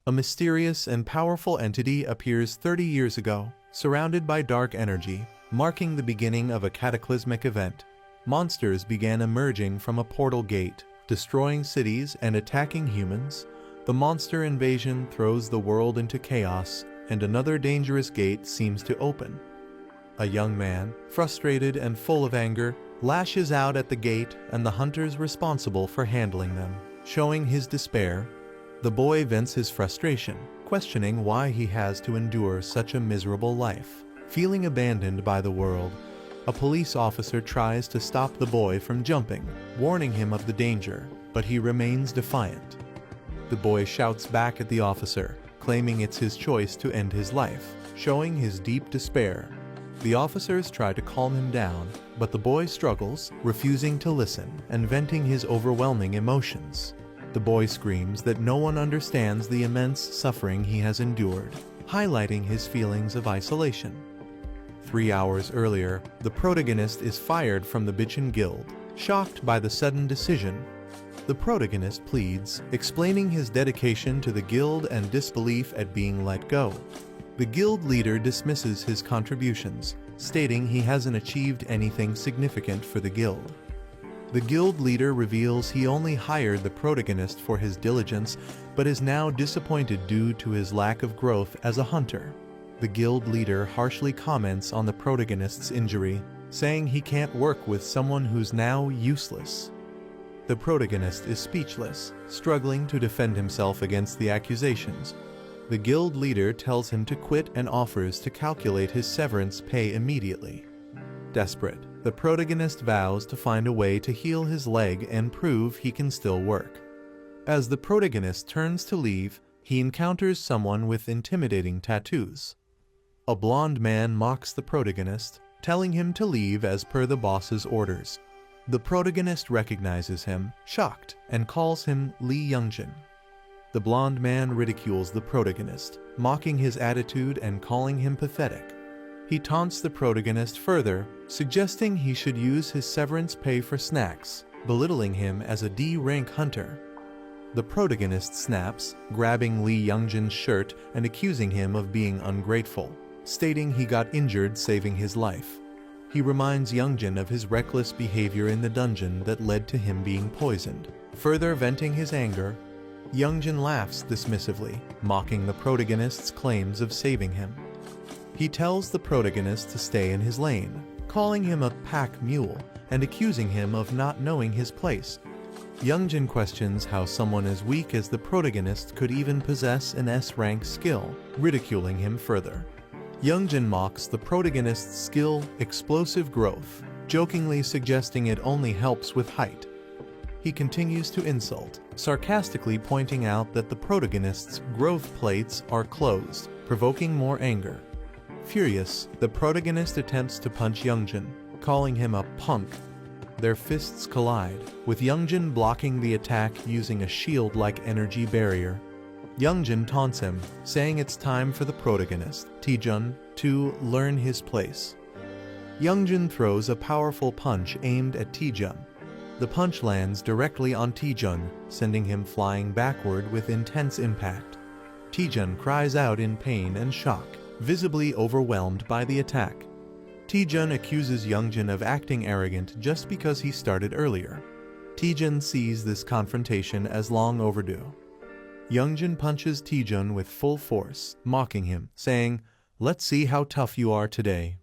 A mysterious and powerful entity appears 30 years ago, surrounded by dark energy, marking the beginning of a cataclysmic event. Monsters began emerging from a portal gate, destroying cities and attacking humans. The monster invasion throws the world into chaos, and another dangerous gate seems to open. A young man, frustrated and full of anger, lashes out at the gate and the hunters responsible for handling them. Showing his despair, the boy vents his frustration, questioning why he has to endure such a miserable life. Feeling abandoned by the world, a police officer tries to stop the boy from jumping, warning him of the danger, but he remains defiant. The boy shouts back at the officer, claiming it's his choice to end his life, showing his deep despair. The officers try to calm him down, but the boy struggles, refusing to listen and venting his overwhelming emotions. The boy screams that no one understands the immense suffering he has endured, highlighting his feelings of isolation. 3 hours earlier, the protagonist is fired from the Bitchin Guild, shocked by the sudden decision. The protagonist pleads, explaining his dedication to the guild and disbelief at being let go. The guild leader dismisses his contributions, stating he hasn't achieved anything significant for the guild. The guild leader reveals he only hired the protagonist for his diligence, but is now disappointed due to his lack of growth as a hunter. The guild leader harshly comments on the protagonist's injury, saying he can't work with someone who's now useless. The protagonist is speechless, struggling to defend himself against the accusations. The guild leader tells him to quit and offers to calculate his severance pay immediately. Desperate, the protagonist vows to find a way to heal his leg and prove he can still work. As the protagonist turns to leave, he encounters someone with intimidating tattoos. A blonde man mocks the protagonist, telling him to leave as per the boss's orders. The protagonist recognizes him, shocked, and calls him Lee Youngjin. The blonde man ridicules the protagonist, mocking his attitude and calling him pathetic. He taunts the protagonist further, suggesting he should use his severance pay for snacks, belittling him as a D-rank hunter. The protagonist snaps, grabbing Lee Youngjin's shirt and accusing him of being ungrateful, stating he got injured saving his life. He reminds Youngjin of his reckless behavior in the dungeon that led to him being poisoned. Further venting his anger, Youngjin laughs dismissively, mocking the protagonist's claims of saving him. He tells the protagonist to stay in his lane, calling him a pack mule and accusing him of not knowing his place. Youngjin questions how someone as weak as the protagonist could even possess an S-rank skill, ridiculing him further. Youngjin mocks the protagonist's skill, explosive growth, jokingly suggesting it only helps with height. He continues to insult, sarcastically pointing out that the protagonist's growth plates are closed, provoking more anger. Furious, the protagonist attempts to punch Youngjin, calling him a punk. Their fists collide, with Youngjin blocking the attack using a shield-like energy barrier. Youngjin taunts him, saying it's time for the protagonist, Taejun, to learn his place. Youngjin throws a powerful punch aimed at Taejun. The punch lands directly on Taejun, sending him flying backward with intense impact. Taejun cries out in pain and shock, visibly overwhelmed by the attack. Taejun accuses Youngjin of acting arrogant just because he started earlier. Taejun sees this confrontation as long overdue. Youngjin punches Taejun with full force, mocking him, saying, "Let's see how tough you are today."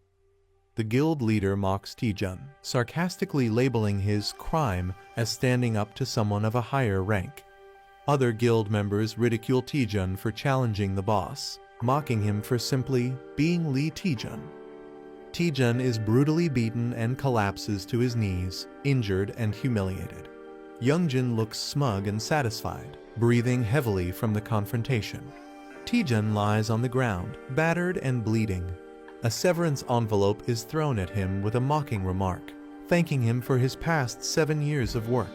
The guild leader mocks Taejun, sarcastically labeling his crime as standing up to someone of a higher rank. Other guild members ridicule Taejun for challenging the boss, mocking him for simply being Lee Taejun. Taejun is brutally beaten and collapses to his knees, injured and humiliated. Youngjin looks smug and satisfied, breathing heavily from the confrontation. Taejun lies on the ground, battered and bleeding. A severance envelope is thrown at him with a mocking remark, thanking him for his past 7 years of work.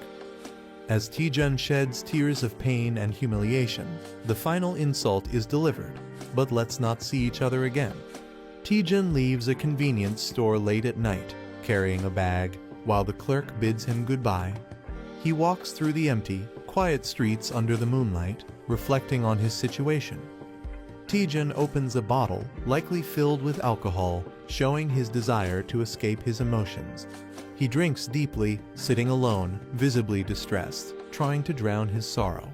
As Taejun sheds tears of pain and humiliation, the final insult is delivered, but let's not see each other again. Taejun leaves a convenience store late at night, carrying a bag, while the clerk bids him goodbye. He walks through the empty, quiet streets under the moonlight, reflecting on his situation. Taejun opens a bottle, likely filled with alcohol, showing his desire to escape his emotions. He drinks deeply, sitting alone, visibly distressed, trying to drown his sorrow.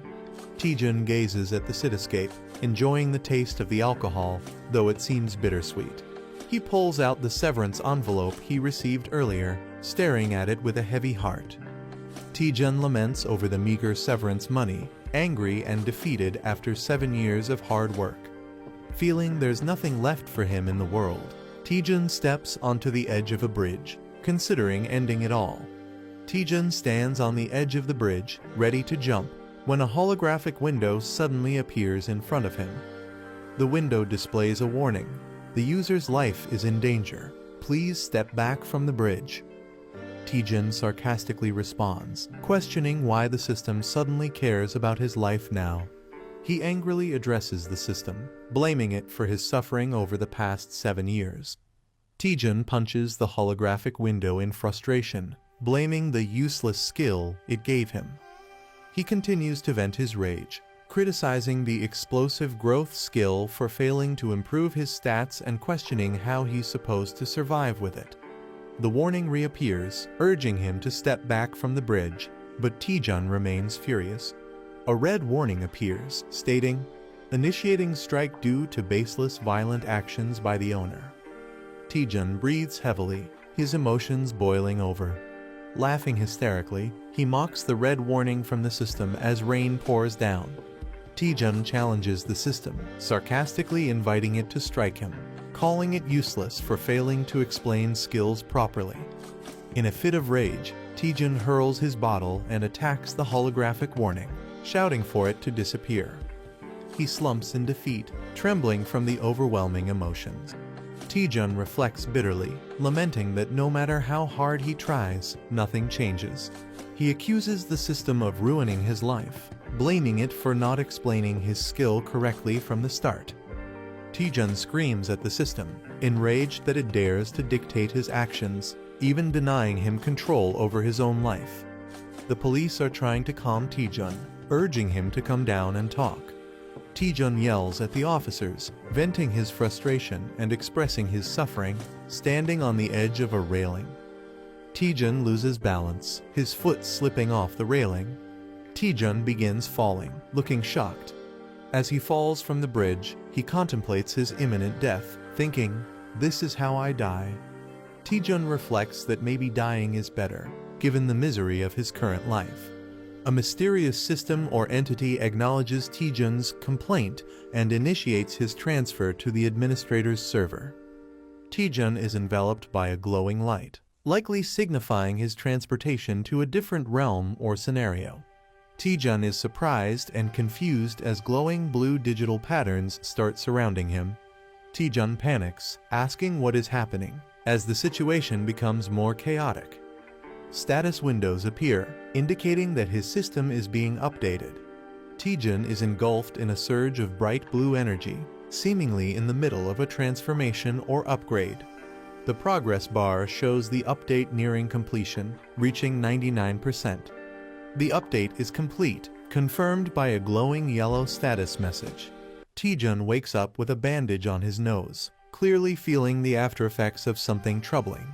Taejun gazes at the cityscape, enjoying the taste of the alcohol, though it seems bittersweet. He pulls out the severance envelope he received earlier, staring at it with a heavy heart. Taejun laments over the meager severance money, angry and defeated after 7 years of hard work. Feeling there's nothing left for him in the world, Taejun steps onto the edge of a bridge, considering ending it all. Taejun stands on the edge of the bridge, ready to jump, when a holographic window suddenly appears in front of him. The window displays a warning. The user's life is in danger. Please step back from the bridge. Taejun sarcastically responds, questioning why the system suddenly cares about his life now. He angrily addresses the system, blaming it for his suffering over the past 7 years. Taejun punches the holographic window in frustration, blaming the useless skill it gave him. He continues to vent his rage, criticizing the explosive growth skill for failing to improve his stats and questioning how he's supposed to survive with it. The warning reappears, urging him to step back from the bridge, but Taejun remains furious. A red warning appears, stating, "Initiating strike due to baseless violent actions by the owner." Taejun breathes heavily, his emotions boiling over. Laughing hysterically, he mocks the red warning from the system as rain pours down. Taejun challenges the system, sarcastically inviting it to strike him, calling it useless for failing to explain skills properly. In a fit of rage, Taejun hurls his bottle and attacks the holographic warning, shouting for it to disappear. He slumps in defeat, trembling from the overwhelming emotions. Taejun reflects bitterly, lamenting that no matter how hard he tries, nothing changes. He accuses the system of ruining his life, blaming it for not explaining his skill correctly from the start. Taejun screams at the system, enraged that it dares to dictate his actions, even denying him control over his own life. The police are trying to calm Taejun, urging him to come down and talk. Taejun yells at the officers, venting his frustration and expressing his suffering, standing on the edge of a railing. Taejun loses balance, his foot slipping off the railing. Taejun begins falling, looking shocked. As he falls from the bridge, he contemplates his imminent death, thinking, "This is how I die." Taejun reflects that maybe dying is better, given the misery of his current life. A mysterious system or entity acknowledges Taejun's complaint and initiates his transfer to the administrator's server. Taejun is enveloped by a glowing light, likely signifying his transportation to a different realm or scenario. Taejun is surprised and confused as glowing blue digital patterns start surrounding him. Taejun panics, asking what is happening, as the situation becomes more chaotic. Status windows appear, indicating that his system is being updated. Taejun is engulfed in a surge of bright blue energy, seemingly in the middle of a transformation or upgrade. The progress bar shows the update nearing completion, reaching 99%. The update is complete, confirmed by a glowing yellow status message. Taejun wakes up with a bandage on his nose, clearly feeling the aftereffects of something troubling.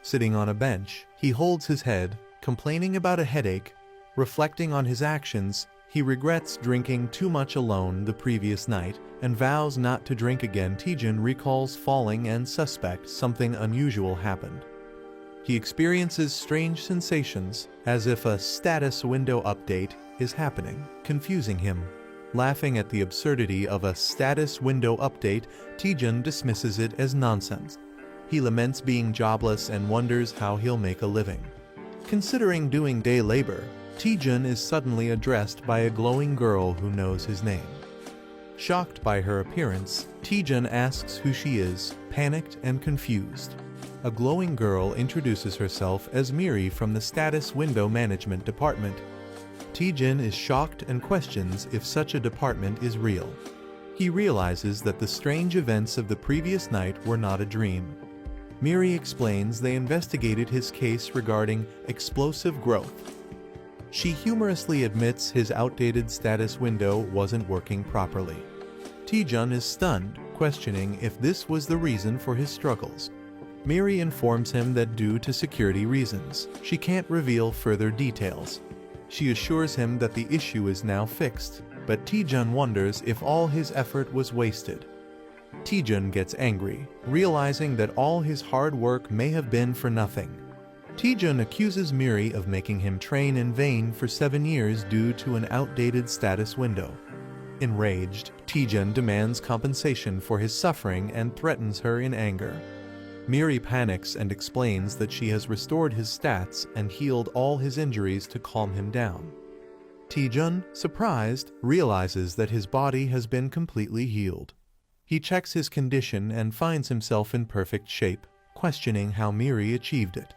Sitting on a bench, he holds his head, complaining about a headache. Reflecting on his actions, he regrets drinking too much alone the previous night and vows not to drink again. Taejun recalls falling and suspects something unusual happened. He experiences strange sensations, as if a status window update is happening, confusing him. Laughing at the absurdity of a status window update, Taejun dismisses it as nonsense. He laments being jobless and wonders how he'll make a living. Considering doing day labor, Taejun is suddenly addressed by a glowing girl who knows his name. Shocked by her appearance, Taejun asks who she is, panicked and confused. A glowing girl introduces herself as Miri from the Status Window Management Department. Taejun is shocked and questions if such a department is real. He realizes that the strange events of the previous night were not a dream. Miri explains they investigated his case regarding explosive growth. She humorously admits his outdated status window wasn't working properly. Taejun is stunned, questioning if this was the reason for his struggles. Miri informs him that due to security reasons, she can't reveal further details. She assures him that the issue is now fixed, but Taejun wonders if all his effort was wasted. Taejun gets angry, realizing that all his hard work may have been for nothing. Taejun accuses Miri of making him train in vain for 7 years due to an outdated status window. Enraged, Taejun demands compensation for his suffering and threatens her in anger. Miri panics and explains that she has restored his stats and healed all his injuries to calm him down. Taejun, surprised, realizes that his body has been completely healed. He checks his condition and finds himself in perfect shape, questioning how Miri achieved it.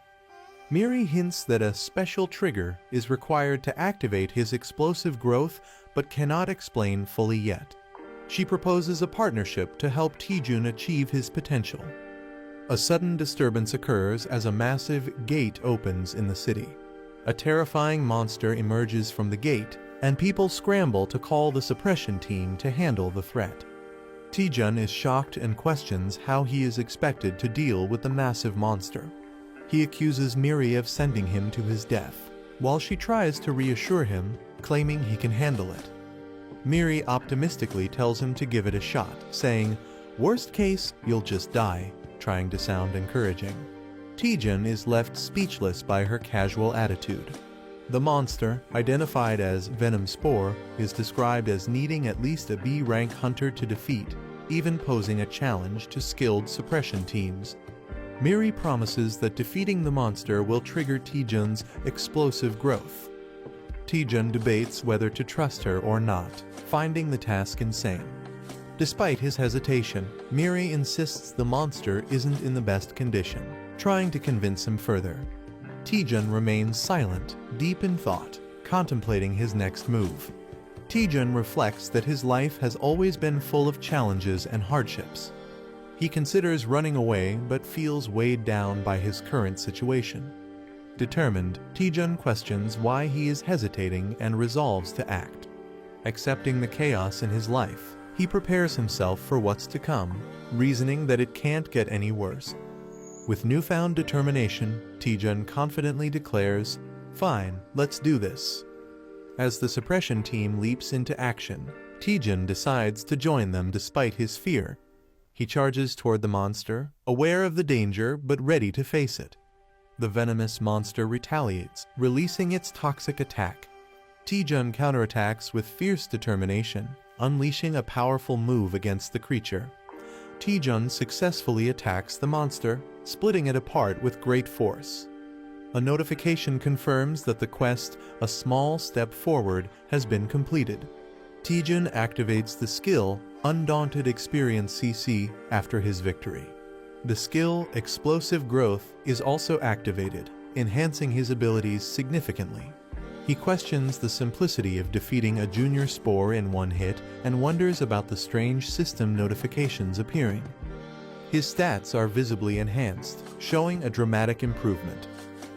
Miri hints that a special trigger is required to activate his explosive growth but cannot explain fully yet. She proposes a partnership to help Taejun achieve his potential. A sudden disturbance occurs as a massive gate opens in the city. A terrifying monster emerges from the gate, and people scramble to call the suppression team to handle the threat. Taejun is shocked and questions how he is expected to deal with the massive monster. He accuses Miri of sending him to his death, while she tries to reassure him, claiming he can handle it. Miri optimistically tells him to give it a shot, saying, "Worst case, you'll just die," trying to sound encouraging. Taejun is left speechless by her casual attitude. The monster, identified as Venom Spore, is described as needing at least a B-rank hunter to defeat, even posing a challenge to skilled suppression teams. Miri promises that defeating the monster will trigger Taejun's explosive growth. Taejun debates whether to trust her or not, finding the task insane. Despite his hesitation, Miri insists the monster isn't in the best condition, trying to convince him further. Taejun remains silent, deep in thought, contemplating his next move. Taejun reflects that his life has always been full of challenges and hardships. He considers running away but feels weighed down by his current situation. Determined, Taejun questions why he is hesitating and resolves to act. Accepting the chaos in his life, he prepares himself for what's to come, reasoning that it can't get any worse. With newfound determination, Taejun confidently declares, "Fine, let's do this." As the suppression team leaps into action, Taejun decides to join them despite his fear. He charges toward the monster, aware of the danger but ready to face it. The venomous monster retaliates, releasing its toxic attack. Taejun counterattacks with fierce determination, unleashing a powerful move against the creature. Taejun successfully attacks the monster, splitting it apart with great force. A notification confirms that the quest, "A Small Step Forward," has been completed. Taejun activates the skill, Undaunted Experience CC, after his victory. The skill, Explosive Growth, is also activated, enhancing his abilities significantly. He questions the simplicity of defeating a junior spore in one hit and wonders about the strange system notifications appearing. His stats are visibly enhanced, showing a dramatic improvement.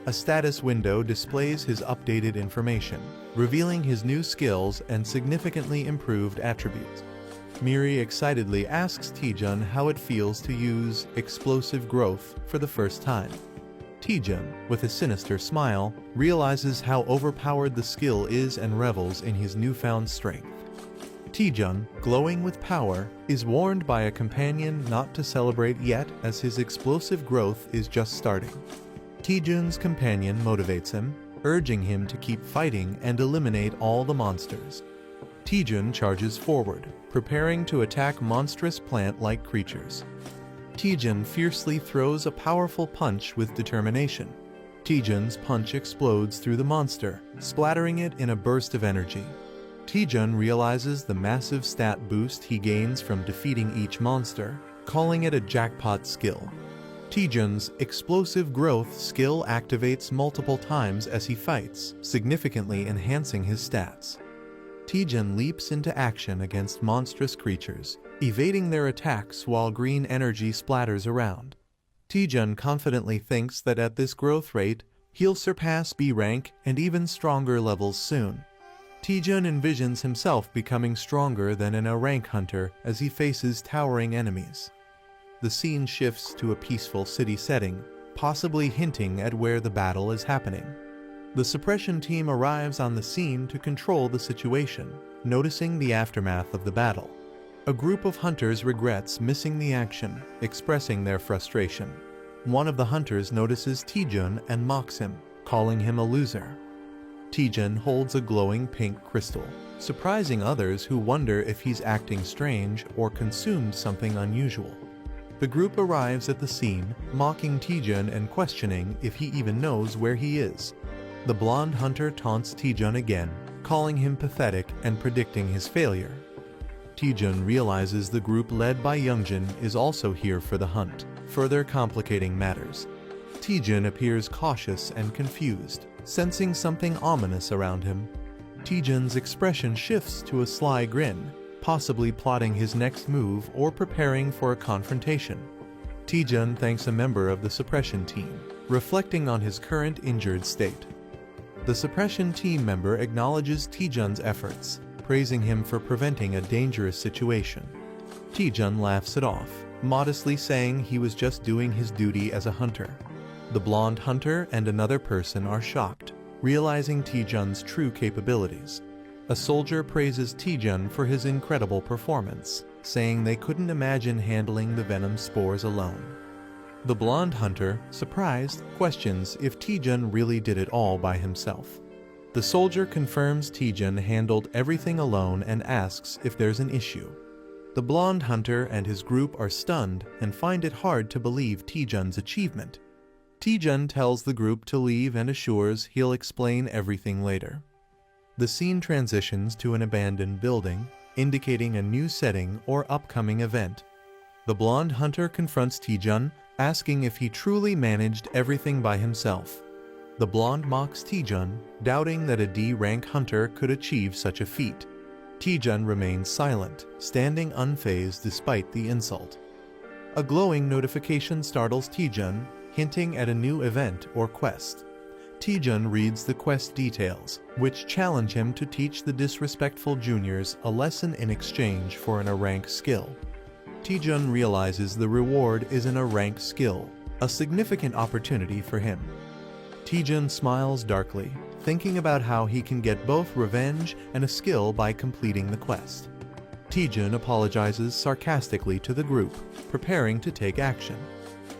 A status window displays his updated information, revealing his new skills and significantly improved attributes. Miri excitedly asks Taejun how it feels to use Explosive Growth for the first time. Taejun, with a sinister smile, realizes how overpowered the skill is and revels in his newfound strength. Taejun, glowing with power, is warned by a companion not to celebrate yet as his explosive growth is just starting. Taejun's companion motivates him, urging him to keep fighting and eliminate all the monsters. Taejun charges forward, preparing to attack monstrous plant-like creatures. Taejun fiercely throws a powerful punch with determination. Taejun's punch explodes through the monster, splattering it in a burst of energy. Taejun realizes the massive stat boost he gains from defeating each monster, calling it a jackpot skill. Taejun's Explosive Growth skill activates multiple times as he fights, significantly enhancing his stats. Taejun leaps into action against monstrous creatures, evading their attacks while green energy splatters around. Taejun confidently thinks that at this growth rate, He'll surpass B rank and even stronger levels soon. Taejun envisions himself becoming stronger than an A rank hunter as he faces towering enemies. The scene shifts to a peaceful city setting, possibly hinting at where the battle is happening. The suppression team arrives on the scene to control the situation, noticing the aftermath of the battle. A group of hunters regrets missing the action, expressing their frustration. One of the hunters notices Taejun and mocks him, calling him a loser. Taejun holds a glowing pink crystal, surprising others who wonder if he's acting strange or consumed something unusual. The group arrives at the scene, mocking Taejun and questioning if he even knows where he is. The blonde hunter taunts Taejun again, calling him pathetic and predicting his failure. Taejun realizes the group led by Youngjin is also here for the hunt, further complicating matters. Taejun appears cautious and confused, sensing something ominous around him. Taejun's expression shifts to a sly grin, possibly plotting his next move or preparing for a confrontation. Taejun thanks a member of the suppression team, reflecting on his current injured state. The suppression team member acknowledges Taejun's efforts, praising him for preventing a dangerous situation. Taejun laughs it off, modestly saying he was just doing his duty as a hunter. The blonde hunter and another person are shocked, realizing Taejun's true capabilities. A soldier praises Taejun for his incredible performance, saying they couldn't imagine handling the venom spores alone. The blonde hunter, surprised, questions if Taejun really did it all by himself. The soldier confirms Taejun handled everything alone and asks if there's an issue. The blonde hunter and his group are stunned and find it hard to believe Taejun's achievement. Taejun tells the group to leave and assures he'll explain everything later. The scene transitions to an abandoned building, indicating a new setting or upcoming event. The blonde hunter confronts Taejun, asking if he truly managed everything by himself. The blonde mocks Taejun, doubting that a D-rank hunter could achieve such a feat. Taejun remains silent, standing unfazed despite the insult. A glowing notification startles Taejun, hinting at a new event or quest. Taejun reads the quest details, which challenge him to teach the disrespectful juniors a lesson in exchange for an A-rank skill. Taejun realizes the reward is an A-rank skill, a significant opportunity for him. Taejun smiles darkly, thinking about how he can get both revenge and a skill by completing the quest. Taejun apologizes sarcastically to the group, preparing to take action.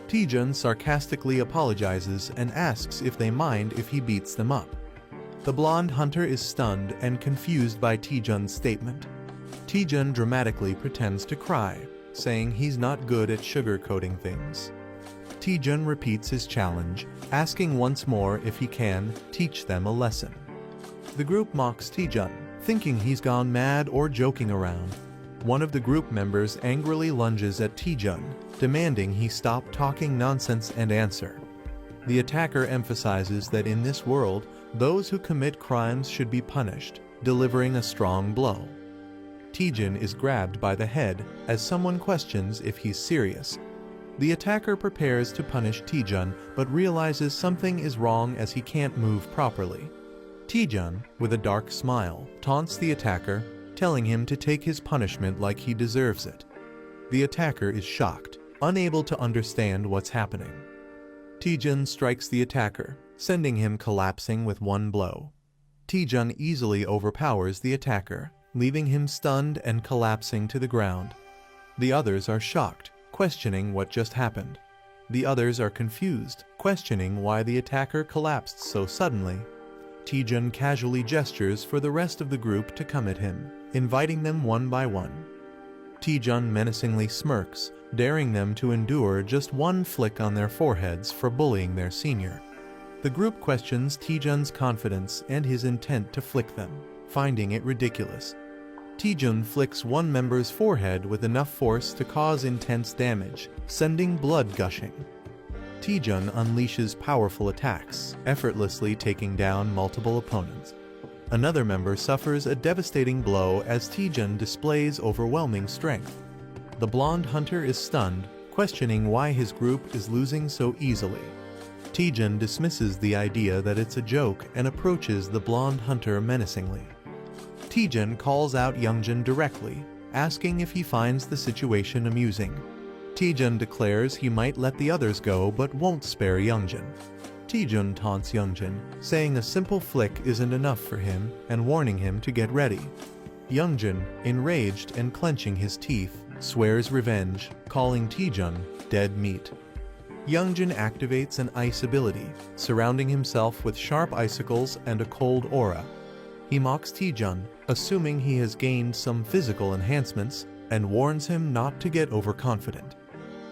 Taejun sarcastically apologizes and asks if they mind if he beats them up. The blonde hunter is stunned and confused by Taejun's statement. Taejun dramatically pretends to cry, saying he's not good at sugarcoating things. Taejun repeats his challenge, asking once more if he can teach them a lesson. The group mocks Taejun, thinking he's gone mad or joking around. One of the group members angrily lunges at Taejun, demanding he stop talking nonsense and answer. The attacker emphasizes that in this world, those who commit crimes should be punished, delivering a strong blow. Taejun is grabbed by the head as someone questions if he's serious. The attacker prepares to punish Taejun but realizes something is wrong as he can't move properly. Taejun, with a dark smile, taunts the attacker, telling him to take his punishment like he deserves it. The attacker is shocked, unable to understand what's happening. Taejun strikes the attacker, sending him collapsing with one blow. Taejun easily overpowers the attacker, leaving him stunned and collapsing to the ground. The others are shocked, questioning what just happened. The others are confused, questioning why the attacker collapsed so suddenly. Taejun casually gestures for the rest of the group to come at him, inviting them one by one. Taejun menacingly smirks, daring them to endure just one flick on their foreheads for bullying their senior. The group questions Taejun's confidence and his intent to flick them, finding it ridiculous. Taejun flicks one member's forehead with enough force to cause intense damage, sending blood gushing. Taejun unleashes powerful attacks, effortlessly taking down multiple opponents. Another member suffers a devastating blow as Taejun displays overwhelming strength. The blonde hunter is stunned, questioning why his group is losing so easily. Taejun dismisses the idea that it's a joke and approaches the blonde hunter menacingly. Taejun calls out Youngjin directly, asking if he finds the situation amusing. Taejun declares he might let the others go but won't spare Youngjin. Taejun taunts Youngjin, saying a simple flick isn't enough for him and warning him to get ready. Youngjin, enraged and clenching his teeth, swears revenge, calling Taejun dead meat. Youngjin activates an ice ability, surrounding himself with sharp icicles and a cold aura. He mocks Taejun, assuming he has gained some physical enhancements, and warns him not to get overconfident.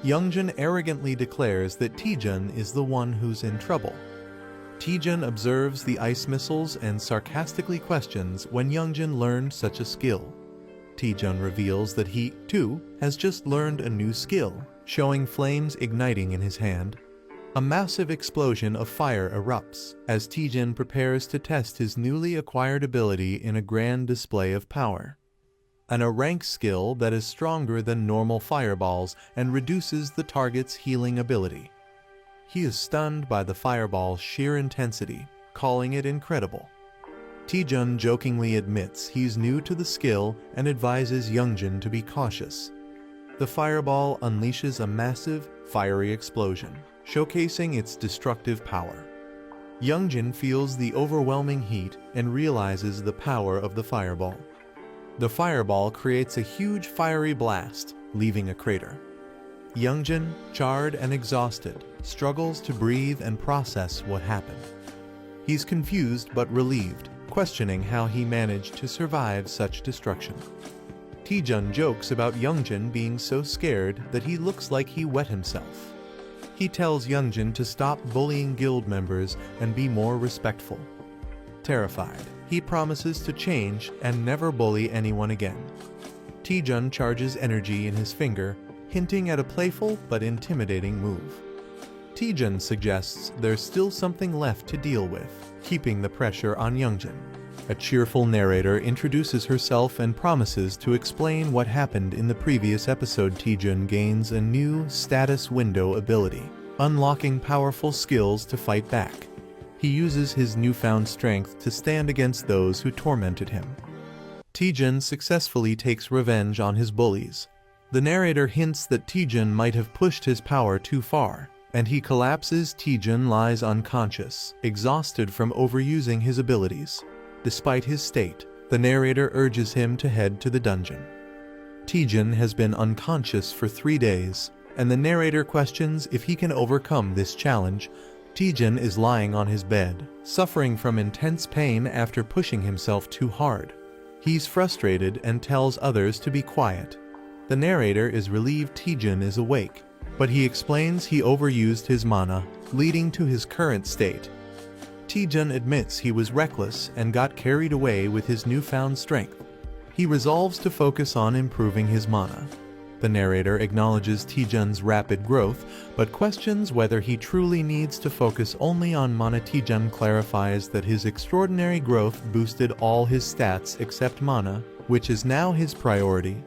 Youngjin arrogantly declares that Taejun is the one who's in trouble. Taejun observes the ice missiles and sarcastically questions when Youngjin learned such a skill. Taejun reveals that he, too, has just learned a new skill, showing flames igniting in his hand. A massive explosion of fire erupts as Taejun prepares to test his newly acquired ability in a grand display of power. A rank skill that is stronger than normal fireballs and reduces the target's healing ability. He is stunned by the fireball's sheer intensity, calling it incredible. Taejun jokingly admits he's new to the skill and advises Youngjin to be cautious. The fireball unleashes a massive, fiery explosion, showcasing its destructive power. Youngjin feels the overwhelming heat and realizes the power of the fireball. The fireball creates a huge fiery blast, leaving a crater. Youngjin, charred and exhausted, struggles to breathe and process what happened. He's confused but relieved, questioning how he managed to survive such destruction. Taejun jokes about Youngjin being so scared that he looks like he wet himself. He tells Youngjin to stop bullying guild members and be more respectful. Terrified, he promises to change and never bully anyone again. Taejun charges energy in his finger, hinting at a playful but intimidating move. Taejun suggests there's still something left to deal with, keeping the pressure on Youngjin. A cheerful narrator introduces herself and promises to explain what happened in the previous episode. Taejun gains a new status window ability, unlocking powerful skills to fight back. He uses his newfound strength to stand against those who tormented him. Taejun successfully takes revenge on his bullies. The narrator hints that Taejun might have pushed his power too far, and he collapses. Taejun lies unconscious, exhausted from overusing his abilities. Despite his state, the narrator urges him to head to the dungeon. Taejun has been unconscious for 3 days, and the narrator questions if he can overcome this challenge. Taejun is lying on his bed, suffering from intense pain after pushing himself too hard. He's frustrated and tells others to be quiet. The narrator is relieved Taejun is awake, but he explains he overused his mana, leading to his current state. Taejun admits he was reckless and got carried away with his newfound strength. He resolves to focus on improving his mana. The narrator acknowledges Taejun's rapid growth, but questions whether he truly needs to focus only on mana. Taejun clarifies that his extraordinary growth boosted all his stats except mana, which is now his priority.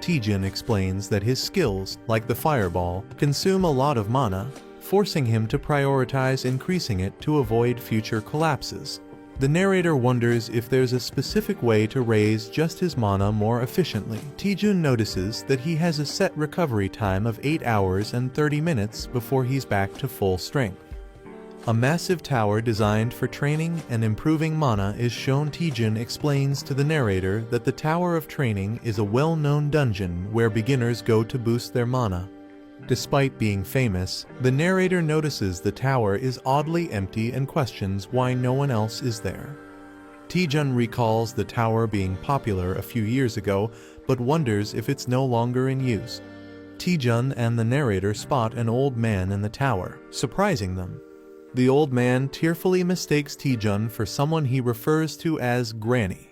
Taejun explains that his skills, like the fireball, consume a lot of mana, forcing him to prioritize increasing it to avoid future collapses. The narrator wonders if there's a specific way to raise just his mana more efficiently. Taejun notices that he has a set recovery time of 8 hours and 30 minutes before he's back to full strength. A massive tower designed for training and improving mana is shown. Taejun explains to the narrator that the Tower of Training is a well-known dungeon where beginners go to boost their mana. Despite being famous, the narrator notices the tower is oddly empty and questions why no one else is there. Taejun recalls the tower being popular a few years ago, but wonders if it's no longer in use. Taejun and the narrator spot an old man in the tower, surprising them. The old man tearfully mistakes Taejun for someone he refers to as Granny.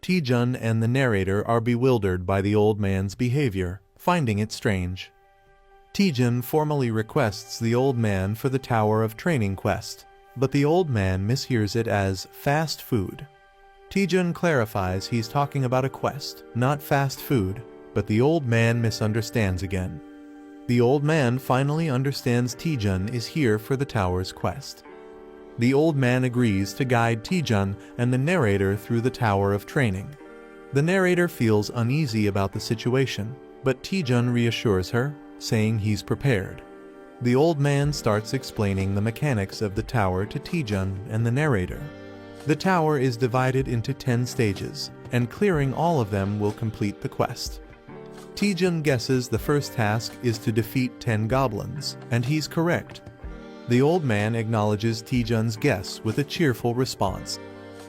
Taejun and the narrator are bewildered by the old man's behavior, finding it strange. Taejun formally requests the old man for the Tower of Training quest, but the old man mishears it as fast food. Taejun clarifies he's talking about a quest, not fast food, but the old man misunderstands again. The old man finally understands Taejun is here for the tower's quest. The old man agrees to guide Taejun and the narrator through the tower of training. The narrator feels uneasy about the situation, but Taejun reassures her, saying he's prepared. The old man starts explaining the mechanics of the tower to Taejun and the narrator. The tower is divided into 10 stages, and clearing all of them will complete the quest. Taejun guesses the first task is to defeat 10 goblins, and he's correct. The old man acknowledges Taejun's guess with a cheerful response.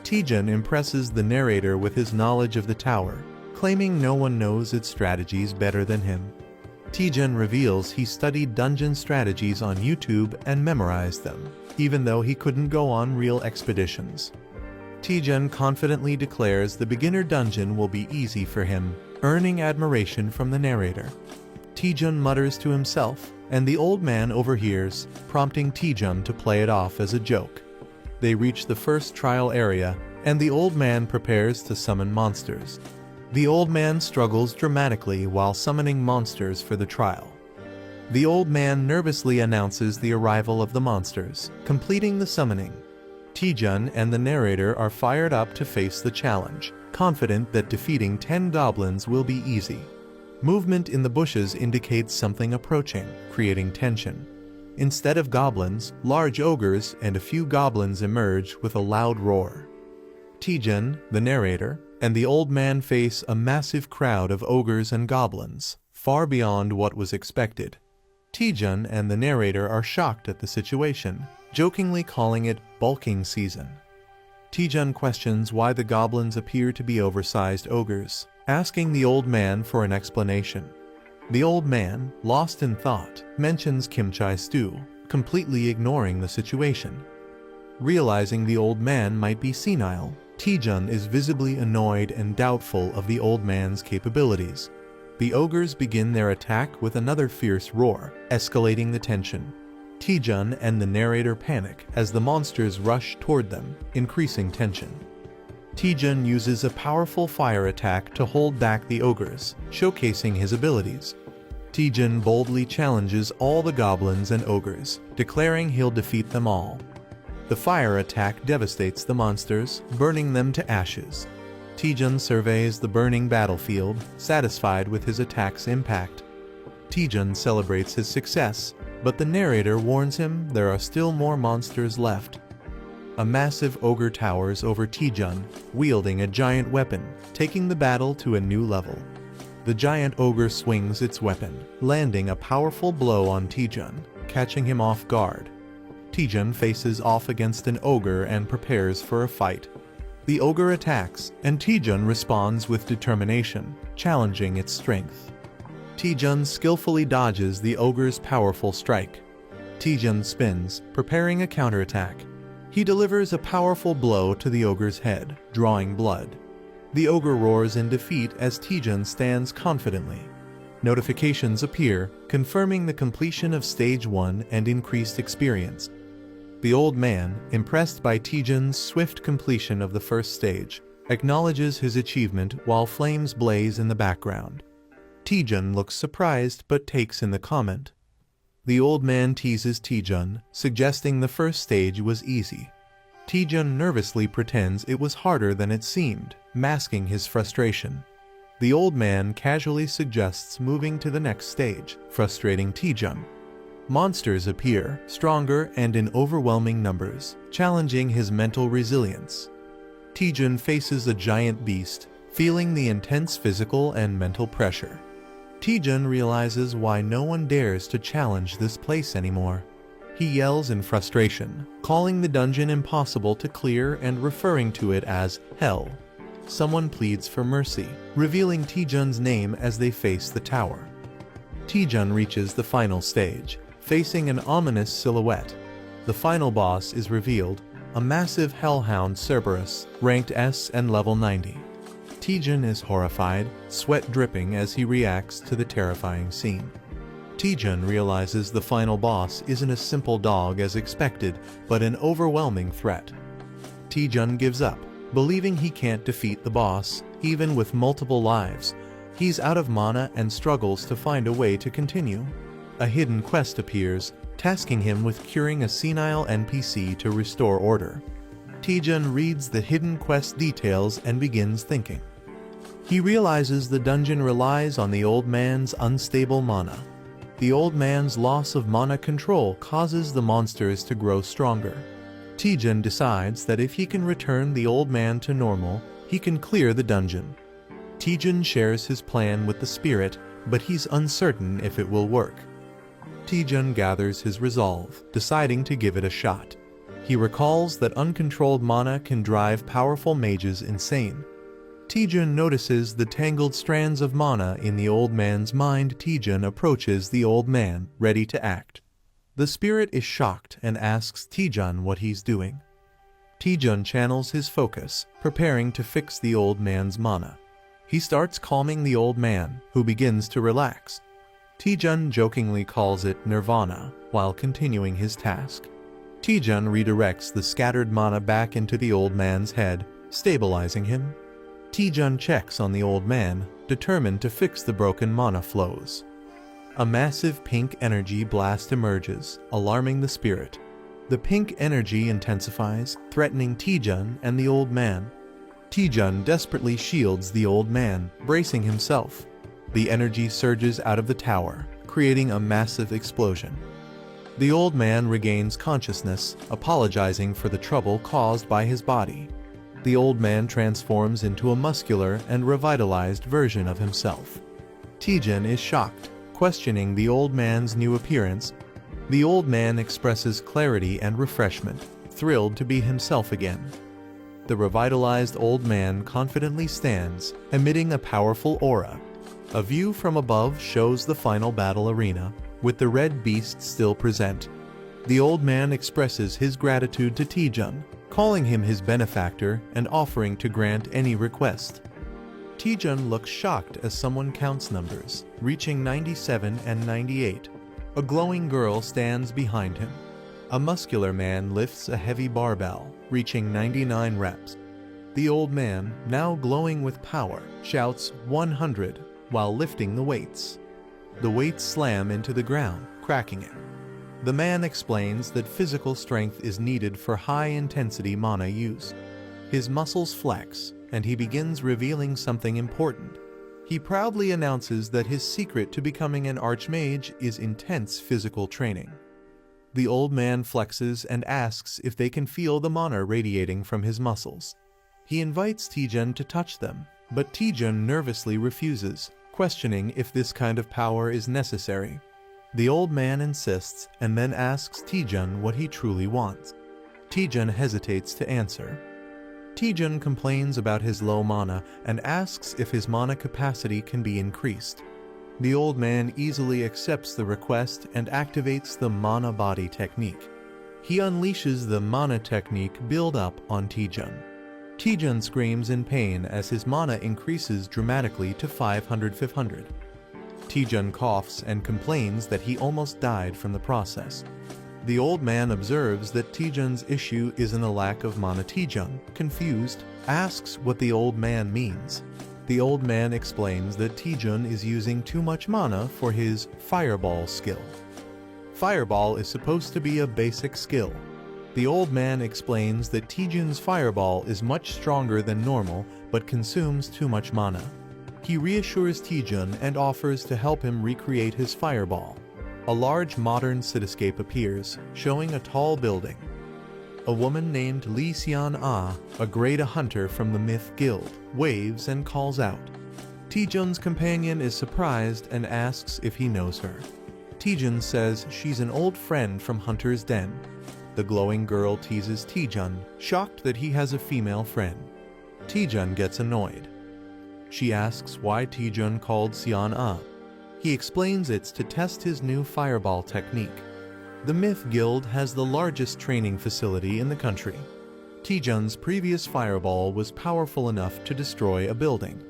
Taejun impresses the narrator with his knowledge of the tower, claiming no one knows its strategies better than him. Taejun reveals he studied dungeon strategies on YouTube and memorized them, even though he couldn't go on real expeditions. Taejun confidently declares the beginner dungeon will be easy for him, earning admiration from the narrator. Taejun mutters to himself, and the old man overhears, prompting Taejun to play it off as a joke. They reach the first trial area, and the old man prepares to summon monsters. The old man struggles dramatically while summoning monsters for the trial. The old man nervously announces the arrival of the monsters, completing the summoning. Taejun and the narrator are fired up to face the challenge, confident that defeating 10 goblins will be easy. Movement in the bushes indicates something approaching, creating tension. Instead of goblins, large ogres and a few goblins emerge with a loud roar. Taejun, the narrator, and the old man face a massive crowd of ogres and goblins, far beyond what was expected. Taejun and the narrator are shocked at the situation, jokingly calling it bulking season. Taejun questions why the goblins appear to be oversized ogres, asking the old man for an explanation. The old man, lost in thought, mentions kimchi stew, completely ignoring the situation. Realizing the old man might be senile, Taejun is visibly annoyed and doubtful of the old man's capabilities. The ogres begin their attack with another fierce roar, escalating the tension. Taejun and the narrator panic as the monsters rush toward them, increasing tension. Taejun uses a powerful fire attack to hold back the ogres, showcasing his abilities. Taejun boldly challenges all the goblins and ogres, declaring he'll defeat them all. The fire attack devastates the monsters, burning them to ashes. Taejun surveys the burning battlefield, satisfied with his attack's impact. Taejun celebrates his success, but the narrator warns him there are still more monsters left. A massive ogre towers over Taejun, wielding a giant weapon, taking the battle to a new level. The giant ogre swings its weapon, landing a powerful blow on Taejun, catching him off guard. Taejun faces off against an ogre and prepares for a fight. The ogre attacks, and Taejun responds with determination, challenging its strength. Taejun skillfully dodges the ogre's powerful strike. Taejun spins, preparing a counterattack. He delivers a powerful blow to the ogre's head, drawing blood. The ogre roars in defeat as Taejun stands confidently. Notifications appear, confirming the completion of Stage 1 and increased experience. The old man, impressed by Taejun's swift completion of the first stage, acknowledges his achievement while flames blaze in the background. Taejun looks surprised but takes in the comment. The old man teases Taejun, suggesting the first stage was easy. Taejun nervously pretends it was harder than it seemed, masking his frustration. The old man casually suggests moving to the next stage, frustrating Taejun. Monsters appear, stronger and in overwhelming numbers, challenging his mental resilience. Taejun faces a giant beast, feeling the intense physical and mental pressure. Taejun realizes why no one dares to challenge this place anymore. He yells in frustration, calling the dungeon impossible to clear and referring to it as hell. Someone pleads for mercy, revealing Taejun's name as they face the tower. Taejun reaches the final stage, facing an ominous silhouette. The final boss is revealed, a massive hellhound Cerberus, ranked S and level 90. Taejun is horrified, sweat dripping as he reacts to the terrifying scene. Taejun realizes the final boss isn't a simple dog as expected, but an overwhelming threat. Taejun gives up, believing he can't defeat the boss, even with multiple lives. He's out of mana and struggles to find a way to continue. A hidden quest appears, tasking him with curing a senile NPC to restore order. Taejun reads the hidden quest details and begins thinking. He realizes the dungeon relies on the old man's unstable mana. The old man's loss of mana control causes the monsters to grow stronger. Taejun decides that if he can return the old man to normal, he can clear the dungeon. Taejun shares his plan with the spirit, but he's uncertain if it will work. Taejun gathers his resolve, deciding to give it a shot. He recalls that uncontrolled mana can drive powerful mages insane. Taejun notices the tangled strands of mana in the old man's mind. Taejun approaches the old man, ready to act. The spirit is shocked and asks Taejun what he's doing. Taejun channels his focus, preparing to fix the old man's mana. He starts calming the old man, who begins to relax. Taejun jokingly calls it nirvana, while continuing his task. Taejun redirects the scattered mana back into the old man's head, stabilizing him. Taejun checks on the old man, determined to fix the broken mana flows. A massive pink energy blast emerges, alarming the spirit. The pink energy intensifies, threatening Taejun and the old man. Taejun desperately shields the old man, bracing himself. The energy surges out of the tower, creating a massive explosion. The old man regains consciousness, apologizing for the trouble caused by his body. The old man transforms into a muscular and revitalized version of himself. Taejun is shocked, questioning the old man's new appearance. The old man expresses clarity and refreshment, thrilled to be himself again. The revitalized old man confidently stands, emitting a powerful aura. A view from above shows the final battle arena, with the red beast still present. The old man expresses his gratitude to Taejun, calling him his benefactor and offering to grant any request. Taejun looks shocked as someone counts numbers, reaching 97 and 98. A glowing girl stands behind him. A muscular man lifts a heavy barbell, reaching 99 reps. The old man, now glowing with power, shouts 100 while lifting the weights. The weights slam into the ground, cracking it. The man explains that physical strength is needed for high-intensity mana use. His muscles flex, and he begins revealing something important. He proudly announces that his secret to becoming an archmage is intense physical training. The old man flexes and asks if they can feel the mana radiating from his muscles. He invites Taejun to touch them, but Taejun nervously refuses, questioning if this kind of power is necessary. The old man insists and then asks Taejun what he truly wants. Taejun hesitates to answer. Taejun complains about his low mana and asks if his mana capacity can be increased. The old man easily accepts the request and activates the mana body technique. He unleashes the mana technique build-up on Taejun. Taejun screams in pain as his mana increases dramatically to 500. Taejun coughs and complains that he almost died from the process. The old man observes that Taejun's issue isn't a lack of mana. Taejun, confused, asks what the old man means. The old man explains that Taejun is using too much mana for his Fireball skill. Fireball is supposed to be a basic skill. The old man explains that Taejun's Fireball is much stronger than normal but consumes too much mana. He reassures Taejun and offers to help him recreate his Fireball. A large modern cityscape appears, showing a tall building. A woman named Lee Seon-ah, a grade hunter from the Myth Guild, waves and calls out. Taejun's companion is surprised and asks if he knows her. Taejun says she's an old friend from Hunter's Den. The glowing girl teases Taejun, shocked that he has a female friend. Taejun gets annoyed. She asks why Taejun called Seon-ah. He explains it's to test his new Fireball technique. The Myth Guild has the largest training facility in the country. Taejun's previous Fireball was powerful enough to destroy a building.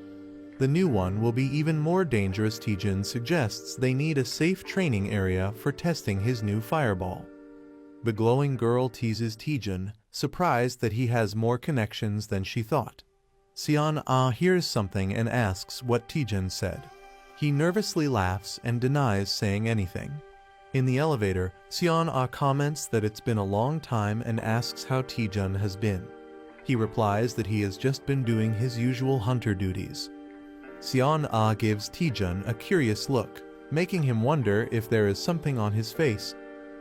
The new one will be even more dangerous. Taejun suggests they need a safe training area for testing his new Fireball. The glowing girl teases Taejun, surprised that he has more connections than she thought. Seon-ah hears something and asks what Taejun said. He nervously laughs and denies saying anything. In the elevator, Seon-ah comments that it's been a long time and asks how Taejun has been. He replies that he has just been doing his usual hunter duties. Seon-ah gives Taejun a curious look, making him wonder if there is something on his face.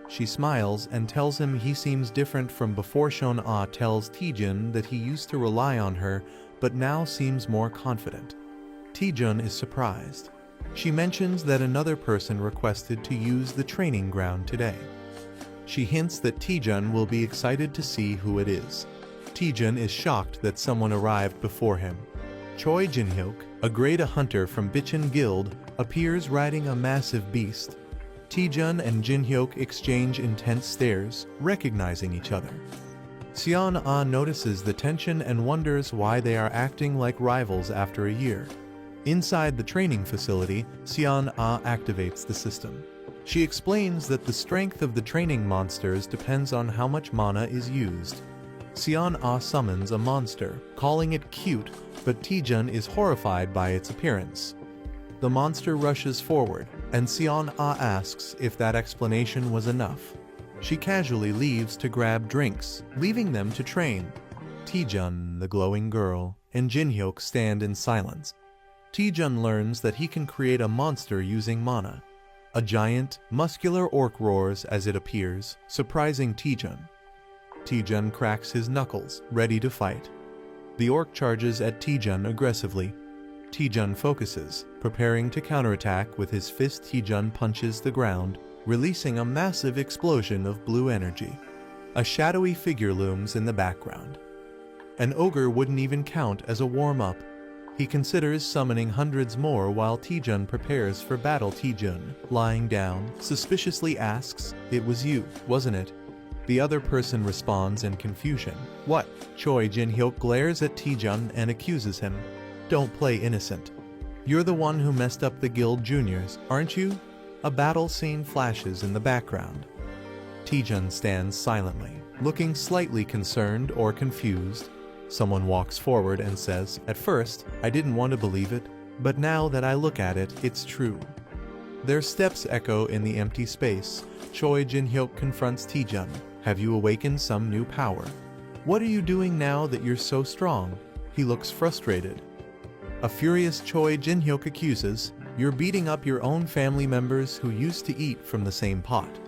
She smiles and tells him he seems different from before. Seon-ah tells Taejun that he used to rely on her, but now seems more confident. Taejun is surprised. She mentions that another person requested to use the training ground today. She hints that Taejun will be excited to see who it is. Taejun is shocked that someone arrived before him. Choi Jin-hyuk, a grade A hunter from Bichon Guild, appears riding a massive beast. Taejun and Jin-hyuk exchange intense stares, recognizing each other. Seon-ah notices the tension and wonders why they are acting like rivals after a year. Inside the training facility, Seon-ah activates the system. She explains that the strength of the training monsters depends on how much mana is used. Seon-ah summons a monster, calling it cute, but Taejun is horrified by its appearance. The monster rushes forward, and Seon-ah asks if that explanation was enough. She casually leaves to grab drinks, leaving them to train. Taejun, the glowing girl, and Jin-hyuk stand in silence. Taejun learns that he can create a monster using mana. A giant, muscular orc roars as it appears, surprising Taejun. Taejun cracks his knuckles, ready to fight. The orc charges at Taejun aggressively. Taejun focuses, preparing to counterattack with his fist. Taejun punches the ground, releasing a massive explosion of blue energy. A shadowy figure looms in the background. An ogre wouldn't even count as a warm-up. He considers summoning hundreds more while Taejun prepares for battle. Taejun, lying down, suspiciously asks, "It was you, wasn't it?" The other person responds in confusion. "What?" Choi Jin-hyuk glares at Taejun and accuses him. "Don't play innocent. You're the one who messed up the guild juniors, aren't you?" A battle scene flashes in the background. Taejun stands silently, looking slightly concerned or confused. Someone walks forward and says, "At first, I didn't want to believe it, but now that I look at it, it's true." Their steps echo in the empty space. Choi Jin-hyuk confronts Taejun. "Have you awakened some new power? What are you doing now that you're so strong?" He looks frustrated. A furious Choi Jin-hyuk accuses, "You're beating up your own family members who used to eat from the same pot."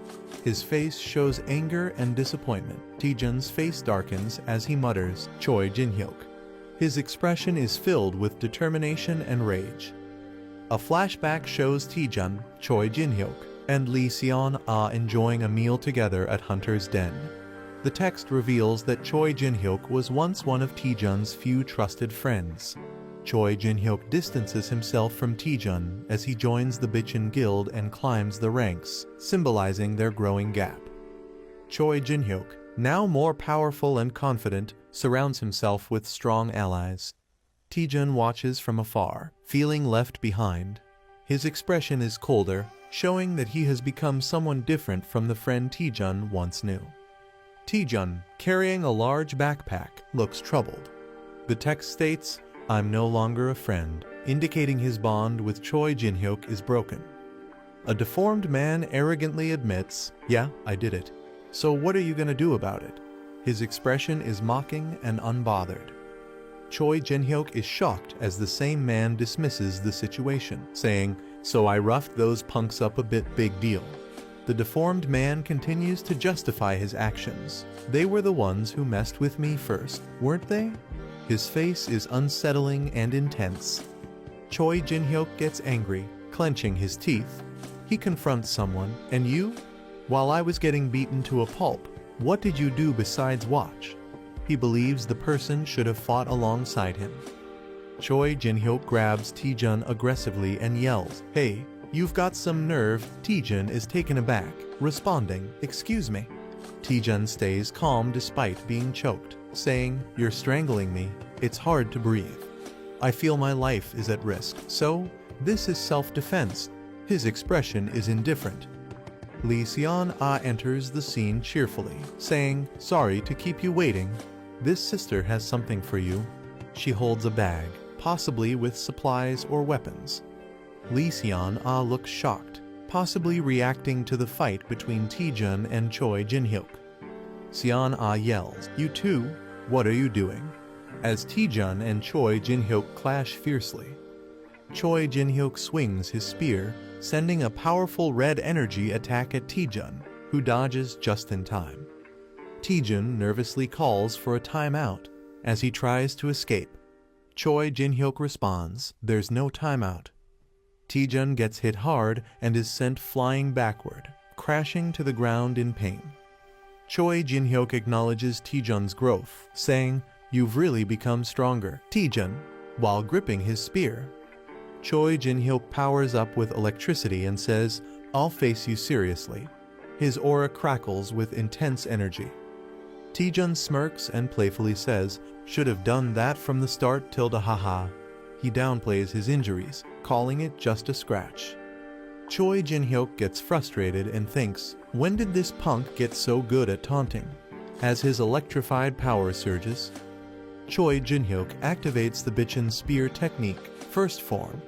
His face shows anger and disappointment. Taejun's face darkens as he mutters, "Choi Jin-hyuk." His expression is filled with determination and rage. A flashback shows Taejun, Choi Jin-hyuk, and Lee Seon-ah enjoying a meal together at Hunter's Den. The text reveals that Choi Jin-hyuk was once one of Taejun's few trusted friends. Choi Jin-hyuk distances himself from Taejun as he joins the Bichon Guild and climbs the ranks, symbolizing their growing gap. Choi Jin-hyuk, now more powerful and confident, surrounds himself with strong allies. Taejun watches from afar, feeling left behind. His expression is colder, showing that he has become someone different from the friend Taejun once knew. Taejun, carrying a large backpack, looks troubled. The text states, "I'm no longer a friend," indicating his bond with Choi Jin-hyuk is broken. A deformed man arrogantly admits, "Yeah, I did it. So what are you gonna do about it?" His expression is mocking and unbothered. Choi Jin-hyuk is shocked as the same man dismisses the situation, saying, "So I roughed those punks up a bit, big deal." The deformed man continues to justify his actions. "They were the ones who messed with me first, weren't they?" His face is unsettling and intense. Choi Jin-hyuk gets angry, clenching his teeth. He confronts someone, "And you? While I was getting beaten to a pulp, what did you do besides watch?" He believes the person should have fought alongside him. Choi Jin-hyuk grabs Taejun aggressively and yells, "Hey, you've got some nerve." Taejun is taken aback, responding, "Excuse me." Taejun stays calm despite being choked, saying, "You're strangling me. It's hard to breathe. I feel my life is at risk, so this is self-defense." His expression is indifferent. Lee Seon-ah enters the scene cheerfully, saying, "Sorry to keep you waiting. This sister has something for you." She holds a bag, possibly with supplies or weapons. Lee Seon-ah looks shocked. possibly reacting to the fight between Taejun and Choi Jin-hyuk. Seon-ah yells, "You two, what are you doing?" as Taejun and Choi Jin-hyuk clash fiercely. Choi Jin-hyuk swings his spear, sending a powerful red energy attack at Taejun, who dodges just in time. Taejun nervously calls for a timeout as he tries to escape. Choi Jin-hyuk responds, "There's no timeout." Taejun gets hit hard and is sent flying backward, crashing to the ground in pain. Choi Jin-hyuk acknowledges Taejun's growth, saying, "You've really become stronger, Taejun," while gripping his spear. Choi Jin-hyuk powers up with electricity and says, "I'll face you seriously." His aura crackles with intense energy. Taejun smirks and playfully says, "Should have done that from the start, tilde haha." He downplays his injuries, calling it just a scratch. Choi Jin-hyuk gets frustrated and thinks, when did this punk get so good at taunting? As his electrified power surges, Choi Jin-hyuk activates the Bitchin Spear technique, first form.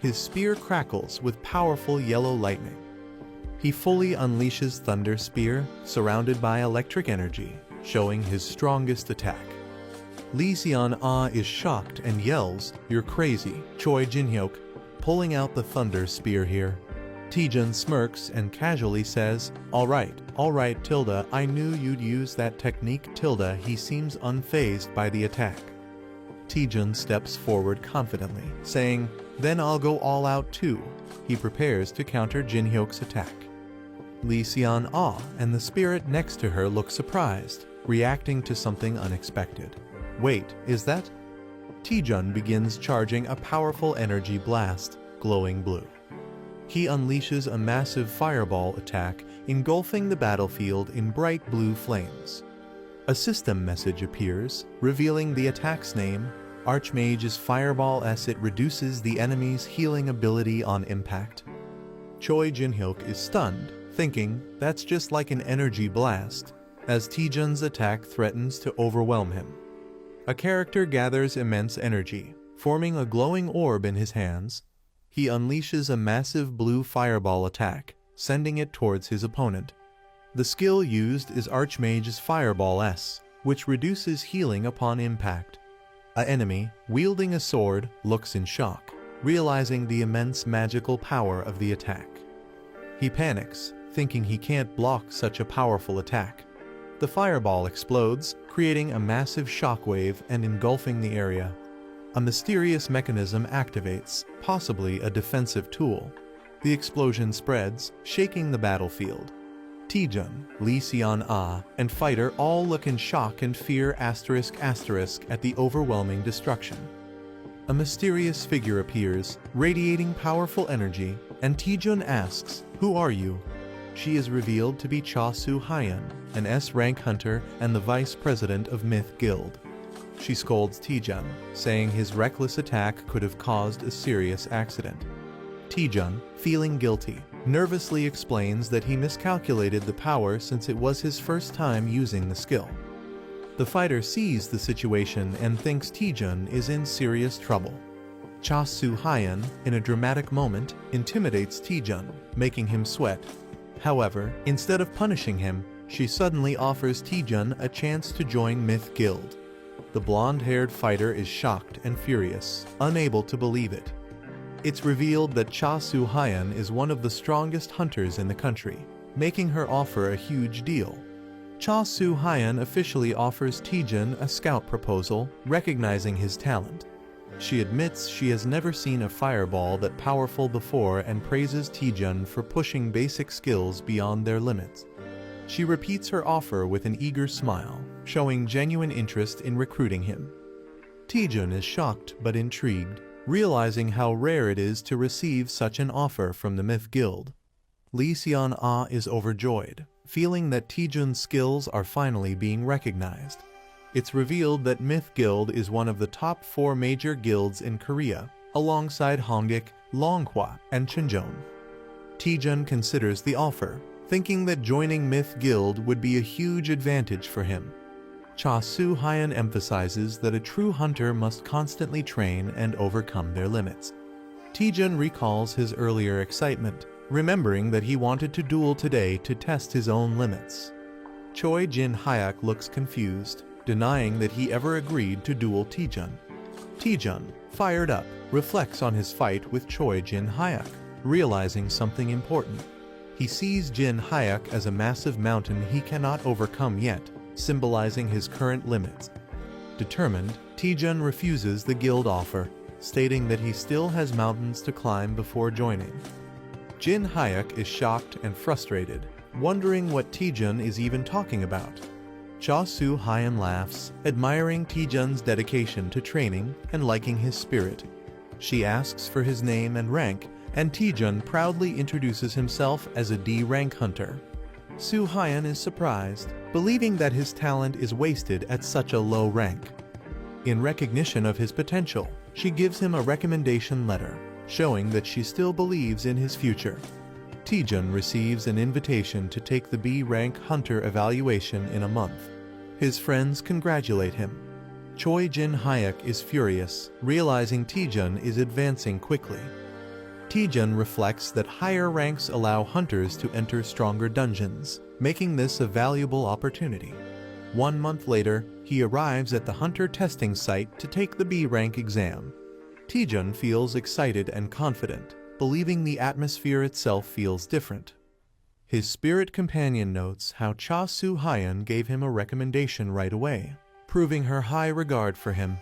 His spear crackles with powerful yellow lightning. He fully unleashes Thunder Spear, surrounded by electric energy, showing his strongest attack. Lee Seon-ah is shocked and yells, "You're crazy, Choi Jin-hyuk," pulling out the Thunder Spear here. Taejun smirks and casually says, all right, tilde, I knew you'd use that technique, tilde." He seems unfazed by the attack. Taejun steps forward confidently, saying, "Then I'll go all out too." He prepares to counter Jin-hyuk's attack. Lee Seon-ah and the spirit next to her look surprised, reacting to something unexpected. Wait, is that? Taejun begins charging a powerful energy blast, glowing blue. He unleashes a massive fireball attack, engulfing the battlefield in bright blue flames. A system message appears, revealing the attack's name, Archmage's Fireball S. It reduces the enemy's healing ability on impact. Choi Jin-hyuk is stunned, thinking, that's just like an energy blast, as Taejun's attack threatens to overwhelm him. A character gathers immense energy, forming a glowing orb in his hands. He unleashes a massive blue fireball attack, sending it towards his opponent. The skill used is Archmage's Fireball S, which reduces healing upon impact. An enemy, wielding a sword, looks in shock, realizing the immense magical power of the attack. He panics, thinking he can't block such a powerful attack. The fireball explodes, creating a massive shockwave and engulfing the area. A mysterious mechanism activates, possibly a defensive tool. The explosion spreads, shaking the battlefield. Taejun, Lee Seon-ah, and Fighter all look in shock and fear *** at the overwhelming destruction. A mysterious figure appears, radiating powerful energy, and Taejun asks, "Who are you?" She is revealed to be Cha Soo-hyun, an S-rank hunter and the vice president of Myth Guild. She scolds Taejun, saying his reckless attack could have caused a serious accident. Taejun, feeling guilty, nervously explains that he miscalculated the power since it was his first time using the skill. The fighter sees the situation and thinks Taejun is in serious trouble. Cha Soo-hyun, in a dramatic moment, intimidates Taejun, making him sweat. However, instead of punishing him, she suddenly offers Taejun a chance to join Myth Guild. The blonde-haired fighter is shocked and furious, unable to believe it. It's revealed that Cha Soo-hyun is one of the strongest hunters in the country, making her offer a huge deal. Cha Soo-hyun officially offers Taejun a scout proposal, recognizing his talent. She admits she has never seen a fireball that powerful before and praises Taejun for pushing basic skills beyond their limits. She repeats her offer with an eager smile, showing genuine interest in recruiting him. Taejun is shocked but intrigued, realizing how rare it is to receive such an offer from the Myth Guild. Lee Seon-ah is overjoyed, feeling that Taejun's skills are finally being recognized. It's revealed that Myth Guild is one of the top 4 major guilds in Korea, alongside Hongik, Longhwa, and Chinjeon. Taejun considers the offer, thinking that joining Myth Guild would be a huge advantage for him. Cha Soo-hyun emphasizes that a true hunter must constantly train and overcome their limits. Taejun recalls his earlier excitement, remembering that he wanted to duel today to test his own limits. Choi Jin-hyuk looks confused, denying that he ever agreed to duel Taejun. Taejun, fired up, reflects on his fight with Choi Jin-hyuk, realizing something important. He sees Jin-hyuk as a massive mountain he cannot overcome yet, symbolizing his current limits. Determined, Taejun refuses the guild offer, stating that he still has mountains to climb before joining. Jin-hyuk is shocked and frustrated, wondering what Taejun is even talking about. Cha Soo-hyun laughs, admiring Taejun's dedication to training and liking his spirit. She asks for his name and rank, and Taejun proudly introduces himself as a D-rank hunter. Soo-hyun is surprised, believing that his talent is wasted at such a low rank. In recognition of his potential, she gives him a recommendation letter, showing that she still believes in his future. Taejun receives an invitation to take the B-rank hunter evaluation in a month. His friends congratulate him. Choi Jin-hyuk is furious, realizing Taejun is advancing quickly. Taejun reflects that higher ranks allow hunters to enter stronger dungeons, making this a valuable opportunity. 1 month later, he arrives at the hunter testing site to take the B-rank exam. Taejun feels excited and confident, believing the atmosphere itself feels different. His spirit companion notes how Cha Soo-hyun gave him a recommendation right away, proving her high regard for him.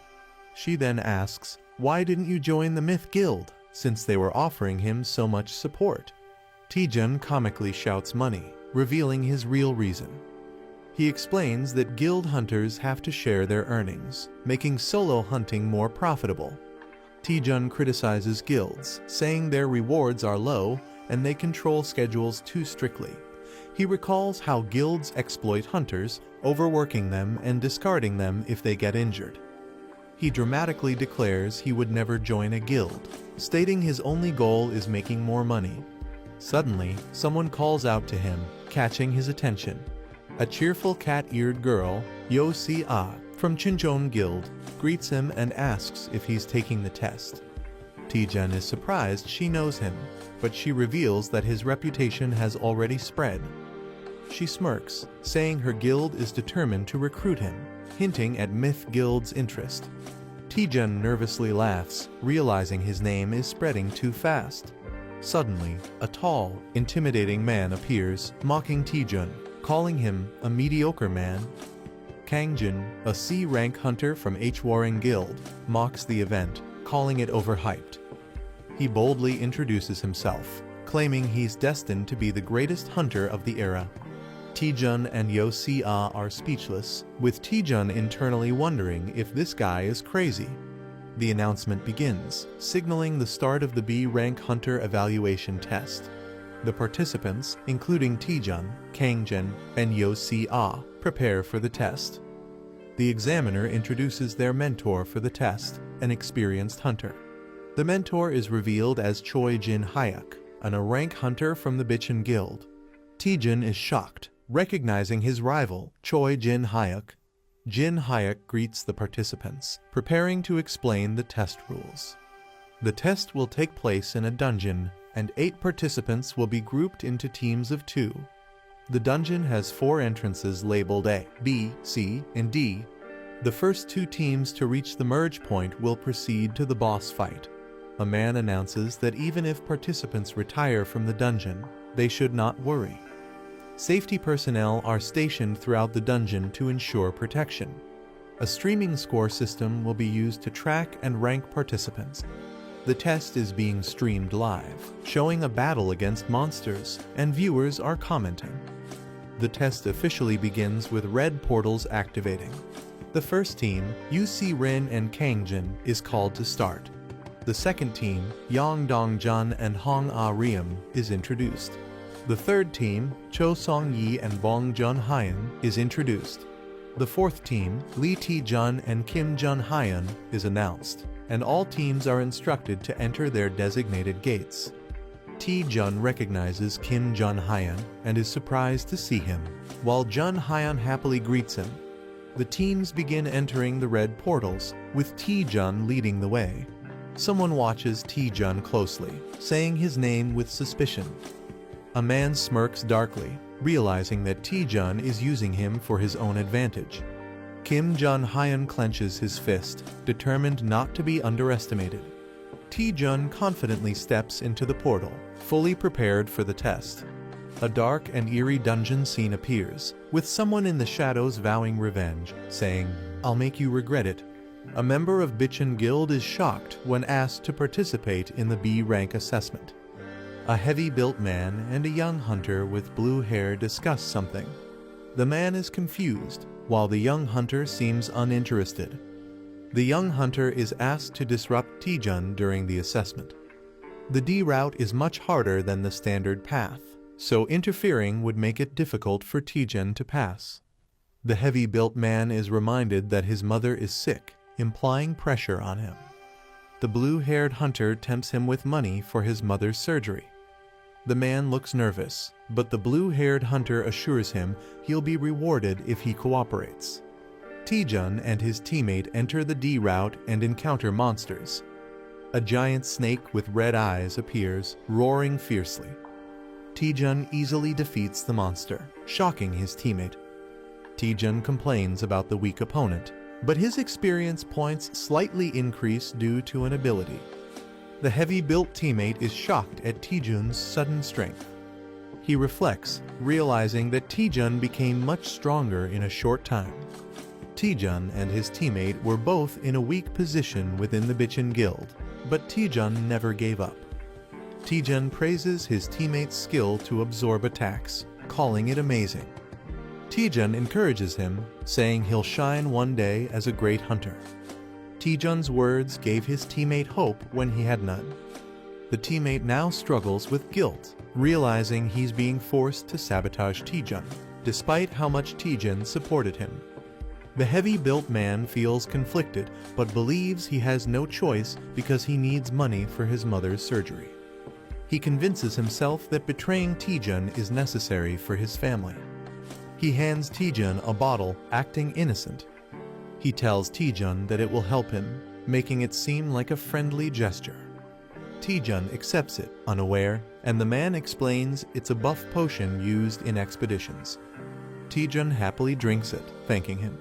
She then asks, "Why didn't you join the Myth Guild, since they were offering him so much support?" Taejun comically shouts money, revealing his real reason. He explains that guild hunters have to share their earnings, making solo hunting more profitable. Taejun criticizes guilds, saying their rewards are low and they control schedules too strictly. He recalls how guilds exploit hunters, overworking them and discarding them if they get injured. He dramatically declares he would never join a guild, stating his only goal is making more money. Suddenly, someone calls out to him, catching his attention. A cheerful cat-eared girl, Yo Si-ah, from Chincheon Guild, greets him and asks if he's taking the test. Taejun is surprised she knows him, but she reveals that his reputation has already spread. She smirks, saying her guild is determined to recruit him, hinting at Myth Guild's interest. Taejun nervously laughs, realizing his name is spreading too fast. Suddenly, a tall, intimidating man appears, mocking Taejun, calling him a mediocre man. Kangjin, a C-rank hunter from H-Warring Guild, mocks the event, calling it overhyped. He boldly introduces himself, claiming he's destined to be the greatest hunter of the era. Taejun and Yo Si-ah are speechless, with Taejun internally wondering if this guy is crazy. The announcement begins, signaling the start of the B-rank hunter evaluation test. The participants, including Taejun, Kangjin, and Yo Si-ah, prepare for the test. The examiner introduces their mentor for the test, an experienced hunter. The mentor is revealed as Choi Jin-hyuk, an A-rank hunter from the Bichon Guild. Taejun is shocked, recognizing his rival, Choi Jin-hyuk. Jin-hyuk greets the participants, preparing to explain the test rules. The test will take place in a dungeon, and 8 participants will be grouped into teams of 2. The dungeon has 4 entrances labeled A, B, C, and D. The first 2 teams to reach the merge point will proceed to the boss fight. A man announces that even if participants retire from the dungeon, they should not worry. Safety personnel are stationed throughout the dungeon to ensure protection. A streaming score system will be used to track and rank participants. The test is being streamed live, showing a battle against monsters, and viewers are commenting. The test officially begins with red portals activating. The first team, Yu Si-rin and Kangjin, is called to start. The second team, Yang Dong-jun and Hong Ah-ryeom, is introduced. The third team, Cho Song-yi and Bong Jun-hyun, is introduced. The fourth team, Lee Tae-jun and Kim Jun-hyun, is announced, and all teams are instructed to enter their designated gates. Tae-jun recognizes Kim Jun-hyun and is surprised to see him, while Jun-hyun happily greets him. The teams begin entering the red portals, with Tae-jun leading the way. Someone watches Taejun closely, saying his name with suspicion. A man smirks darkly, realizing that Taejun is using him for his own advantage. Kim Jun-hyun clenches his fist, determined not to be underestimated. Taejun confidently steps into the portal, fully prepared for the test. A dark and eerie dungeon scene appears, with someone in the shadows vowing revenge, saying, "I'll make you regret it." A member of Bichon Guild is shocked when asked to participate in the B rank assessment. A heavy-built man and a young hunter with blue hair discuss something. The man is confused, while the young hunter seems uninterested. The young hunter is asked to disrupt Taejun during the assessment. The D route is much harder than the standard path, so interfering would make it difficult for Taejun to pass. The heavy-built man is reminded that his mother is sick, implying pressure on him. The blue-haired hunter tempts him with money for his mother's surgery. The man looks nervous, but the blue-haired hunter assures him he'll be rewarded if he cooperates. Taejun and his teammate enter the D route and encounter monsters. A giant snake with red eyes appears, roaring fiercely. Taejun easily defeats the monster, shocking his teammate. Taejun complains about the weak opponent, but his experience points slightly increase due to an ability. The heavy-built teammate is shocked at Taejun's sudden strength. He reflects, realizing that Taejun became much stronger in a short time. Taejun and his teammate were both in a weak position within the Bichon Guild, but Taejun never gave up. Taejun praises his teammate's skill to absorb attacks, calling it amazing. Taejun encourages him, saying he'll shine one day as a great hunter. Taejun's words gave his teammate hope when he had none. The teammate now struggles with guilt, realizing he's being forced to sabotage Taejun, despite how much Taejun supported him. The heavy-built man feels conflicted, but believes he has no choice because he needs money for his mother's surgery. He convinces himself that betraying Taejun is necessary for his family. He hands Taejun a bottle, acting innocent. He tells Taejun that it will help him, making it seem like a friendly gesture. Taejun accepts it, unaware, and the man explains it's a buff potion used in expeditions. Taejun happily drinks it, thanking him.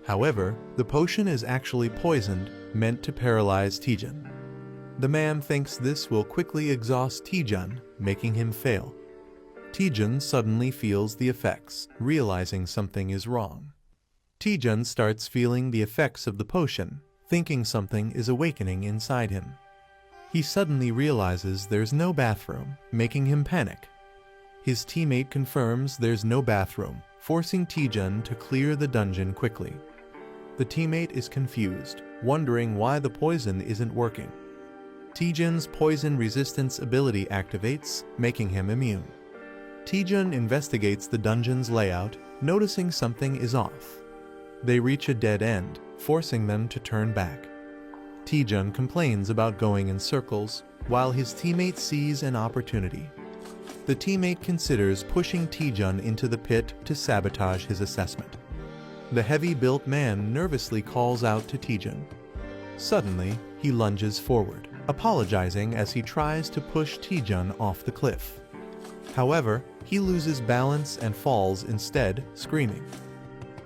However, the potion is actually poisoned, meant to paralyze Taejun. The man thinks this will quickly exhaust Taejun, making him fail. Taejun suddenly feels the effects, realizing something is wrong. Taejun starts feeling the effects of the potion, thinking something is awakening inside him. He suddenly realizes there's no bathroom, making him panic. His teammate confirms there's no bathroom, forcing Taejun to clear the dungeon quickly. The teammate is confused, wondering why the poison isn't working. Taejun's poison resistance ability activates, making him immune. Taejun investigates the dungeon's layout, noticing something is off. They reach a dead end, forcing them to turn back. Taejun complains about going in circles, while his teammate sees an opportunity. The teammate considers pushing Taejun into the pit to sabotage his assessment. The heavy-built man nervously calls out to Taejun. Suddenly, he lunges forward, apologizing as he tries to push Taejun off the cliff. However, he loses balance and falls instead, screaming.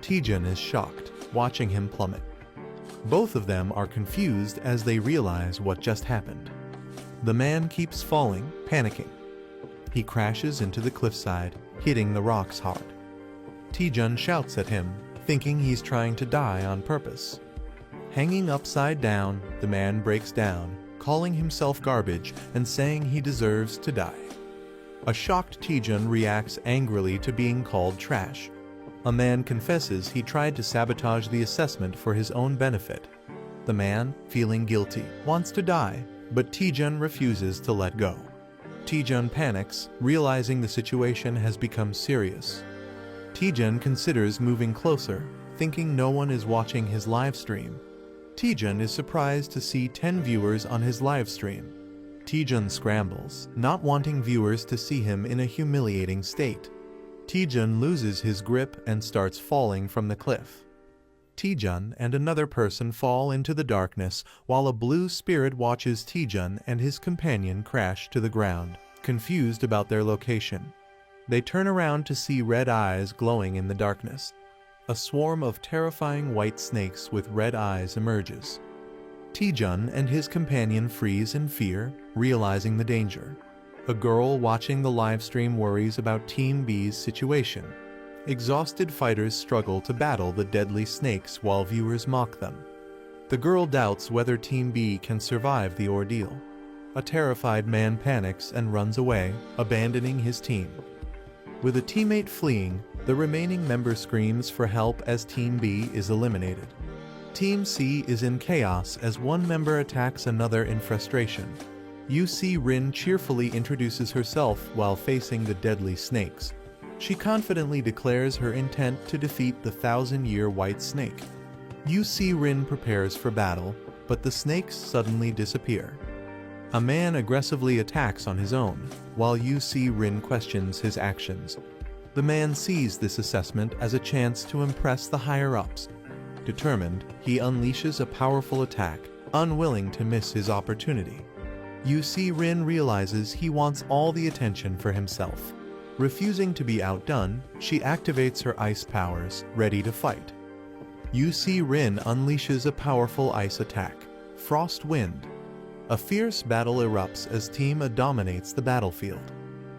Taejun is shocked, watching him plummet. Both of them are confused as they realize what just happened. The man keeps falling, panicking. He crashes into the cliffside, hitting the rocks hard. Taejun shouts at him, thinking he's trying to die on purpose. Hanging upside down, the man breaks down, calling himself garbage and saying he deserves to die. A shocked Taejun reacts angrily to being called trash. A man confesses he tried to sabotage the assessment for his own benefit. The man, feeling guilty, wants to die, but Taejun refuses to let go. Taejun panics, realizing the situation has become serious. Taejun considers moving closer, thinking no one is watching his live stream. Taejun is surprised to see 10 viewers on his live stream. Taejun scrambles, not wanting viewers to see him in a humiliating state. Taejun loses his grip and starts falling from the cliff. Taejun and another person fall into the darkness while a blue spirit watches Taejun and his companion crash to the ground, confused about their location. They turn around to see red eyes glowing in the darkness. A swarm of terrifying white snakes with red eyes emerges. Taejun and his companion freeze in fear, realizing the danger. A girl watching the livestream worries about Team B's situation. Exhausted fighters struggle to battle the deadly snakes while viewers mock them. The girl doubts whether Team B can survive the ordeal. A terrified man panics and runs away, abandoning his team. With a teammate fleeing, the remaining member screams for help as Team B is eliminated. Team C is in chaos as one member attacks another in frustration. UC Rin cheerfully introduces herself while facing the deadly snakes. She confidently declares her intent to defeat the 1,000-year white snake. UC Rin prepares for battle, but the snakes suddenly disappear. A man aggressively attacks on his own, while UC Rin questions his actions. The man sees this assessment as a chance to impress the higher-ups. Determined, he unleashes a powerful attack, unwilling to miss his opportunity. UC Rin realizes he wants all the attention for himself. Refusing to be outdone, she activates her ice powers, ready to fight. UC Rin unleashes a powerful ice attack, Frost Wind. A fierce battle erupts as Team A dominates the battlefield.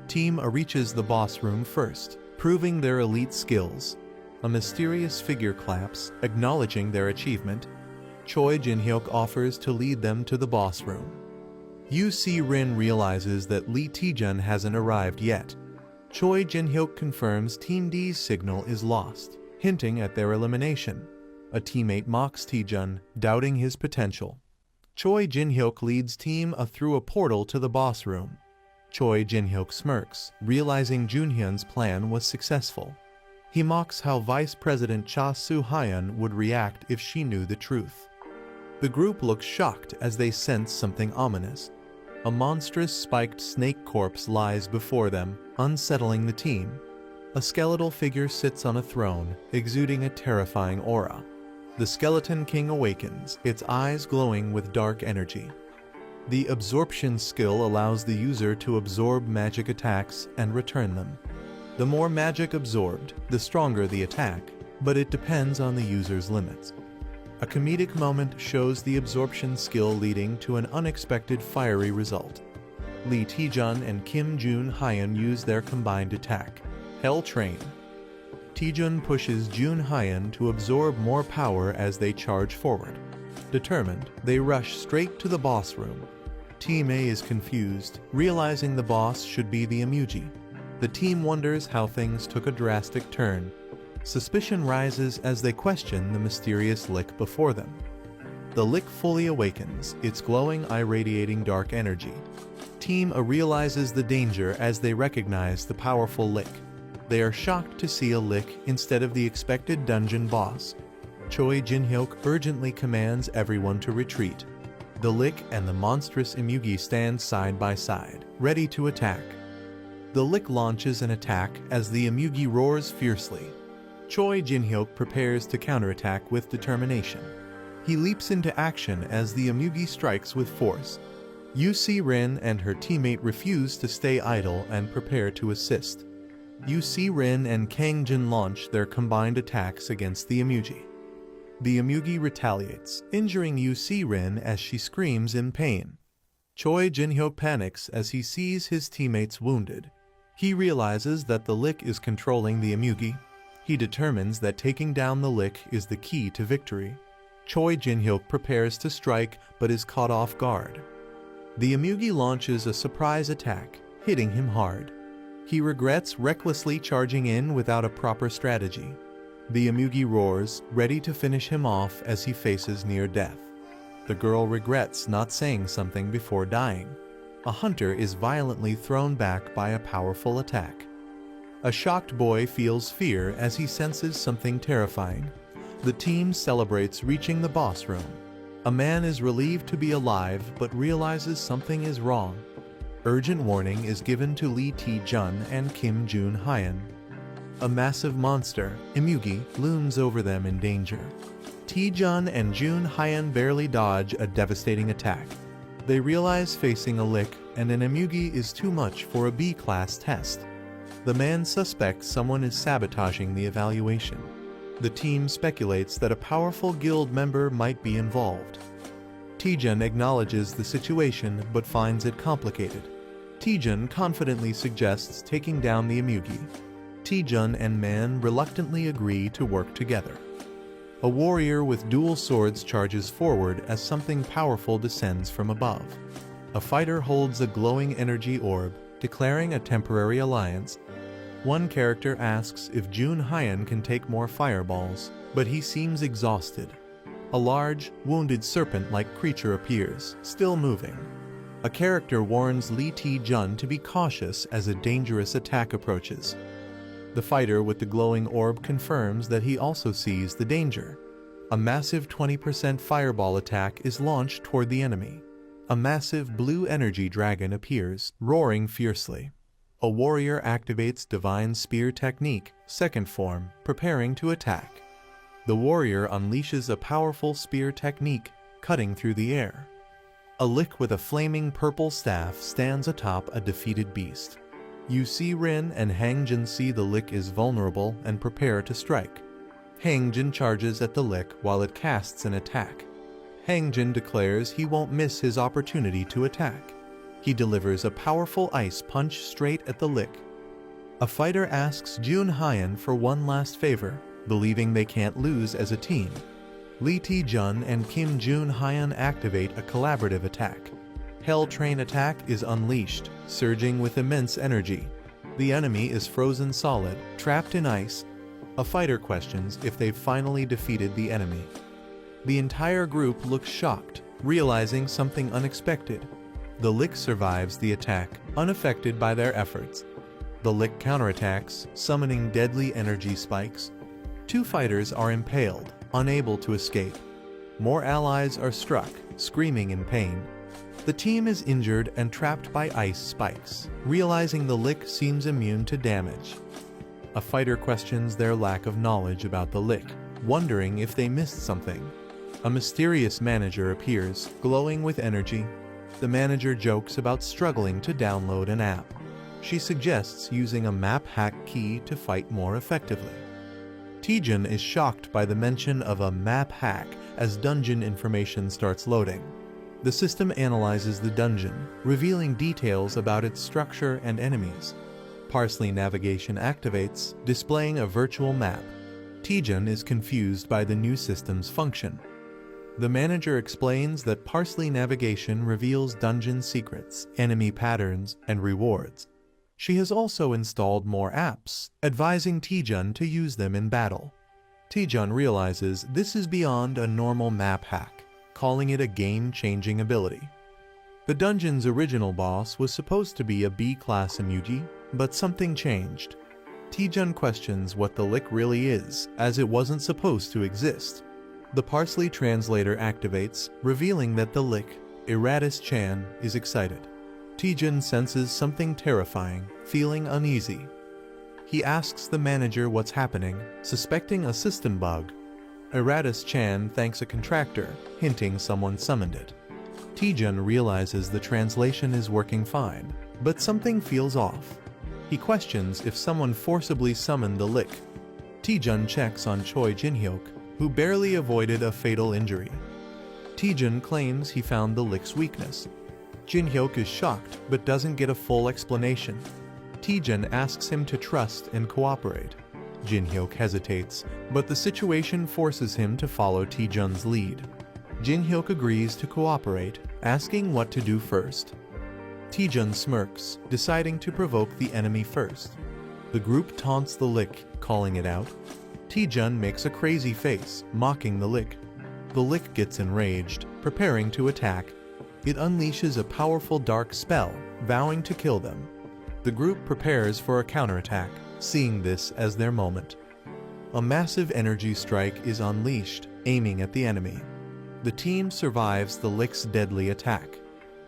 Team A reaches the boss room first, proving their elite skills. A mysterious figure claps, acknowledging their achievement. Choi Jin-hyuk offers to lead them to the boss room. UC Rin realizes that Lee Taejun hasn't arrived yet. Choi Jin-hyuk confirms Team D's signal is lost, hinting at their elimination. A teammate mocks Taejun, doubting his potential. Choi Jin-hyuk leads Team A through a portal to the boss room. Choi Jin-hyuk smirks, realizing Junhyun's plan was successful. He mocks how Vice President Cha Soo-hyun would react if she knew the truth. The group looks shocked as they sense something ominous. A monstrous spiked snake corpse lies before them, unsettling the team. A skeletal figure sits on a throne, exuding a terrifying aura. The Skeleton King awakens, its eyes glowing with dark energy. The absorption skill allows the user to absorb magic attacks and return them. The more magic absorbed, the stronger the attack, but it depends on the user's limits. A comedic moment shows the absorption skill leading to an unexpected fiery result. Lee Taejun and Kim Jun-hyun use their combined attack, Hell Train. Taejun pushes Jun-hyun to absorb more power as they charge forward. Determined, they rush straight to the boss room. Team A is confused, realizing the boss should be the Emuji. The team wonders how things took a drastic turn. Suspicion rises as they question the mysterious lick before them. The lick fully awakens, its glowing eye radiating dark energy. Team A realizes the danger as they recognize the powerful lick. They are shocked to see a lick instead of the expected dungeon boss. Choi Jin-hyuk urgently commands everyone to retreat. The lick and the monstrous Emugi stand side by side, ready to attack. The lick launches an attack as the Emugi roars fiercely. Choi Jin-hyuk prepares to counterattack with determination. He leaps into action as the Emugi strikes with force. UC Rin and her teammate refuse to stay idle and prepare to assist. UC Rin and Kang Jin launch their combined attacks against the Emugi. The Emugi retaliates, injuring UC Rin as she screams in pain. Choi Jin-hyuk panics as he sees his teammates wounded. He realizes that the lick is controlling the Emugi. He determines that taking down the lick is the key to victory. Choi Jin-hyuk prepares to strike but is caught off guard. The Emugi launches a surprise attack, hitting him hard. He regrets recklessly charging in without a proper strategy. The Emugi roars, ready to finish him off as he faces near death. The girl regrets not saying something before dying. A hunter is violently thrown back by a powerful attack. A shocked boy feels fear as he senses something terrifying. The team celebrates reaching the boss room. A man is relieved to be alive but realizes something is wrong. Urgent warning is given to Lee Taejun and Kim Jun-hyun. A massive monster, Imugi, looms over them in danger. Taejun and Jun Hyun barely dodge a devastating attack. They realize facing a lick and an Imugi is too much for a B-class test. The man suspects someone is sabotaging the evaluation. The team speculates that a powerful guild member might be involved. Taejun acknowledges the situation but finds it complicated. Taejun confidently suggests taking down the Imugi. Taejun and Man reluctantly agree to work together. A warrior with dual swords charges forward as something powerful descends from above. A fighter holds a glowing energy orb, declaring a temporary alliance. One character asks if Jun Hyun can take more fireballs, but he seems exhausted. A large, wounded serpent-like creature appears, still moving. A character warns Lee Taejun to be cautious as a dangerous attack approaches. The fighter with the glowing orb confirms that he also sees the danger. A massive 20% fireball attack is launched toward the enemy. A massive blue energy dragon appears, roaring fiercely. A warrior activates Divine Spear Technique, second form, preparing to attack. The warrior unleashes a powerful spear technique, cutting through the air. A lick with a flaming purple staff stands atop a defeated beast. You see Rin and Hangjin see the lick is vulnerable and prepare to strike. Hangjin charges at the lick while it casts an attack. Hangjin declares he won't miss his opportunity to attack. He delivers a powerful ice punch straight at the lick. A fighter asks Jun Hyun for one last favor, believing they can't lose as a team. Lee Taejun and Kim Jun Hyun activate a collaborative attack. Hell Train attack is unleashed, surging with immense energy. The enemy is frozen solid, trapped in ice. A fighter questions if they've finally defeated the enemy. The entire group looks shocked, realizing something unexpected. The lick survives the attack, unaffected by their efforts. The lick counterattacks, summoning deadly energy spikes. Two fighters are impaled, unable to escape. More allies are struck, screaming in pain. The team is injured and trapped by ice spikes, realizing the lick seems immune to damage. A fighter questions their lack of knowledge about the lick, wondering if they missed something. A mysterious manager appears, glowing with energy. The manager jokes about struggling to download an app. She suggests using a map hack key to fight more effectively. Taejun is shocked by the mention of a map hack as dungeon information starts loading. The system analyzes the dungeon, revealing details about its structure and enemies. Parsley navigation activates, displaying a virtual map. Taejun is confused by the new system's function. The manager explains that Parsley navigation reveals dungeon secrets, enemy patterns, and rewards. She has also installed more apps, advising Taejun to use them in battle. Taejun realizes this is beyond a normal map hack, calling it a game-changing ability. The dungeon's original boss was supposed to be a B-class Imugi, but something changed. Taejun questions what the lick really is, as it wasn't supposed to exist. The Parsley translator activates, revealing that the lick, Iratus Chan, is excited. Taejun senses something terrifying, feeling uneasy. He asks the manager what's happening, suspecting a system bug. Iratus Chan thanks a contractor, hinting someone summoned it. Taejun realizes the translation is working fine, but something feels off. He questions if someone forcibly summoned the lick. Taejun checks on Choi Jin-hyuk, who barely avoided a fatal injury. Taejun claims he found the lick's weakness. Jin-hyuk is shocked but doesn't get a full explanation. Taejun asks him to trust and cooperate. Jin-hyuk hesitates, but the situation forces him to follow Taejun's lead. Jin-hyuk agrees to cooperate, asking what to do first. Taejun smirks, deciding to provoke the enemy first. The group taunts the lick, calling it out. Taejun makes a crazy face, mocking the lick. The lick gets enraged, preparing to attack. It unleashes a powerful dark spell, vowing to kill them. The group prepares for a counterattack, seeing this as their moment. A massive energy strike is unleashed, aiming at the enemy. The team survives the lick's deadly attack.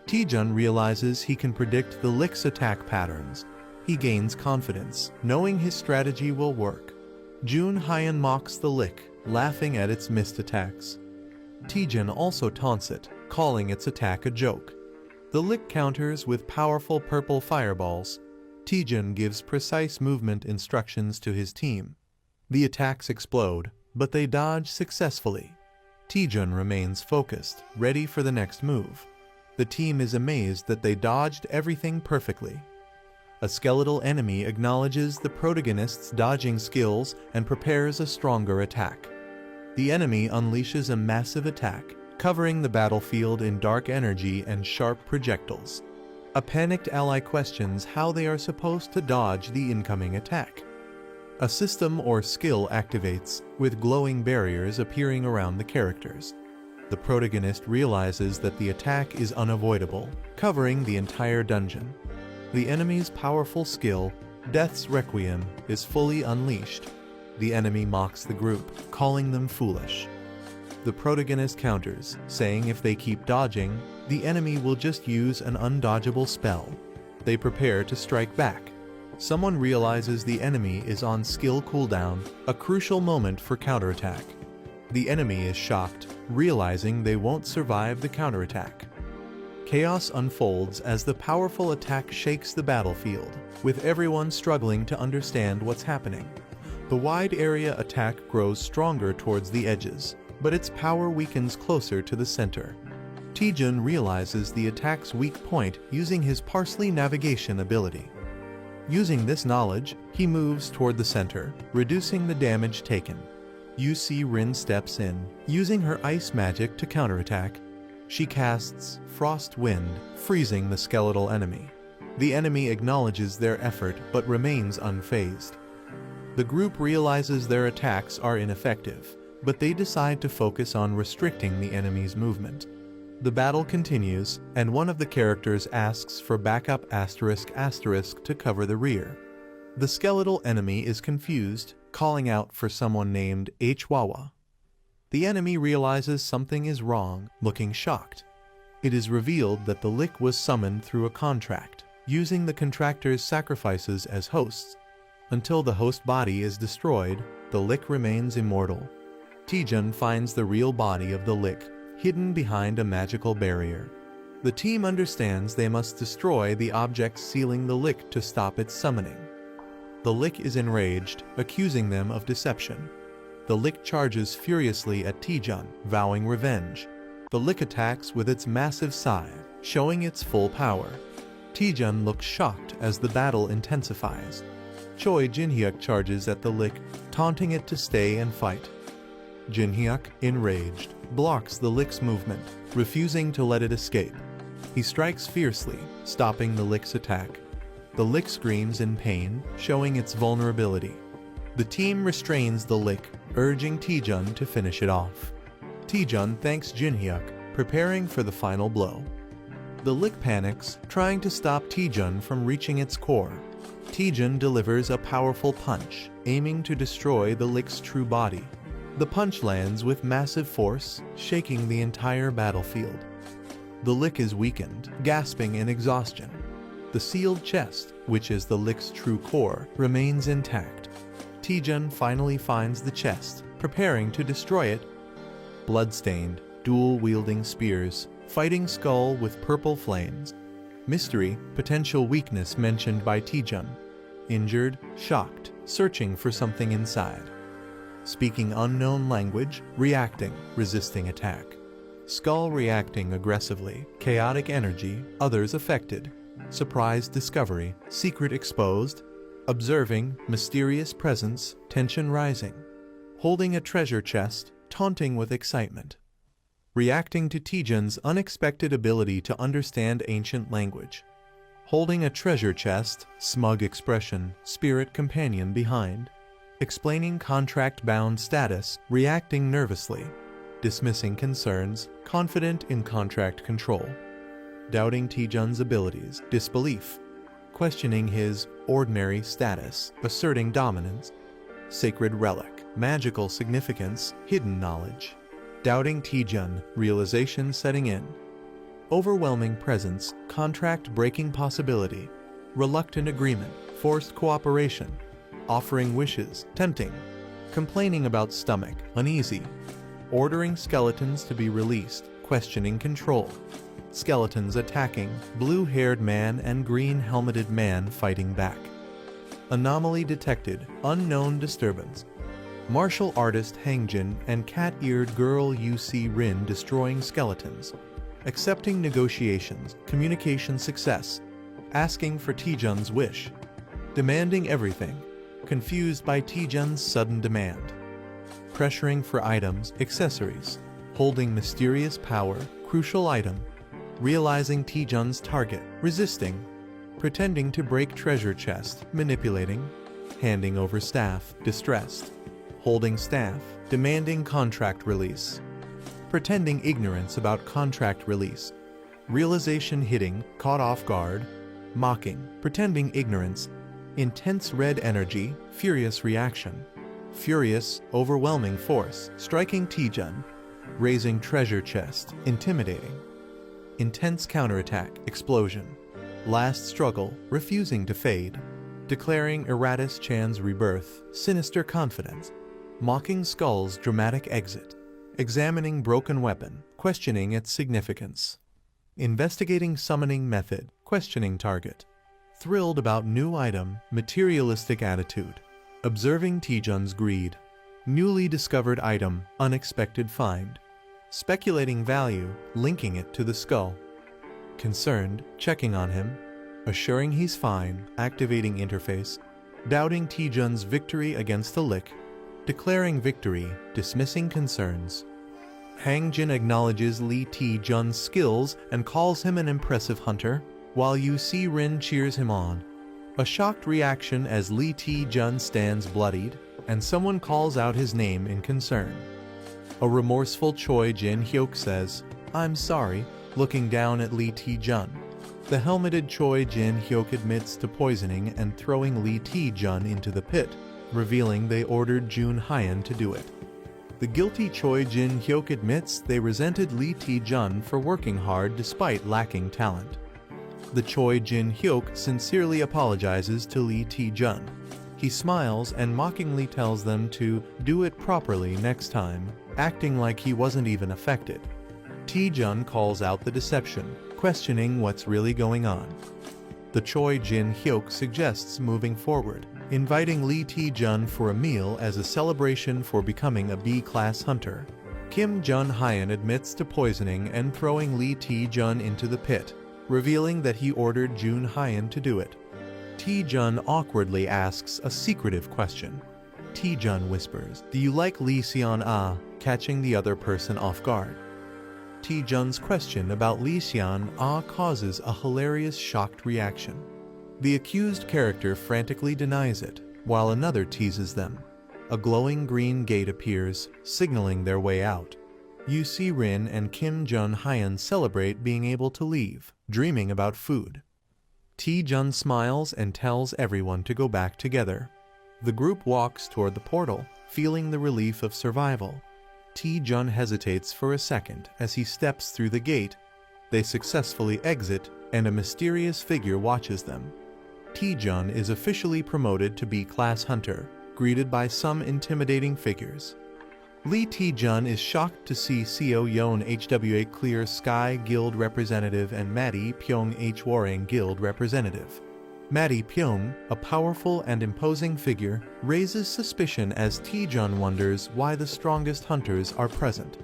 Taejun realizes he can predict the lick's attack patterns. He gains confidence, knowing his strategy will work. Jun Hyun mocks the lick, laughing at its missed attacks. Taejun also taunts it, calling its attack a joke. The lick counters with powerful purple fireballs. Taejun gives precise movement instructions to his team. The attacks explode, but they dodge successfully. Taejun remains focused, ready for the next move. The team is amazed that they dodged everything perfectly. A skeletal enemy acknowledges the protagonist's dodging skills and prepares a stronger attack. The enemy unleashes a massive attack, covering the battlefield in dark energy and sharp projectiles. A panicked ally questions how they are supposed to dodge the incoming attack. A system or skill activates, with glowing barriers appearing around the characters. The protagonist realizes that the attack is unavoidable, covering the entire dungeon. The enemy's powerful skill, Death's Requiem, is fully unleashed. The enemy mocks the group, calling them foolish. The protagonist counters, saying if they keep dodging, the enemy will just use an undodgeable spell. They prepare to strike back. Someone realizes the enemy is on skill cooldown, a crucial moment for counterattack. The enemy is shocked, realizing they won't survive the counterattack. Chaos unfolds as the powerful attack shakes the battlefield, with everyone struggling to understand what's happening. The wide area attack grows stronger towards the edges, but its power weakens closer to the center. Taejun realizes the attack's weak point using his parsley navigation ability. Using this knowledge, he moves toward the center, reducing the damage taken. Yu-Si Rin steps in, using her ice magic to counterattack. She casts Frost Wind, freezing the skeletal enemy. The enemy acknowledges their effort but remains unfazed. The group realizes their attacks are ineffective, but they decide to focus on restricting the enemy's movement. The battle continues, and one of the characters asks for backup *** to cover the rear. The skeletal enemy is confused, calling out for someone named Hwawa. The enemy realizes something is wrong, looking shocked. It is revealed that the lick was summoned through a contract, using the contractor's sacrifices as hosts. Until the host body is destroyed, the lick remains immortal. Taejun finds the real body of the lick, hidden behind a magical barrier. The team understands they must destroy the objects sealing the lick to stop its summoning. The lick is enraged, accusing them of deception. The lick charges furiously at Taejun, vowing revenge. The lick attacks with its massive scythe, showing its full power. Taejun looks shocked as the battle intensifies. Choi Jinhyuk charges at the lick, taunting it to stay and fight. Jinhyuk, enraged, blocks the lick's movement, refusing to let it escape. He strikes fiercely, stopping the lick's attack. The lick screams in pain, showing its vulnerability. The team restrains the lick, urging Taejun to finish it off. Taejun thanks Jinhyuk, preparing for the final blow. The lick panics, trying to stop Taejun from reaching its core. Taejun delivers a powerful punch, aiming to destroy the lick's true body. The punch lands with massive force, shaking the entire battlefield. The lick is weakened, gasping in exhaustion. The sealed chest, which is the lick's true core, remains intact. Taejun finally finds the chest, preparing to destroy it. Bloodstained, dual-wielding spears, fighting skull with purple flames. Mystery, potential weakness mentioned by Taejun. Injured, shocked, searching for something inside. Speaking unknown language, reacting, resisting attack. Skull reacting aggressively, chaotic energy, others affected. Surprise discovery, secret exposed. Observing, mysterious presence, tension rising. Holding a treasure chest, taunting with excitement. Reacting to Taejun's unexpected ability to understand ancient language. Holding a treasure chest, smug expression, spirit companion behind. Explaining contract-bound status, reacting nervously. Dismissing concerns, confident in contract control. Doubting Taejun's abilities, disbelief. Questioning his ordinary status, asserting dominance. Sacred relic, magical significance, hidden knowledge. Doubting Taejun, realization setting in. Overwhelming presence, contract breaking possibility. Reluctant agreement, forced cooperation, offering wishes, tempting, complaining about stomach, uneasy, ordering skeletons to be released, questioning control, skeletons attacking, blue-haired man and green-helmeted man fighting back. Anomaly detected, unknown disturbance. Martial artist Hangjin and cat-eared girl UC Rin destroying skeletons. Accepting negotiations, communication success. Asking for Taejun's wish. Demanding everything. Confused by Taejun's sudden demand. Pressuring for items, accessories. Holding mysterious power, crucial item. Realizing Taejun's target, resisting. Pretending to break treasure chest, manipulating. Handing over staff, distressed. Holding staff, demanding contract release. Pretending ignorance about contract release. Realization hitting, caught off guard. Mocking, pretending ignorance. Intense red energy, furious reaction. Furious, overwhelming force, striking Taejun. Raising treasure chest, intimidating. Intense counterattack, explosion. Last struggle, refusing to fade. Declaring Eratus Chan's rebirth, sinister confidence. Mocking Skull's dramatic exit. Examining broken weapon, questioning its significance. Investigating summoning method, questioning target. Thrilled about new item, materialistic attitude. Observing Taejun's greed. Newly discovered item, unexpected find. Speculating value, linking it to the skull. Concerned, checking on him. Assuring he's fine, activating interface. Doubting Taejun's victory against the lick. Declaring victory, dismissing concerns. Hangjin acknowledges Lee Taejun's skills and calls him an impressive hunter, while UC Rin cheers him on. A shocked reaction as Lee Taejun stands bloodied, and someone calls out his name in concern. A remorseful Choi Jin Hyuk says, "I'm sorry," looking down at Lee Taejun. The helmeted Choi Jin Hyuk admits to poisoning and throwing Lee Taejun into the pit, revealing they ordered Jun Hyan to do it. The guilty Choi Jin Hyuk admits they resented Lee Taejun for working hard despite lacking talent. The Choi Jin Hyuk sincerely apologizes to Lee Taejun. He smiles and mockingly tells them to do it properly next time, acting like he wasn't even affected. Taejun calls out the deception, questioning what's really going on. The Choi Jin Hyuk suggests moving forward, inviting Lee Taejun for a meal as a celebration for becoming a B-class hunter. Kim Jun Hyan admits to poisoning and throwing Lee Taejun into the pit, revealing that he ordered Jun Hyan to do it. Taejun awkwardly asks a secretive question. Taejun whispers, "Do you like Lee Seon Ah?" catching the other person off guard. Taejun's question about Lee Seon Ah causes a hilarious shocked reaction. The accused character frantically denies it, while another teases them. A glowing green gate appears, signaling their way out. UC Rin and Kim Jun Hyan celebrate being able to leave, dreaming about food. Taejun smiles and tells everyone to go back together. The group walks toward the portal, feeling the relief of survival. Taejun hesitates for a second as he steps through the gate. They successfully exit, and a mysterious figure watches them. Taejun is officially promoted to B-class hunter, greeted by some intimidating figures. Lee Taejun is shocked to see Seo Yeon HWA Clear Sky Guild representative and Maddie Pyong Hwarang Guild representative. Maddie Pyong, a powerful and imposing figure, raises suspicion as Taejun wonders why the strongest hunters are present.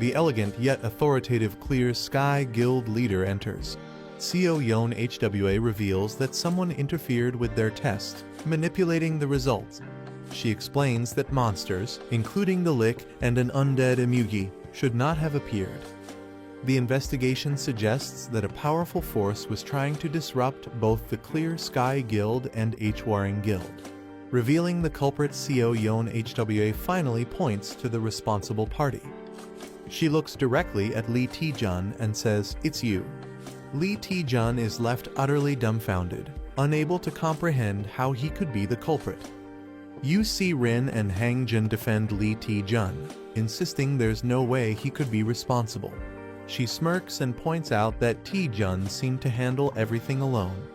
The elegant yet authoritative Clear Sky Guild leader enters. Seo Yeon HWA reveals that someone interfered with their test, manipulating the results. She explains that monsters, including the Lick and an undead Emugi, should not have appeared. The investigation suggests that a powerful force was trying to disrupt both the Clear Sky Guild and Hwarang Guild. Revealing the culprit, Seo Yeon HWA finally points to the responsible party. She looks directly at Lee Taejun and says, "It's you." Lee Taejun is left utterly dumbfounded, unable to comprehend how he could be the culprit. UC Rin and Hangjin defend Lee Taejun, insisting there's no way he could be responsible. She smirks and points out that Taejun seemed to handle everything alone.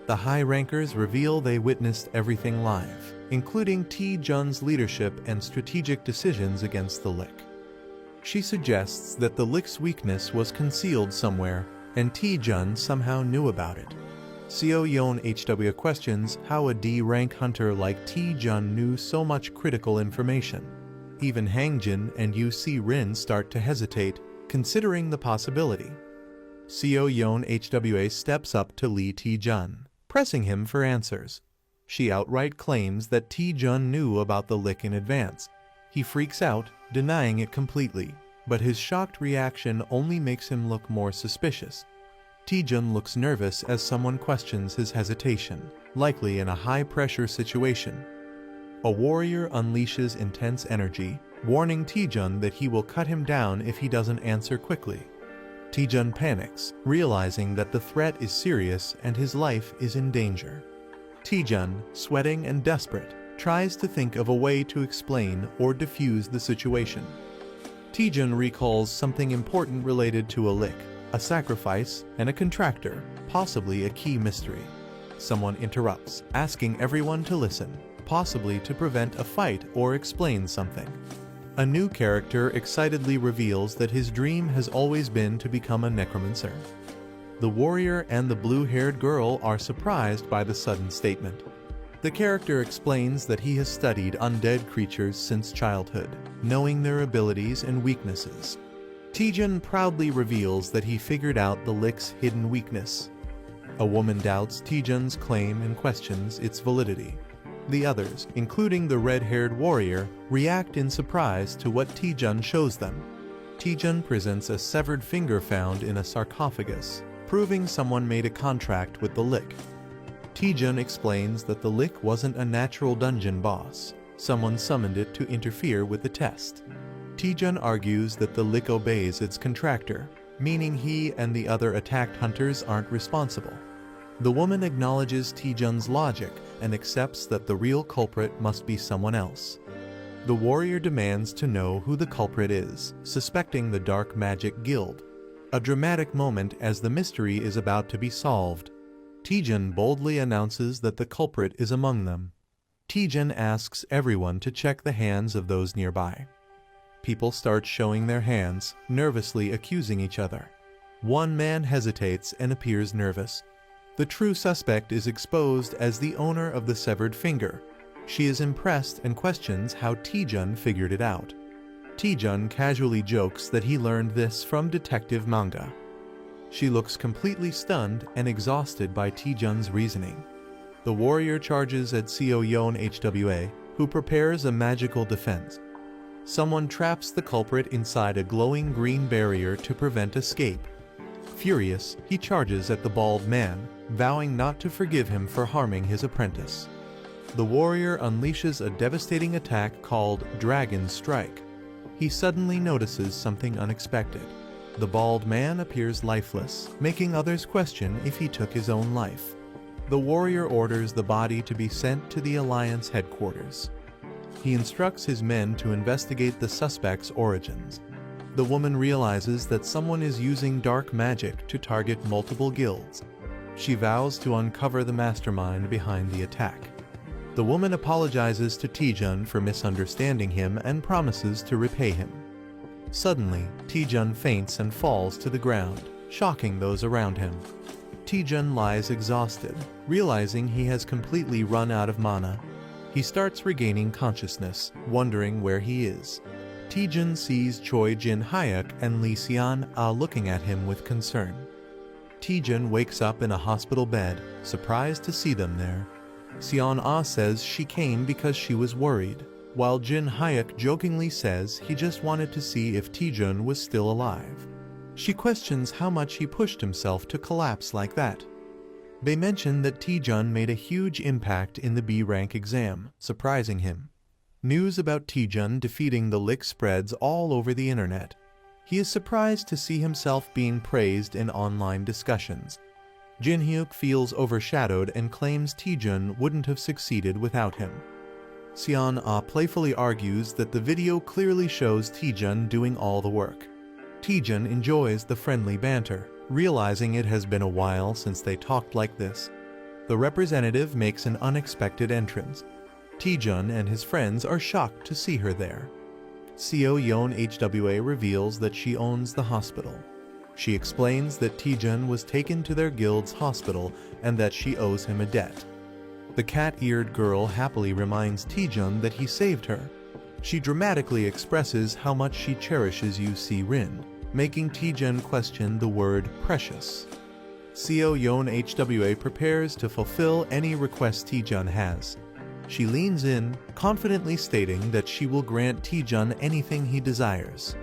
The high rankers reveal they witnessed everything live, including Taejun's leadership and strategic decisions against the Lick. She suggests that the Lick's weakness was concealed somewhere, and Taejun somehow knew about it. Seo Yeon HW questions how a D-rank hunter like Taejun knew so much critical information. Even Hangjin and UC Rin start to hesitate, considering the possibility. Seo Yeon HWA steps up to Lee Taejun, pressing him for answers. She outright claims that Taejun knew about the Lick in advance. He freaks out, denying it completely, but his shocked reaction only makes him look more suspicious. Taejun looks nervous as someone questions his hesitation, likely in a high-pressure situation. A warrior unleashes intense energy, warning Taejun that he will cut him down if he doesn't answer quickly. Taejun panics, realizing that the threat is serious and his life is in danger. Taejun, sweating and desperate, tries to think of a way to explain or defuse the situation. Taejun recalls something important related to a Lick, a sacrifice, and a contractor, possibly a key mystery. Someone interrupts, asking everyone to listen, possibly to prevent a fight or explain something. A new character excitedly reveals that his dream has always been to become a necromancer. The warrior and the blue-haired girl are surprised by the sudden statement. The character explains that he has studied undead creatures since childhood, knowing their abilities and weaknesses. Taejun proudly reveals that he figured out the Lick's hidden weakness. A woman doubts Taejun's claim and questions its validity. The others, including the red-haired warrior, react in surprise to what Taejun shows them. Taejun presents a severed finger found in a sarcophagus, proving someone made a contract with the Lick. Taejun explains that the Lick wasn't a natural dungeon boss. Someone summoned it to interfere with the test. Taejun argues that the Lick obeys its contractor, meaning he and the other attacked hunters aren't responsible. The woman acknowledges Taejun's logic and accepts that the real culprit must be someone else. The warrior demands to know who the culprit is, suspecting the Dark Magic Guild. A dramatic moment as the mystery is about to be solved. Taejun boldly announces that the culprit is among them. Taejun asks everyone to check the hands of those nearby. People start showing their hands, nervously accusing each other. One man hesitates and appears nervous. The true suspect is exposed as the owner of the severed finger. She is impressed and questions how Taejun figured it out. Taejun casually jokes that he learned this from detective manga. She looks completely stunned and exhausted by Taejun's reasoning. The warrior charges at Seo Yeon HWA, who prepares a magical defense. Someone traps the culprit inside a glowing green barrier to prevent escape. Furious, he charges at the bald man, vowing not to forgive him for harming his apprentice. The warrior unleashes a devastating attack called Dragon Strike. He suddenly notices something unexpected. The bald man appears lifeless, making others question if he took his own life. The warrior orders the body to be sent to the Alliance headquarters. He instructs his men to investigate the suspect's origins. The woman realizes that someone is using dark magic to target multiple guilds. She vows to uncover the mastermind behind the attack. The woman apologizes to Taejun for misunderstanding him and promises to repay him. Suddenly, Taejun faints and falls to the ground, shocking those around him. Taejun lies exhausted, realizing he has completely run out of mana. He starts regaining consciousness, wondering where he is. Taejun sees Choi Jin-hyuk and Lee Seon-ah looking at him with concern. Taejun wakes up in a hospital bed, surprised to see them there. Seon-ah says she came because she was worried, while Jin-hyuk jokingly says he just wanted to see if Taejun was still alive. She questions how much he pushed himself to collapse like that. They mention that Taejun made a huge impact in the B-rank exam, surprising him. News about Taejun defeating the Lick spreads all over the internet. He is surprised to see himself being praised in online discussions. Jin-hyuk feels overshadowed and claims Taejun wouldn't have succeeded without him. Seon-ah playfully argues that the video clearly shows Taejun doing all the work. Taejun enjoys the friendly banter, realizing it has been a while since they talked like this. The representative makes an unexpected entrance. Taejun and his friends are shocked to see her there. Seo Yeon HWA reveals that she owns the hospital. She explains that Taejun was taken to their guild's hospital and that she owes him a debt. The cat-eared girl happily reminds Taejun that he saved her. She dramatically expresses how much she cherishes UC Rin, making Taejun question the word precious. Seo Yeon HWA prepares to fulfill any request Taejun has. She leans in, confidently stating that she will grant Taejun anything he desires.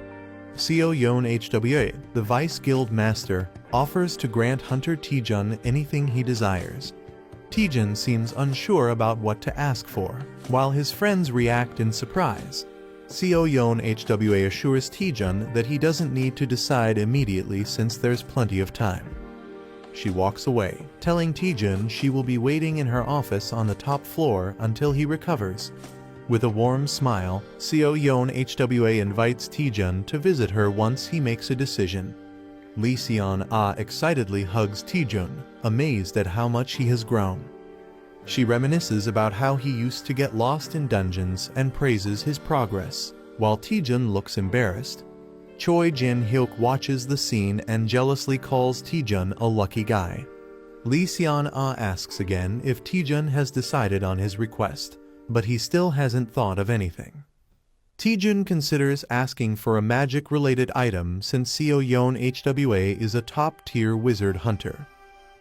Seo Yeon HWA, the Vice Guild Master, offers to grant Hunter Taejun anything he desires. Taejun seems unsure about what to ask for, while his friends react in surprise. Seo Yeon HWA assures Taejun that he doesn't need to decide immediately since there's plenty of time. She walks away, telling Taejun she will be waiting in her office on the top floor until he recovers. With a warm smile, Seo Yeon HWA invites Taejun to visit her once he makes a decision. Lee Seon-ah excitedly hugs Taejun, amazed at how much he has grown. She reminisces about how he used to get lost in dungeons and praises his progress, while Taejun looks embarrassed. Choi Jin-hyuk watches the scene and jealously calls Taejun a lucky guy. Lee Seon-ah asks again if Taejun has decided on his request, but he still hasn't thought of anything. Taejun considers asking for a magic-related item since Seo Yeon HWA is a top-tier wizard hunter.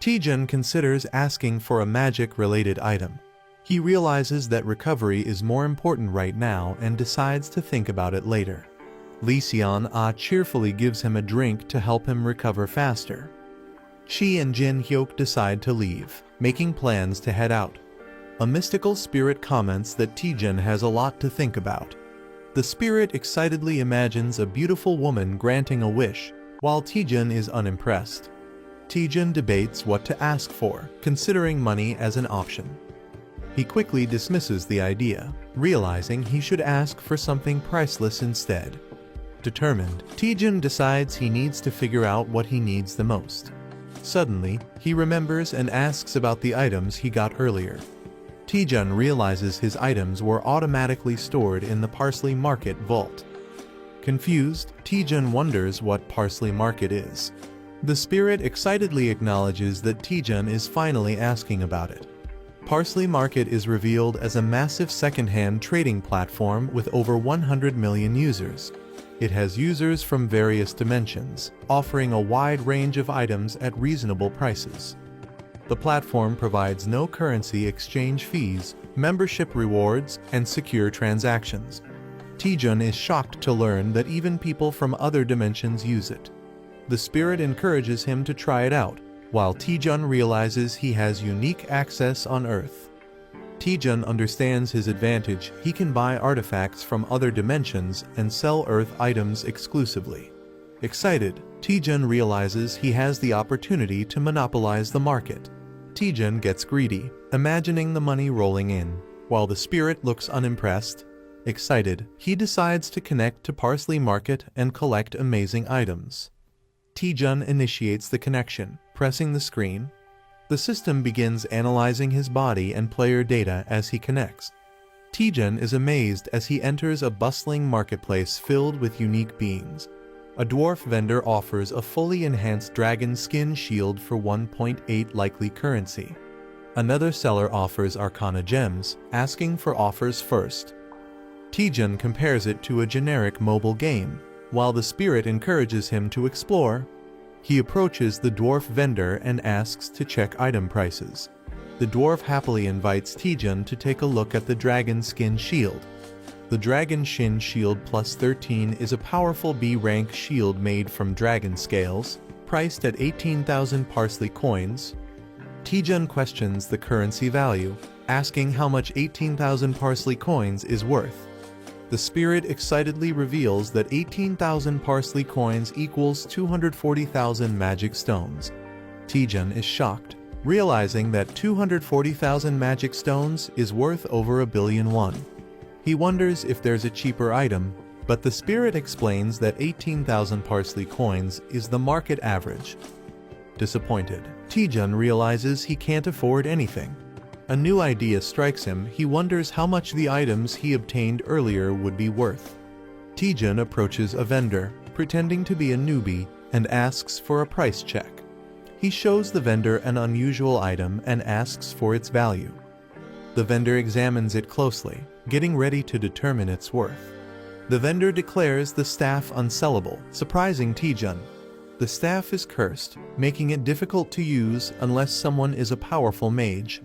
Taejun considers asking for a magic-related item. He realizes that recovery is more important right now and decides to think about it later. Lee Seon-ah cheerfully gives him a drink to help him recover faster. She and Jin-hyuk decide to leave, making plans to head out. A mystical spirit comments that Taejun has a lot to think about. The spirit excitedly imagines a beautiful woman granting a wish, while Taejun is unimpressed. Taejun debates what to ask for, considering money as an option. He quickly dismisses the idea, realizing he should ask for something priceless instead. Determined, Taejun decides he needs to figure out what he needs the most. Suddenly, he remembers and asks about the items he got earlier. Taejun realizes his items were automatically stored in the Parsley Market vault. Confused, Taejun wonders what Parsley Market is. The spirit excitedly acknowledges that Taejun is finally asking about it. Parsley Market is revealed as a massive second-hand trading platform with over 100 million users. It has users from various dimensions, offering a wide range of items at reasonable prices. The platform provides no currency exchange fees, membership rewards, and secure transactions. Taejun is shocked to learn that even people from other dimensions use it. The spirit encourages him to try it out, while Taejun realizes he has unique access on Earth. Taejun understands his advantage. He can buy artifacts from other dimensions and sell Earth items exclusively. Excited, Taejun realizes he has the opportunity to monopolize the market. Taejun gets greedy, imagining the money rolling in, while the spirit looks unimpressed. Excited, he decides to connect to Parsley Market and collect amazing items. Taejun initiates the connection, pressing the screen. The system begins analyzing his body and player data as he connects. Taejun is amazed as he enters a bustling marketplace filled with unique beings. A dwarf vendor offers a fully enhanced dragon skin shield for 1.8 likely currency. Another seller offers arcana gems, asking for offers first. Taejun compares it to a generic mobile game, while the spirit encourages him to explore. He approaches the dwarf vendor and asks to check item prices. The dwarf happily invites Taejun to take a look at the dragon skin shield. The Dragon Shin Shield Plus 13 is a powerful B-rank shield made from dragon scales, priced at 18,000 parsley coins. Taejun questions the currency value, asking how much 18,000 parsley coins is worth. The spirit excitedly reveals that 18,000 parsley coins equals 240,000 magic stones. Taejun is shocked, realizing that 240,000 magic stones is worth over 1 billion won. He wonders if there's a cheaper item, but the spirit explains that 18,000 parsley coins is the market average. Disappointed, Taejun realizes he can't afford anything. A new idea strikes him. He wonders how much the items he obtained earlier would be worth. Taejun approaches a vendor, pretending to be a newbie, and asks for a price check. He shows the vendor an unusual item and asks for its value. The vendor examines it closely, getting ready to determine its worth. The vendor declares the staff unsellable, surprising Taejun. The staff is cursed, making it difficult to use unless someone is a powerful mage.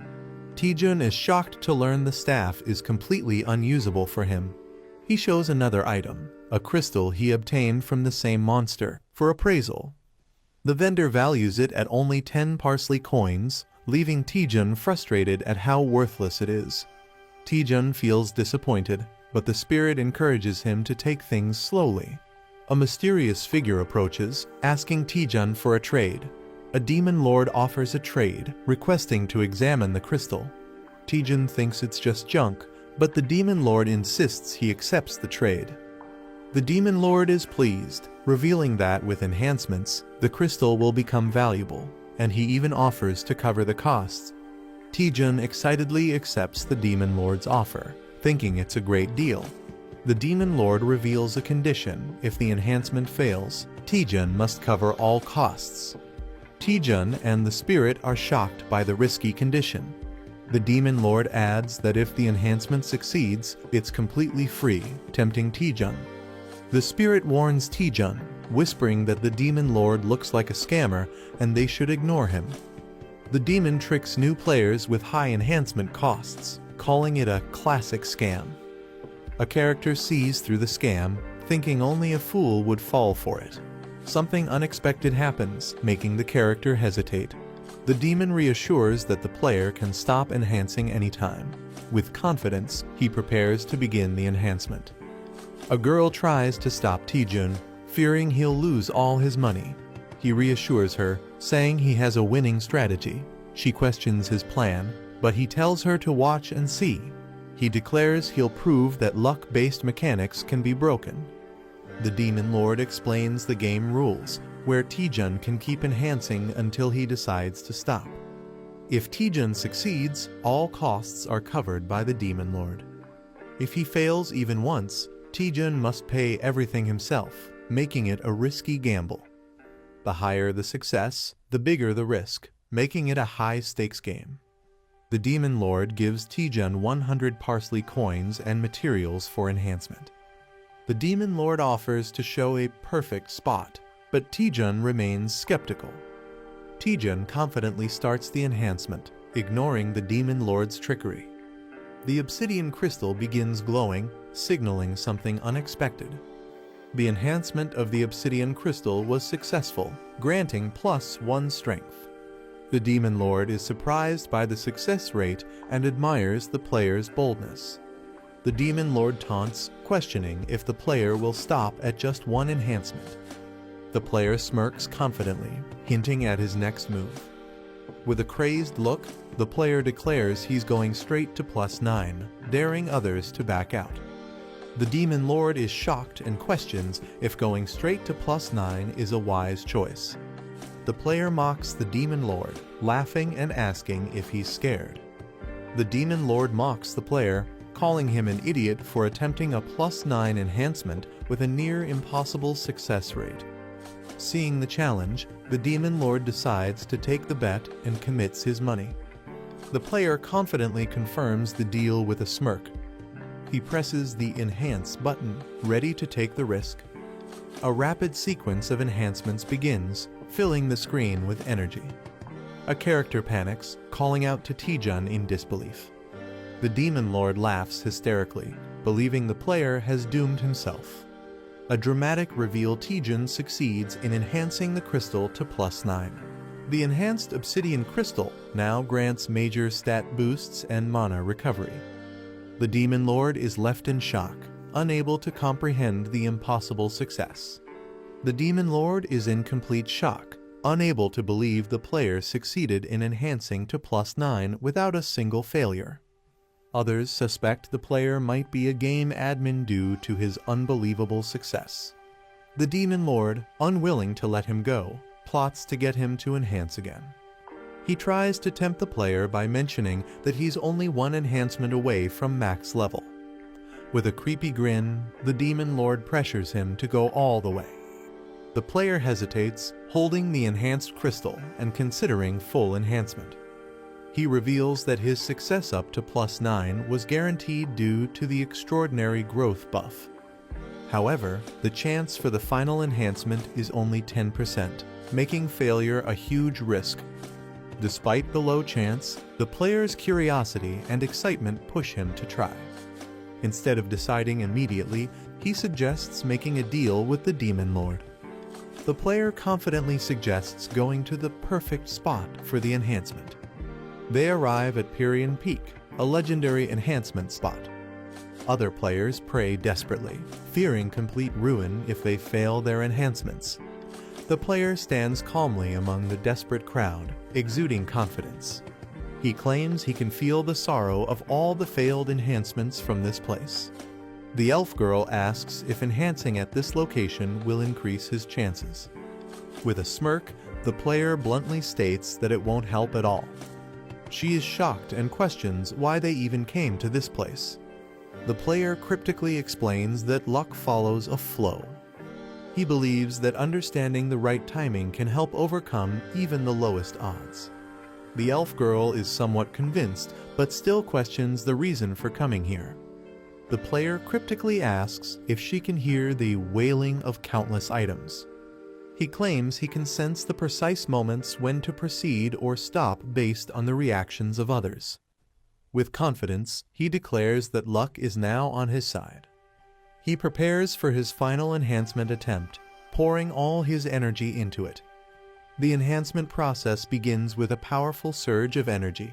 Taejun is shocked to learn the staff is completely unusable for him. He shows another item, a crystal he obtained from the same monster, for appraisal. The vendor values it at only 10 parsley coins, leaving Taejun frustrated at how worthless it is. Taejun feels disappointed, but the spirit encourages him to take things slowly. A mysterious figure approaches, asking Taejun for a trade. A demon lord offers a trade, requesting to examine the crystal. Taejun thinks it's just junk, but the demon lord insists he accepts the trade. The demon lord is pleased, revealing that with enhancements, the crystal will become valuable, and he even offers to cover the costs. Taejun excitedly accepts the demon lord's offer, thinking it's a great deal. The demon lord reveals a condition: if the enhancement fails, Taejun must cover all costs. Taejun and the spirit are shocked by the risky condition. The demon lord adds that if the enhancement succeeds, it's completely free, tempting Taejun. The spirit warns Taejun, whispering that the demon lord looks like a scammer and they should ignore him. The demon tricks new players with high enhancement costs, calling it a classic scam. A character sees through the scam, thinking only a fool would fall for it. Something unexpected happens, making the character hesitate. The demon reassures that the player can stop enhancing anytime. With confidence, he prepares to begin the enhancement. A girl tries to stop Taejun, fearing he'll lose all his money. He reassures her, saying he has a winning strategy. She questions his plan, but he tells her to watch and see. He declares he'll prove that luck-based mechanics can be broken. The demon lord explains the game rules, where Taejun can keep enhancing until he decides to stop. If Taejun succeeds, all costs are covered by the demon lord. If he fails even once, Taejun must pay everything himself, making it a risky gamble. The higher the success, the bigger the risk, making it a high-stakes game. The demon lord gives Taejun 100 parsley coins and materials for enhancement. The demon lord offers to show a perfect spot, but Taejun remains skeptical. Taejun confidently starts the enhancement, ignoring the demon lord's trickery. The obsidian crystal begins glowing, signaling something unexpected. The enhancement of the obsidian crystal was successful, granting +1 strength. The demon lord is surprised by the success rate and admires the player's boldness. The demon lord taunts, questioning if the player will stop at just one enhancement. The player smirks confidently, hinting at his next move. With a crazed look, the player declares he's going straight to +9, daring others to back out. The demon lord is shocked and questions if going straight to +9 is a wise choice. The player mocks the demon lord, laughing and asking if he's scared. The demon lord mocks the player, calling him an idiot for attempting a +9 enhancement with a near impossible success rate. Seeing the challenge, the demon lord decides to take the bet and commits his money. The player confidently confirms the deal with a smirk. He presses the Enhance button, ready to take the risk. A rapid sequence of enhancements begins, filling the screen with energy. A character panics, calling out to Taejun in disbelief. The demon lord laughs hysterically, believing the player has doomed himself. A dramatic reveal: Taejun succeeds in enhancing the crystal to +9. The enhanced obsidian crystal now grants major stat boosts and mana recovery. The demon lord is left in shock, unable to comprehend the impossible success. The demon lord is in complete shock, unable to believe the player succeeded in enhancing to +9 without a single failure. Others suspect the player might be a game admin due to his unbelievable success. The demon lord, unwilling to let him go, plots to get him to enhance again. He tries to tempt the player by mentioning that he's only one enhancement away from max level. With a creepy grin, the Demon Lord pressures him to go all the way. The player hesitates, holding the enhanced crystal and considering full enhancement. He reveals that his success up to +9 was guaranteed due to the extraordinary growth buff. However, the chance for the final enhancement is only 10%, making failure a huge risk. Despite the low chance, the player's curiosity and excitement push him to try. Instead of deciding immediately, he suggests making a deal with the Demon Lord. The player confidently suggests going to the perfect spot for the enhancement. They arrive at Pierian Peak, a legendary enhancement spot. Other players pray desperately, fearing complete ruin if they fail their enhancements. The player stands calmly among the desperate crowd, exuding confidence. He claims he can feel the sorrow of all the failed enhancements from this place. The elf girl asks if enhancing at this location will increase his chances. With a smirk, the player bluntly states that it won't help at all. She is shocked and questions why they even came to this place. The player cryptically explains that luck follows a flow. He believes that understanding the right timing can help overcome even the lowest odds. The elf girl is somewhat convinced, but still questions the reason for coming here. The player cryptically asks if she can hear the wailing of countless items. He claims he can sense the precise moments when to proceed or stop based on the reactions of others. With confidence, he declares that luck is now on his side. He prepares for his final enhancement attempt, pouring all his energy into it. The enhancement process begins with a powerful surge of energy.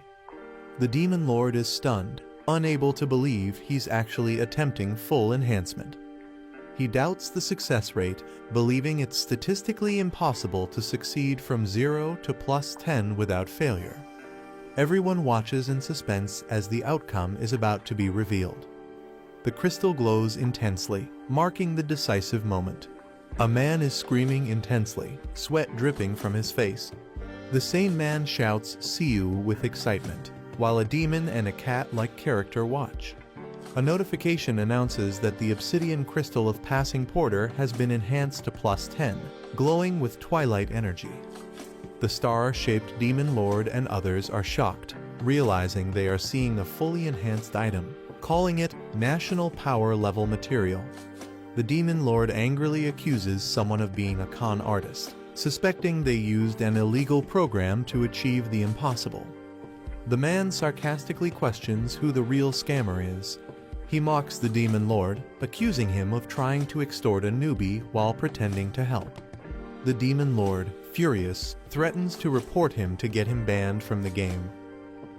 The Demon Lord is stunned, unable to believe he's actually attempting full enhancement. He doubts the success rate, believing it's statistically impossible to succeed from 0 to +10 without failure. Everyone watches in suspense as the outcome is about to be revealed. The crystal glows intensely, marking the decisive moment. A man is screaming intensely, sweat dripping from his face. The same man shouts "See you" with excitement, while a demon and a cat-like character watch. A notification announces that the obsidian crystal of Passing Porter has been enhanced to +10, glowing with twilight energy. The star-shaped Demon Lord and others are shocked, realizing they are seeing a fully enhanced item, calling it National Power Level material. The Demon Lord angrily accuses someone of being a con artist, suspecting they used an illegal program to achieve the impossible. The man sarcastically questions who the real scammer is. He mocks the Demon Lord, accusing him of trying to extort a newbie while pretending to help. The Demon Lord, furious, threatens to report him to get him banned from the game.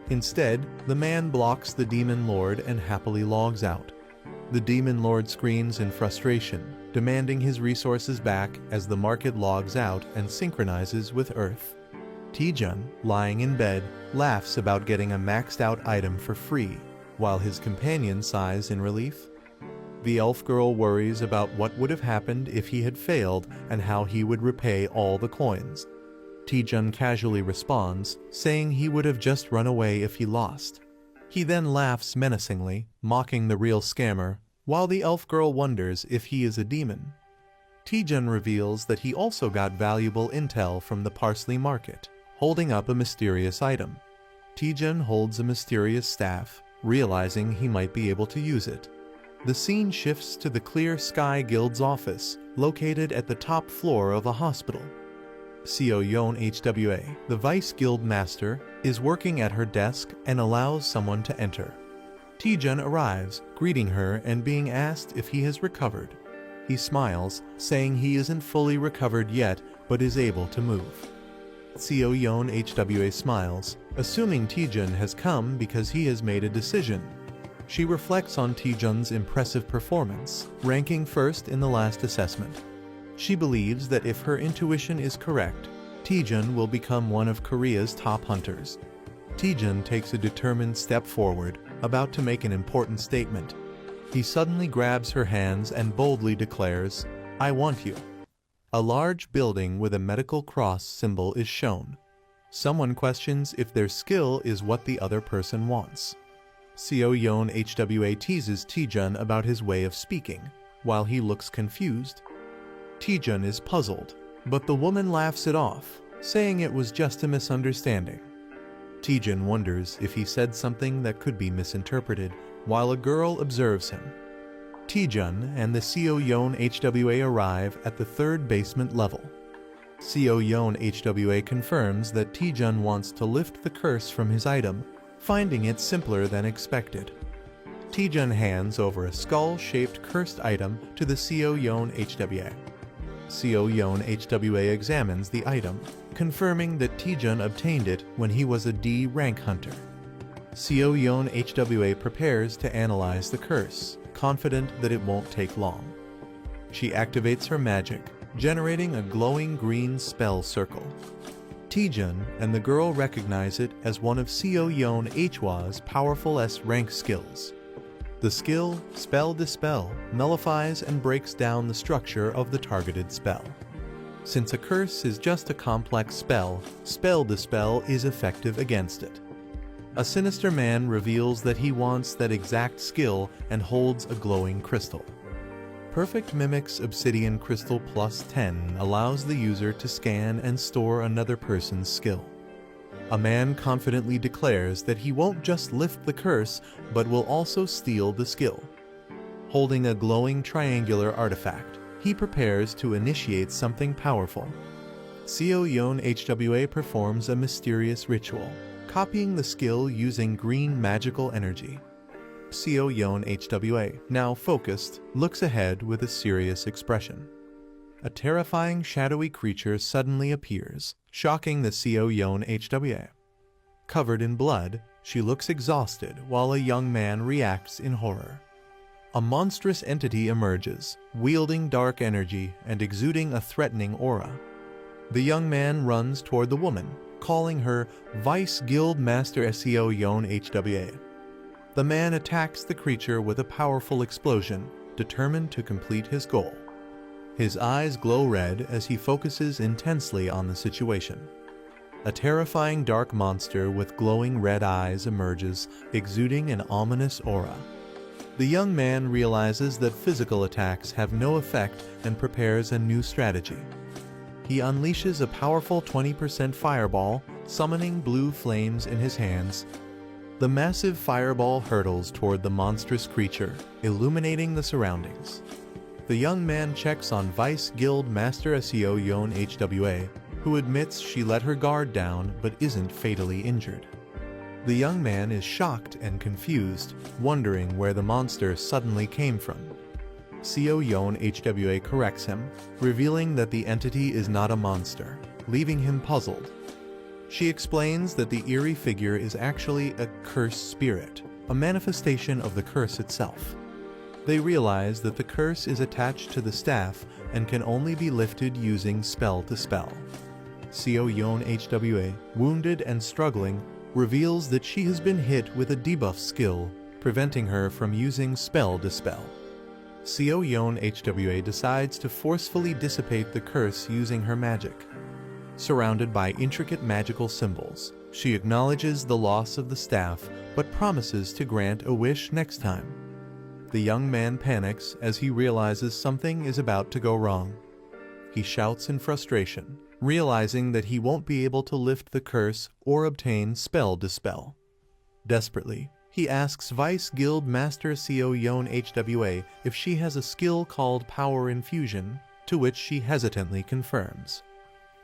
Instead, the man blocks the Demon Lord and happily logs out. The Demon Lord screams in frustration, demanding his resources back as the market logs out and synchronizes with Earth. Taejun, lying in bed, laughs about getting a maxed-out item for free, while his companion sighs in relief. The elf girl worries about what would have happened if he had failed and how he would repay all the coins. Taejun casually responds, saying he would have just run away if he lost. He then laughs menacingly, mocking the real scammer, while the elf girl wonders if he is a demon. Taejun reveals that he also got valuable intel from the Parsley Market, holding up a mysterious item. Taejun holds a mysterious staff, realizing he might be able to use it. The scene shifts to the Clear Sky Guild's office, located at the top floor of a hospital. Seo Yeon HWA, the Vice Guild Master, is working at her desk and allows someone to enter. Taejun arrives, greeting her and being asked if he has recovered. He smiles, saying he isn't fully recovered yet, but is able to move. Seo Yeon HWA smiles, assuming Taejun has come because he has made a decision. She reflects on Taejun's impressive performance, ranking first in the last assessment. She believes that if her intuition is correct, Taejun will become one of Korea's top hunters. Taejun takes a determined step forward, about to make an important statement. He suddenly grabs her hands and boldly declares, "I want you." A large building with a medical cross symbol is shown. Someone questions if their skill is what the other person wants. Seo Yeon HWA teases Taejun about his way of speaking, while he looks confused. Taejun is puzzled, but the woman laughs it off, saying it was just a misunderstanding. Taejun wonders if he said something that could be misinterpreted, while a girl observes him. Taejun and the Seo Yeon HWA arrive at the 3rd basement level. Seo Yeon HWA confirms that Taejun wants to lift the curse from his item, finding it simpler than expected. Taejun hands over a skull-shaped cursed item to the Seo Yeon HWA. Seo Yeon HWA examines the item, confirming that Taejun obtained it when he was a D rank hunter. Seo Yeon HWA prepares to analyze the curse, confident that it won't take long. She activates her magic, generating a glowing green spell circle. Taejun and the girl recognize it as one of Seo Yeon HWA's powerful S-rank skills. The skill, Spell Dispel, nullifies and breaks down the structure of the targeted spell. Since a curse is just a complex spell, Spell Dispel is effective against it. A sinister man reveals that he wants that exact skill and holds a glowing crystal. Perfect Mimic's Obsidian Crystal Plus 10 allows the user to scan and store another person's skill. A man confidently declares that he won't just lift the curse, but will also steal the skill. Holding a glowing triangular artifact, he prepares to initiate something powerful. Seo Yeon HWA performs a mysterious ritual, copying the skill using green magical energy. Seo Yeon HWA, now focused, looks ahead with a serious expression. A terrifying shadowy creature suddenly appears, shocking the Seo Yeon HWA. Covered in blood, she looks exhausted while a young man reacts in horror. A monstrous entity emerges, wielding dark energy and exuding a threatening aura. The young man runs toward the woman, calling her Vice Guild Master Seo Yeon HWA. The man attacks the creature with a powerful explosion, determined to complete his goal. His eyes glow red as he focuses intensely on the situation. A terrifying dark monster with glowing red eyes emerges, exuding an ominous aura. The young man realizes that physical attacks have no effect and prepares a new strategy. He unleashes a powerful 20% fireball, summoning blue flames in his hands. The massive fireball hurtles toward the monstrous creature, illuminating the surroundings. The young man checks on Vice Guild Master Seo Yeon HWA, who admits she let her guard down but isn't fatally injured. The young man is shocked and confused, wondering where the monster suddenly came from. Seo Yeon HWA corrects him, revealing that the entity is not a monster, leaving him puzzled. She explains that the eerie figure is actually a cursed spirit, a manifestation of the curse itself. They realize that the curse is attached to the staff and can only be lifted using spell to spell. Seo Yeon HWA, wounded and struggling, reveals that she has been hit with a debuff skill, preventing her from using spell to spell. Seo Yeon HWA decides to forcefully dissipate the curse using her magic. Surrounded by intricate magical symbols, she acknowledges the loss of the staff but promises to grant a wish next time. The young man panics as he realizes something is about to go wrong. He shouts in frustration, realizing that he won't be able to lift the curse or obtain spell dispel. Desperately, he asks Vice Guild Master Seo Yeon HWA if she has a skill called Power Infusion, to which she hesitantly confirms.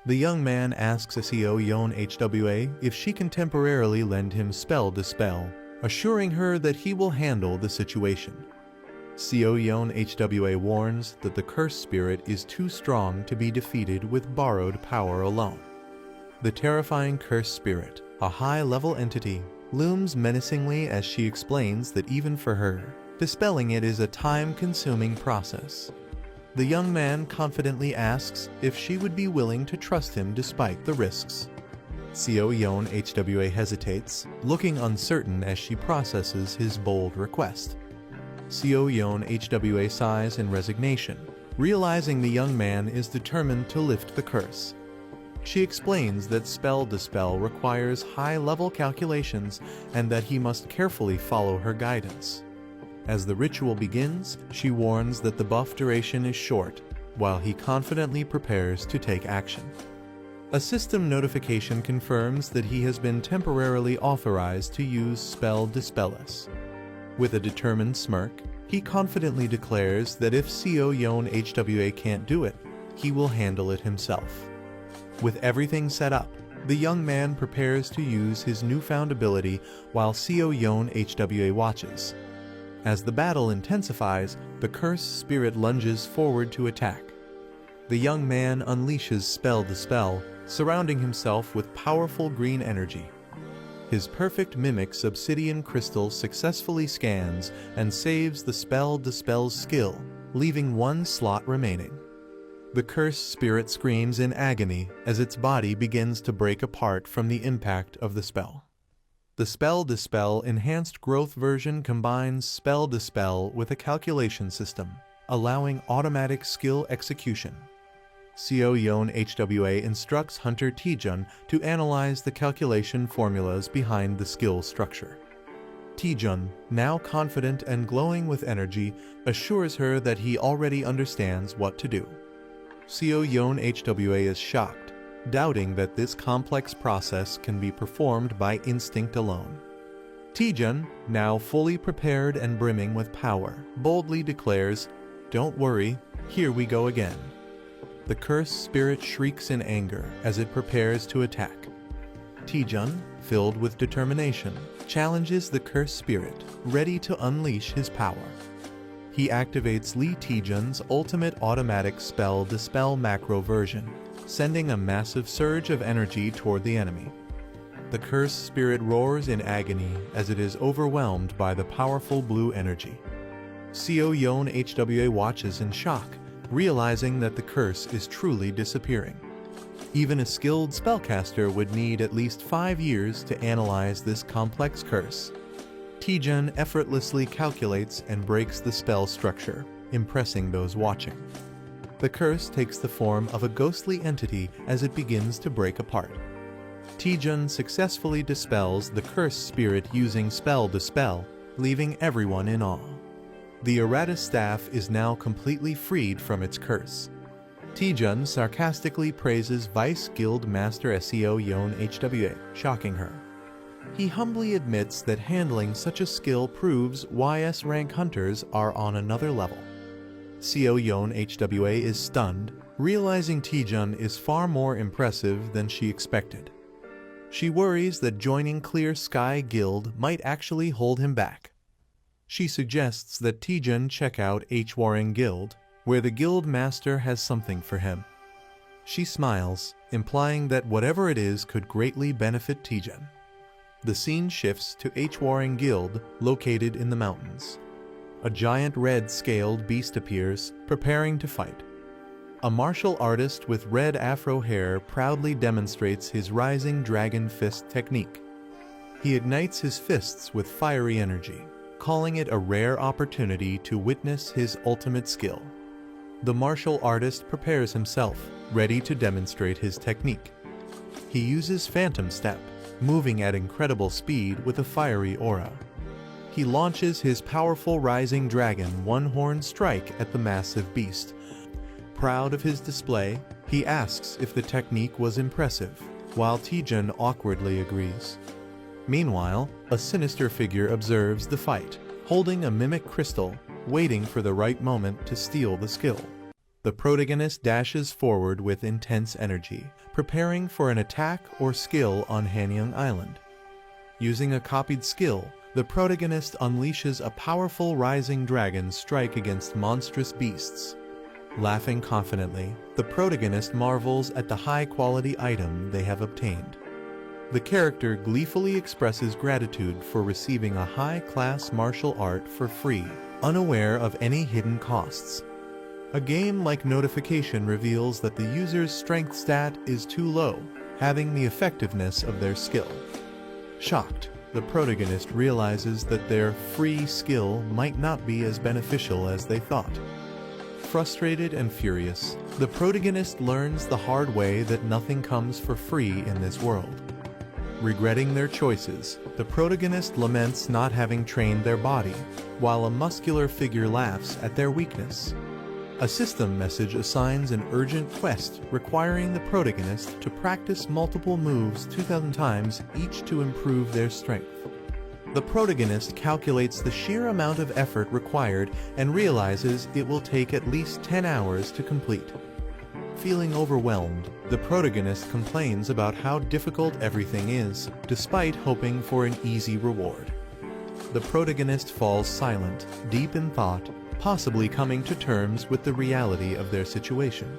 The young man asks Seo Yeon HWA if she can temporarily lend him spell dispel, assuring her that he will handle the situation. Seo Yeon HWA warns that the cursed spirit is too strong to be defeated with borrowed power alone. The terrifying cursed spirit, a high-level entity, looms menacingly as she explains that even for her, dispelling it is a time-consuming process. The young man confidently asks if she would be willing to trust him despite the risks. Seo Yeon HWA hesitates, looking uncertain as she processes his bold request. Seo Yeon HWA sighs in resignation, Realizing the young man is determined to lift the curse, she explains that spell dispel requires high-level calculations and that he must carefully follow her guidance. As the ritual begins, she warns that the buff duration is short, while he confidently prepares to take action. A system notification confirms that he has been temporarily authorized to use spell dispellus. With a determined smirk, he confidently declares that if Seo Yeon HWA can't do it, he will handle it himself. With everything set up, the young man prepares to use his newfound ability while Seo Yeon HWA watches. As the battle intensifies, the cursed spirit lunges forward to attack. The young man unleashes spell dispel, surrounding himself with powerful green energy. His perfect mimic's obsidian crystal successfully scans and saves the spell dispel's skill, leaving one slot remaining. The cursed spirit screams in agony as its body begins to break apart from the impact of the spell. The Spell Dispel Enhanced Growth version combines Spell Dispel with a calculation system, allowing automatic skill execution. Seo Yeon HWA instructs Hunter Taejun to analyze the calculation formulas behind the skill structure. Taejun, now confident and glowing with energy, assures her that he already understands what to do. Seo Yeon HWA is shocked, doubting that this complex process can be performed by instinct alone. Taejun, now fully prepared and brimming with power, boldly declares, "Don't worry, here we go again." The cursed spirit shrieks in anger as it prepares to attack. Taejun, filled with determination, challenges the cursed spirit, ready to unleash his power. He activates Lee Taejun's ultimate automatic spell dispel macro version, sending a massive surge of energy toward the enemy. The cursed spirit roars in agony as it is overwhelmed by the powerful blue energy. Seo Yeon HWA watches in shock, realizing that the curse is truly disappearing. Even a skilled spellcaster would need at least 5 years to analyze this complex curse. Taejun effortlessly calculates and breaks the spell structure, impressing those watching. The curse takes the form of a ghostly entity as it begins to break apart. Taejun successfully dispels the cursed spirit using Spell Dispel, leaving everyone in awe. The errata staff is now completely freed from its curse. Taejun sarcastically praises Vice Guild Master Seo Yeon HWA, shocking her. He humbly admits that handling such a skill proves YS rank hunters are on another level. Seo Yeon HWA is stunned, realizing Taejun is far more impressive than she expected. She worries that joining Clear Sky Guild might actually hold him back. She suggests that Taejun check out Hwarring Guild, where the guild master has something for him. She smiles, implying that whatever it is could greatly benefit Taejun. The scene shifts to Hwarring Guild, located in the mountains. A giant red-scaled beast appears, preparing to fight. A martial artist with red afro hair proudly demonstrates his rising dragon fist technique. He ignites his fists with fiery energy, calling it a rare opportunity to witness his ultimate skill. The martial artist prepares himself, ready to demonstrate his technique. He uses Phantom Step, moving at incredible speed with a fiery aura. He launches his powerful Rising Dragon one-horn strike at the massive beast. Proud of his display, he asks if the technique was impressive, while Taejun awkwardly agrees. Meanwhile, a sinister figure observes the fight, holding a mimic crystal, waiting for the right moment to steal the skill. The protagonist dashes forward with intense energy, preparing for an attack or skill on Hanyang Island. Using a copied skill, the protagonist unleashes a powerful rising dragon strike against monstrous beasts. Laughing confidently, the protagonist marvels at the high-quality item they have obtained. The character gleefully expresses gratitude for receiving a high-class martial art for free, unaware of any hidden costs. A game-like notification reveals that the user's strength stat is too low, having the effectiveness of their skill. Shocked, the protagonist realizes that their free skill might not be as beneficial as they thought. Frustrated and furious, the protagonist learns the hard way that nothing comes for free in this world. Regretting their choices, the protagonist laments not having trained their body, while a muscular figure laughs at their weakness. A system message assigns an urgent quest requiring the protagonist to practice multiple moves 2,000 times each to improve their strength. The protagonist calculates the sheer amount of effort required and realizes it will take at least 10 hours to complete. Feeling overwhelmed, the protagonist complains about how difficult everything is, despite hoping for an easy reward. The protagonist falls silent, deep in thought, possibly coming to terms with the reality of their situation.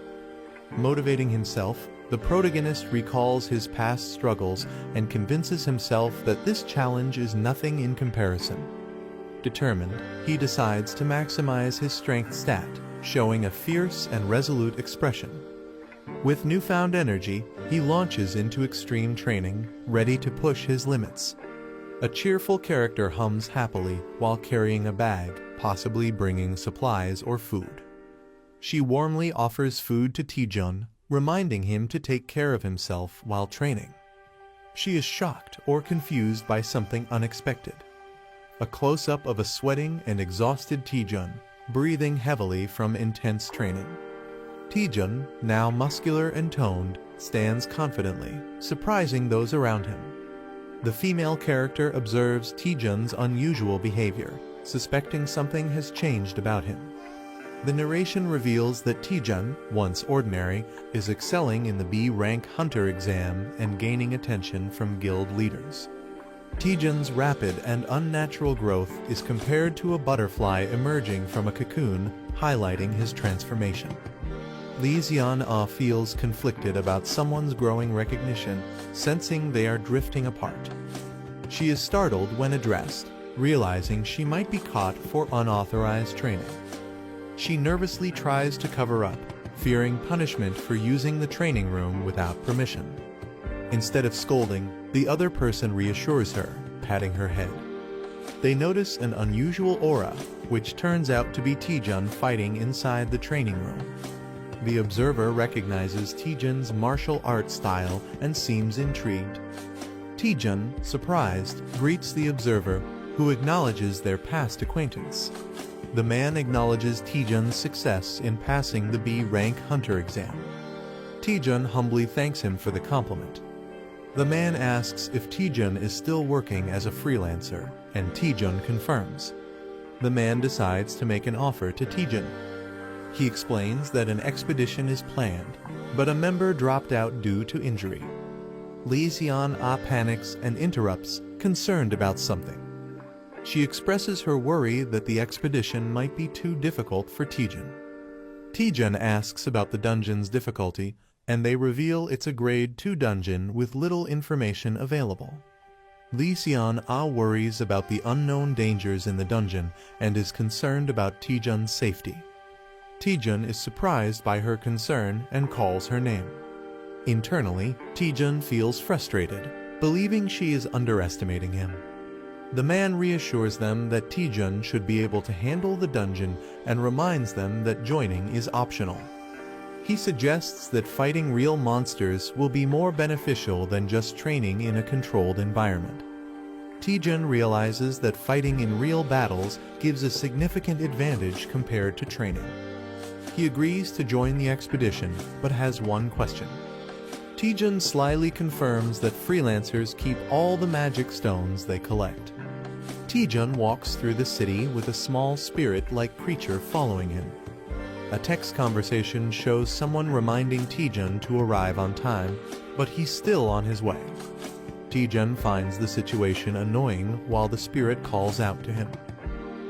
Motivating himself, the protagonist recalls his past struggles and convinces himself that this challenge is nothing in comparison. Determined, he decides to maximize his strength stat, showing a fierce and resolute expression. With newfound energy, he launches into extreme training, ready to push his limits. A cheerful character hums happily while carrying a bag, possibly bringing supplies or food. She warmly offers food to Taejun, reminding him to take care of himself while training. She is shocked or confused by something unexpected. A close-up of a sweating and exhausted Taejun, breathing heavily from intense training. Taejun, now muscular and toned, stands confidently, surprising those around him. The female character observes Taejun's unusual behavior, suspecting something has changed about him. The narration reveals that Taejun, once ordinary, is excelling in the B-rank hunter exam and gaining attention from guild leaders. Taejun's rapid and unnatural growth is compared to a butterfly emerging from a cocoon, highlighting his transformation. Lee Xian-ah feels conflicted about someone's growing recognition, sensing they are drifting apart. She is startled when addressed, realizing she might be caught for unauthorized training. She nervously tries to cover up, fearing punishment for using the training room without permission. Instead of scolding, the other person reassures her, patting her head. They notice an unusual aura, which turns out to be Taejun fighting inside the training room. The observer recognizes Taejun's martial arts style and seems intrigued. Taejun, surprised, greets the observer, who acknowledges their past acquaintance. The man acknowledges Taejun's success in passing the B-rank hunter exam. Taejun humbly thanks him for the compliment. The man asks if Taejun is still working as a freelancer, and Taejun confirms. The man decides to make an offer to Taejun. He explains that an expedition is planned, but a member dropped out due to injury. Lee Xian-ah panics and interrupts, concerned about something. She expresses her worry that the expedition might be too difficult for Taejun. Taejun asks about the dungeon's difficulty, and they reveal it's a grade 2 dungeon with little information available. Lee Xian-ah worries about the unknown dangers in the dungeon and is concerned about Taejun's safety. Taejun is surprised by her concern and calls her name. Internally, Taejun feels frustrated, believing she is underestimating him. The man reassures them that Taejun should be able to handle the dungeon and reminds them that joining is optional. He suggests that fighting real monsters will be more beneficial than just training in a controlled environment. Taejun realizes that fighting in real battles gives a significant advantage compared to training. He agrees to join the expedition, but has one question. Taejun slyly confirms that freelancers keep all the magic stones they collect. Taejun walks through the city with a small spirit-like creature following him. A text conversation shows someone reminding Taejun to arrive on time, but he's still on his way. Taejun finds the situation annoying while the spirit calls out to him.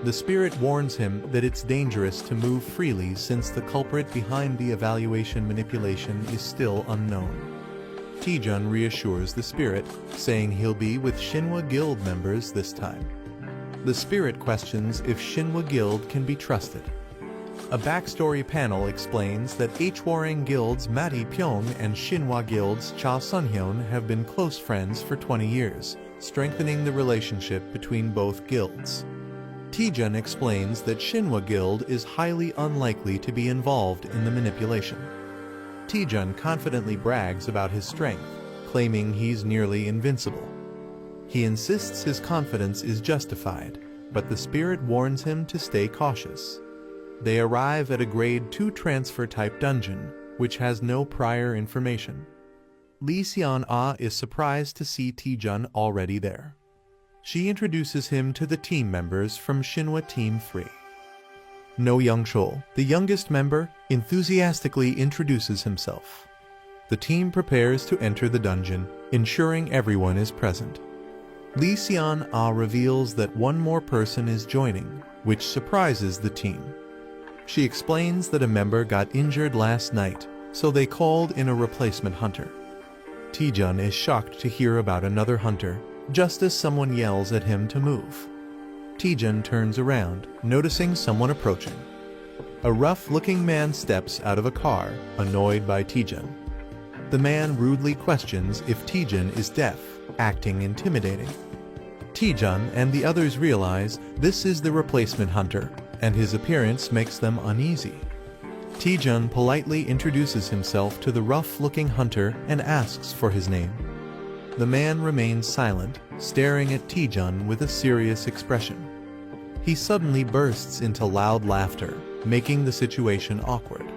The spirit warns him that it's dangerous to move freely since the culprit behind the evaluation manipulation is still unknown. Taejun reassures the spirit, saying he'll be with Shinhwa Guild members this time. The spirit questions if Shinhwa Guild can be trusted. A backstory panel explains that Hwarang Guild's Mati Pyong and Shinhwa Guild's Cha Sunhyun have been close friends for 20 years, strengthening the relationship between both guilds. Taejun explains that Shinhwa Guild is highly unlikely to be involved in the manipulation. Taejun confidently brags about his strength, claiming he's nearly invincible. He insists his confidence is justified, but the spirit warns him to stay cautious. They arrive at a grade 2 transfer-type dungeon, which has no prior information. Lee Seon-ah is surprised to see Taejun already there. She introduces him to the team members from Shinhwa Team 3. No Young-chul, the youngest member, enthusiastically introduces himself. The team prepares to enter the dungeon, ensuring everyone is present. Lee Seon-ah reveals that one more person is joining, which surprises the team. She explains that a member got injured last night, so they called in a replacement hunter. Taejun is shocked to hear about another hunter, just as someone yells at him to move. Taejun turns around, noticing someone approaching. A rough-looking man steps out of a car, annoyed by Taejun. The man rudely questions if Taejun is deaf, acting intimidating. Taejun and the others realize this is the replacement hunter, and his appearance makes them uneasy. Taejun politely introduces himself to the rough-looking hunter and asks for his name. The man remains silent, staring at Taejun with a serious expression. He suddenly bursts into loud laughter, making the situation awkward.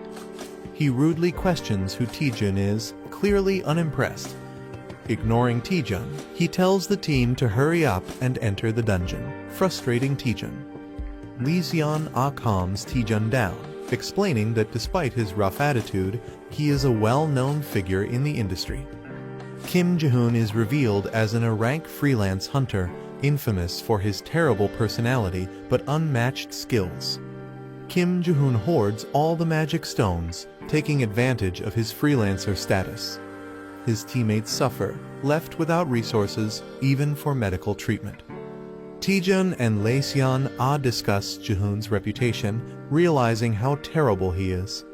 He rudely questions who Taejun is, clearly unimpressed. Ignoring Taejun, he tells the team to hurry up and enter the dungeon, frustrating Taejun. Lee Seon-ah calms Taejun down, explaining that despite his rough attitude, he is a well-known figure in the industry. Kim Ji-hoon is revealed as an A-rank freelance hunter, infamous for his terrible personality but unmatched skills. Kim Ji-hoon hoards all the magic stones, taking advantage of his freelancer status. His teammates suffer, left without resources, even for medical treatment. Taejun and Lee Seon-ah discuss Ji-hoon's reputation, realizing how terrible he is.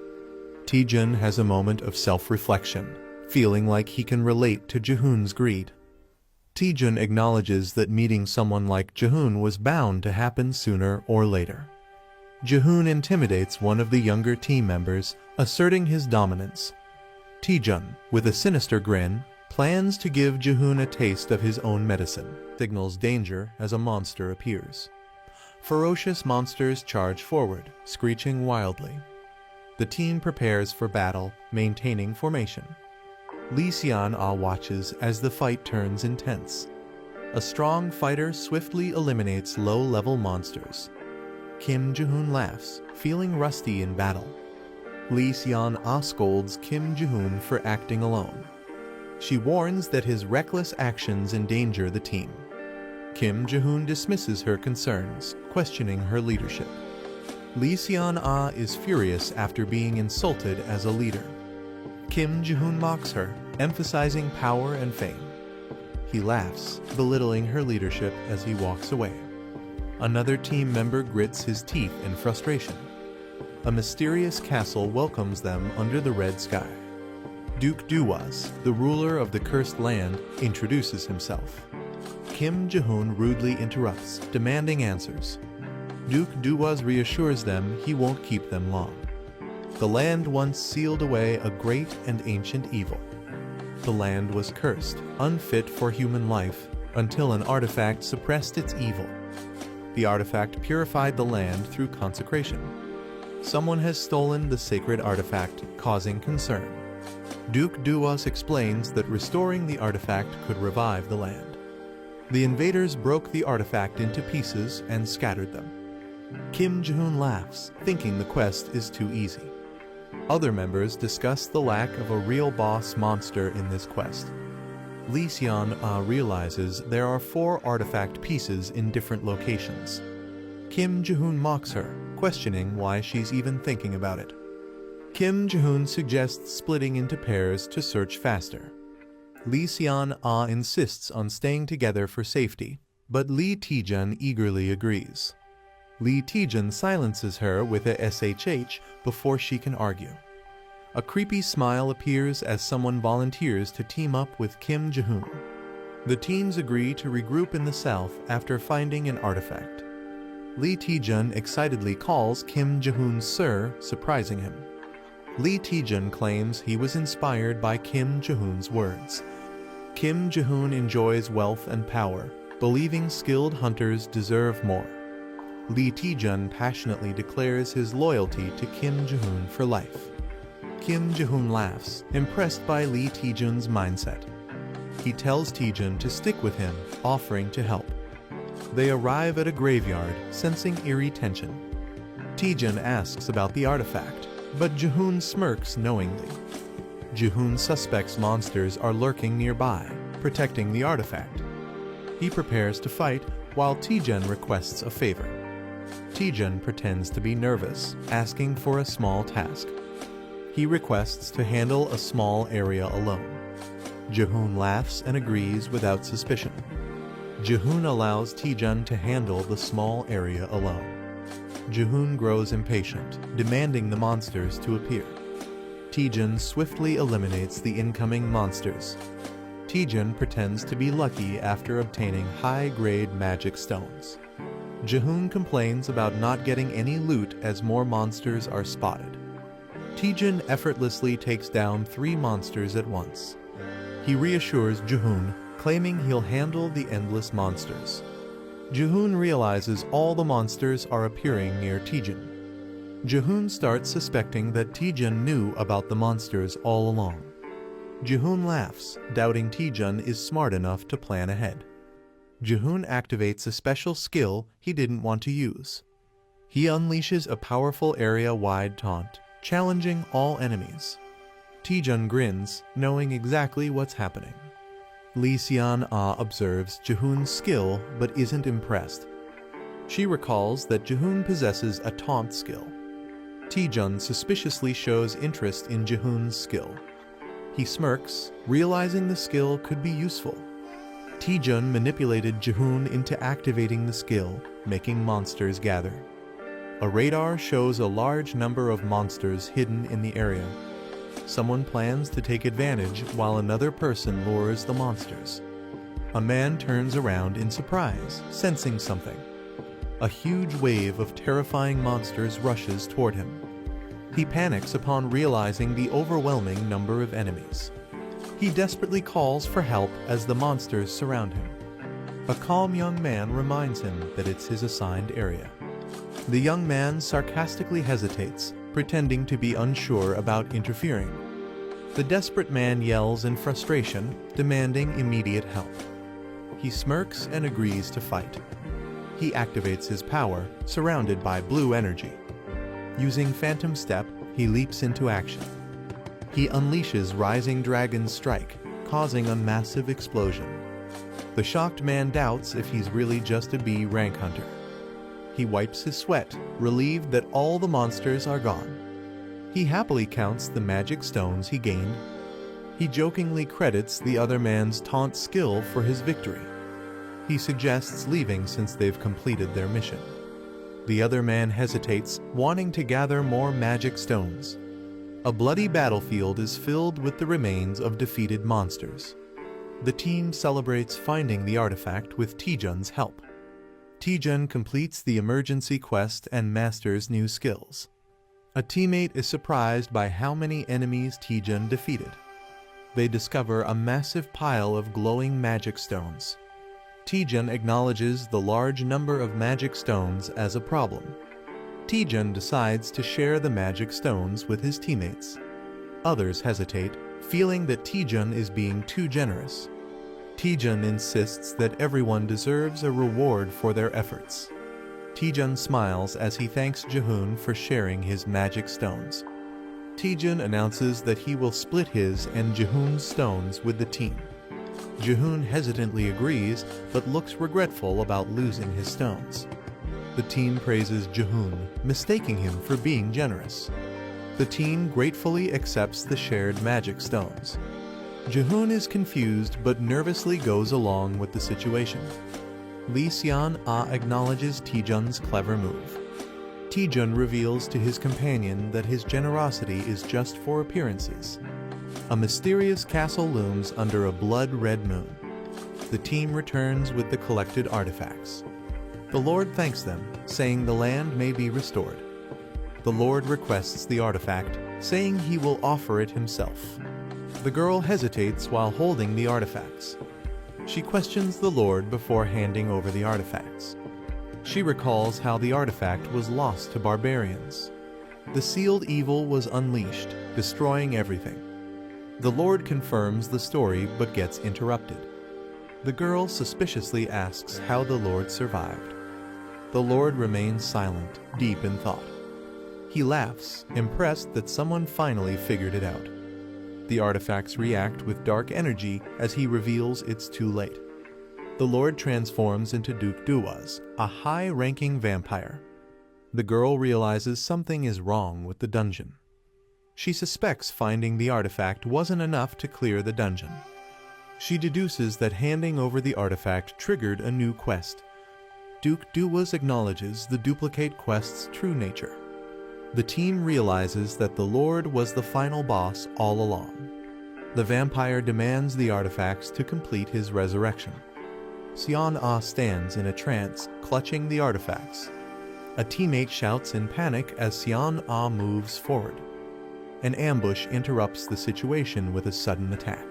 Taejun has a moment of self-reflection, feeling like he can relate to Ji-hoon's greed. Taejun acknowledges that meeting someone like Ji-hoon was bound to happen sooner or later. Ji-hoon intimidates one of the younger team members, asserting his dominance. Taejun, with a sinister grin, plans to give Ji-hoon a taste of his own medicine, signals danger as a monster appears. Ferocious monsters charge forward, screeching wildly. The team prepares for battle, maintaining formation. Lee Seon-ah watches as the fight turns intense. A strong fighter swiftly eliminates low-level monsters. Kim Ji-hoon laughs, feeling rusty in battle. Lee Seon-ah scolds Kim Ji-hoon for acting alone. She warns that his reckless actions endanger the team. Kim Ji-hoon dismisses her concerns, questioning her leadership. Lee Seon-ah is furious after being insulted as a leader. Kim Ji-hoon mocks her, emphasizing power and fame. He laughs, belittling her leadership as he walks away. Another team member grits his teeth in frustration. A mysterious castle welcomes them under the red sky. Duke Duwas, the ruler of the cursed land, introduces himself. Kim Ji-hoon rudely interrupts, demanding answers. Duke Duwas reassures them he won't keep them long. The land once sealed away a great and ancient evil. The land was cursed, unfit for human life, until an artifact suppressed its evil. The artifact purified the land through consecration. Someone has stolen the sacred artifact, causing concern. Duke Duwas explains that restoring the artifact could revive the land. The invaders broke the artifact into pieces and scattered them. Kim Ji-hoon laughs, thinking the quest is too easy. Other members discuss the lack of a real boss monster in this quest. Lee Seon-ah realizes there are 4 artifact pieces in different locations. Kim Ji-hoon mocks her, questioning why she's even thinking about it. Kim Ji-hoon suggests splitting into pairs to search faster. Lee Seon-ah insists on staying together for safety, but Lee Taejun eagerly agrees. Lee Taejun silences her with a SHH before she can argue. A creepy smile appears as someone volunteers to team up with Kim Ji-hoon. The teams agree to regroup in the south after finding an artifact. Lee Taejun excitedly calls Kim Jae-hoon Sir, surprising him. Lee Taejun claims he was inspired by Kim Jae-hoon's words. Kim Jae-hoon enjoys wealth and power, believing skilled hunters deserve more. Lee Taejun passionately declares his loyalty to Kim Jae-hoon for life. Kim Jae-hoon laughs, impressed by Lee Taejun's mindset. He tells Taejun to stick with him, offering to help. They arrive at a graveyard, sensing eerie tension. Taejun asks about the artifact, but Jae-hoon smirks knowingly. Jae-hoon suspects monsters are lurking nearby, protecting the artifact. He prepares to fight, while Taejun requests a favor. Taejun pretends to be nervous, asking for a small task. He requests to handle a small area alone. Jae-hoon laughs and agrees without suspicion. Jae-hoon allows Taejun to handle the small area alone. Jae-hoon grows impatient, demanding the monsters to appear. Taejun swiftly eliminates the incoming monsters. Taejun pretends to be lucky after obtaining high-grade magic stones. Jae-hoon complains about not getting any loot as more monsters are spotted. Taejun effortlessly takes down 3 monsters at once. He reassures Jae-hoon, claiming he'll handle the endless monsters. Jae-hoon realizes all the monsters are appearing near Taejun. Jae-hoon starts suspecting that Taejun knew about the monsters all along. Jae-hoon laughs, doubting Taejun is smart enough to plan ahead. Jae-hoon activates a special skill he didn't want to use. He unleashes a powerful area-wide taunt, challenging all enemies. Taejun grins, knowing exactly what's happening. Lee Seon-ah observes Jae-hoon's skill but isn't impressed. She recalls that Jae-hoon possesses a taunt skill. Taejun suspiciously shows interest in Jae-hoon's skill. He smirks, realizing the skill could be useful. Taejun manipulated Jae-hoon into activating the skill, making monsters gather. A radar shows a large number of monsters hidden in the area. Someone plans to take advantage while another person lures the monsters. A man turns around in surprise, sensing something. A huge wave of terrifying monsters rushes toward him. He panics upon realizing the overwhelming number of enemies. He desperately calls for help as the monsters surround him. A calm young man reminds him that it's his assigned area. The young man sarcastically hesitates, pretending to be unsure about interfering. The desperate man yells in frustration, demanding immediate help. He smirks and agrees to fight. He activates his power, surrounded by blue energy. Using Phantom Step, he leaps into action. He unleashes Rising Dragon's Strike, causing a massive explosion. The shocked man doubts if he's really just a B rank hunter. He wipes his sweat, relieved that all the monsters are gone. He happily counts the magic stones he gained. He jokingly credits the other man's taunt skill for his victory. He suggests leaving since they've completed their mission. The other man hesitates, wanting to gather more magic stones. A bloody battlefield is filled with the remains of defeated monsters. The team celebrates finding the artifact with Taejun's help. Taejun completes the emergency quest and masters new skills. A teammate is surprised by how many enemies Taejun defeated. They discover a massive pile of glowing magic stones. Taejun acknowledges the large number of magic stones as a problem. Taejun decides to share the magic stones with his teammates. Others hesitate, feeling that Taejun is being too generous. Taejun insists that everyone deserves a reward for their efforts. Taejun smiles as he thanks Jae-hoon for sharing his magic stones. Taejun announces that he will split his and Jae-hoon's stones with the team. Jae-hoon hesitantly agrees, but looks regretful about losing his stones. The team praises Jae-hoon, mistaking him for being generous. The team gratefully accepts the shared magic stones. Jae-hoon is confused but nervously goes along with the situation. Lee Seon-ah acknowledges Taejun's clever move. Taejun reveals to his companion that his generosity is just for appearances. A mysterious castle looms under a blood-red moon. The team returns with the collected artifacts. The Lord thanks them, saying the land may be restored. The Lord requests the artifact, saying he will offer it himself. The girl hesitates while holding the artifacts. She questions the Lord before handing over the artifacts. She recalls how the artifact was lost to barbarians. The sealed evil was unleashed, destroying everything. The Lord confirms the story but gets interrupted. The girl suspiciously asks how the Lord survived. The Lord remains silent, deep in thought. He laughs, impressed that someone finally figured it out. The artifacts react with dark energy as he reveals it's too late. The Lord transforms into Duke Duwas, a high-ranking vampire. The girl realizes something is wrong with the dungeon. She suspects finding the artifact wasn't enough to clear the dungeon. She deduces that handing over the artifact triggered a new quest. Duke Duwas acknowledges the duplicate quest's true nature. The team realizes that the Lord was the final boss all along. The vampire demands the artifacts to complete his resurrection. Xian-Ah stands in a trance, clutching the artifacts. A teammate shouts in panic as Xian-Ah moves forward. An ambush interrupts the situation with a sudden attack.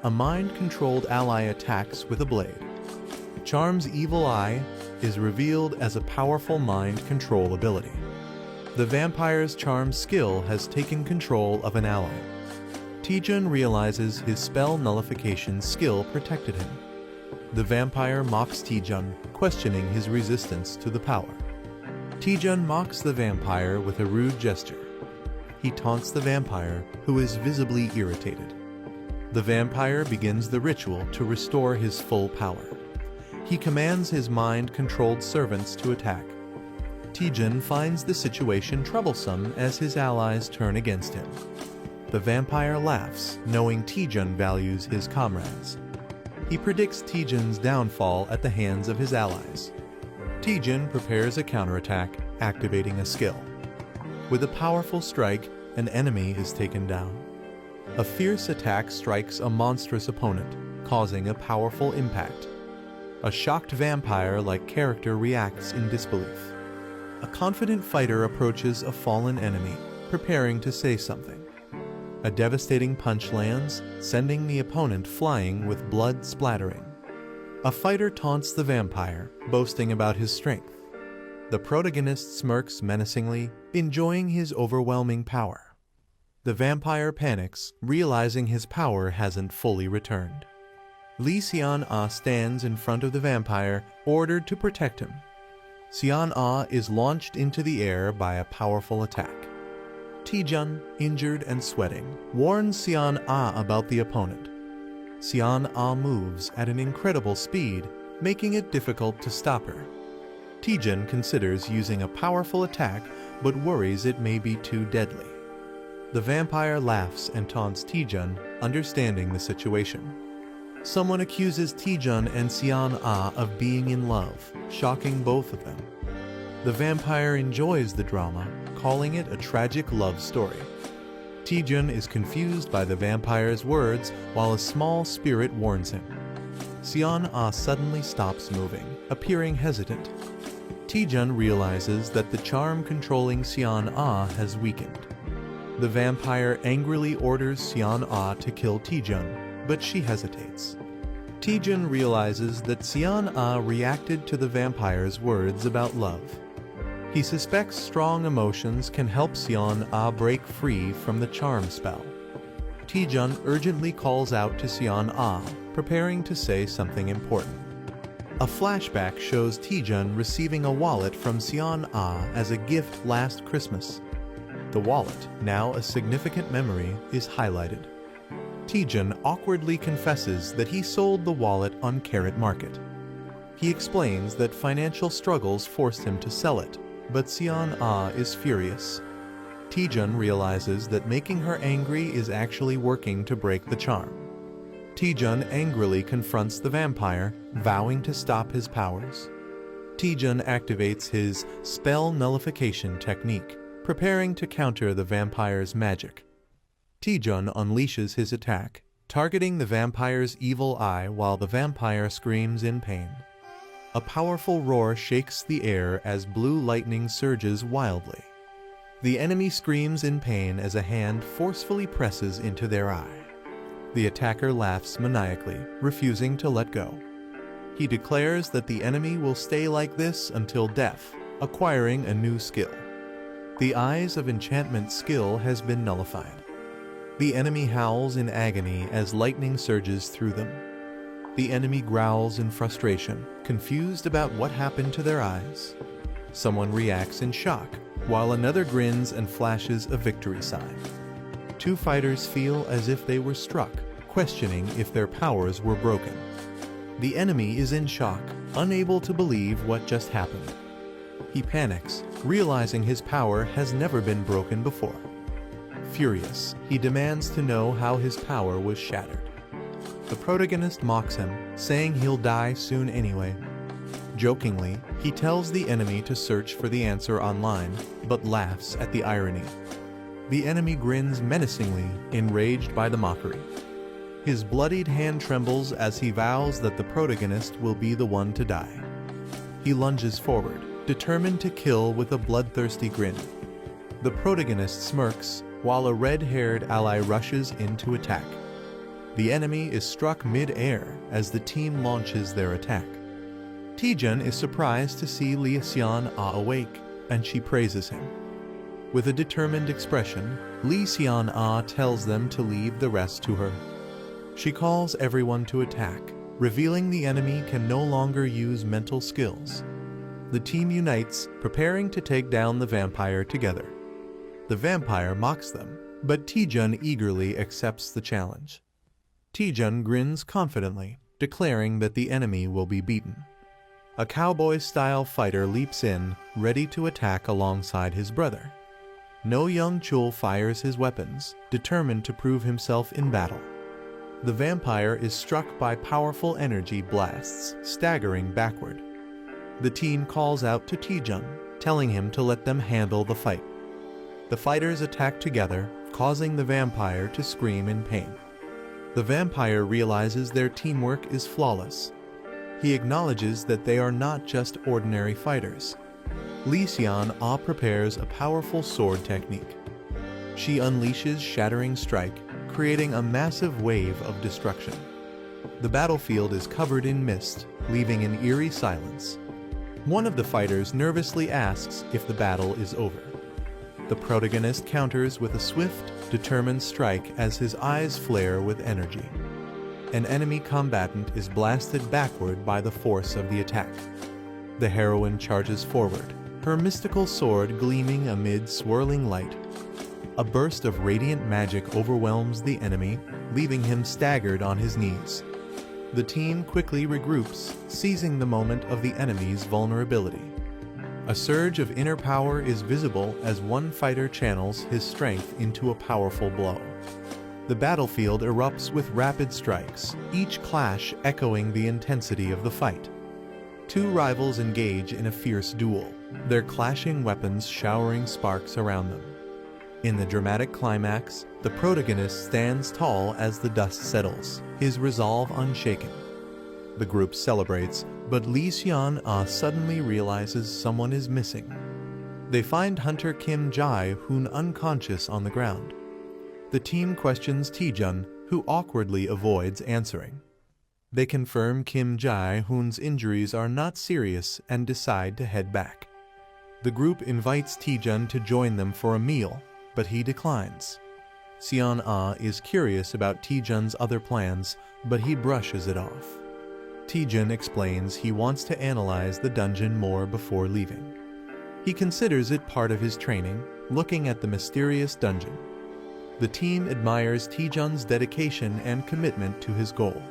A mind-controlled ally attacks with a blade. Charm's evil eye is revealed as a powerful mind control ability. The vampire's charm skill has taken control of an ally. Taejun realizes his spell nullification skill protected him. The vampire mocks Taejun, questioning his resistance to the power. Taejun mocks the vampire with a rude gesture. He taunts the vampire, who is visibly irritated. The vampire begins the ritual to restore his full power. He commands his mind-controlled servants to attack. Taejun finds the situation troublesome as his allies turn against him. The vampire laughs, knowing Taejun values his comrades. He predicts Taejun's downfall at the hands of his allies. Taejun prepares a counterattack, activating a skill. With a powerful strike, an enemy is taken down. A fierce attack strikes a monstrous opponent, causing a powerful impact. A shocked vampire-like character reacts in disbelief. A confident fighter approaches a fallen enemy, preparing to say something. A devastating punch lands, sending the opponent flying with blood splattering. A fighter taunts the vampire, boasting about his strength. The protagonist smirks menacingly, enjoying his overwhelming power. The vampire panics, realizing his power hasn't fully returned. Lee Xian-Ah stands in front of the vampire, ordered to protect him. Xian-Ah is launched into the air by a powerful attack. Taejun, injured and sweating, warns Xian-Ah about the opponent. Xian-Ah moves at an incredible speed, making it difficult to stop her. Taejun considers using a powerful attack, but worries it may be too deadly. The vampire laughs and taunts Taejun, understanding the situation. Someone accuses Taejun and Xian-Ah of being in love, shocking both of them. The vampire enjoys the drama, calling it a tragic love story. Taejun is confused by the vampire's words while a small spirit warns him. Xian-Ah suddenly stops moving, appearing hesitant. Taejun realizes that the charm controlling Xian-Ah has weakened. The vampire angrily orders Xian-Ah to kill Taejun, but she hesitates. Taejun realizes that Xian-Ah reacted to the vampire's words about love. He suspects strong emotions can help Xian-Ah break free from the charm spell. Taejun urgently calls out to Xian-Ah, preparing to say something important. A flashback shows Taejun receiving a wallet from Xian-Ah as a gift last Christmas. The wallet, now a significant memory, is highlighted. Taejun awkwardly confesses that he sold the wallet on Carrot Market. He explains that financial struggles forced him to sell it, but Xian-Ah is furious. Taejun realizes that making her angry is actually working to break the charm. Taejun angrily confronts the vampire, vowing to stop his powers. Taejun activates his spell nullification technique, preparing to counter the vampire's magic. Taejun unleashes his attack, targeting the vampire's evil eye while the vampire screams in pain. A powerful roar shakes the air as blue lightning surges wildly. The enemy screams in pain as a hand forcefully presses into their eye. The attacker laughs maniacally, refusing to let go. He declares that the enemy will stay like this until death, acquiring a new skill. The Eyes of Enchantment skill has been nullified. The enemy howls in agony as lightning surges through them. The enemy growls in frustration, confused about what happened to their eyes. Someone reacts in shock, while another grins and flashes a victory sign. Two fighters feel as if they were struck, questioning if their powers were broken. The enemy is in shock, unable to believe what just happened. He panics, realizing his power has never been broken before. Furious, he demands to know how his power was shattered. The protagonist mocks him, saying he'll die soon anyway. Jokingly, he tells the enemy to search for the answer online, but laughs at the irony. The enemy grins menacingly, enraged by the mockery. His bloodied hand trembles as he vows that the protagonist will be the one to die. He lunges forward, determined to kill with a bloodthirsty grin. The protagonist smirks, while a red-haired ally rushes in to attack. The enemy is struck mid-air as the team launches their attack. Taejun is surprised to see Lee Seon-ah awake, and she praises him. With a determined expression, Lee Seon-ah tells them to leave the rest to her. She calls everyone to attack, revealing the enemy can no longer use mental skills. The team unites, preparing to take down the vampire together. The vampire mocks them, but Taejun eagerly accepts the challenge. Taejun grins confidently, declaring that the enemy will be beaten. A cowboy-style fighter leaps in, ready to attack alongside his brother. No Young Chul fires his weapons, determined to prove himself in battle. The vampire is struck by powerful energy blasts, staggering backward. The team calls out to Taejun, telling him to let them handle the fight. The fighters attack together, causing the vampire to scream in pain. The vampire realizes their teamwork is flawless. He acknowledges that they are not just ordinary fighters. Lee Seon-ah prepares a powerful sword technique. She unleashes Shattering Strike, creating a massive wave of destruction. The battlefield is covered in mist, leaving an eerie silence. One of the fighters nervously asks if the battle is over. The protagonist counters with a swift, determined strike as his eyes flare with energy. An enemy combatant is blasted backward by the force of the attack. The heroine charges forward, her mystical sword gleaming amid swirling light. A burst of radiant magic overwhelms the enemy, leaving him staggered on his knees. The team quickly regroups, seizing the moment of the enemy's vulnerability. A surge of inner power is visible as one fighter channels his strength into a powerful blow. The battlefield erupts with rapid strikes, each clash echoing the intensity of the fight. Two rivals engage in a fierce duel, their clashing weapons showering sparks around them. In the dramatic climax, the protagonist stands tall as the dust settles, his resolve unshaken. The group celebrates, but Lee Seon-ah suddenly realizes someone is missing. They find Hunter Kim Jae-hoon unconscious on the ground. The team questions Taejun, who awkwardly avoids answering. They confirm Kim Jae-hoon's injuries are not serious and decide to head back. The group invites Taejun to join them for a meal, but he declines. Seon-ah is curious about Taejun's other plans, but he brushes it off. Taejun explains he wants to analyze the dungeon more before leaving. He considers it part of his training, looking at the mysterious dungeon. The team admires Taejun's dedication and commitment to his goal.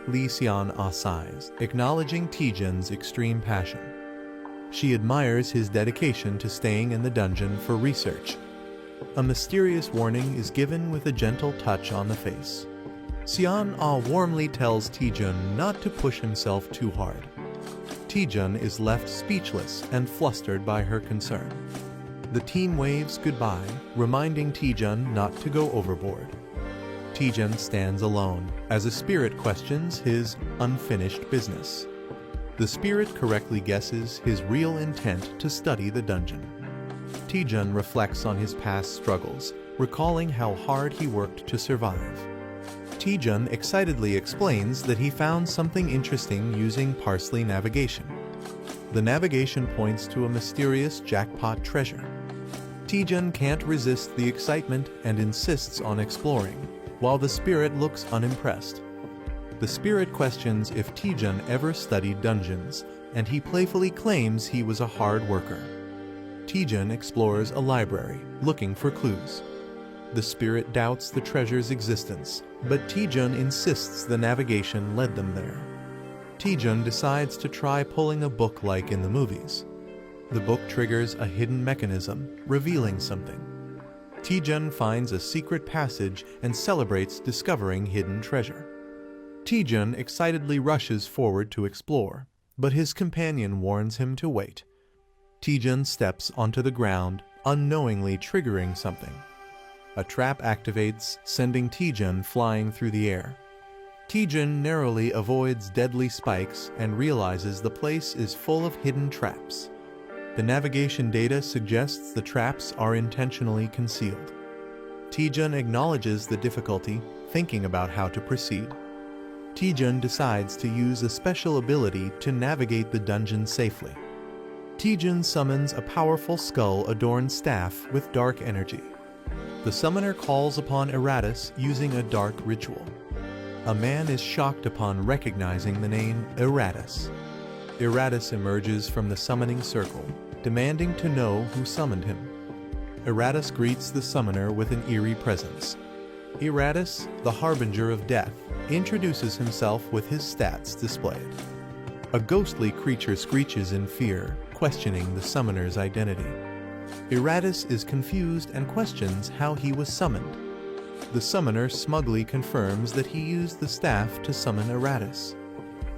Lee Seon-ah sighs, acknowledging Taejun's extreme passion. She admires his dedication to staying in the dungeon for research. A mysterious warning is given with a gentle touch on the face. Seon-ah warmly tells Taejun not to push himself too hard. Taejun is left speechless and flustered by her concern. The team waves goodbye, reminding Taejun not to go overboard. Taejun stands alone as a spirit questions his unfinished business. The spirit correctly guesses his real intent to study the dungeon. Taejun reflects on his past struggles, recalling how hard he worked to survive. Taejun excitedly explains that he found something interesting using parsley navigation. The navigation points to a mysterious jackpot treasure. Taejun can't resist the excitement and insists on exploring, while the spirit looks unimpressed. The spirit questions if Taejun ever studied dungeons, and he playfully claims he was a hard worker. Taejun explores a library, looking for clues. The spirit doubts the treasure's existence, but Taejun insists the navigation led them there. Taejun decides to try pulling a book like in the movies. The book triggers a hidden mechanism, revealing something. Taejun finds a secret passage and celebrates discovering hidden treasure. Taejun excitedly rushes forward to explore, but his companion warns him to wait. Taejun steps onto the ground, unknowingly triggering something. A trap activates, sending Taejun flying through the air. Taejun narrowly avoids deadly spikes and realizes the place is full of hidden traps. The navigation data suggests the traps are intentionally concealed. Taejun acknowledges the difficulty, thinking about how to proceed. Taejun decides to use a special ability to navigate the dungeon safely. Taejun summons a powerful skull-adorned staff with dark energy. The summoner calls upon Eratus using a dark ritual. A man is shocked upon recognizing the name Eratus. Eratus emerges from the summoning circle, demanding to know who summoned him. Eratus greets the summoner with an eerie presence. Eratus, the harbinger of death, introduces himself with his stats displayed. A ghostly creature screeches in fear, questioning the summoner's identity. Eratus is confused and questions how he was summoned. The summoner smugly confirms that he used the staff to summon Eratus.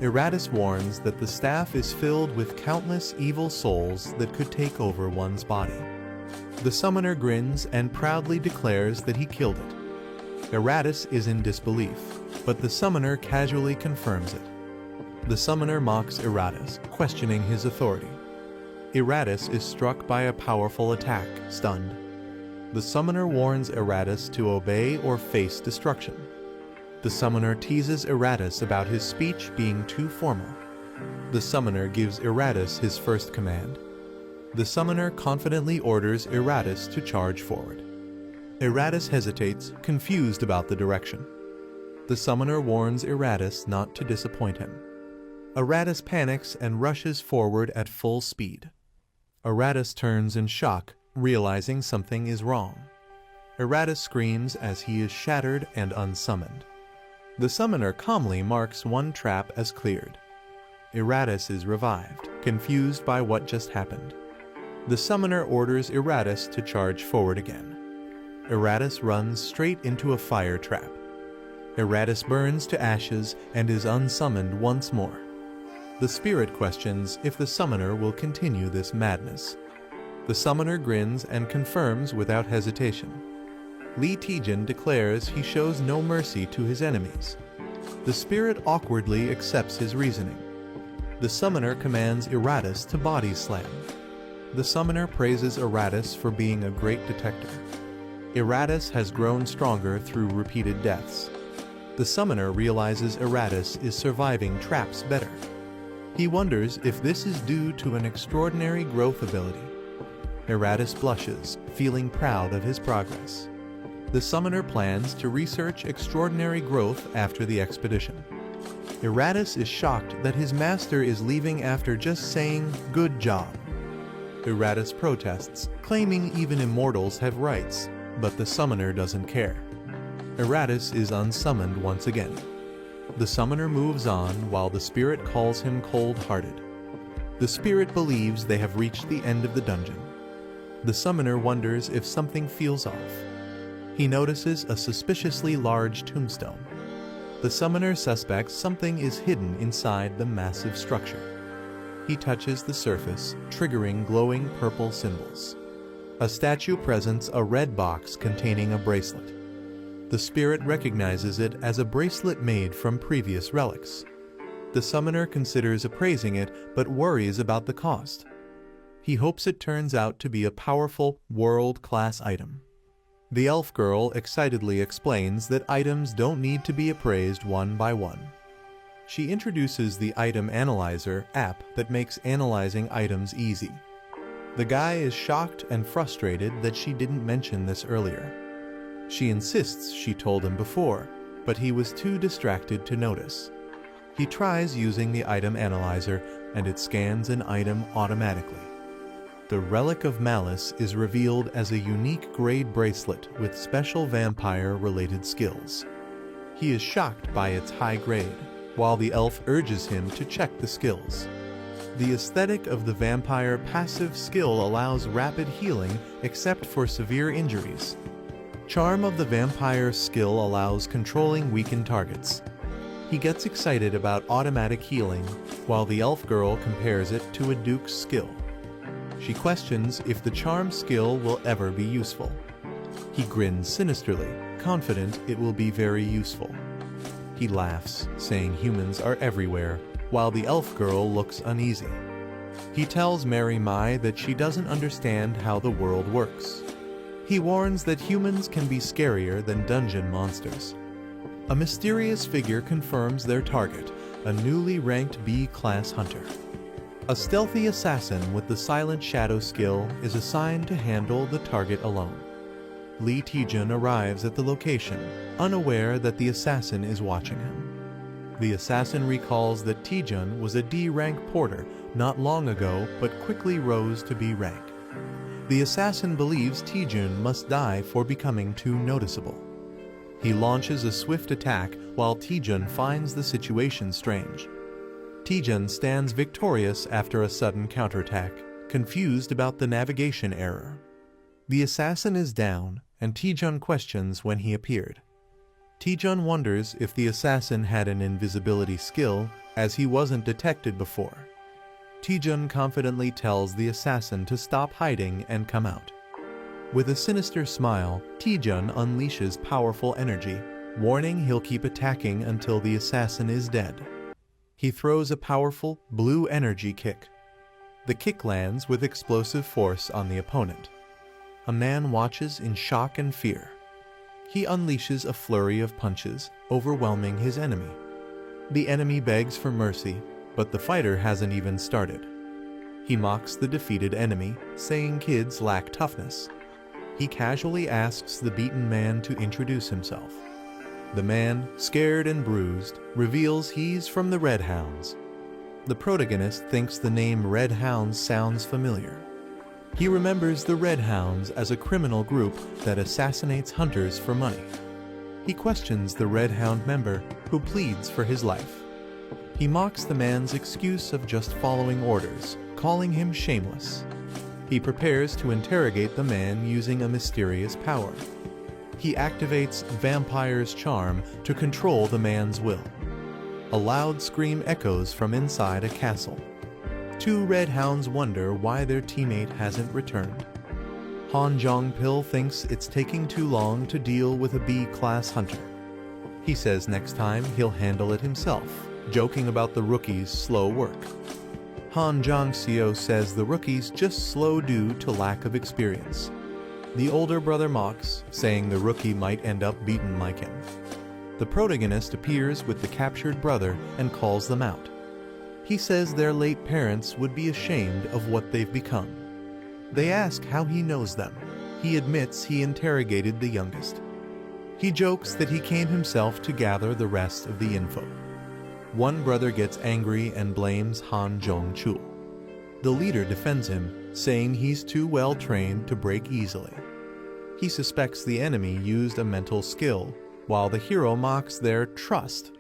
Eratus warns that the staff is filled with countless evil souls that could take over one's body. The summoner grins and proudly declares that he killed it. Eratus is in disbelief, but the summoner casually confirms it. The summoner mocks Eratus, questioning his authority. Eratus is struck by a powerful attack, stunned. The summoner warns Eratus to obey or face destruction. The summoner teases Eratus about his speech being too formal. The summoner gives Eratus his first command. The summoner confidently orders Eratus to charge forward. Eratus hesitates, confused about the direction. The summoner warns Eratus not to disappoint him. Eratus panics and rushes forward at full speed. Eratus turns in shock, realizing something is wrong. Eratus screams as he is shattered and unsummoned. The summoner calmly marks one trap as cleared. Eratus is revived, confused by what just happened. The summoner orders Eratus to charge forward again. Eratus runs straight into a fire trap. Eratus burns to ashes and is unsummoned once more. The spirit questions if the summoner will continue this madness. The summoner grins and confirms without hesitation. Lee Taejun declares he shows no mercy to his enemies. The spirit awkwardly accepts his reasoning. The summoner commands Eratus to body slam. The summoner praises Eratus for being a great detector. Eratus has grown stronger through repeated deaths. The summoner realizes Eratus is surviving traps better. He wonders if this is due to an extraordinary growth ability. Eratus blushes, feeling proud of his progress. The summoner plans to research extraordinary growth after the expedition. Eratus is shocked that his master is leaving after just saying, "Good job." Eratus protests, claiming even immortals have rights, but the summoner doesn't care. Eratus is unsummoned once again. The summoner moves on while the spirit calls him cold-hearted. The spirit believes they have reached the end of the dungeon. The summoner wonders if something feels off. He notices a suspiciously large tombstone. The summoner suspects something is hidden inside the massive structure. He touches the surface, triggering glowing purple symbols. A statue presents a red box containing a bracelet. The spirit recognizes it as a bracelet made from previous relics. The summoner considers appraising it, but worries about the cost. He hopes it turns out to be a powerful, world-class item. The elf girl excitedly explains that items don't need to be appraised one by one. She introduces the Item Analyzer app that makes analyzing items easy. The guy is shocked and frustrated that she didn't mention this earlier. She insists she told him before, but he was too distracted to notice. He tries using the Item Analyzer, and it scans an item automatically. The Relic of Malice is revealed as a unique grade bracelet with special vampire-related skills. He is shocked by its high grade, while the elf urges him to check the skills. The aesthetic of the vampire passive skill allows rapid healing except for severe injuries. Charm of the vampire skill allows controlling weakened targets. He gets excited about automatic healing, while the elf girl compares it to a duke's skill. She questions if the charm skill will ever be useful. He grins sinisterly, confident it will be very useful. He laughs, saying humans are everywhere, while the elf girl looks uneasy. He tells Mary Mai that she doesn't understand how the world works. He warns that humans can be scarier than dungeon monsters. A mysterious figure confirms their target, a newly ranked B-class hunter. A stealthy assassin with the Silent Shadow skill is assigned to handle the target alone. Lee Taejun arrives at the location, unaware that the assassin is watching him. The assassin recalls that Taejun was a D-rank porter not long ago but quickly rose to B rank. The assassin believes Taejun must die for becoming too noticeable. He launches a swift attack while Taejun finds the situation strange. Taejun stands victorious after a sudden counterattack, confused about the navigation error. The assassin is down, and Taejun questions when he appeared. Taejun wonders if the assassin had an invisibility skill, as he wasn't detected before. Taejun confidently tells the assassin to stop hiding and come out. With a sinister smile, Taejun unleashes powerful energy, warning he'll keep attacking until the assassin is dead. He throws a powerful, blue energy kick. The kick lands with explosive force on the opponent. A man watches in shock and fear. He unleashes a flurry of punches, overwhelming his enemy. The enemy begs for mercy, but the fighter hasn't even started. He mocks the defeated enemy, saying kids lack toughness. He casually asks the beaten man to introduce himself. The man, scared and bruised, reveals he's from the Red Hounds. The protagonist thinks the name Red Hounds sounds familiar. He remembers the Red Hounds as a criminal group that assassinates hunters for money. He questions the Red Hound member, who pleads for his life. He mocks the man's excuse of just following orders, calling him shameless. He prepares to interrogate the man using a mysterious power. He activates Vampire's charm to control the man's will. A loud scream echoes from inside a castle. Two Red Hounds wonder why their teammate hasn't returned. Han Jong-pil thinks it's taking too long to deal with a B-class hunter. He says next time he'll handle it himself, joking about the rookie's slow work. Han Jong-seo says the rookie's just slow due to lack of experience. The older brother mocks, saying the rookie might end up beaten like him. The protagonist appears with the captured brother and calls them out. He says their late parents would be ashamed of what they've become. They ask how he knows them. He admits he interrogated the youngest. He jokes that he came himself to gather the rest of the info. One brother gets angry and blames Han Jong-chul. The leader defends him, saying he's too well trained to break easily. He suspects the enemy used a mental skill, while the hero mocks their trust.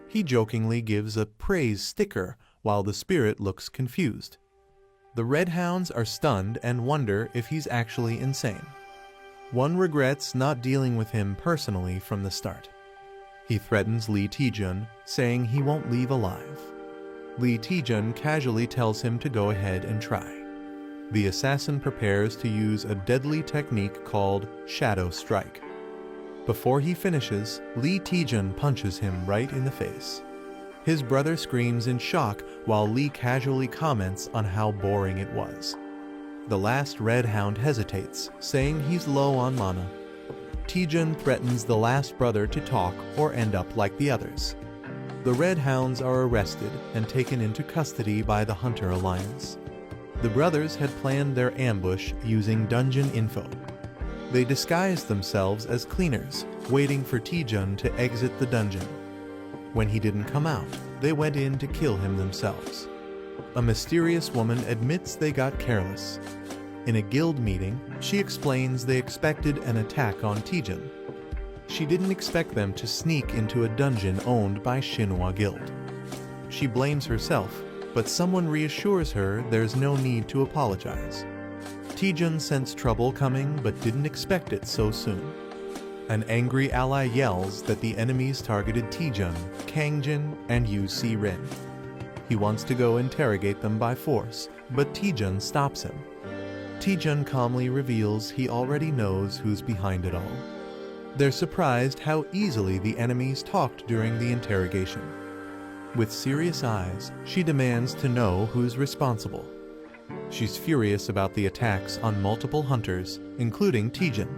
He jokingly gives a praise sticker, while the spirit looks confused. The Red Hounds are stunned and wonder if he's actually insane. One regrets not dealing with him personally from the start. He threatens Lee Taejun, saying he won't leave alive. Lee Taejun casually tells him to go ahead and try. The assassin prepares to use a deadly technique called Shadow Strike. Before he finishes, Lee Taejun punches him right in the face. His brother screams in shock while Lee casually comments on how boring it was. The last Red Hound hesitates, saying he's low on mana. Taejun threatens the last brother to talk or end up like the others. The Red Hounds are arrested and taken into custody by the Hunter Alliance. The brothers had planned their ambush using dungeon info. They disguised themselves as cleaners, waiting for Taejun to exit the dungeon. When he didn't come out, they went in to kill him themselves. A mysterious woman admits they got careless. In a guild meeting, she explains they expected an attack on Taejun. She didn't expect them to sneak into a dungeon owned by Shinhwa Guild. She blames herself, but someone reassures her there's no need to apologize. Taejun sensed trouble coming but didn't expect it so soon. An angry ally yells that the enemies targeted Taejun, Kangjin, and Yu Si-rin. He wants to go interrogate them by force, but Taejun stops him. Taejun calmly reveals he already knows who's behind it all. They're surprised how easily the enemies talked during the interrogation. With serious eyes, she demands to know who's responsible. She's furious about the attacks on multiple hunters, including Taejun.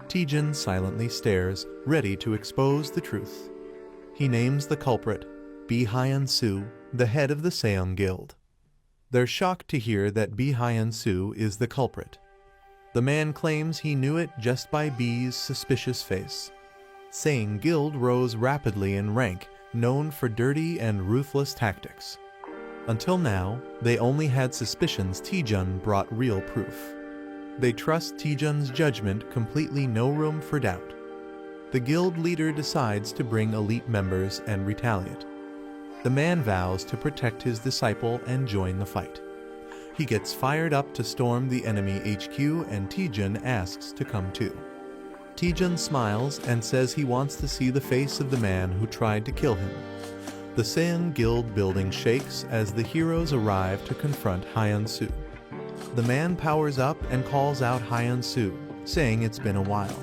Taejun silently stares, ready to expose the truth. He names the culprit, Bi Hyun-soo, the head of the Seong Guild. They're shocked to hear that Bi Hyun-soo is the culprit. The man claims he knew it just by Bi's suspicious face. Seong Guild rose rapidly in rank, known for dirty and ruthless tactics. Until now, they only had suspicions Taejun brought real proof. They trust Taejun's judgment, completely no room for doubt. The guild leader decides to bring elite members and retaliate. The man vows to protect his disciple and join the fight. He gets fired up to storm the enemy HQ and Taejun asks to come too. Taejun smiles and says he wants to see the face of the man who tried to kill him. The Seong Guild building shakes as the heroes arrive to confront Hyun-soo. The man powers up and calls out Hyun-soo, saying it's been a while.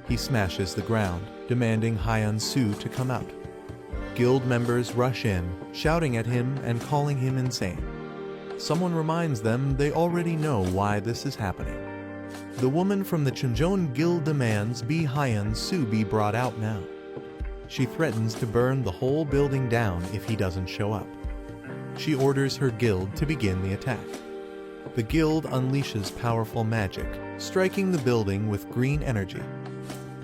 He smashes the ground, demanding Hyun-soo to come out. Guild members rush in, shouting at him and calling him insane. Someone reminds them they already know why this is happening. The woman from the Chunjeon Guild demands Bi Hyun-soo be brought out now. She threatens to burn the whole building down if he doesn't show up. She orders her guild to begin the attack. The guild unleashes powerful magic, striking the building with green energy.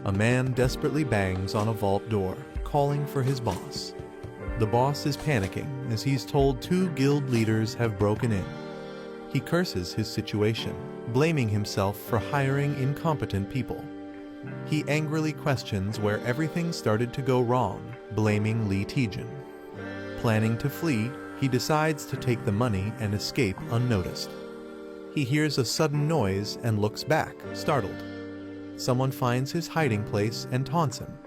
A man desperately bangs on a vault door, calling for his boss. The boss is panicking as he's told 2 guild leaders have broken in. He curses his situation, blaming himself for hiring incompetent people. He angrily questions where everything started to go wrong, blaming Lee Taejun. Planning to flee, he decides to take the money and escape unnoticed. He hears a sudden noise and looks back, startled. Someone finds his hiding place and taunts him.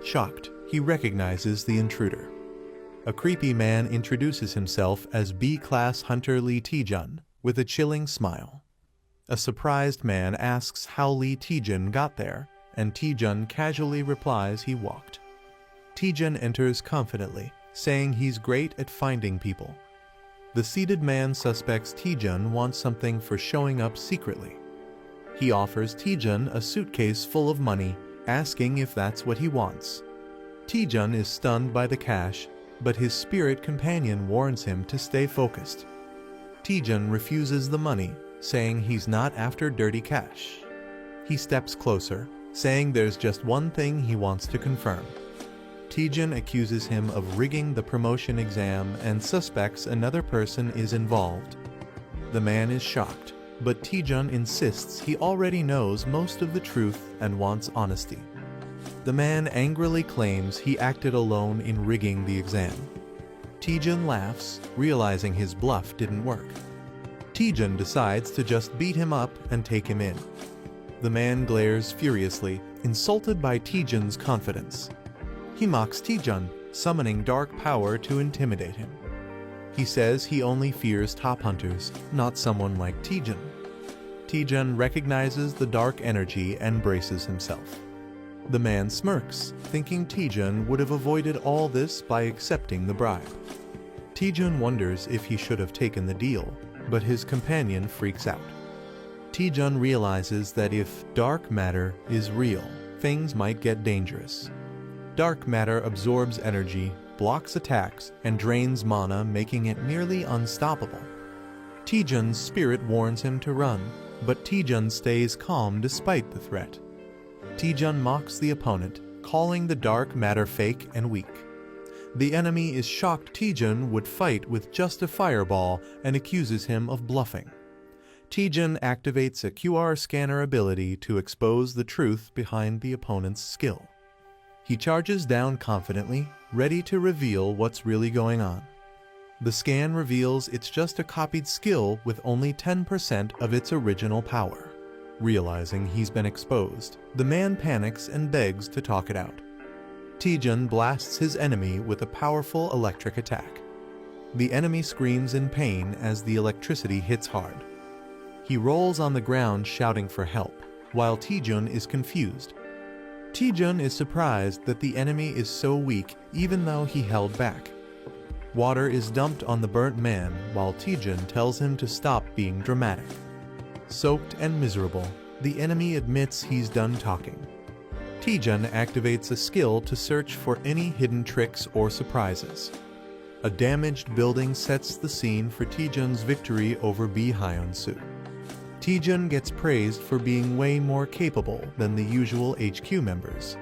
Shocked, he recognizes the intruder. A creepy man introduces himself as B-class hunter Lee Taejun with a chilling smile. A surprised man asks how Lee Taejun got there, and Taejun casually replies he walked. Taejun enters confidently, saying he's great at finding people. The seated man suspects Taejun wants something for showing up secretly. He offers Taejun a suitcase full of money, asking if that's what he wants. Taejun is stunned by the cash, but his spirit companion warns him to stay focused. Taejun refuses the money, saying he's not after dirty cash. He steps closer, saying there's just one thing he wants to confirm. Taejun accuses him of rigging the promotion exam and suspects another person is involved. The man is shocked, but Taejun insists he already knows most of the truth and wants honesty. The man angrily claims he acted alone in rigging the exam. Taejun laughs, realizing his bluff didn't work. Taejun decides to just beat him up and take him in. The man glares furiously, insulted by Taejun's confidence. He mocks Taejun, summoning dark power to intimidate him. He says he only fears top hunters, not someone like Taejun. Taejun recognizes the dark energy and braces himself. The man smirks, thinking Taejun would have avoided all this by accepting the bribe. Taejun wonders if he should have taken the deal, but his companion freaks out. Taejun realizes that if dark matter is real, things might get dangerous. Dark matter absorbs energy, blocks attacks, and drains mana, making it nearly unstoppable. Taejun's spirit warns him to run, but Taejun stays calm despite the threat. Taejun mocks the opponent, calling the dark matter fake and weak. The enemy is shocked Taejun would fight with just a fireball and accuses him of bluffing. Taejun activates a QR scanner ability to expose the truth behind the opponent's skill. He charges down confidently, ready to reveal what's really going on. The scan reveals it's just a copied skill with only 10% of its original power. Realizing he's been exposed, the man panics and begs to talk it out. Taejun blasts his enemy with a powerful electric attack. The enemy screams in pain as the electricity hits hard. He rolls on the ground shouting for help, while Taejun is confused. Taejun is surprised that the enemy is so weak even though he held back. Water is dumped on the burnt man while Taejun tells him to stop being dramatic. Soaked and miserable, the enemy admits he's done talking. Taejun activates a skill to search for any hidden tricks or surprises. A damaged building sets the scene for Taejun's victory over Bi Hyun-soo. Taejun gets praised for being way more capable than the usual HQ members.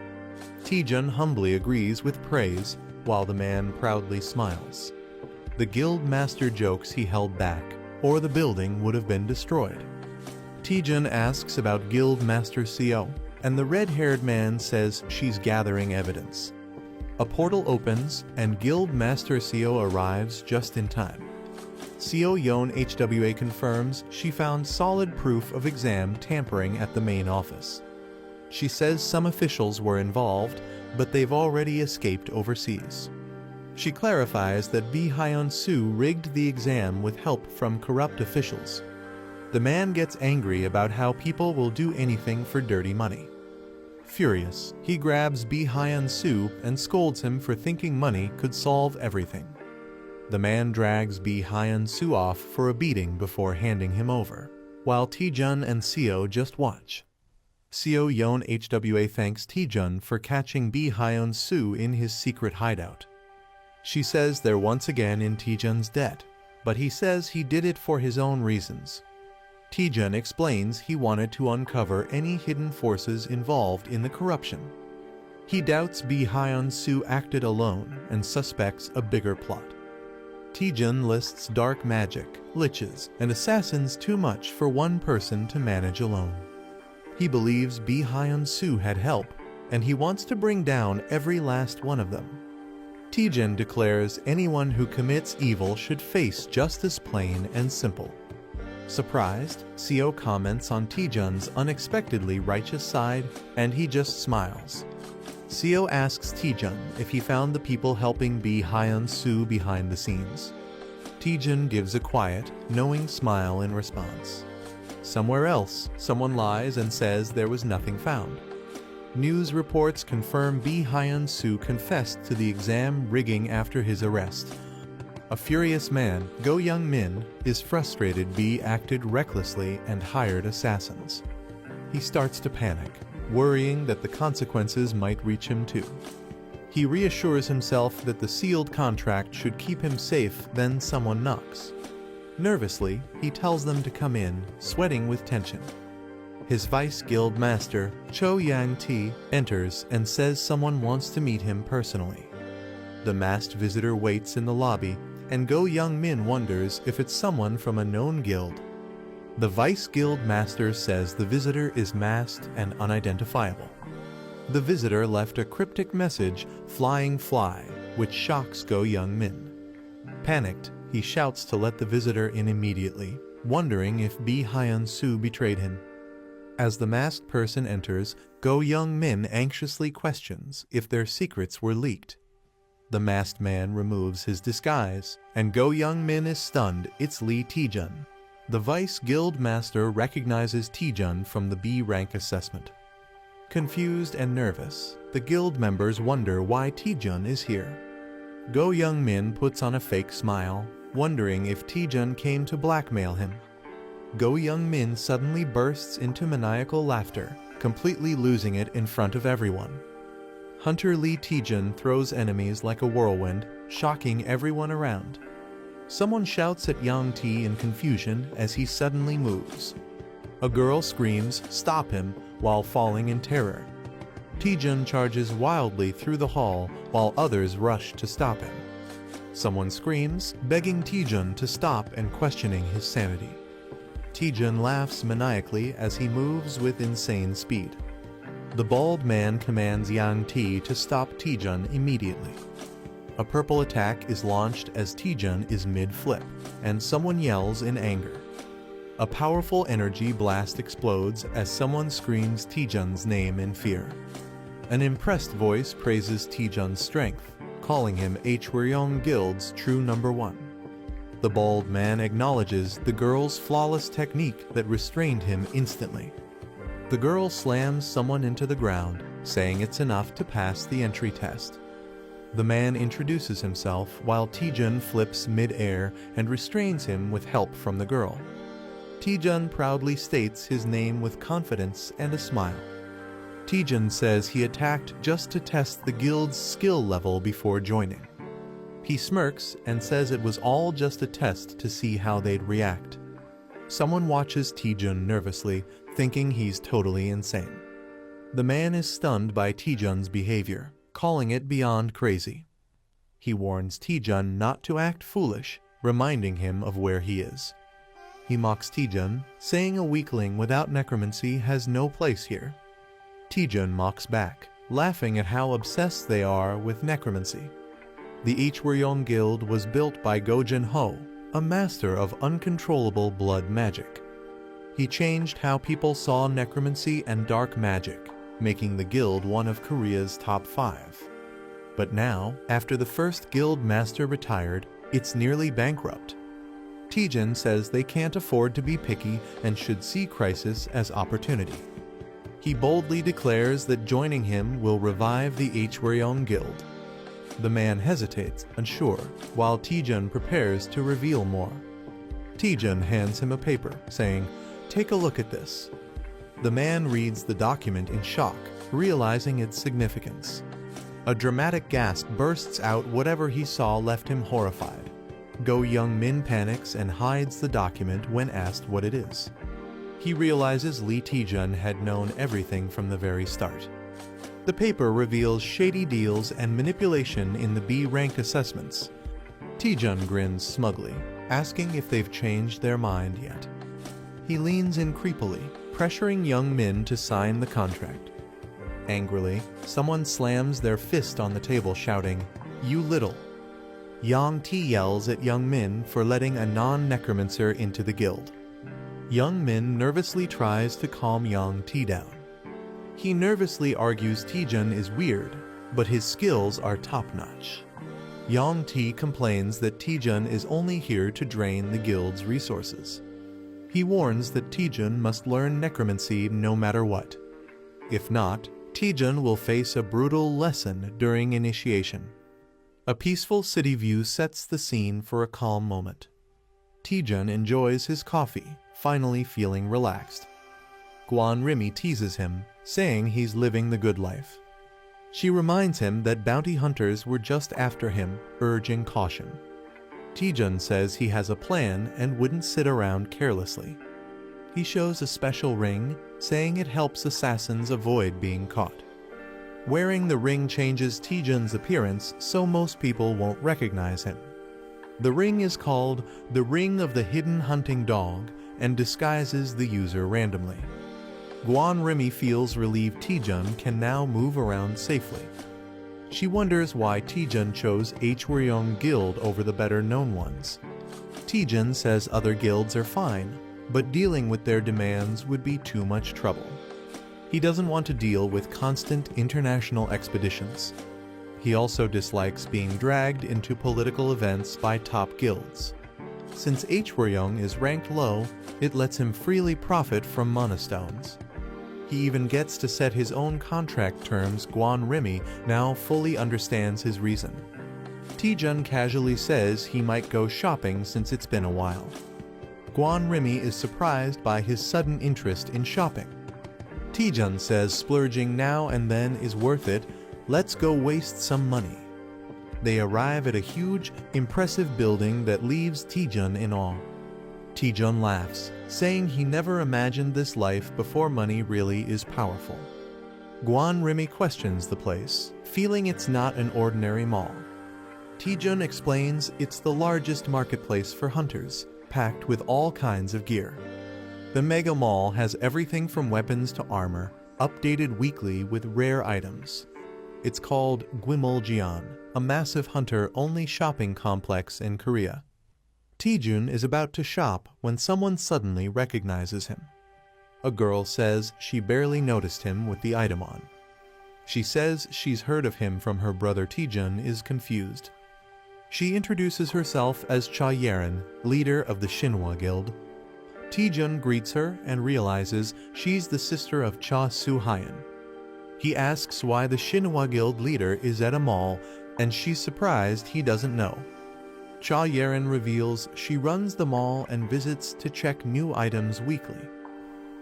Taejun humbly agrees with praise, while the man proudly smiles. The guild master jokes he held back, or the building would have been destroyed. Taejun asks about Guild Master Seo, and the red-haired man says she's gathering evidence. A portal opens, and Guild Master Seo arrives just in time. Seo Yeon HWA confirms she found solid proof of exam tampering at the main office. She says some officials were involved, but they've already escaped overseas. She clarifies that Bi Hyun-soo rigged the exam with help from corrupt officials. The man gets angry about how people will do anything for dirty money. Furious, he grabs Bi Hyun-soo and scolds him for thinking money could solve everything. The man drags Bi Hyun-soo off for a beating before handing him over, while Taejun and Seo just watch. Seo Yeon HWA thanks Taejun for catching Bi Hyun-soo in his secret hideout. She says they're once again in Taejun's debt, but he says he did it for his own reasons. Taejun explains he wanted to uncover any hidden forces involved in the corruption. He doubts Bi Hyun-soo acted alone and suspects a bigger plot. Taejun lists dark magic, liches, and assassins too much for one person to manage alone. He believes Bi Hyun-soo had help, and he wants to bring down every last one of them. Taejun declares anyone who commits evil should face justice plain and simple. Surprised, Seo comments on Taejun's unexpectedly righteous side, and he just smiles. Seo asks Taejun if he found the people helping Bi Hyun-soo behind the scenes. Taejun gives a quiet, knowing smile in response. Somewhere else, someone lies and says there was nothing found. News reports confirm Bi Hyun-soo confessed to the exam rigging after his arrest. A furious man, Go Young-min, is frustrated Bi acted recklessly and hired assassins. He starts to panic, worrying that the consequences might reach him too. He reassures himself that the sealed contract should keep him safe, then someone knocks. Nervously, he tells them to come in, sweating with tension. His vice guild master, Cho Yang-ti, enters and says someone wants to meet him personally. The masked visitor waits in the lobby, and Go Young-min wonders if it's someone from a known guild. The vice guild master says the visitor is masked and unidentifiable. The visitor left a cryptic message, "Flying Fly," which shocks Go Young-min. Panicked, he shouts to let the visitor in immediately, wondering if Bi Hyun-soo betrayed him. As the masked person enters, Go Young-min anxiously questions if their secrets were leaked. The masked man removes his disguise, and Go Young-min is stunned it's Lee Taejun. The vice guild master recognizes Taejun from the B rank assessment. Confused and nervous, the guild members wonder why Taejun is here. Go Young-min puts on a fake smile, wondering if Taejun came to blackmail him. Go Young-min suddenly bursts into maniacal laughter, completely losing it in front of everyone. Hunter Lee Taejun throws enemies like a whirlwind, shocking everyone around. Someone shouts at Yang T in confusion as he suddenly moves. A girl screams, "Stop him," while falling in terror. Taejun charges wildly through the hall while others rush to stop him. Someone screams, begging Taejun to stop and questioning his sanity. Taejun laughs maniacally as he moves with insane speed. The bald man commands Yang T to stop Taejun immediately. A purple attack is launched as Taejun is mid-flip, and someone yells in anger. A powerful energy blast explodes as someone screams Taejun's name in fear. An impressed voice praises Taejun's strength, calling him Hwaryeong Guild's true number one. The bald man acknowledges the girl's flawless technique that restrained him instantly. The girl slams someone into the ground, saying it's enough to pass the entry test. The man introduces himself while Taejun flips mid-air and restrains him with help from the girl. Taejun proudly states his name with confidence and a smile. Taejun says he attacked just to test the guild's skill level before joining. He smirks and says it was all just a test to see how they'd react. Someone watches Taejun nervously, thinking he's totally insane. The man is stunned by Taejun's behavior, calling it beyond crazy. He warns Taejun not to act foolish, reminding him of where he is. He mocks Taejun, saying a weakling without necromancy has no place here. Taejun mocks back, laughing at how obsessed they are with necromancy. The Hwaryeong Guild was built by Go Jin-ho, a master of uncontrollable blood magic. He changed how people saw necromancy and dark magic, making the guild one of Korea's top 5. But now, after the first guild master retired, it's nearly bankrupt. Taejun says they can't afford to be picky and should see crisis as opportunity. He boldly declares that joining him will revive the Hwaryeong Guild. The man hesitates, unsure, while Taejun prepares to reveal more. Taejun hands him a paper, saying, "Take a look at this." The man reads the document in shock, realizing its significance. A dramatic gasp bursts out. Whatever he saw left him horrified. Go Young-min panics and hides the document when asked what it is. He realizes Lee Taejun had known everything from the very start. The paper reveals shady deals and manipulation in the B-rank assessments. Taejun grins smugly, asking if they've changed their mind yet. He leans in creepily, pressuring Young-min to sign the contract. Angrily, someone slams their fist on the table, shouting, "You little." Yang T yells at Young-min for letting a non-necromancer into the guild. Young-min nervously tries to calm Yang T down. He nervously argues Taejun is weird, but his skills are top-notch. Yang T complains that Taejun is only here to drain the guild's resources. He warns that Taejun must learn necromancy no matter what. If not, Taejun will face a brutal lesson during initiation. A peaceful city view sets the scene for a calm moment. Taejun enjoys his coffee, finally feeling relaxed. Guan Rimi teases him, saying he's living the good life. She reminds him that bounty hunters were just after him, urging caution. Taejun says he has a plan and wouldn't sit around carelessly. He shows a special ring, saying it helps assassins avoid being caught. Wearing the ring changes Taejun's appearance so most people won't recognize him. The ring is called the Ring of the Hidden Hunting Dog and disguises the user randomly. Guan Rimi feels relieved Taejun can now move around safely. She wonders why Taejun chose Hwaryeong Guild over the better-known ones. Taejun says other guilds are fine, but dealing with their demands would be too much trouble. He doesn't want to deal with constant international expeditions. He also dislikes being dragged into political events by top guilds. Since Hwaryeong is ranked low, it lets him freely profit from monastones. He even gets to set his own contract terms. Guan Rimi now fully understands his reason. Taejun casually says he might go shopping since it's been a while. Guan Rimi is surprised by his sudden interest in shopping. Taejun says splurging now and then is worth it. Let's go waste some money. They arrive at a huge, impressive building that leaves Taejun in awe. Taejun laughs, saying he never imagined this life before money really is powerful. Guan Rimi questions the place, feeling it's not an ordinary mall. Taejun explains it's the largest marketplace for hunters, packed with all kinds of gear. The mega mall has everything from weapons to armor, updated weekly with rare items. It's called Gwimuljeon, a massive hunter-only shopping complex in Korea. Taejun is about to shop when someone suddenly recognizes him. A girl says she barely noticed him with the item on. She says she's heard of him from her brother. Taejun is confused. She introduces herself as Cha Yerin, leader of the Shinhwa Guild. Taejun greets her and realizes she's the sister of Cha Soo-hyun. He asks why the Shinhwa Guild leader is at a mall, and she's surprised he doesn't know. Cha Yerin reveals she runs the mall and visits to check new items weekly.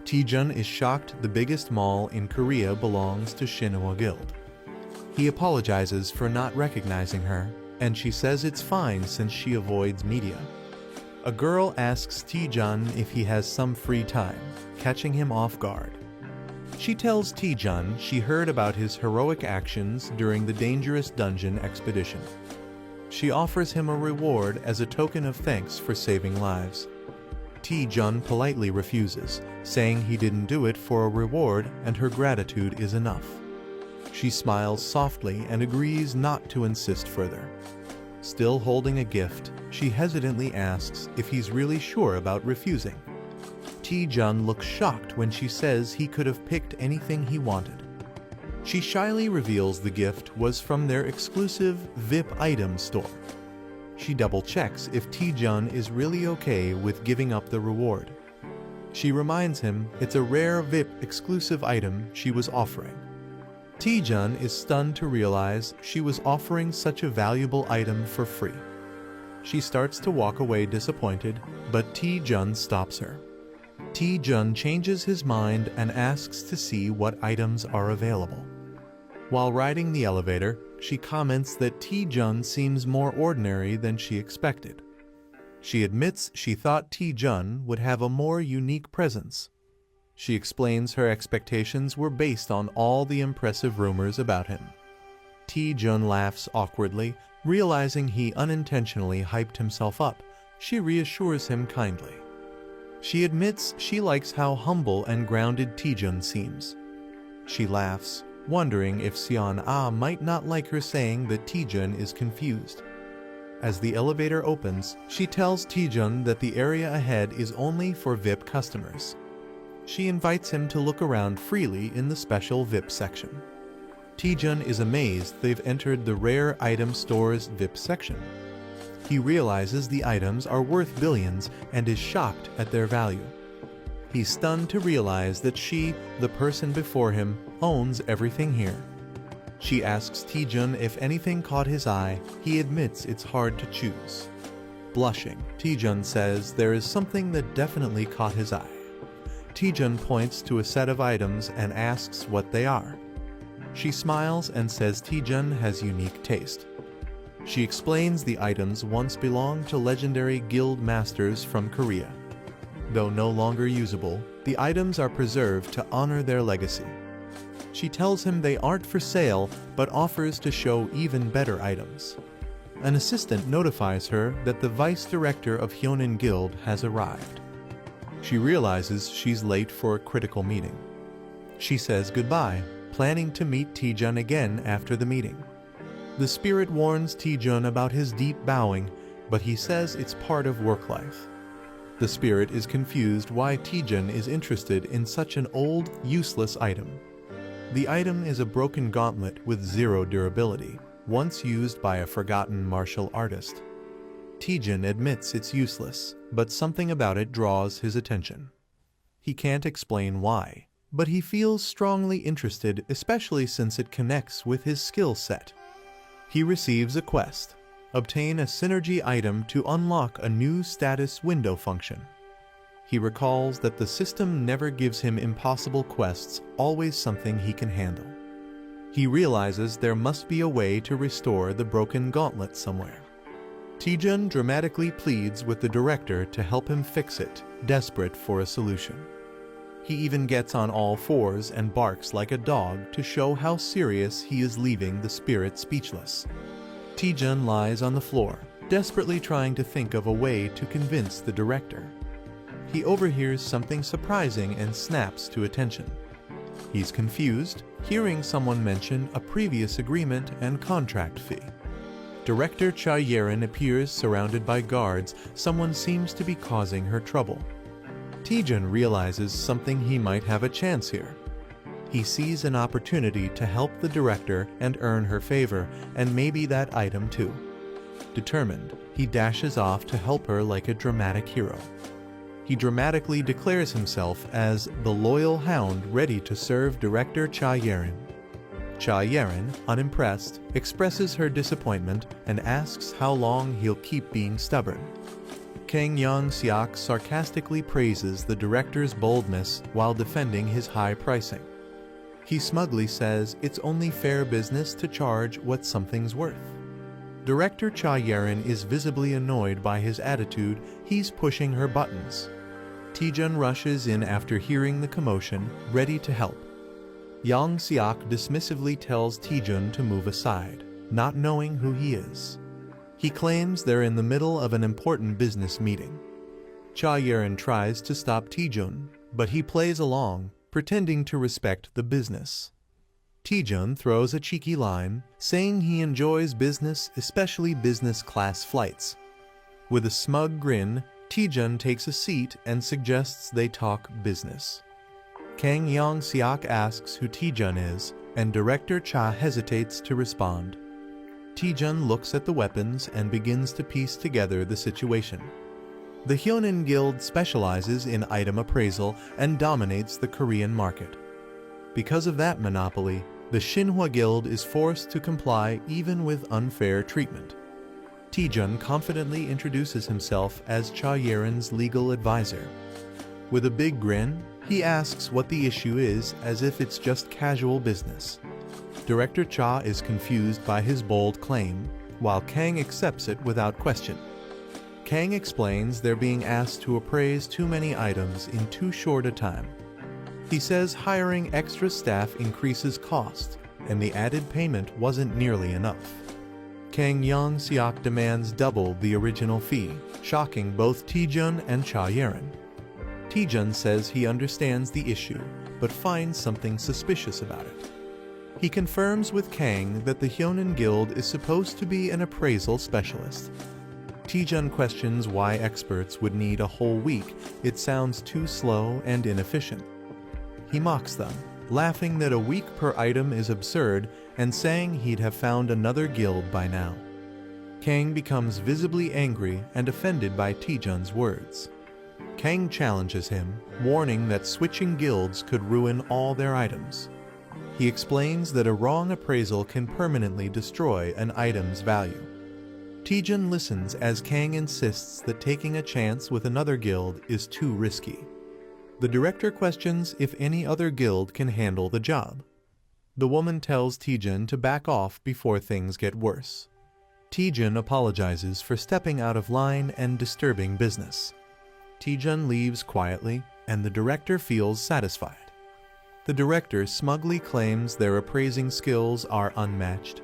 Taejun is shocked the biggest mall in Korea belongs to Shinhwa Guild. He apologizes for not recognizing her, and she says it's fine since she avoids media. A girl asks Taejun if he has some free time, catching him off guard. She tells Taejun she heard about his heroic actions during the dangerous dungeon expedition. She offers him a reward as a token of thanks for saving lives. Taejun politely refuses, saying he didn't do it for a reward and her gratitude is enough. She smiles softly and agrees not to insist further. Still holding a gift, she hesitantly asks if he's really sure about refusing. Taejun looks shocked when she says he could have picked anything he wanted. She shyly reveals the gift was from their exclusive VIP item store. She double-checks if Taejun is really okay with giving up the reward. She reminds him it's a rare VIP exclusive item she was offering. Taejun is stunned to realize she was offering such a valuable item for free. She starts to walk away disappointed, but Taejun stops her. Taejun changes his mind and asks to see what items are available. While riding the elevator, she comments that Taejun seems more ordinary than she expected. She admits she thought Taejun would have a more unique presence. She explains her expectations were based on all the impressive rumors about him. Taejun laughs awkwardly, realizing he unintentionally hyped himself up. She reassures him kindly. She admits she likes how humble and grounded Taejun seems. She laughs, wondering if Seon-ah might not like her saying that Taejun is confused. As the elevator opens, she tells Taejun that the area ahead is only for VIP customers. She invites him to look around freely in the special VIP section. Taejun is amazed they've entered the rare item store's VIP section. He realizes the items are worth billions and is shocked at their value. He's stunned to realize that she, the person before him, owns everything here. She asks Taejun if anything caught his eye. He admits it's hard to choose. Blushing, Taejun says there is something that definitely caught his eye. Taejun points to a set of items and asks what they are. She smiles and says Taejun has unique taste. She explains the items once belonged to legendary guild masters from Korea. Though no longer usable, the items are preserved to honor their legacy. She tells him they aren't for sale, but offers to show even better items. An assistant notifies her that the vice director of Hyonin Guild has arrived. She realizes she's late for a critical meeting. She says goodbye, planning to meet Taejun again after the meeting. The spirit warns Taejun about his deep bowing, but he says it's part of work life. The spirit is confused why Taejun is interested in such an old, useless item. The item is a broken gauntlet with zero durability, once used by a forgotten martial artist. Taejun admits it's useless, but something about it draws his attention. He can't explain why. but he feels strongly interested, especially since it connects with his skill set. He receives a quest: obtain a synergy item to unlock a new status window function. He recalls that the system never gives him impossible quests, always something he can handle. He realizes there must be a way to restore the broken gauntlet somewhere. Taejun dramatically pleads with the director to help him fix it, desperate for a solution. He even gets on all fours and barks like a dog to show how serious he is, leaving the spirit speechless. Taejun lies on the floor, desperately trying to think of a way to convince the director. He overhears something surprising and snaps to attention. He's confused, hearing someone mention a previous agreement and contract fee. Director Cha Yerin appears surrounded by guards. Someone seems to be causing her trouble. Taejun realizes something: he might have a chance here. He sees an opportunity to help the director and earn her favor, and maybe that item too. Determined, he dashes off to help her like a dramatic hero. He dramatically declares himself as the loyal hound, ready to serve Director Cha Yerin. Cha Yerin, unimpressed, expresses her disappointment and asks how long he'll keep being stubborn. Kang Young-seok sarcastically praises the director's boldness while defending his high pricing. He smugly says it's only fair business to charge what something's worth. Director Cha Yerin is visibly annoyed by his attitude. He's pushing her buttons. Taejun rushes in after hearing the commotion, ready to help. Young-seok dismissively tells Taejun to move aside, not knowing who he is. He claims they're in the middle of an important business meeting. Cha Yerin tries to stop Taejun, but he plays along, pretending to respect the business. Taejun throws a cheeky line, saying he enjoys business, especially business class flights. With a smug grin, Taejun takes a seat and suggests they talk business. Kang Young-seok asks who Taejun is, and Director Cha hesitates to respond. Taejun looks at the weapons and begins to piece together the situation. The Hyonin Guild specializes in item appraisal and dominates the Korean market. Because of that monopoly, the Shinhwa Guild is forced to comply even with unfair treatment. Taejun confidently introduces himself as Cha Yerin's legal advisor. With a big grin, he asks what the issue is, as if it's just casual business. Director Cha is confused by his bold claim, while Kang accepts it without question. Kang explains they're being asked to appraise too many items in too short a time. He says hiring extra staff increases cost, and the added payment wasn't nearly enough. Kang Young-seok demands double the original fee, shocking both Taejun and Cha Yerin. Taejun says he understands the issue, but finds something suspicious about it. He confirms with Kang that the Hyonin Guild is supposed to be an appraisal specialist. Taejun questions why experts would need a whole week. It sounds too slow and inefficient. He mocks them, laughing that a week per item is absurd and saying he'd have found another guild by now. Kang becomes visibly angry and offended by Taejun's words. Kang challenges him, warning that switching guilds could ruin all their items. He explains that a wrong appraisal can permanently destroy an item's value. Taejun listens as Kang insists that taking a chance with another guild is too risky. The director questions if any other guild can handle the job. The woman tells Taejun to back off before things get worse. Taejun apologizes for stepping out of line and disturbing business. Taejun leaves quietly, and the director feels satisfied. The director smugly claims their appraising skills are unmatched.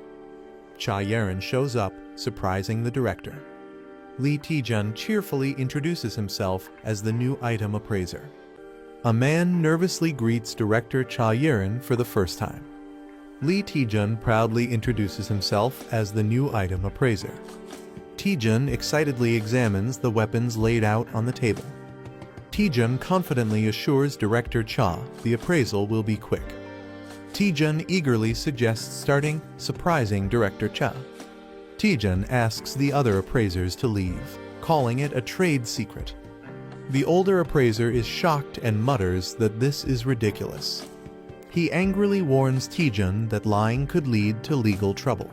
Cha Yerin shows up, surprising the director. Lee Taejun cheerfully introduces himself as the new item appraiser. A man nervously greets Director Cha Yerin for the first time. Lee Taejun proudly introduces himself as the new item appraiser. Taejun excitedly examines the weapons laid out on the table. Taejun confidently assures Director Cha the appraisal will be quick. Taejun eagerly suggests starting, surprising Director Cha. Taejun asks the other appraisers to leave, calling it a trade secret. The older appraiser is shocked and mutters that this is ridiculous. He angrily warns Taejun that lying could lead to legal trouble.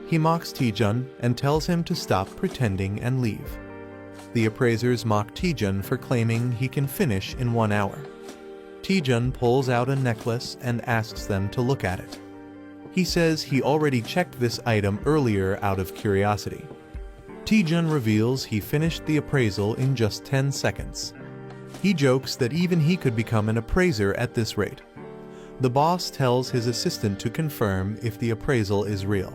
He mocks Taejun and tells him to stop pretending and leave. The appraisers mock Taejun for claiming he can finish in 1 hour. Taejun pulls out a necklace and asks them to look at it. He says he already checked this item earlier out of curiosity. Taejun reveals he finished the appraisal in just 10 seconds. He jokes that even he could become an appraiser at this rate. The boss tells his assistant to confirm if the appraisal is real.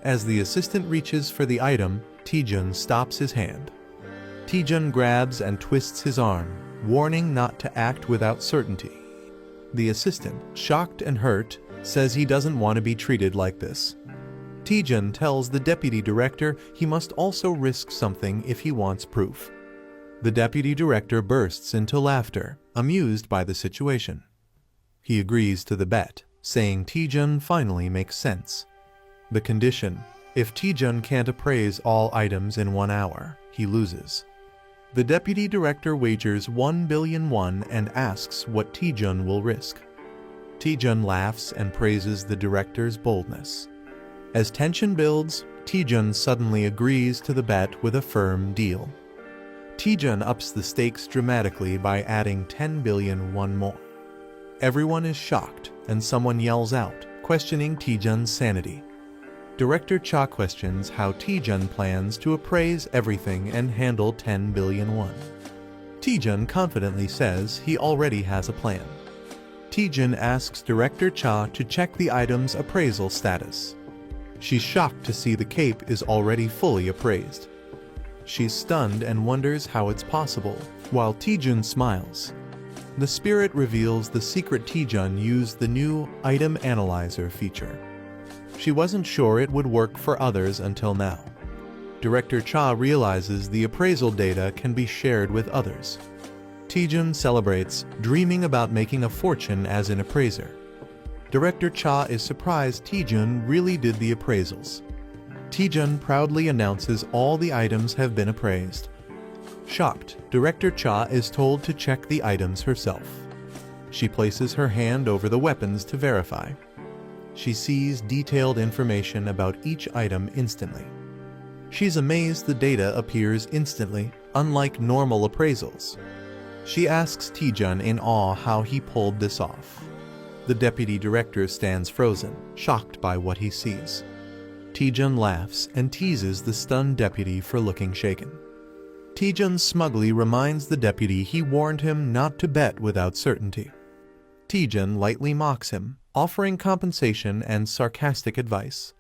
As the assistant reaches for the item, Taejun stops his hand. Taejun grabs and twists his arm, warning not to act without certainty. The assistant, shocked and hurt, says he doesn't want to be treated like this. Taejun tells the deputy director he must also risk something if he wants proof. The deputy director bursts into laughter, amused by the situation. He agrees to the bet, saying Taejun finally makes sense. The condition: if Taejun can't appraise all items in 1 hour, he loses. The deputy director wagers 1 billion won and asks what Taejun will risk. Taejun laughs and praises the director's boldness. As tension builds, Taejun suddenly agrees to the bet with a firm deal. Taejun ups the stakes dramatically by adding 10 billion won more. Everyone is shocked, and someone yells out, questioning Taejun's sanity. Director Cha questions how Taejun plans to appraise everything and handle 10 billion won. Taejun confidently says he already has a plan. Taejun asks Director Cha to check the item's appraisal status. She's shocked to see the cape is already fully appraised. She's stunned and wonders how it's possible, while Taejun smiles. The spirit reveals the secret Taejun used the new Item Analyzer feature. She wasn't sure it would work for others until now. Director Cha realizes the appraisal data can be shared with others. Taejun celebrates, dreaming about making a fortune as an appraiser. Director Cha is surprised Taejun really did the appraisals. Taejun proudly announces all the items have been appraised. Shocked, Director Cha is told to check the items herself. She places her hand over the weapons to verify. She sees detailed information about each item instantly. She's amazed the data appears instantly, unlike normal appraisals. She asks Taejun in awe how he pulled this off. The deputy director stands frozen, shocked by what he sees. Taejun laughs and teases the stunned deputy for looking shaken. Taejun smugly reminds the deputy he warned him not to bet without certainty. Taejun lightly mocks him, offering compensation and sarcastic advice.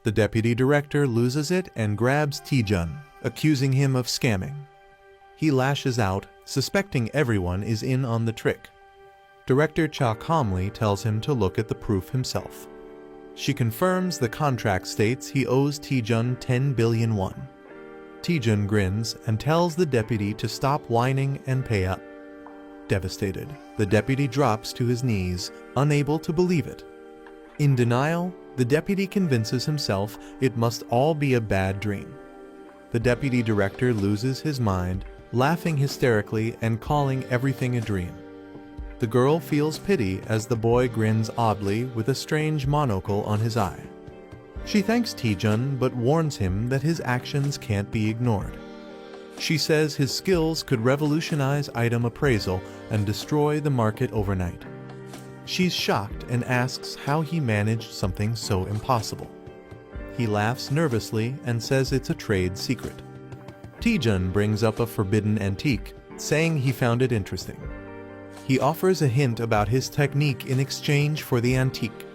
The deputy director loses it and grabs Taejun, accusing him of scamming. He lashes out, suspecting everyone is in on the trick. Director Cha calmly tells him to look at the proof himself. She confirms the contract states he owes Taejun 10 billion won. Taejun grins and tells the deputy to stop whining and pay up. Devastated, the deputy drops to his knees, unable to believe it. In denial, the deputy convinces himself it must all be a bad dream. The deputy director loses his mind, laughing hysterically and calling everything a dream. The girl feels pity as the boy grins oddly with a strange monocle on his eye. She thanks Taejun but warns him that his actions can't be ignored. She says his skills could revolutionize item appraisal and destroy the market overnight. She's shocked and asks how he managed something so impossible. He laughs nervously and says it's a trade secret. Taejun brings up a forbidden antique, saying he found it interesting. He offers a hint about his technique in exchange for the antique.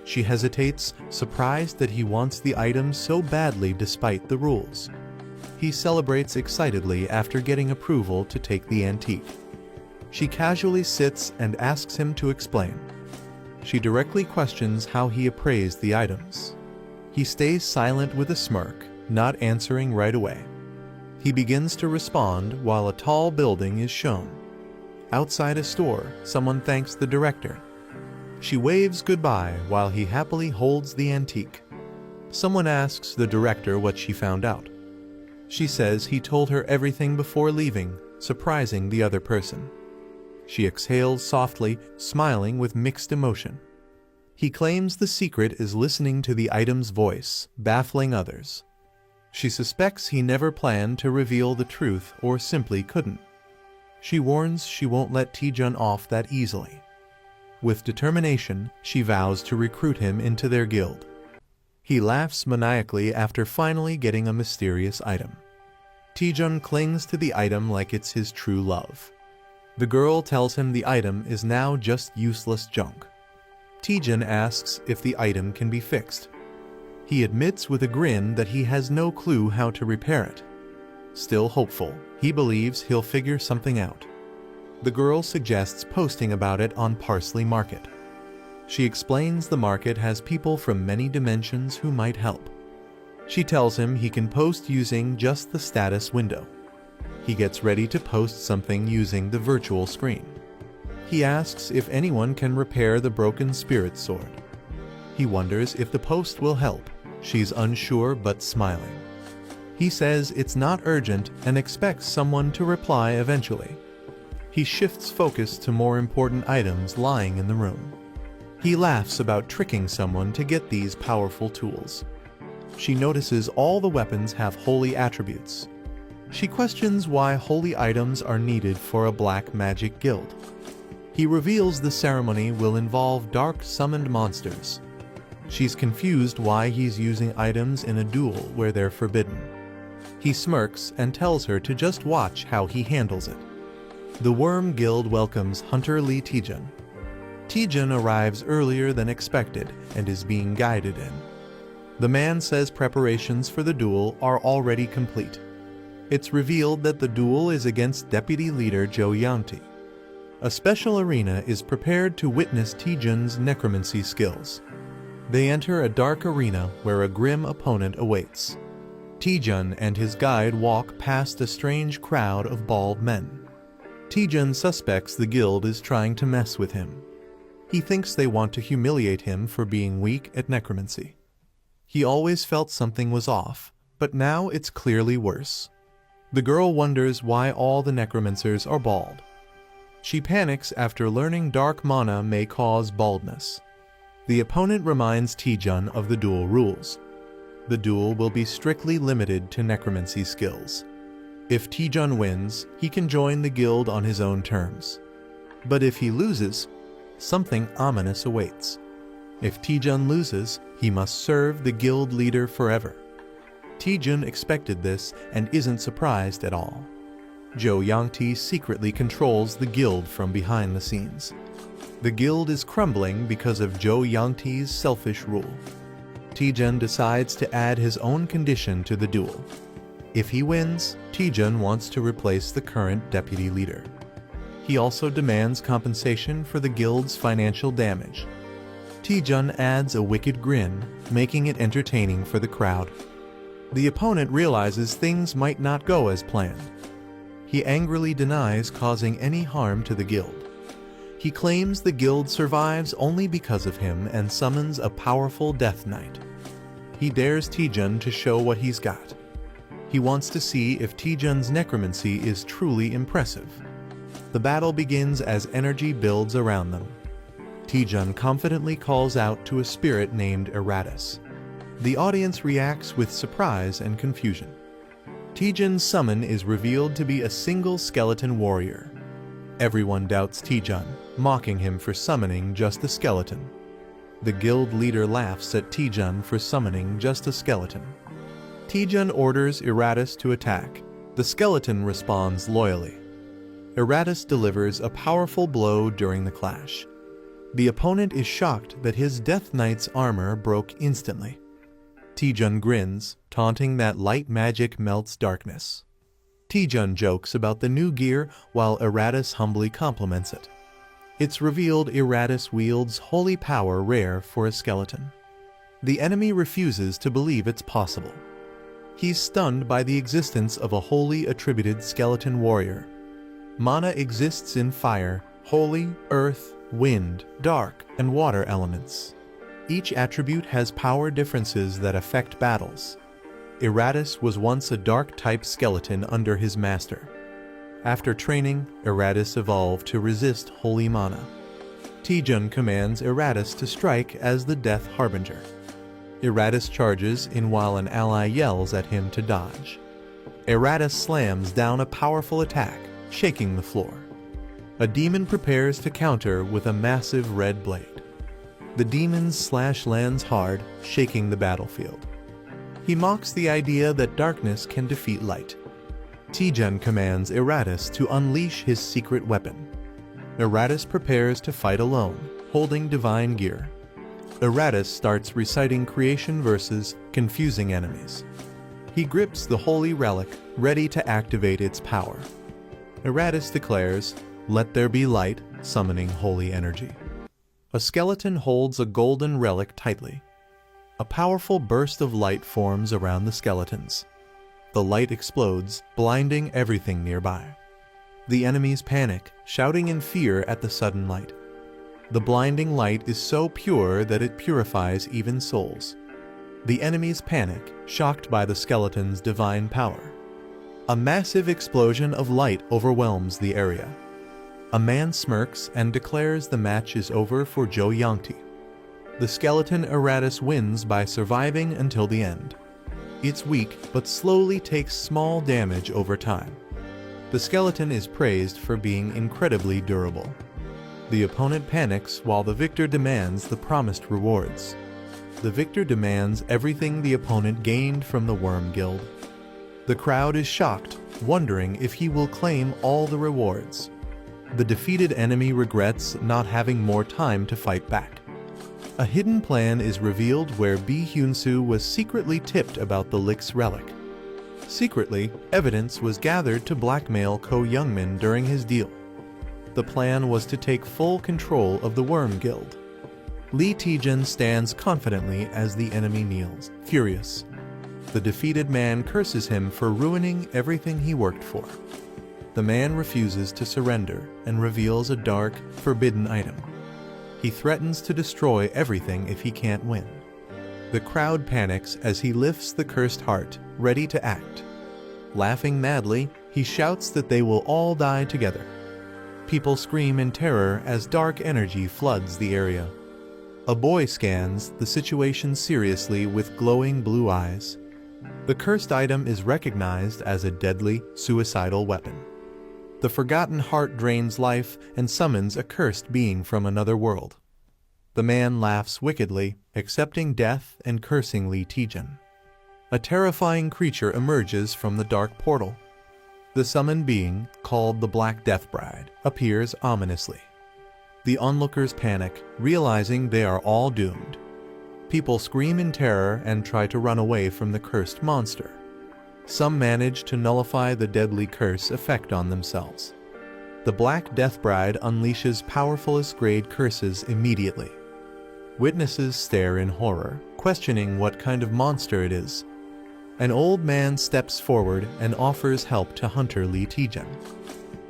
She hesitates, surprised that he wants the item so badly despite the rules. He celebrates excitedly after getting approval to take the antique. She casually sits and asks him to explain. She directly questions how he appraised the items. He stays silent with a smirk, not answering right away. He begins to respond while a tall building is shown. Outside a store, someone thanks the director. She waves goodbye while he happily holds the antique. Someone asks the director what she found out. She says he told her everything before leaving, surprising the other person. She exhales softly, smiling with mixed emotion. He claims the secret is listening to the item's voice, baffling others. She suspects he never planned to reveal the truth or simply couldn't. She warns she won't let Taejun off that easily. With determination, she vows to recruit him into their guild. He laughs maniacally after finally getting a mysterious item. Taejun clings to the item like it's his true love. The girl tells him the item is now just useless junk. Taejun asks if the item can be fixed. He admits with a grin that he has no clue how to repair it. Still hopeful, he believes he'll figure something out. The girl suggests posting about it on Parsley Market. She explains the market has people from many dimensions who might help. She tells him he can post using just the status window. He gets ready to post something using the virtual screen. He asks if anyone can repair the broken spirit sword. He wonders if the post will help. She's unsure but smiling. He says it's not urgent and expects someone to reply eventually. He shifts focus to more important items lying in the room. He laughs about tricking someone to get these powerful tools. She notices all the weapons have holy attributes. She questions why holy items are needed for a black magic guild. He reveals the ceremony will involve dark summoned monsters. She's confused why he's using items in a duel where they're forbidden. He smirks and tells her to just watch how he handles it. The Worm Guild welcomes Hunter Lee Taejun. Taejun arrives earlier than expected and is being guided in. The man says preparations for the duel are already complete. It's revealed that the duel is against Deputy Leader Jo Young-tae. A special arena is prepared to witness Taejun's necromancy skills. They enter a dark arena where a grim opponent awaits. Taejun and his guide walk past a strange crowd of bald men. Taejun suspects the guild is trying to mess with him. He thinks they want to humiliate him for being weak at necromancy. He always felt something was off, but now it's clearly worse. The girl wonders why all the necromancers are bald. She panics after learning dark mana may cause baldness. The opponent reminds Taejun of the duel rules. The duel will be strictly limited to necromancy skills. If Taejun wins, he can join the guild on his own terms. But if he loses, something ominous awaits. If Taejun loses, he must serve the guild leader forever. Taejun expected this and isn't surprised at all. Jo Young-tae secretly controls the guild from behind the scenes. The guild is crumbling because of Jo Young-tae's selfish rule. Taejun decides to add his own condition to the duel. If he wins, Taejun wants to replace the current deputy leader. He also demands compensation for the guild's financial damage. Taejun adds a wicked grin, making it entertaining for the crowd. The opponent realizes things might not go as planned. He angrily denies causing any harm to the guild. He claims the guild survives only because of him and summons a powerful Death Knight. He dares Taejun to show what he's got. He wants to see if Taejun's necromancy is truly impressive. The battle begins as energy builds around them. Taejun confidently calls out to a spirit named Eratus. The audience reacts with surprise and confusion. Taejun's summon is revealed to be a single skeleton warrior. Everyone doubts Taejun, mocking him for summoning just a skeleton. The guild leader laughs at Taejun for summoning just a skeleton. Taejun orders Eratus to attack. The skeleton responds loyally. Eratus delivers a powerful blow during the clash. The opponent is shocked that his Death Knight's armor broke instantly. Taejun grins, taunting that light magic melts darkness. Taejun jokes about the new gear while Eratus humbly compliments it. It's revealed Eratus wields holy power rare for a skeleton. The enemy refuses to believe it's possible. He's stunned by the existence of a wholly attributed skeleton warrior. Mana exists in fire, holy, earth, wind, dark, and water elements. Each attribute has power differences that affect battles. Eratus was once a dark-type skeleton under his master. After training, Eratus evolved to resist holy mana. Taejun commands Eratus to strike as the Death Harbinger. Eratus charges in while an ally yells at him to dodge. Eratus slams down a powerful attack, shaking the floor. A demon prepares to counter with a massive red blade. The demon's slash lands hard, shaking the battlefield. He mocks the idea that darkness can defeat light. Taejun commands Eratus to unleash his secret weapon. Eratus prepares to fight alone, holding divine gear. Eratus starts reciting creation verses, confusing enemies. He grips the holy relic, ready to activate its power. Eratus declares, "Let there be light," summoning holy energy. A skeleton holds a golden relic tightly. A powerful burst of light forms around the skeletons. The light explodes, blinding everything nearby. The enemies panic, shouting in fear at the sudden light. The blinding light is so pure that it purifies even souls. The enemies panic, shocked by the skeleton's divine power. A massive explosion of light overwhelms the area. A man smirks and declares the match is over for Jo Yangti. The skeleton Eratus wins by surviving until the end. It's weak, but slowly takes small damage over time. The skeleton is praised for being incredibly durable. The opponent panics while the victor demands the promised rewards. The victor demands everything the opponent gained from the Worm Guild. The crowd is shocked, wondering if he will claim all the rewards. The defeated enemy regrets not having more time to fight back. A hidden plan is revealed where Bi Hyun-soo was secretly tipped about the Lick's relic. Secretly, evidence was gathered to blackmail Ko Youngmin during his deal. The plan was to take full control of the Worm Guild. Lee Taejun stands confidently as the enemy kneels, furious. The defeated man curses him for ruining everything he worked for. The man refuses to surrender and reveals a dark, forbidden item. He threatens to destroy everything if he can't win. The crowd panics as he lifts the cursed heart, ready to act. Laughing madly, he shouts that they will all die together. People scream in terror as dark energy floods the area. A boy scans the situation seriously with glowing blue eyes. The cursed item is recognized as a deadly, suicidal weapon. The forgotten heart drains life and summons a cursed being from another world. The man laughs wickedly, accepting death and cursing Lee Taejun. A terrifying creature emerges from the dark portal. The summoned being, called the Black Death Bride, appears ominously. The onlookers panic, realizing they are all doomed. People scream in terror and try to run away from the cursed monster. Some manage to nullify the deadly curse effect on themselves. The Black Death Bride unleashes powerfulest grade curses immediately. Witnesses stare in horror, questioning what kind of monster it is. An old man steps forward and offers help to Hunter Lee Taejun.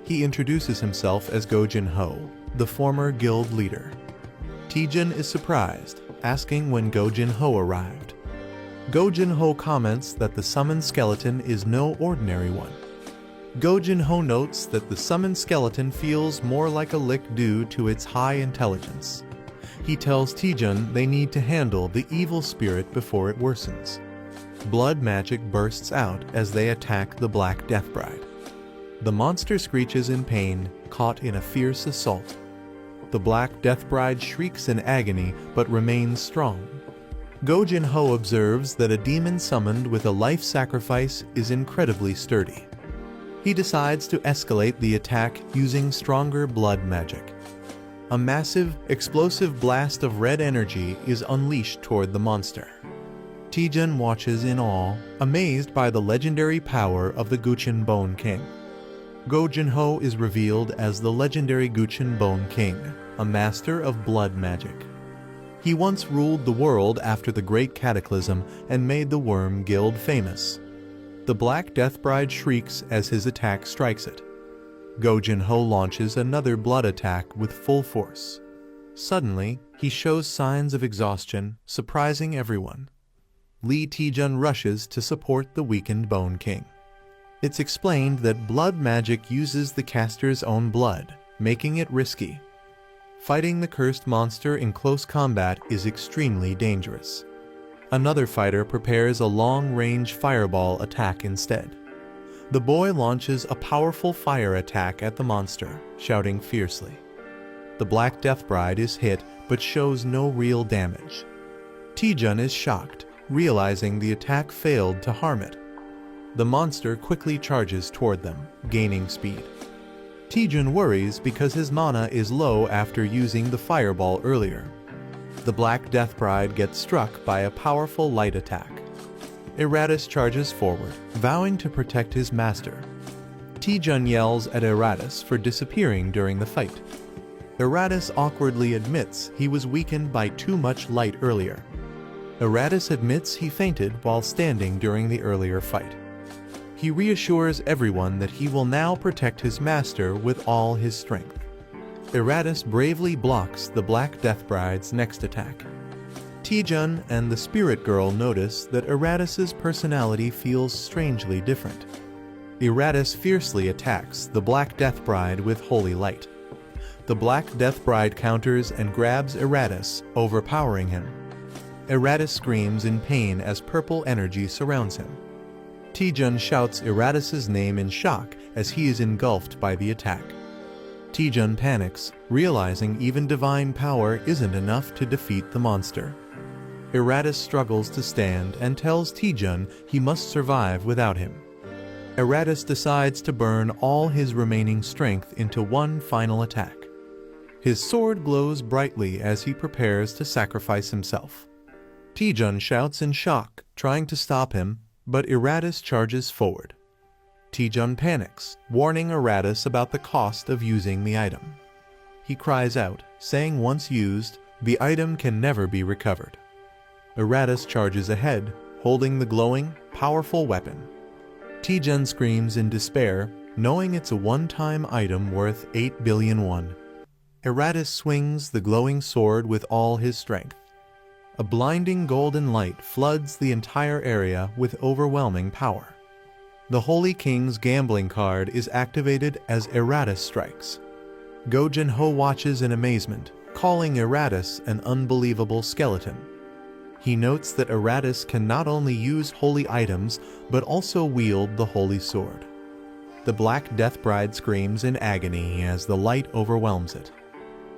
He introduces himself as Go Jin-ho, the former guild leader. Taejun is surprised, asking when Go Jin-ho arrived. Go Jin-ho comments that the summoned skeleton is no ordinary one. Go Jin-ho notes that the summoned skeleton feels more like a lick due to its high intelligence. He tells Taejun they need to handle the evil spirit before it worsens. Blood magic bursts out as they attack the Black Death Bride. The monster screeches in pain, caught in a fierce assault. The Black Death Bride shrieks in agony but remains strong. Go Jin-ho observes that a demon summoned with a life sacrifice is incredibly sturdy. He decides to escalate the attack using stronger blood magic. A massive, explosive blast of red energy is unleashed toward the monster. Taejun watches in awe, amazed by the legendary power of the Guchin Bone King. Go Jin-ho is revealed as the legendary Guchin Bone King, a master of blood magic. He once ruled the world after the Great Cataclysm and made the Worm Guild famous. The Black Death Bride shrieks as his attack strikes it. Go Jin-ho launches another blood attack with full force. Suddenly, he shows signs of exhaustion, surprising everyone. Lee Taejun rushes to support the weakened Bone King. It's explained that blood magic uses the caster's own blood, making it risky. Fighting the cursed monster in close combat is extremely dangerous. Another fighter prepares a long-range fireball attack instead. The boy launches a powerful fire attack at the monster, shouting fiercely. The Black Death Bride is hit but shows no real damage. Taejun is shocked, realizing the attack failed to harm it. The monster quickly charges toward them, gaining speed. Taejun worries because his mana is low after using the fireball earlier. The Black Death Bride gets struck by a powerful light attack. Eratus charges forward, vowing to protect his master. Taejun yells at Eratus for disappearing during the fight. Eratus awkwardly admits he was weakened by too much light earlier. Eratus admits he fainted while standing during the earlier fight. He reassures everyone that he will now protect his master with all his strength. Eratus bravely blocks the Black Death Bride's next attack. Taejun and the Spirit Girl notice that Eratus's personality feels strangely different. Eratus fiercely attacks the Black Death Bride with holy light. The Black Death Bride counters and grabs Eratus, overpowering him. Eratus screams in pain as purple energy surrounds him. Taejun shouts Eratus's name in shock as he is engulfed by the attack. Taejun panics, realizing even divine power isn't enough to defeat the monster. Eratus struggles to stand and tells Taejun he must survive without him. Eratus decides to burn all his remaining strength into one final attack. His sword glows brightly as he prepares to sacrifice himself. Taejun shouts in shock, trying to stop him, but Eratus charges forward. Taejun panics, warning Eratus about the cost of using the item. He cries out, saying once used, the item can never be recovered. Eratus charges ahead, holding the glowing, powerful weapon. Taejun screams in despair, knowing it's a one-time item worth 8 billion won. Eratus swings the glowing sword with all his strength. A blinding golden light floods the entire area with overwhelming power. The Holy King's gambling card is activated as Eratus strikes. Go Jin-ho watches in amazement, calling Eratus an unbelievable skeleton. He notes that Eratus can not only use holy items, but also wield the holy sword. The Black Death Bride screams in agony as the light overwhelms it.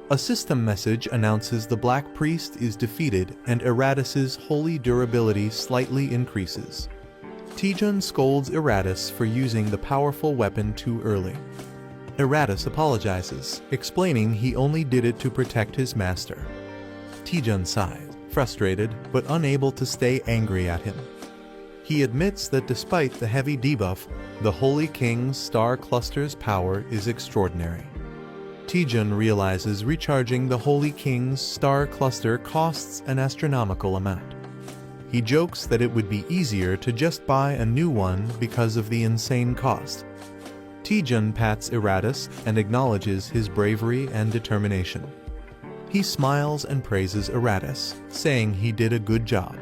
A system message announces the Black Priest is defeated and Eratus's holy durability slightly increases. Taejun scolds Eratus for using the powerful weapon too early. Eratus apologizes, explaining he only did it to protect his master. Taejun sighs, frustrated but unable to stay angry at him. He admits that despite the heavy debuff, the Holy King's star cluster's power is extraordinary. Taejun realizes recharging the Holy King's star cluster costs an astronomical amount. He jokes that it would be easier to just buy a new one because of the insane cost. Taejun pats Eratus and acknowledges his bravery and determination. He smiles and praises Eratus, saying he did a good job.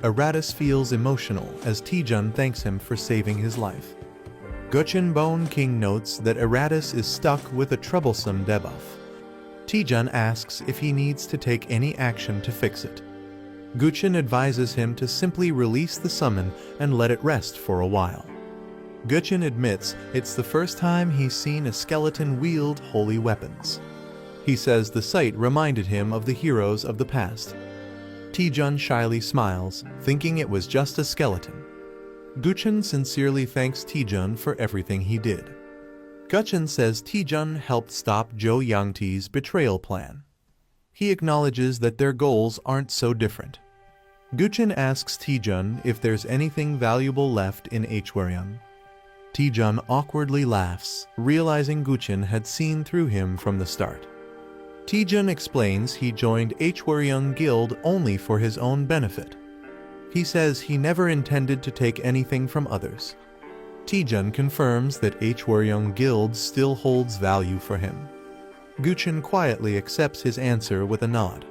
Eratus feels emotional as Taejun thanks him for saving his life. Guchin Bone King notes that Eratus is stuck with a troublesome debuff. Taejun asks if he needs to take any action to fix it. Guchin advises him to simply release the summon and let it rest for a while. Guchin admits it's the first time he's seen a skeleton wield holy weapons. He says the sight reminded him of the heroes of the past. Taejun shyly smiles, thinking it was just a skeleton. Guchin sincerely thanks Taejun for everything he did. Guchin says Taejun helped stop Zhou Yangti's betrayal plan. He acknowledges that their goals aren't so different. Guchin asks Taejun if there's anything valuable left in Hwaryeong. Taejun awkwardly laughs, realizing Guchin had seen through him from the start. Taejun explains he joined Hwaryeong Guild only for his own benefit. He says he never intended to take anything from others. Taejun confirms that Hwaryeong Guild still holds value for him. Guchin quietly accepts his answer with a nod.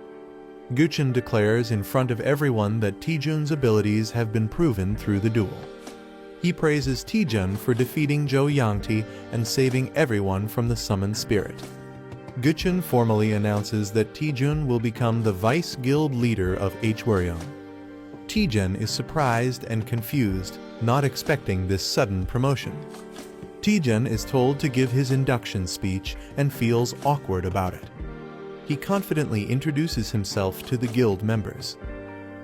Guchin declares in front of everyone that Taejun's abilities have been proven through the duel. He praises Taejun for defeating Jo Yangti and saving everyone from the summoned spirit. Guchun formally announces that Taejun will become the vice guild leader of Hwaryeong. Taejun is surprised and confused, not expecting this sudden promotion. Taejun is told to give his induction speech and feels awkward about it. He confidently introduces himself to the guild members.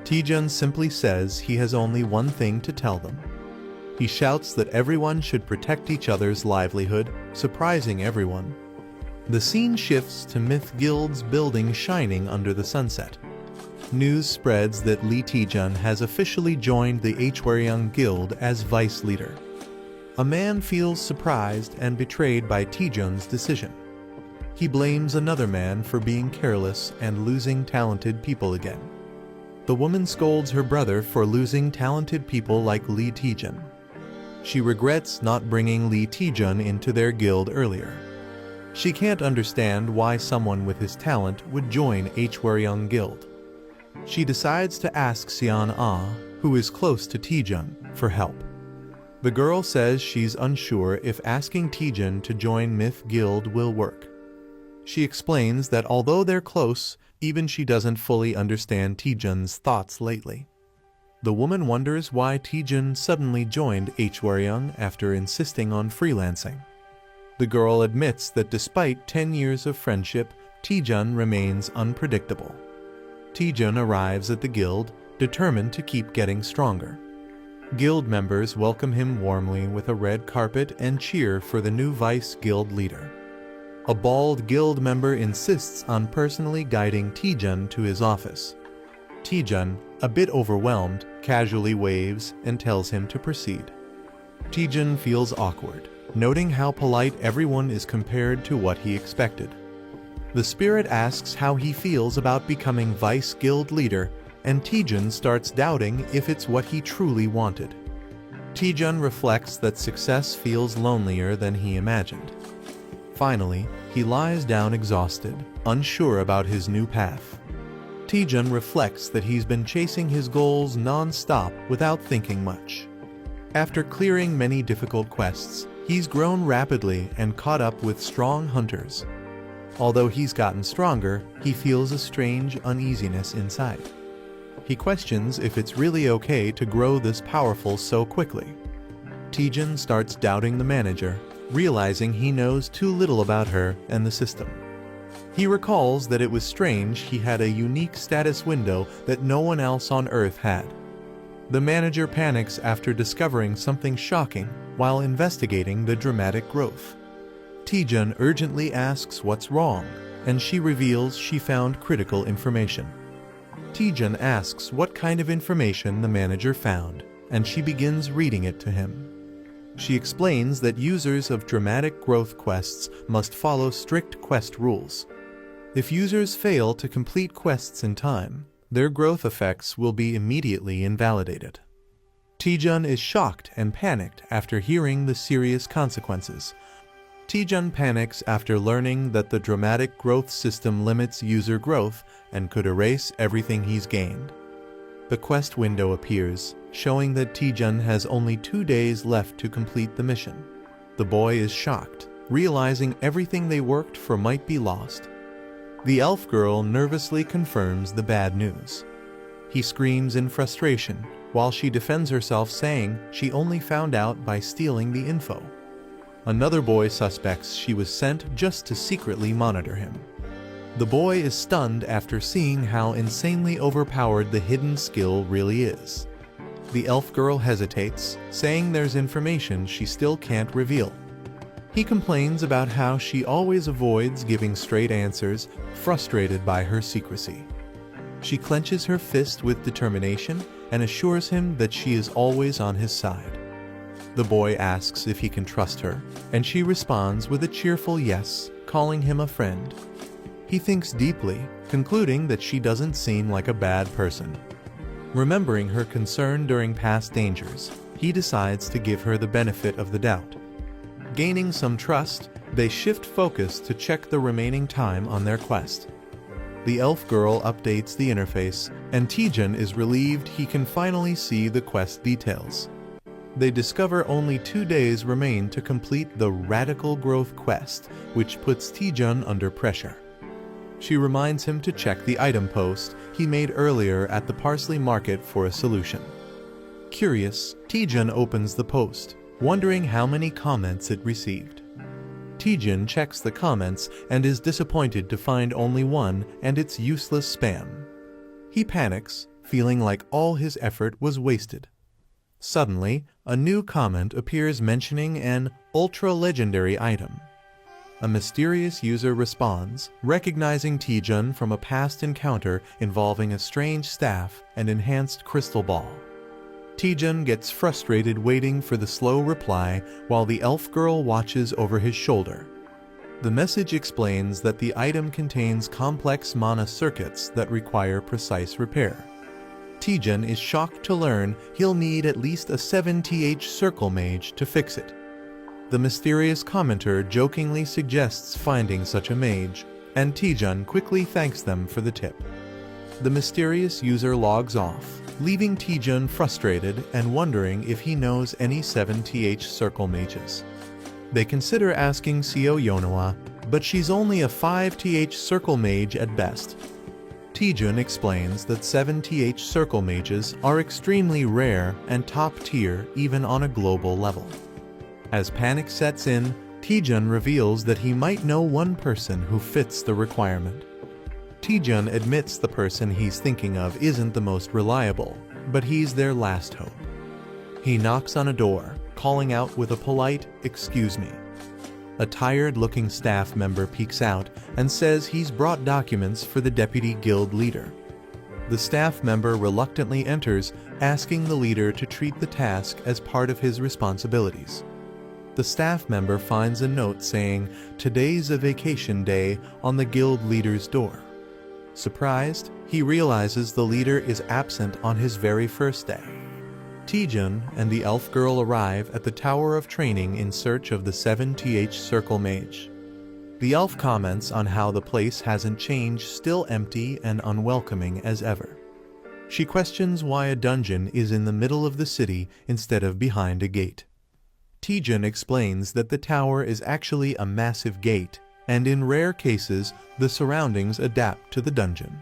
Taejun simply says he has only one thing to tell them. He shouts that everyone should protect each other's livelihood, surprising everyone. The scene shifts to Myth Guild's building shining under the sunset. News spreads that Lee Taejun has officially joined the Hwaryeong Guild as vice leader. A man feels surprised and betrayed by Taejun's decision. He blames another man for being careless and losing talented people again. The woman scolds her brother for losing talented people like Lee Taejun. She regrets not bringing Lee Taejun into their guild earlier. She can't understand why someone with his talent would join Hwaryeong Guild. She decides to ask Seon Ah, who is close to Taejun, for help. The girl says she's unsure if asking Taejun to join Myth Guild will work. She explains that although they're close, even she doesn't fully understand Taejun's thoughts lately. The woman wonders why Taejun suddenly joined Hwaryeong after insisting on freelancing. The girl admits that despite 10 years of friendship, Taejun remains unpredictable. Taejun arrives at the guild, determined to keep getting stronger. Guild members welcome him warmly with a red carpet and cheer for the new vice guild leader. A bald guild member insists on personally guiding Taejun to his office. Taejun, a bit overwhelmed, casually waves and tells him to proceed. Taejun feels awkward, noting how polite everyone is compared to what he expected. The spirit asks how he feels about becoming vice guild leader, and Taejun starts doubting if it's what he truly wanted. Taejun reflects that success feels lonelier than he imagined. Finally, he lies down exhausted, unsure about his new path. Taejun reflects that he's been chasing his goals non-stop without thinking much. After clearing many difficult quests, he's grown rapidly and caught up with strong hunters. Although he's gotten stronger, he feels a strange uneasiness inside. He questions if it's really okay to grow this powerful so quickly. Taejun starts doubting the manager, realizing he knows too little about her and the system. He recalls that it was strange he had a unique status window that no one else on Earth had. The manager panics after discovering something shocking while investigating the dramatic growth. Taejun urgently asks what's wrong, and she reveals she found critical information. Taejun asks what kind of information the manager found, and she begins reading it to him. She explains that users of dramatic growth quests must follow strict quest rules. If users fail to complete quests in time, their growth effects will be immediately invalidated. Taejun is shocked and panicked after hearing the serious consequences. Taejun panics after learning that the dramatic growth system limits user growth and could erase everything he's gained. The quest window appears, showing that Taejun has only 2 days left to complete the mission. The boy is shocked, realizing everything they worked for might be lost. The elf girl nervously confirms the bad news. He screams in frustration, while she defends herself saying she only found out by stealing the info. Another boy suspects she was sent just to secretly monitor him. The boy is stunned after seeing how insanely overpowered the hidden skill really is. The elf girl hesitates, saying there's information she still can't reveal. He complains about how she always avoids giving straight answers, frustrated by her secrecy. She clenches her fist with determination and assures him that she is always on his side. The boy asks if he can trust her, and she responds with a cheerful yes, calling him a friend. He thinks deeply, concluding that she doesn't seem like a bad person. Remembering her concern during past dangers, he decides to give her the benefit of the doubt. Gaining some trust, they shift focus to check the remaining time on their quest. The elf girl updates the interface, and Taejun is relieved he can finally see the quest details. They discover only 2 days remain to complete the Radical Growth quest, which puts Taejun under pressure. She reminds him to check the item post he made earlier at the Parsley Market for a solution. Curious, Taejun opens the post, wondering how many comments it received. Taejun checks the comments and is disappointed to find only one, and it's useless spam. He panics, feeling like all his effort was wasted. Suddenly, a new comment appears mentioning an ultra-legendary item. A mysterious user responds, recognizing Taejun from a past encounter involving a strange staff and enhanced crystal ball. Taejun gets frustrated waiting for the slow reply while the elf girl watches over his shoulder. The message explains that the item contains complex mana circuits that require precise repair. Taejun is shocked to learn he'll need at least a 7th circle mage to fix it. The mysterious commenter jokingly suggests finding such a mage, and Taejun quickly thanks them for the tip. The mysterious user logs off, leaving Taejun frustrated and wondering if he knows any 7th circle mages. They consider asking Seo Yonawa, but she's only a 5th circle mage at best. Taejun explains that 7th circle mages are extremely rare and top tier even on a global level. As panic sets in, Taejun reveals that he might know one person who fits the requirement. Taejun admits the person he's thinking of isn't the most reliable, but he's their last hope. He knocks on a door, calling out with a polite, "Excuse me." A tired-looking staff member peeks out and says he's brought documents for the deputy guild leader. The staff member reluctantly enters, asking the leader to treat the task as part of his responsibilities. The staff member finds a note saying, "Today's a vacation day," on the guild leader's door. Surprised, he realizes the leader is absent on his very first day. Taejun and the elf girl arrive at the Tower of Training in search of the 7th circle mage. The elf comments on how the place hasn't changed, still empty and unwelcoming as ever. She questions why a dungeon is in the middle of the city instead of behind a gate. Taejun explains that the tower is actually a massive gate, and in rare cases, the surroundings adapt to the dungeon.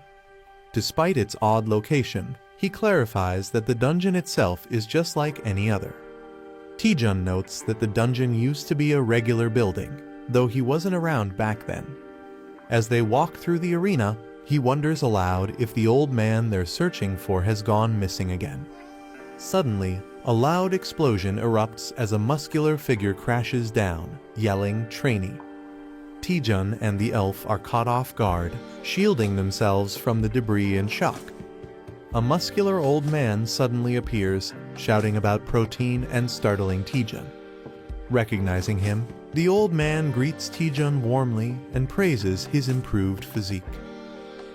Despite its odd location, he clarifies that the dungeon itself is just like any other. Taejun notes that the dungeon used to be a regular building, though he wasn't around back then. As they walk through the arena, he wonders aloud if the old man they're searching for has gone missing again. Suddenly, a loud explosion erupts as a muscular figure crashes down, yelling, "Trainee." Taejun and the elf are caught off guard, shielding themselves from the debris in shock. A muscular old man suddenly appears, shouting about protein and startling Taejun. Recognizing him, the old man greets Taejun warmly and praises his improved physique.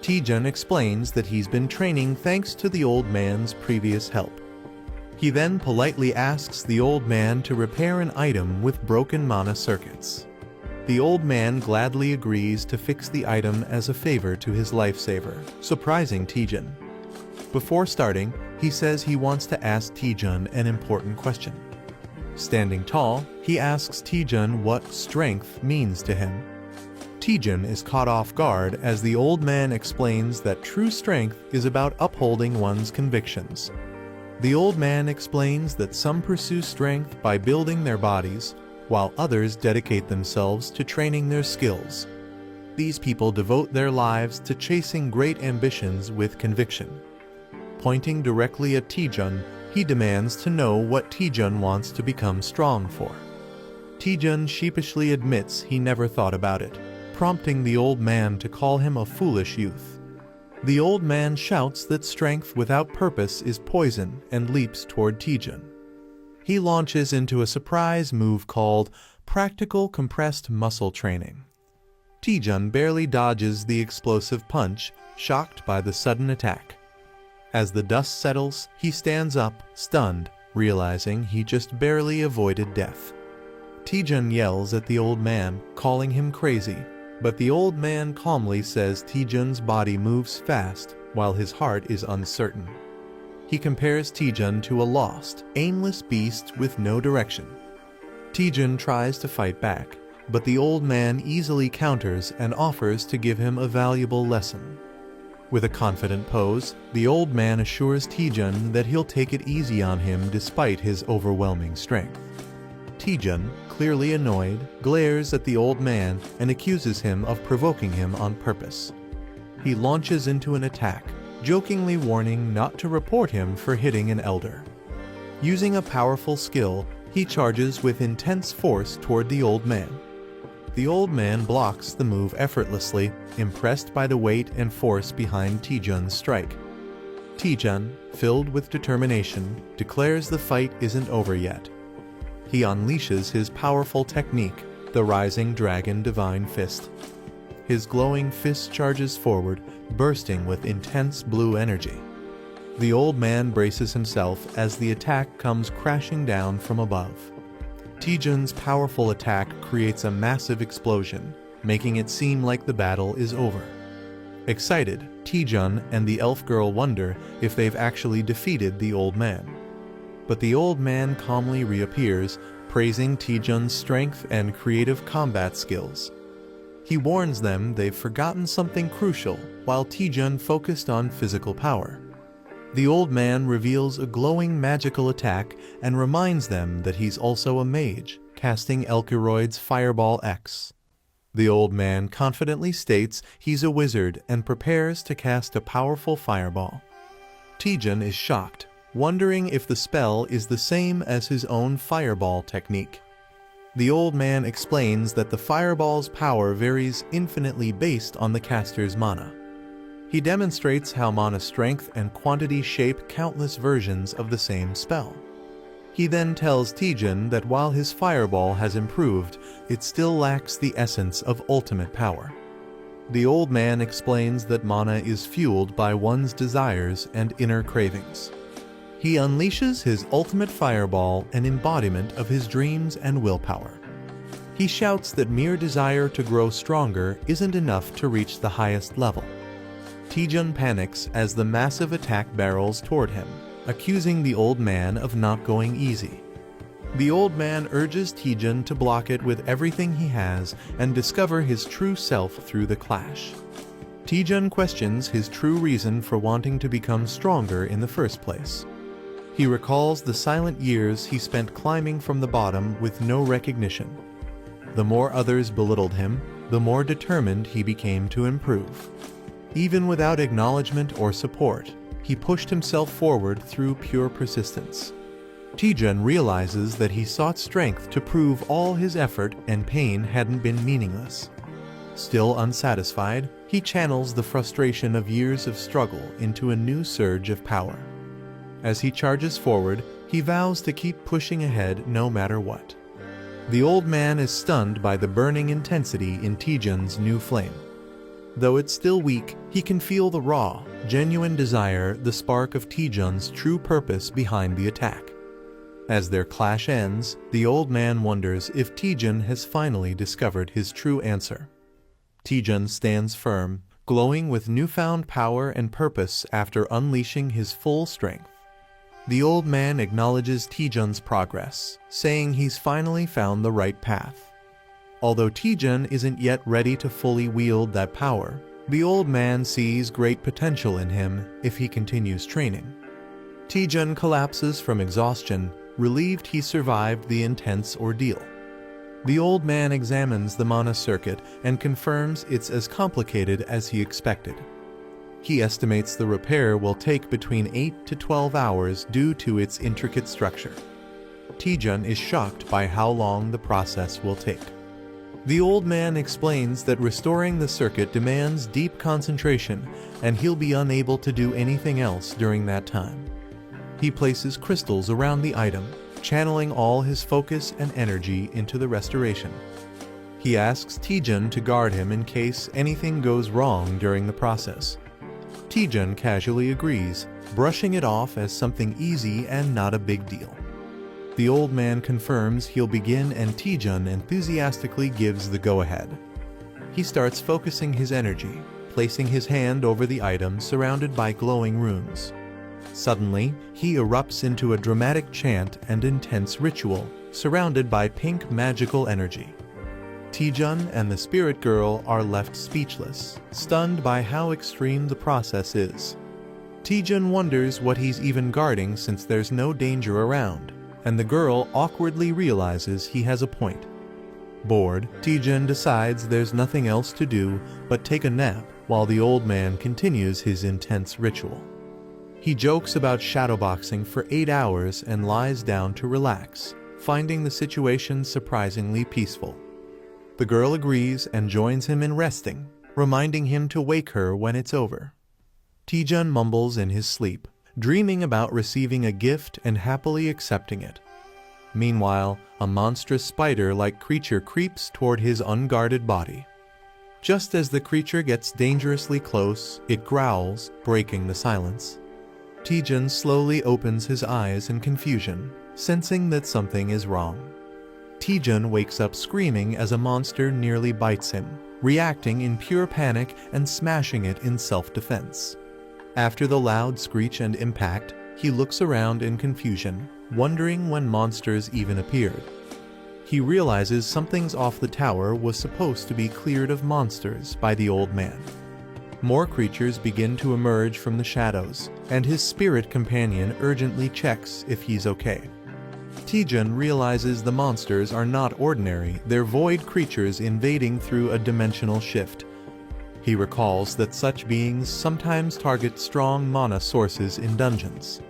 Taejun explains that he's been training thanks to the old man's previous help. He then politely asks the old man to repair an item with broken mana circuits. The old man gladly agrees to fix the item as a favor to his lifesaver, surprising Taejun. Before starting, he says he wants to ask Taejun an important question. Standing tall, he asks Taejun what strength means to him. Taejun is caught off guard as the old man explains that true strength is about upholding one's convictions. The old man explains that some pursue strength by building their bodies, while others dedicate themselves to training their skills. These people devote their lives to chasing great ambitions with conviction. Pointing directly at Taejun, he demands to know what Taejun wants to become strong for. Taejun sheepishly admits he never thought about it, prompting the old man to call him a foolish youth. The old man shouts that strength without purpose is poison and leaps toward Taejun. He launches into a surprise move called practical compressed muscle training. Taejun barely dodges the explosive punch, shocked by the sudden attack. As the dust settles, he stands up, stunned, realizing he just barely avoided death. Taejun yells at the old man, calling him crazy, but the old man calmly says Taejun's body moves fast while his heart is uncertain. He compares Taejun to a lost, aimless beast with no direction. Taejun tries to fight back, but the old man easily counters and offers to give him a valuable lesson. With a confident pose, the old man assures Taejun that he'll take it easy on him despite his overwhelming strength. Taejun, clearly annoyed, glares at the old man and accuses him of provoking him on purpose. He launches into an attack, jokingly warning not to report him for hitting an elder. Using a powerful skill, he charges with intense force toward the old man. The old man blocks the move effortlessly, impressed by the weight and force behind Taejun's strike. Taejun, filled with determination, declares the fight isn't over yet. He unleashes his powerful technique, the Rising Dragon Divine Fist. His glowing fist charges forward, bursting with intense blue energy. The old man braces himself as the attack comes crashing down from above. Taejun's powerful attack creates a massive explosion, making it seem like the battle is over. Excited, Taejun and the elf girl wonder if they've actually defeated the old man. But the old man calmly reappears, praising Taejun's strength and creative combat skills. He warns them they've forgotten something crucial while Taejun focused on physical power. The old man reveals a glowing magical attack and reminds them that he's also a mage, casting Elkeroid's Fireball X. The old man confidently states he's a wizard and prepares to cast a powerful fireball. Taejun is shocked, wondering if the spell is the same as his own fireball technique. The old man explains that the fireball's power varies infinitely based on the caster's mana. He demonstrates how mana strength and quantity shape countless versions of the same spell. He then tells Taejun that while his fireball has improved, it still lacks the essence of ultimate power. The old man explains that mana is fueled by one's desires and inner cravings. He unleashes his ultimate fireball, an embodiment of his dreams and willpower. He shouts that mere desire to grow stronger isn't enough to reach the highest level. Taejun panics as the massive attack barrels toward him, accusing the old man of not going easy. The old man urges Taejun to block it with everything he has and discover his true self through the clash. Taejun questions his true reason for wanting to become stronger in the first place. He recalls the silent years he spent climbing from the bottom with no recognition. The more others belittled him, the more determined he became to improve. Even without acknowledgement or support, he pushed himself forward through pure persistence. Taejun realizes that he sought strength to prove all his effort and pain hadn't been meaningless. Still unsatisfied, he channels the frustration of years of struggle into a new surge of power. As he charges forward, he vows to keep pushing ahead no matter what. The old man is stunned by the burning intensity in Taejun's new flame. Though it's still weak, he can feel the raw, genuine desire, the spark of Taejun's true purpose behind the attack. As their clash ends, the old man wonders if Taejun has finally discovered his true answer. Taejun stands firm, glowing with newfound power and purpose after unleashing his full strength. The old man acknowledges Taejun's progress, saying he's finally found the right path. Although Taejun isn't yet ready to fully wield that power, the old man sees great potential in him if he continues training. Taejun collapses from exhaustion, relieved he survived the intense ordeal. The old man examines the mana circuit and confirms it's as complicated as he expected. He estimates the repair will take between 8 to 12 hours due to its intricate structure. Taejun is shocked by how long the process will take. The old man explains that restoring the circuit demands deep concentration, and he'll be unable to do anything else during that time. He places crystals around the item, channeling all his focus and energy into the restoration. He asks Taejun to guard him in case anything goes wrong during the process. Taejun casually agrees, brushing it off as something easy and not a big deal. The old man confirms he'll begin and Taejun enthusiastically gives the go-ahead. He starts focusing his energy, placing his hand over the item surrounded by glowing runes. Suddenly, he erupts into a dramatic chant and intense ritual, surrounded by pink magical energy. Taejun and the spirit girl are left speechless, stunned by how extreme the process is. Taejun wonders what he's even guarding since there's no danger around, and the girl awkwardly realizes he has a point. Bored, Taejun decides there's nothing else to do but take a nap while the old man continues his intense ritual. He jokes about shadowboxing for 8 hours and lies down to relax, finding the situation surprisingly peaceful. The girl agrees and joins him in resting, reminding him to wake her when it's over. Taejun mumbles in his sleep, dreaming about receiving a gift and happily accepting it. Meanwhile, a monstrous spider-like creature creeps toward his unguarded body. Just as the creature gets dangerously close, it growls, breaking the silence. Taejun slowly opens his eyes in confusion, sensing that something is wrong. Taejun wakes up screaming as a monster nearly bites him, reacting in pure panic and smashing it in self-defense. After the loud screech and impact, he looks around in confusion, wondering when monsters even appeared. He realizes something's off. The tower was supposed to be cleared of monsters by the old man. More creatures begin to emerge from the shadows, and his spirit companion urgently checks if he's okay. Taejun realizes the monsters are not ordinary, they're void creatures invading through a dimensional shift. He recalls that such beings sometimes target strong mana sources in dungeons.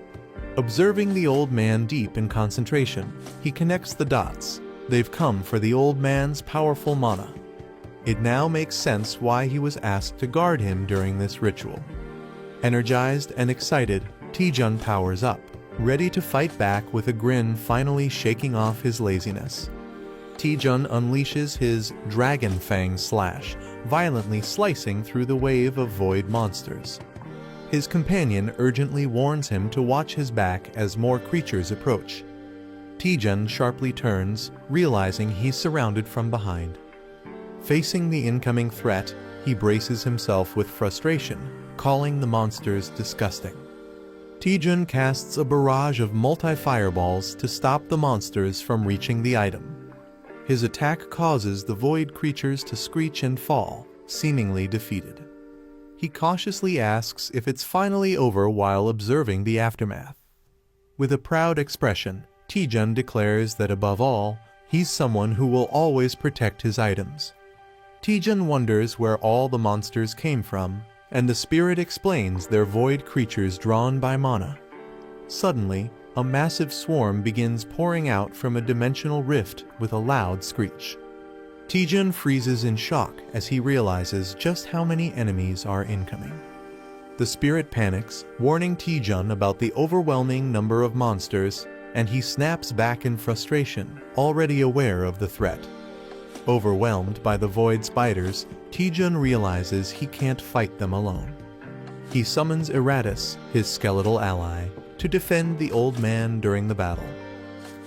Observing the old man deep in concentration, he connects the dots. They've come for the old man's powerful mana. It now makes sense why he was asked to guard him during this ritual. Energized and excited, Taejun powers up, ready to fight back with a grin finally shaking off his laziness. Taejun unleashes his Dragon Fang Slash, violently slicing through the wave of void monsters. His companion urgently warns him to watch his back as more creatures approach. Taejun sharply turns, realizing he's surrounded from behind. Facing the incoming threat, he braces himself with frustration, calling the monsters disgusting. Taejun casts a barrage of multi-fireballs to stop the monsters from reaching the item. His attack causes the void creatures to screech and fall, seemingly defeated. He cautiously asks if it's finally over while observing the aftermath. With a proud expression, Taejun declares that above all, he's someone who will always protect his items. Taejun wonders where all the monsters came from, and the spirit explains they're void creatures drawn by mana. Suddenly, a massive swarm begins pouring out from a dimensional rift with a loud screech. Taejun freezes in shock as he realizes just how many enemies are incoming. The spirit panics, warning Taejun about the overwhelming number of monsters, and he snaps back in frustration, already aware of the threat. Overwhelmed by the void spiders, Taejun realizes he can't fight them alone. He summons Eratus, his skeletal ally, to defend the old man during the battle.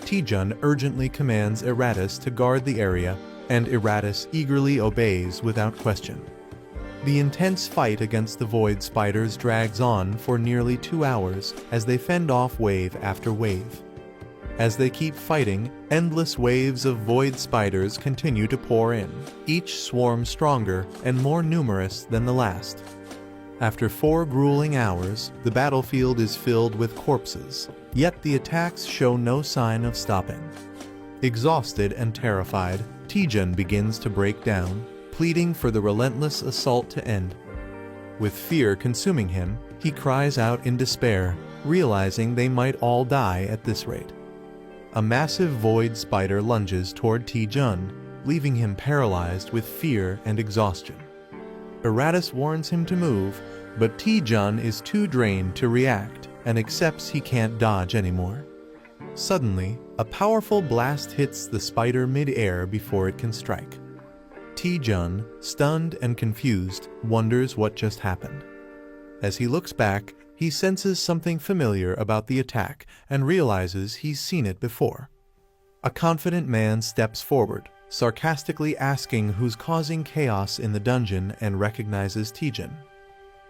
Taejun urgently commands Eratus to guard the area, and Eratus eagerly obeys without question. The intense fight against the void spiders drags on for nearly 2 hours as they fend off wave after wave. As they keep fighting, endless waves of void spiders continue to pour in, each swarm stronger and more numerous than the last. After 4 grueling hours, the battlefield is filled with corpses, yet the attacks show no sign of stopping. Exhausted and terrified, Taejun begins to break down, pleading for the relentless assault to end. With fear consuming him, he cries out in despair, realizing they might all die at this rate. A massive void spider lunges toward Taejun, leaving him paralyzed with fear and exhaustion. Eratus warns him to move, but Taejun is too drained to react and accepts he can't dodge anymore. Suddenly, a powerful blast hits the spider mid-air before it can strike. Taejun, stunned and confused, wonders what just happened. As he looks back, he senses something familiar about the attack and realizes he's seen it before. A confident man steps forward, sarcastically asking who's causing chaos in the dungeon, and recognizes Taejun.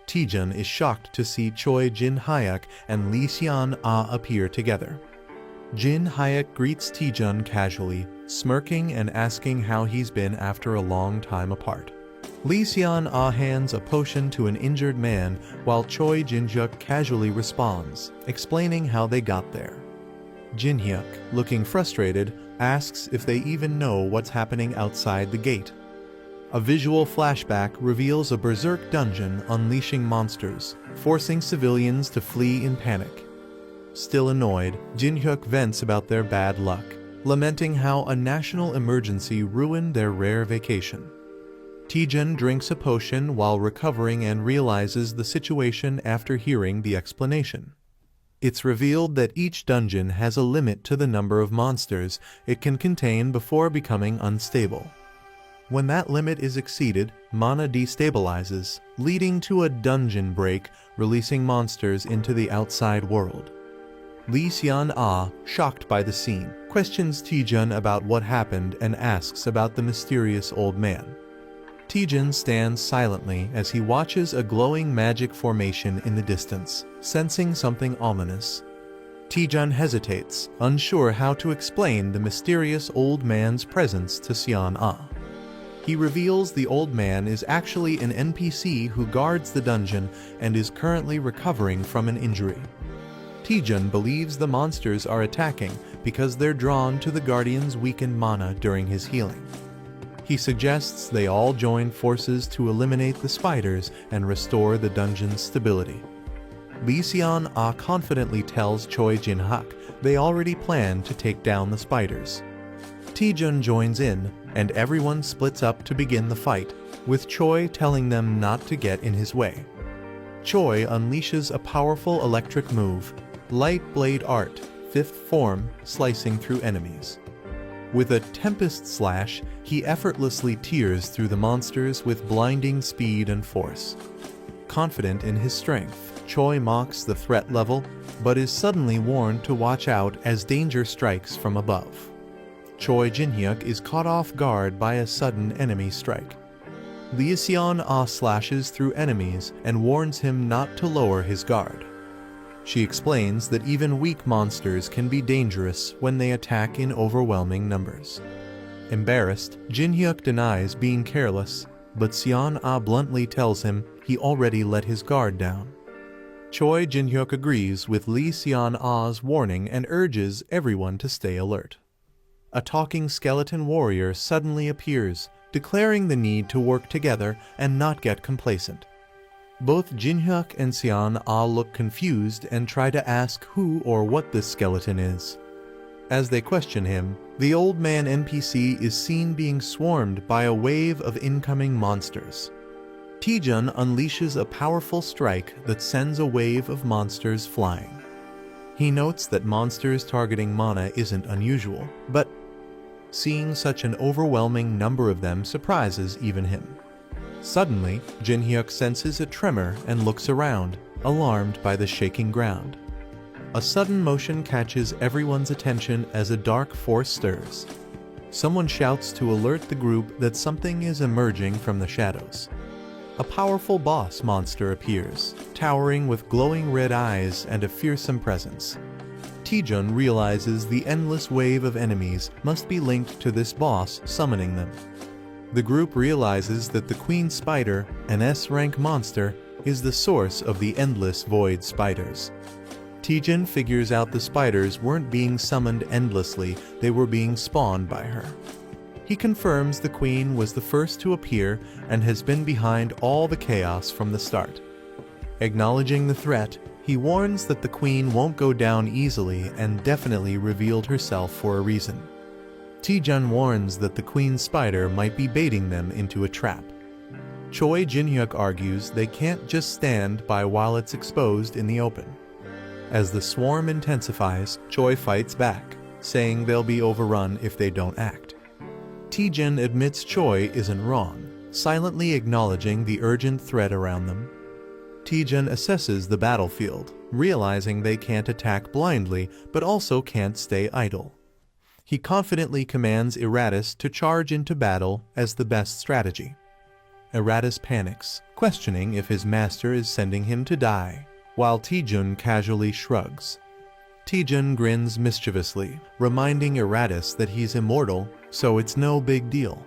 Taejun is shocked to see Choi Jin-hyuk and Lee Seon-ah appear together. Jin-hyuk greets Taejun casually, smirking and asking how he's been after a long time apart. Lee Seon-ah hands a potion to an injured man while Choi Jin-hyuk casually responds, explaining how they got there. Jin-hyuk, looking frustrated, asks if they even know what's happening outside the gate. A visual flashback reveals a berserk dungeon unleashing monsters, forcing civilians to flee in panic. Still annoyed, Jin-hyuk vents about their bad luck, lamenting how a national emergency ruined their rare vacation. Taejun drinks a potion while recovering and realizes the situation after hearing the explanation. It's revealed that each dungeon has a limit to the number of monsters it can contain before becoming unstable. When that limit is exceeded, mana destabilizes, leading to a dungeon break, releasing monsters into the outside world. Lee Seon-ah, shocked by the scene, questions Taejun about what happened and asks about the mysterious old man. Taejun stands silently as he watches a glowing magic formation in the distance, sensing something ominous. Taejun hesitates, unsure how to explain the mysterious old man's presence to Seon-ah. He reveals the old man is actually an NPC who guards the dungeon and is currently recovering from an injury. Taejun believes the monsters are attacking because they're drawn to the guardian's weakened mana during his healing. He suggests they all join forces to eliminate the spiders and restore the dungeon's stability. Lee Seon-ah confidently tells Choi Jin-hyuk they already plan to take down the spiders. Taejun joins in, and everyone splits up to begin the fight, with Choi telling them not to get in his way. Choi unleashes a powerful electric move, Light Blade Art, 5th form, slicing through enemies. With a Tempest Slash, he effortlessly tears through the monsters with blinding speed and force. Confident in his strength, Choi mocks the threat level, but is suddenly warned to watch out as danger strikes from above. Choi Jin-hyuk is caught off guard by a sudden enemy strike. Lee Seon-ah slashes through enemies and warns him not to lower his guard. She explains that even weak monsters can be dangerous when they attack in overwhelming numbers. Embarrassed, Jin-hyuk denies being careless, but Seon-ah bluntly tells him he already let his guard down. Choi Jin-hyuk agrees with Lee Seon-ah's warning and urges everyone to stay alert. A talking skeleton warrior suddenly appears, declaring the need to work together and not get complacent. Both Jin-hyuk and Seon-ah look confused and try to ask who or what this skeleton is. As they question him, the old man NPC is seen being swarmed by a wave of incoming monsters. Taejun unleashes a powerful strike that sends a wave of monsters flying. He notes that monsters targeting mana isn't unusual, but seeing such an overwhelming number of them surprises even him. Suddenly, Jin-hyuk senses a tremor and looks around, alarmed by the shaking ground. A sudden motion catches everyone's attention as a dark force stirs. Someone shouts to alert the group that something is emerging from the shadows. A powerful boss monster appears, towering with glowing red eyes and a fearsome presence. Taejun realizes the endless wave of enemies must be linked to this boss summoning them. The group realizes that the Queen Spider, an S-rank monster, is the source of the endless void spiders. Taejun figures out the spiders weren't being summoned endlessly, they were being spawned by her. He confirms the Queen was the first to appear and has been behind all the chaos from the start. Acknowledging the threat, he warns that the Queen won't go down easily and definitely revealed herself for a reason. Taejun warns that the Queen Spider might be baiting them into a trap. Choi Jin-hyuk argues they can't just stand by while it's exposed in the open. As the swarm intensifies, Choi fights back, saying they'll be overrun if they don't act. Taejun admits Choi isn't wrong, silently acknowledging the urgent threat around them. Taejun assesses the battlefield, realizing they can't attack blindly but also can't stay idle. He confidently commands Iratus to charge into battle as the best strategy. Eratus panics, questioning if his master is sending him to die, while Taejun casually shrugs. Taejun grins mischievously, reminding Eratus that he's immortal, so it's no big deal.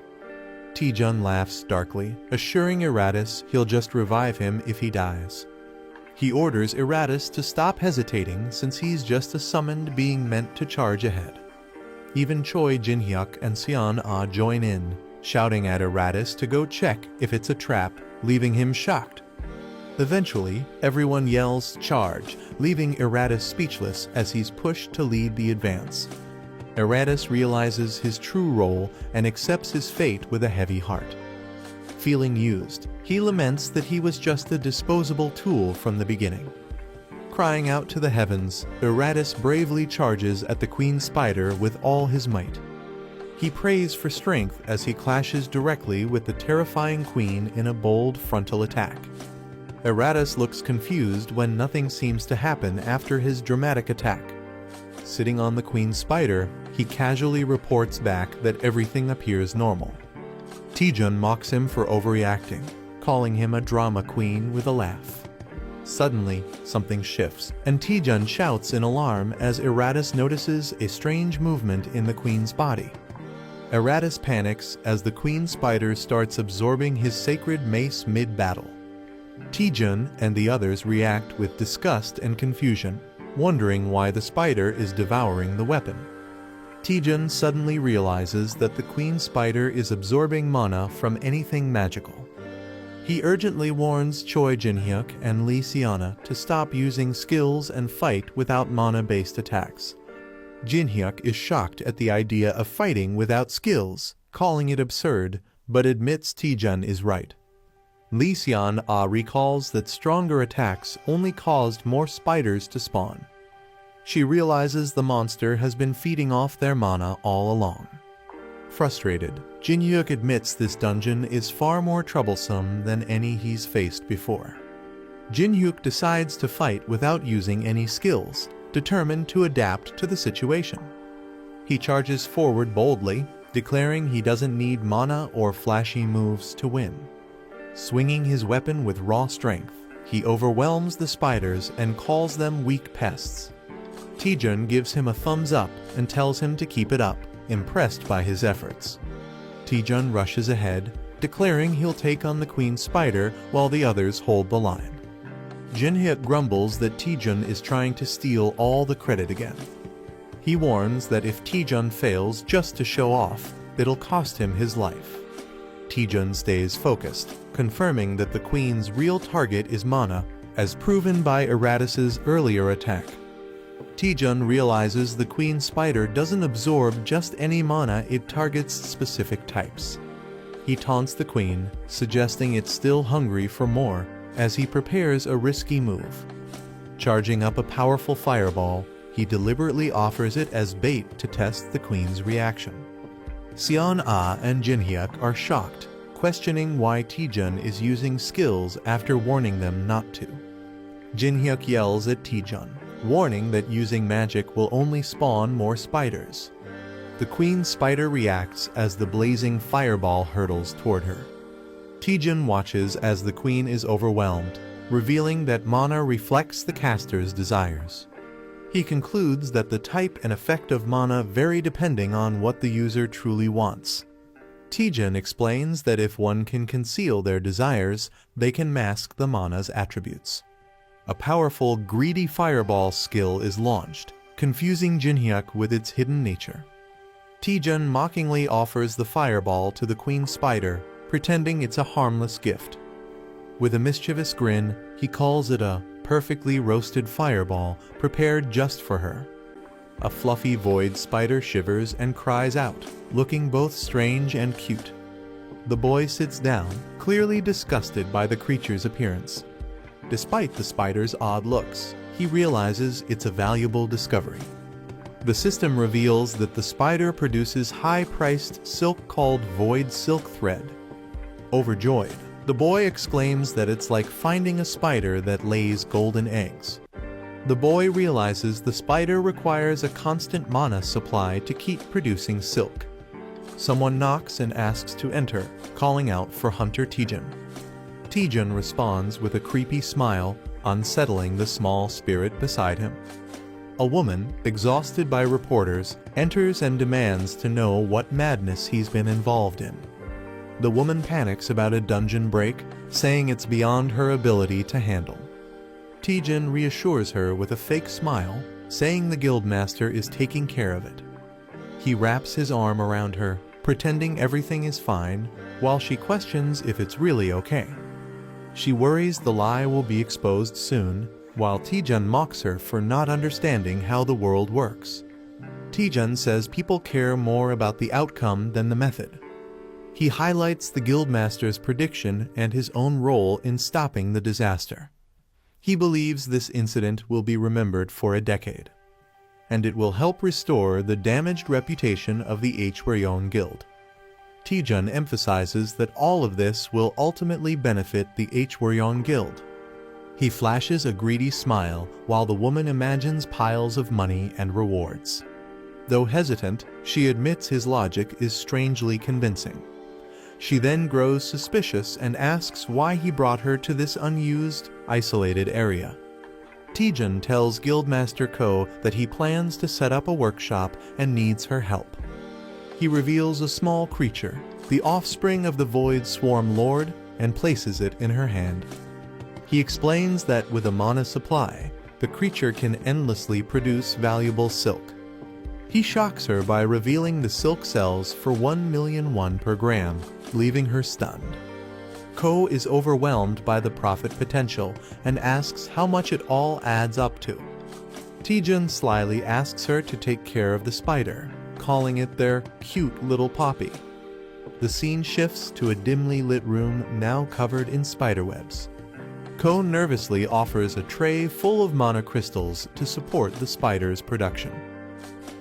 Taejun laughs darkly, assuring Eratus he'll just revive him if he dies. He orders Eratus to stop hesitating since he's just a summoned being meant to charge ahead. Even Choi Jin-hyuk and Seon-ah join in, shouting at Eratus to go check if it's a trap, leaving him shocked. Eventually, everyone yells "charge," leaving Eratus speechless as he's pushed to lead the advance. Eratus realizes his true role and accepts his fate with a heavy heart. Feeling used, he laments that he was just a disposable tool from the beginning. Crying out to the heavens, Eratus bravely charges at the Queen Spider with all his might. He prays for strength as he clashes directly with the terrifying queen in a bold frontal attack. Eratus looks confused when nothing seems to happen after his dramatic attack. Sitting on the Queen Spider, he casually reports back that everything appears normal. Taejun mocks him for overreacting, calling him a drama queen with a laugh. Suddenly, something shifts, and Taejun shouts in alarm as Eratus notices a strange movement in the queen's body. Eratus panics as the Queen Spider starts absorbing his sacred mace mid-battle. Taejun and the others react with disgust and confusion, wondering why the spider is devouring the weapon. Taejun suddenly realizes that the Queen Spider is absorbing mana from anything magical. He urgently warns Choi Jin-hyuk and Lee Seon-ah to stop using skills and fight without mana-based attacks. Jin-hyuk is shocked at the idea of fighting without skills, calling it absurd, but admits Taejun is right. Lee Seon-ah recalls that stronger attacks only caused more spiders to spawn. She realizes the monster has been feeding off their mana all along. Frustrated, Jin-hyuk admits this dungeon is far more troublesome than any he's faced before. Jin-hyuk decides to fight without using any skills, determined to adapt to the situation. He charges forward boldly, declaring he doesn't need mana or flashy moves to win. Swinging his weapon with raw strength, he overwhelms the spiders and calls them weak pests. Taejun gives him a thumbs up and tells him to keep it up, impressed by his efforts. Taejun rushes ahead, declaring he'll take on the Queen Spider while the others hold the line. Jin-hyuk grumbles that Taejun is trying to steal all the credit again. He warns that if Taejun fails just to show off, it'll cost him his life. Taejun stays focused, confirming that the Queen's real target is mana, as proven by Eratus's earlier attack. Taejun realizes the Queen Spider doesn't absorb just any mana, it targets specific types. He taunts the Queen, suggesting it's still hungry for more, as he prepares a risky move. Charging up a powerful fireball, he deliberately offers it as bait to test the Queen's reaction. Seon-ah and Jin-hyuk are shocked, questioning why Taejun is using skills after warning them not to. Jin-hyuk yells at Taejun, warning that using magic will only spawn more spiders. The Queen Spider reacts as the blazing fireball hurtles toward her. Taejun watches as the Queen is overwhelmed, revealing that mana reflects the caster's desires. He concludes that the type and effect of mana vary depending on what the user truly wants. Taejun explains that if one can conceal their desires, they can mask the mana's attributes. A powerful greedy fireball skill is launched, confusing Jin-hyuk with its hidden nature. Taejun mockingly offers the fireball to the Queen Spider, pretending it's a harmless gift. With a mischievous grin, he calls it a perfectly roasted fireball prepared just for her. A fluffy void spider shivers and cries out, looking both strange and cute. The boy sits down, clearly disgusted by the creature's appearance. Despite the spider's odd looks, he realizes it's a valuable discovery. The system reveals that the spider produces high-priced silk called void silk thread. Overjoyed, the boy exclaims that it's like finding a spider that lays golden eggs. The boy realizes the spider requires a constant mana supply to keep producing silk. Someone knocks and asks to enter, calling out for Hunter Taejun. Taejun responds with a creepy smile, unsettling the small spirit beside him. A woman, exhausted by reporters, enters and demands to know what madness he's been involved in. The woman panics about a dungeon break, saying it's beyond her ability to handle. Taejun reassures her with a fake smile, saying the guildmaster is taking care of it. He wraps his arm around her, pretending everything is fine, while she questions if it's really okay. She worries the lie will be exposed soon, while Taejun mocks her for not understanding how the world works. Taejun says people care more about the outcome than the method. He highlights the guildmaster's prediction and his own role in stopping the disaster. He believes this incident will be remembered for a decade, and it will help restore the damaged reputation of the Hwaryeon Guild. Taejun emphasizes that all of this will ultimately benefit the Hwaryeon Guild. He flashes a greedy smile while the woman imagines piles of money and rewards. Though hesitant, she admits his logic is strangely convincing. She then grows suspicious and asks why he brought her to this unused, isolated area. Taejun tells Guildmaster Ko that he plans to set up a workshop and needs her help. He reveals a small creature, the offspring of the Void Swarm Lord, and places it in her hand. He explains that with a mana supply, the creature can endlessly produce valuable silk. He shocks her by revealing the silk sells for 1,000,000 won per gram, leaving her stunned. Ko is overwhelmed by the profit potential and asks how much it all adds up to. Taejun slyly asks her to take care of the spider, calling it their cute little poppy. The scene shifts to a dimly lit room now covered in spiderwebs. Ko nervously offers a tray full of mana crystals to support the spider's production.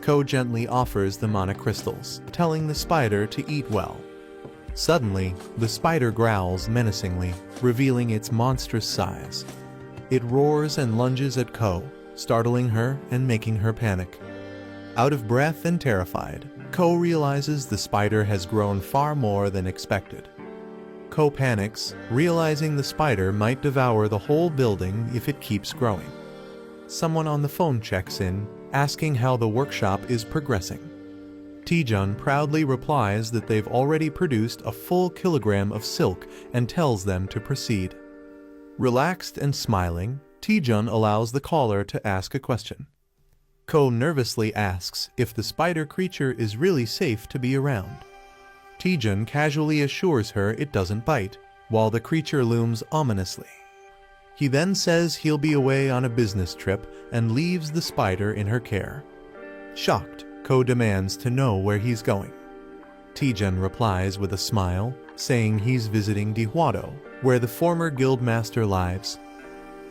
Ko gently offers the mana crystals, telling the spider to eat well. Suddenly, the spider growls menacingly, revealing its monstrous size. It roars and lunges at Ko, startling her and making her panic. Out of breath and terrified, Ko realizes the spider has grown far more than expected. Ko panics, realizing the spider might devour the whole building if it keeps growing. Someone on the phone checks in, asking how the workshop is progressing. Taejun proudly replies that they've already produced a full kilogram of silk and tells them to proceed. Relaxed and smiling, Taejun allows the caller to ask a question. Ko nervously asks if the spider creature is really safe to be around. Taejun casually assures her it doesn't bite, while the creature looms ominously. He then says he'll be away on a business trip and leaves the spider in her care. Shocked, Ko demands to know where he's going. Taejun replies with a smile, saying he's visiting Dihwado, where the former guildmaster lives.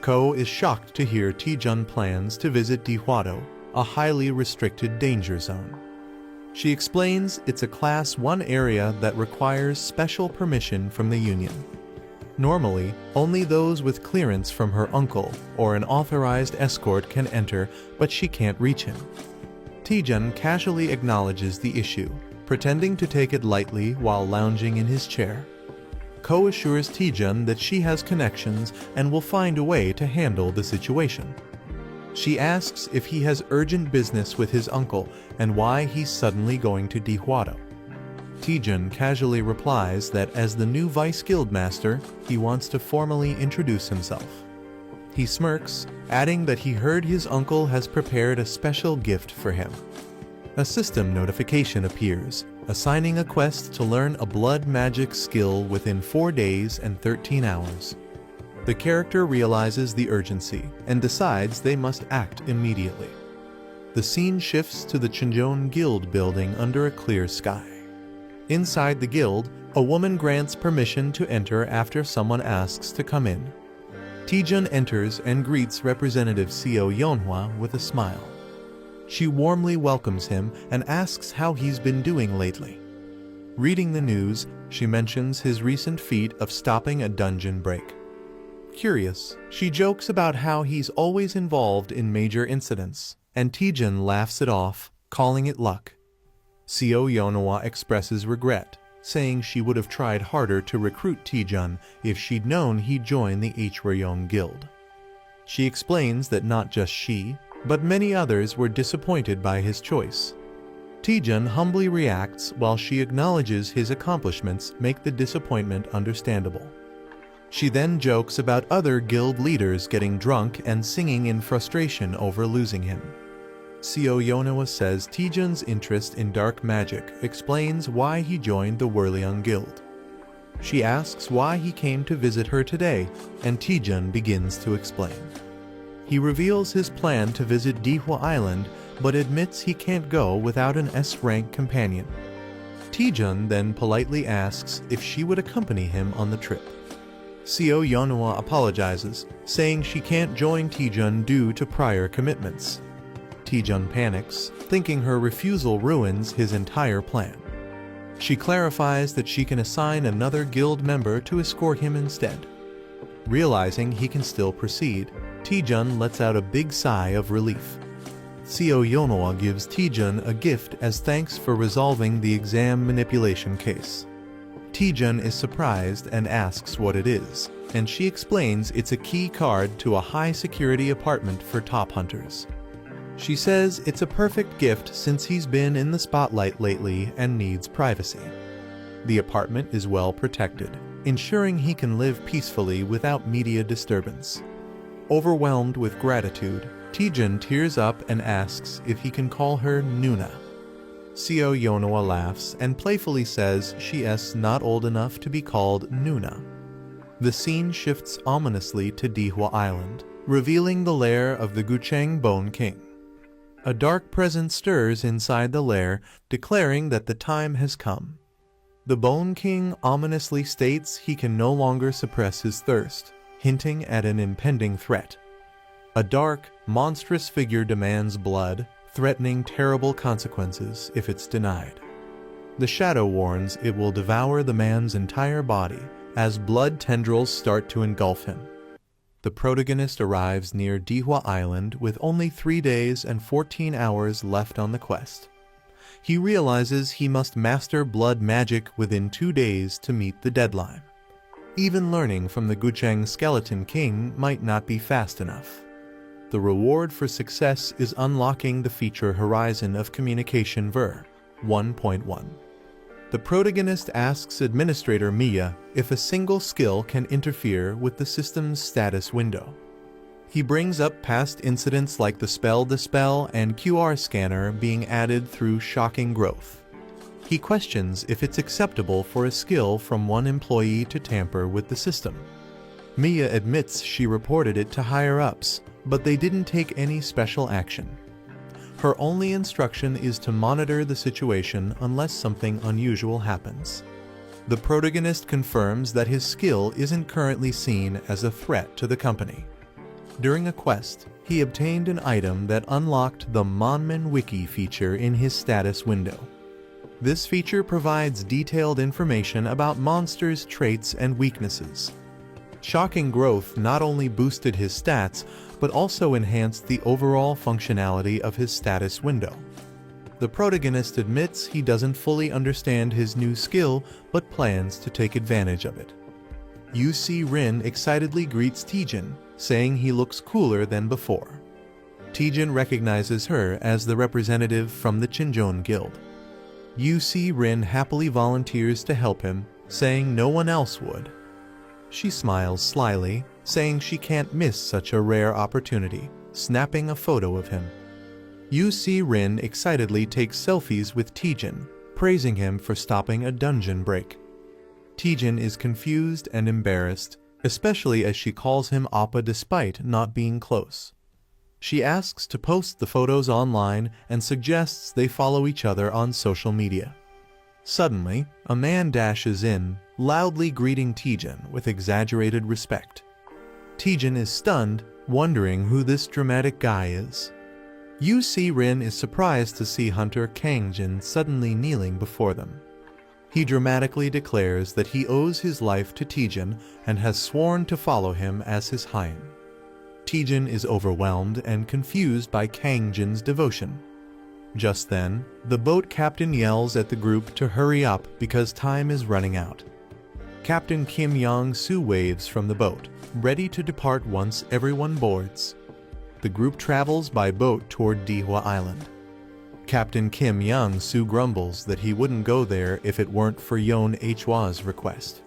Ko is shocked to hear Taejun plans to visit Dihwado, a highly restricted danger zone. She explains it's a Class 1 area that requires special permission from the Union. Normally, only those with clearance from her uncle or an authorized escort can enter, but she can't reach him. Taejun casually acknowledges the issue, pretending to take it lightly while lounging in his chair. Ko assures Taejun that she has connections and will find a way to handle the situation. She asks if he has urgent business with his uncle and why he's suddenly going to Dihwado. Taejun casually replies that as the new vice guildmaster, he wants to formally introduce himself. He smirks, adding that he heard his uncle has prepared a special gift for him. A system notification appears, assigning a quest to learn a blood magic skill within 4 days and 13 hours. The character realizes the urgency and decides they must act immediately. The scene shifts to the Chinjon Guild building under a clear sky. Inside the guild, a woman grants permission to enter after someone asks to come in. Taejun enters and greets Representative Seo Yeonhwa with a smile. She warmly welcomes him and asks how he's been doing lately. Reading the news, she mentions his recent feat of stopping a dungeon break. Curious, she jokes about how he's always involved in major incidents, and Taejun laughs it off, calling it luck. Seo Yeonhwa expresses regret, saying she would have tried harder to recruit Taejun if she'd known he'd join the Hwaryong Guild. She explains that not just she, but many others were disappointed by his choice. Taejun humbly reacts while she acknowledges his accomplishments make the disappointment understandable. She then jokes about other guild leaders getting drunk and singing in frustration over losing him. Seo Yeonhwa says Taejun's interest in dark magic explains why he joined the Hwaryong Guild. She asks why he came to visit her today, and Taejun begins to explain. He reveals his plan to visit Dihwa Island, but admits he can't go without an S-rank companion. Taejun then politely asks if she would accompany him on the trip. Seo Yeonhwa apologizes, saying she can't join Taejun due to prior commitments. Taejun panics, thinking her refusal ruins his entire plan. She clarifies that she can assign another guild member to escort him instead. Realizing he can still proceed, Taejun lets out a big sigh of relief. Seo Yeonhwa gives Taejun a gift as thanks for resolving the exam manipulation case. Taejun is surprised and asks what it is, and she explains it's a key card to a high-security apartment for top hunters. She says it's a perfect gift since he's been in the spotlight lately and needs privacy. The apartment is well protected, ensuring he can live peacefully without media disturbance. Overwhelmed with gratitude, Taejun tears up and asks if he can call her Nuna. Seo Yeonhwa laughs and playfully says she's not old enough to be called Nuna. The scene shifts ominously to Dihwa Island, revealing the lair of the Gucheng Bone King. A dark presence stirs inside the lair, declaring that the time has come. The Bone King ominously states he can no longer suppress his thirst, hinting at an impending threat. A dark, monstrous figure demands blood, threatening terrible consequences if it's denied. The shadow warns it will devour the man's entire body as blood tendrils start to engulf him. The protagonist arrives near Dihwa Island with only 3 days and 14 hours left on the quest. He realizes he must master blood magic within 2 days to meet the deadline. Even learning from the Gucheng Skeleton King might not be fast enough. The reward for success is unlocking the feature horizon of Communication Ver 1.1. The protagonist asks Administrator Mia if a single skill can interfere with the system's status window. He brings up past incidents like the Spell Dispel and QR scanner being added through Shocking Growth. He questions if it's acceptable for a skill from one employee to tamper with the system. Mia admits she reported it to higher-ups, but they didn't take any special action. Her only instruction is to monitor the situation unless something unusual happens. The protagonist confirms that his skill isn't currently seen as a threat to the company. During a quest, he obtained an item that unlocked the Monman Wiki feature in his status window. This feature provides detailed information about monsters' traits and weaknesses. Shocking Growth not only boosted his stats, but also enhanced the overall functionality of his status window. The protagonist admits he doesn't fully understand his new skill, but plans to take advantage of it. UC Rin excitedly greets Taejun, saying he looks cooler than before. Taejun recognizes her as the representative from the Chinjon Guild. UC Rin happily volunteers to help him, saying no one else would. She smiles slyly, saying she can't miss such a rare opportunity, snapping a photo of him. UC Rin excitedly takes selfies with Taejun, praising him for stopping a dungeon break. Taejun is confused and embarrassed, especially as she calls him Appa despite not being close. She asks to post the photos online and suggests they follow each other on social media. Suddenly, a man dashes in, loudly greeting Taejun with exaggerated respect. Taejun is stunned, wondering who this dramatic guy is. UC Rin is surprised to see Hunter Kangjin suddenly kneeling before them. He dramatically declares that he owes his life to Taejun and has sworn to follow him as his Hain. Taejun is overwhelmed and confused by Kangjin's devotion. Just then, the boat captain yells at the group to hurry up because time is running out. Captain Kim Young-soo waves from the boat, ready to depart once everyone boards. The group travels by boat toward Dihwa Island. Captain Kim Young-soo grumbles that he wouldn't go there if it weren't for Yeon Hwa's request.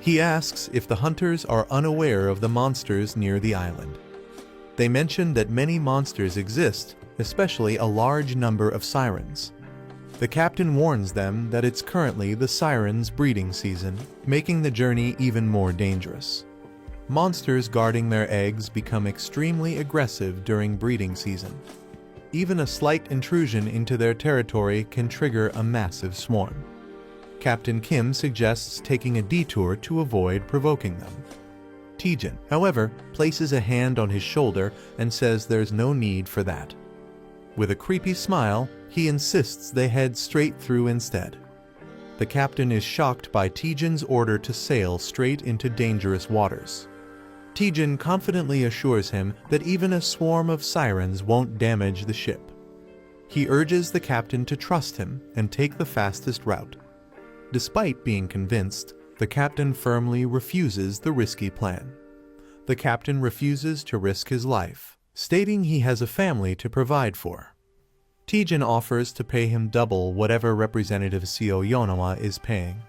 He asks if the hunters are unaware of the monsters near the island. They mention that many monsters exist, especially a large number of sirens. The captain warns them that it's currently the sirens' breeding season, making the journey even more dangerous. Monsters guarding their eggs become extremely aggressive during breeding season. Even a slight intrusion into their territory can trigger a massive swarm. Captain Kim suggests taking a detour to avoid provoking them. Taejun, however, places a hand on his shoulder and says there's no need for that. With a creepy smile, he insists they head straight through instead. The captain is shocked by Taejun's order to sail straight into dangerous waters. Taejun confidently assures him that even a swarm of sirens won't damage the ship. He urges the captain to trust him and take the fastest route. Despite being convinced, the captain firmly refuses the risky plan. The captain refuses to risk his life, stating he has a family to provide for. Taejun offers to pay him double whatever Representative Seo Yeonhwa is paying.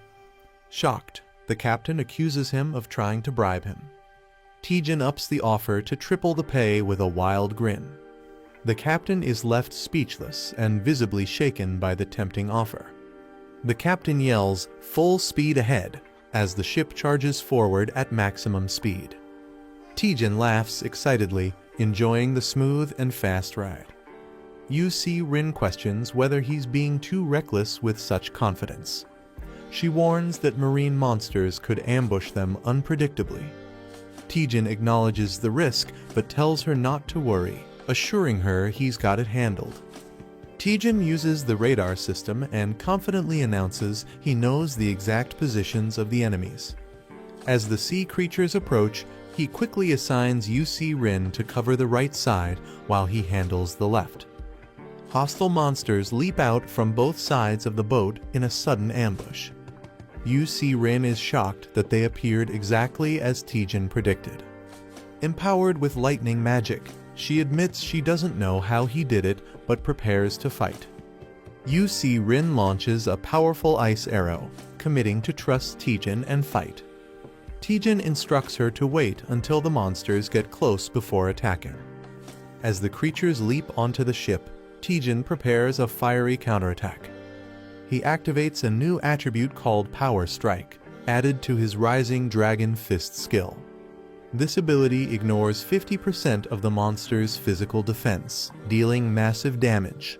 Shocked, the captain accuses him of trying to bribe him. Taejun ups the offer to triple the pay with a wild grin. The captain is left speechless and visibly shaken by the tempting offer. The captain yells, "Full speed ahead," as the ship charges forward at maximum speed. Taejun laughs excitedly, enjoying the smooth and fast ride. Rin questions whether he's being too reckless with such confidence. She warns that marine monsters could ambush them unpredictably. Taejun acknowledges the risk but tells her not to worry, assuring her he's got it handled. Taejun uses the radar system and confidently announces he knows the exact positions of the enemies. As the sea creatures approach, he quickly assigns Rin to cover the right side while he handles the left. Hostile monsters leap out from both sides of the boat in a sudden ambush. Rin is shocked that they appeared exactly as Taejun predicted. Empowered with lightning magic, she admits she doesn't know how he did it but prepares to fight. Rin launches a powerful ice arrow, committing to trust Taejun and fight. Taejun instructs her to wait until the monsters get close before attacking. As the creatures leap onto the ship, Taejun prepares a fiery counterattack. He activates a new attribute called Power Strike, added to his Rising Dragon Fist skill. This ability ignores 50% of the monster's physical defense, dealing massive damage.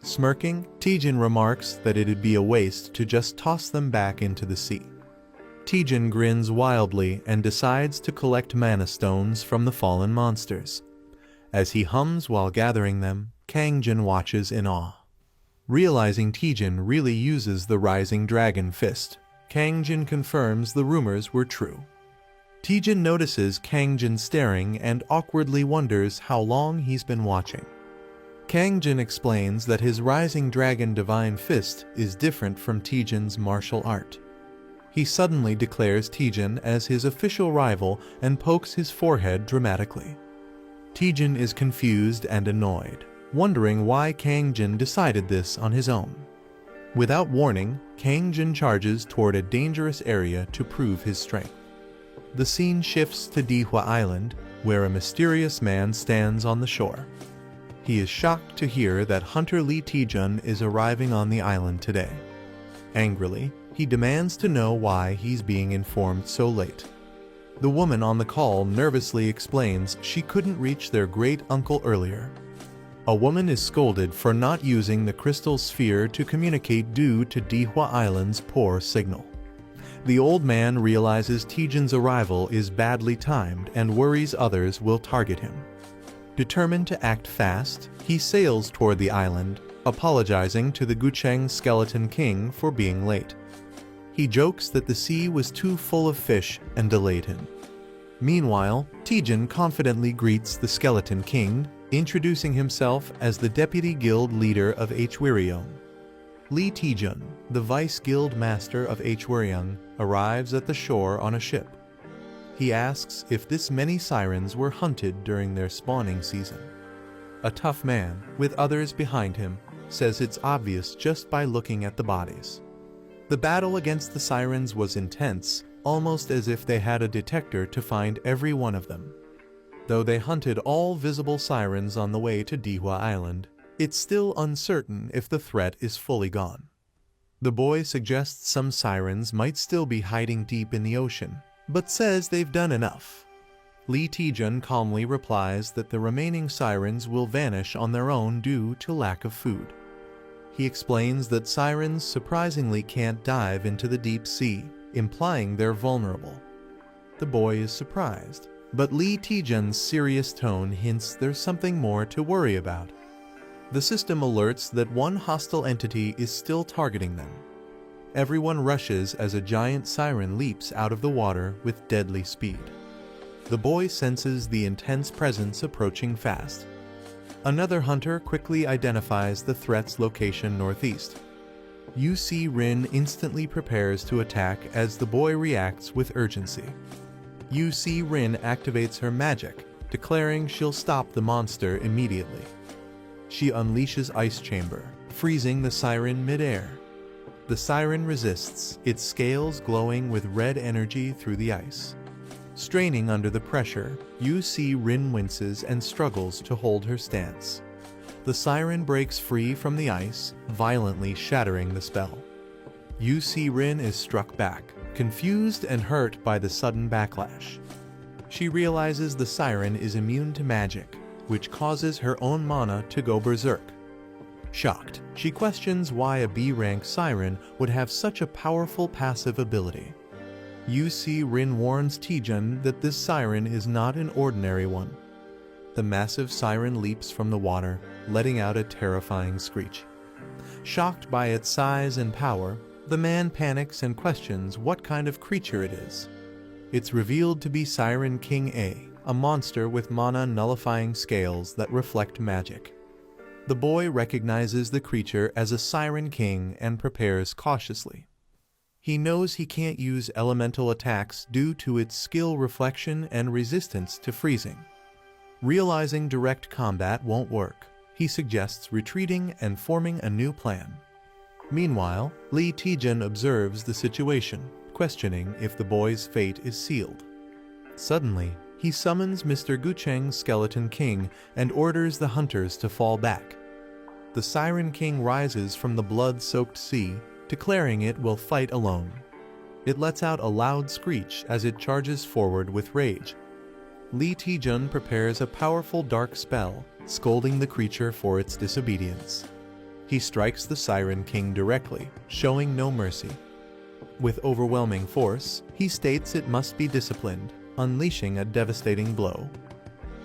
Smirking, Taejun remarks that it'd be a waste to just toss them back into the sea. Taejun grins wildly and decides to collect mana stones from the fallen monsters. As he hums while gathering them, Kangjin watches in awe. Realizing Taejun really uses the Rising Dragon Fist, Kangjin confirms the rumors were true. Taejun notices Kangjin staring and awkwardly wonders how long he's been watching. Kangjin explains that his Rising Dragon Divine Fist is different from Taejun's martial art. He suddenly declares Taejun as his official rival and pokes his forehead dramatically. Taejun is confused and annoyed, wondering why Kangjin decided this on his own. Without warning, Kangjin charges toward a dangerous area to prove his strength. The scene shifts to Dihwa Island, where a mysterious man stands on the shore. He is shocked to hear that Hunter Lee Taejun is arriving on the island today. Angrily, he demands to know why he's being informed so late. The woman on the call nervously explains she couldn't reach their great-uncle earlier. A woman is scolded for not using the crystal sphere to communicate due to Dihwa Island's poor signal. The old man realizes Taejun's arrival is badly timed and worries others will target him. Determined to act fast, he sails toward the island, apologizing to the Gucheng Skeleton King for being late. He jokes that the sea was too full of fish and delayed him. Meanwhile, Taejun confidently greets the Skeleton King, introducing himself as the deputy guild leader of Hwryong. Lee Taejun, the vice guild master of Hwryong, arrives at the shore on a ship. He asks if this many sirens were hunted during their spawning season. A tough man, with others behind him, says it's obvious just by looking at the bodies. The battle against the sirens was intense, almost as if they had a detector to find every one of them. Though they hunted all visible sirens on the way to Dihwa Island, it's still uncertain if the threat is fully gone. The boy suggests some sirens might still be hiding deep in the ocean, but says they've done enough. Lee Taejun calmly replies that the remaining sirens will vanish on their own due to lack of food. He explains that sirens surprisingly can't dive into the deep sea, implying they're vulnerable. The boy is surprised, but Lee Taejun's serious tone hints there's something more to worry about. The system alerts that one hostile entity is still targeting them. Everyone rushes as a giant siren leaps out of the water with deadly speed. The boy senses the intense presence approaching fast. Another hunter quickly identifies the threat's location northeast. Rin instantly prepares to attack as the boy reacts with urgency. Rin activates her magic, declaring she'll stop the monster immediately. She unleashes Ice Chamber, freezing the siren midair. The siren resists, its scales glowing with red energy through the ice. Straining under the pressure, Rin winces and struggles to hold her stance. The siren breaks free from the ice, violently shattering the spell. Rin is struck back, confused and hurt by the sudden backlash. She realizes the siren is immune to magic, which causes her own mana to go berserk. Shocked, she questions why a B-rank siren would have such a powerful passive ability. Rin warns Taejun that this siren is not an ordinary one. The massive siren leaps from the water, letting out a terrifying screech. Shocked by its size and power, the man panics and questions what kind of creature it is. It's revealed to be Siren King a monster with mana-nullifying scales that reflect magic. The boy recognizes the creature as a Siren King and prepares cautiously. He knows he can't use elemental attacks due to its skill reflection and resistance to freezing. Realizing direct combat won't work, he suggests retreating and forming a new plan. Meanwhile, Lee Taejun observes the situation, questioning if the boy's fate is sealed. Suddenly, he summons Mr. Gucheng's Skeleton King and orders the hunters to fall back. The Siren King rises from the blood-soaked sea, declaring it will fight alone. It lets out a loud screech as it charges forward with rage. Lee Taejun prepares a powerful dark spell, scolding the creature for its disobedience. He strikes the Siren King directly, showing no mercy. With overwhelming force, he states it must be disciplined, unleashing a devastating blow.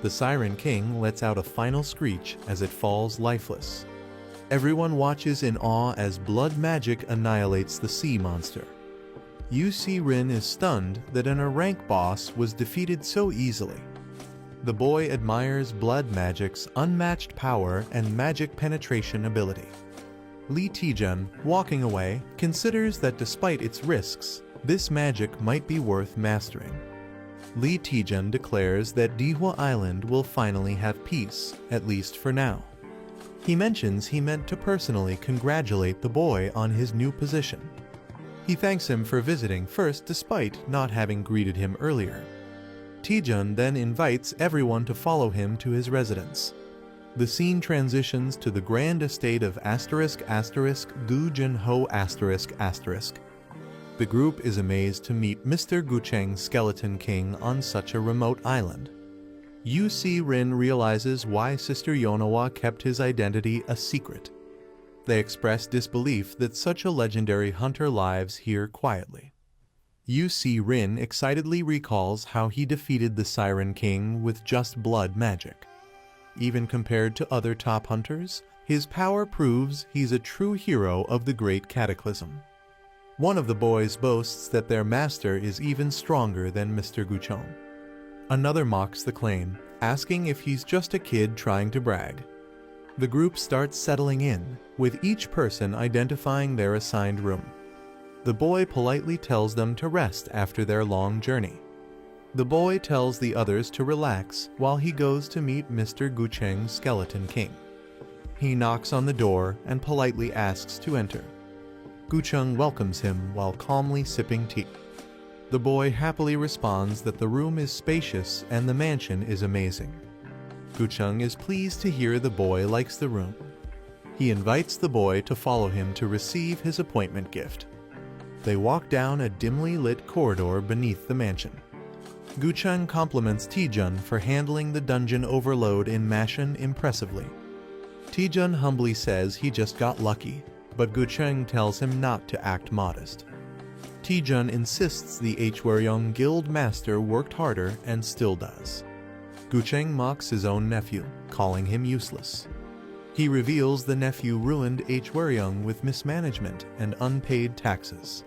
The Siren King lets out a final screech as it falls lifeless. Everyone watches in awe as blood magic annihilates the sea monster. Rin is stunned that a rank boss was defeated so easily. The boy admires blood magic's unmatched power and magic penetration ability. Lee Taejun, walking away, considers that despite its risks, this magic might be worth mastering. Lee Taejun declares that Dihwa Island will finally have peace, at least for now. He mentions he meant to personally congratulate the boy on his new position. He thanks him for visiting first despite not having greeted him earlier. Taejun then invites everyone to follow him to his residence. The scene transitions to the grand estate of ***Gu Junho****. The group is amazed to meet Mr. Gucheng's Skeleton King on such a remote island. Rin realizes why Sister Yonawa kept his identity a secret. They express disbelief that such a legendary hunter lives here quietly. Rin excitedly recalls how he defeated the Siren King with just blood magic. Even compared to other top hunters, his power proves he's a true hero of the Great Cataclysm. One of the boys boasts that their master is even stronger than Mr. Gucheng. Another mocks the claim, asking if he's just a kid trying to brag. The group starts settling in, with each person identifying their assigned room. The boy politely tells them to rest after their long journey. The boy tells the others to relax while he goes to meet Mr. Gucheng's Skeleton King. He knocks on the door and politely asks to enter. Gucheng welcomes him while calmly sipping tea. The boy happily responds that the room is spacious and the mansion is amazing. Gucheng is pleased to hear the boy likes the room. He invites the boy to follow him to receive his appointment gift. They walk down a dimly lit corridor beneath the mansion. Gucheng compliments Taejun for handling the dungeon overload in mansion impressively. Taejun humbly says he just got lucky, but Gucheng tells him not to act modest. Taejun insists the Hwaryeong Guild master worked harder and still does. Gucheng mocks his own nephew, calling him useless. He reveals the nephew ruined Hwaryeong with mismanagement and unpaid taxes.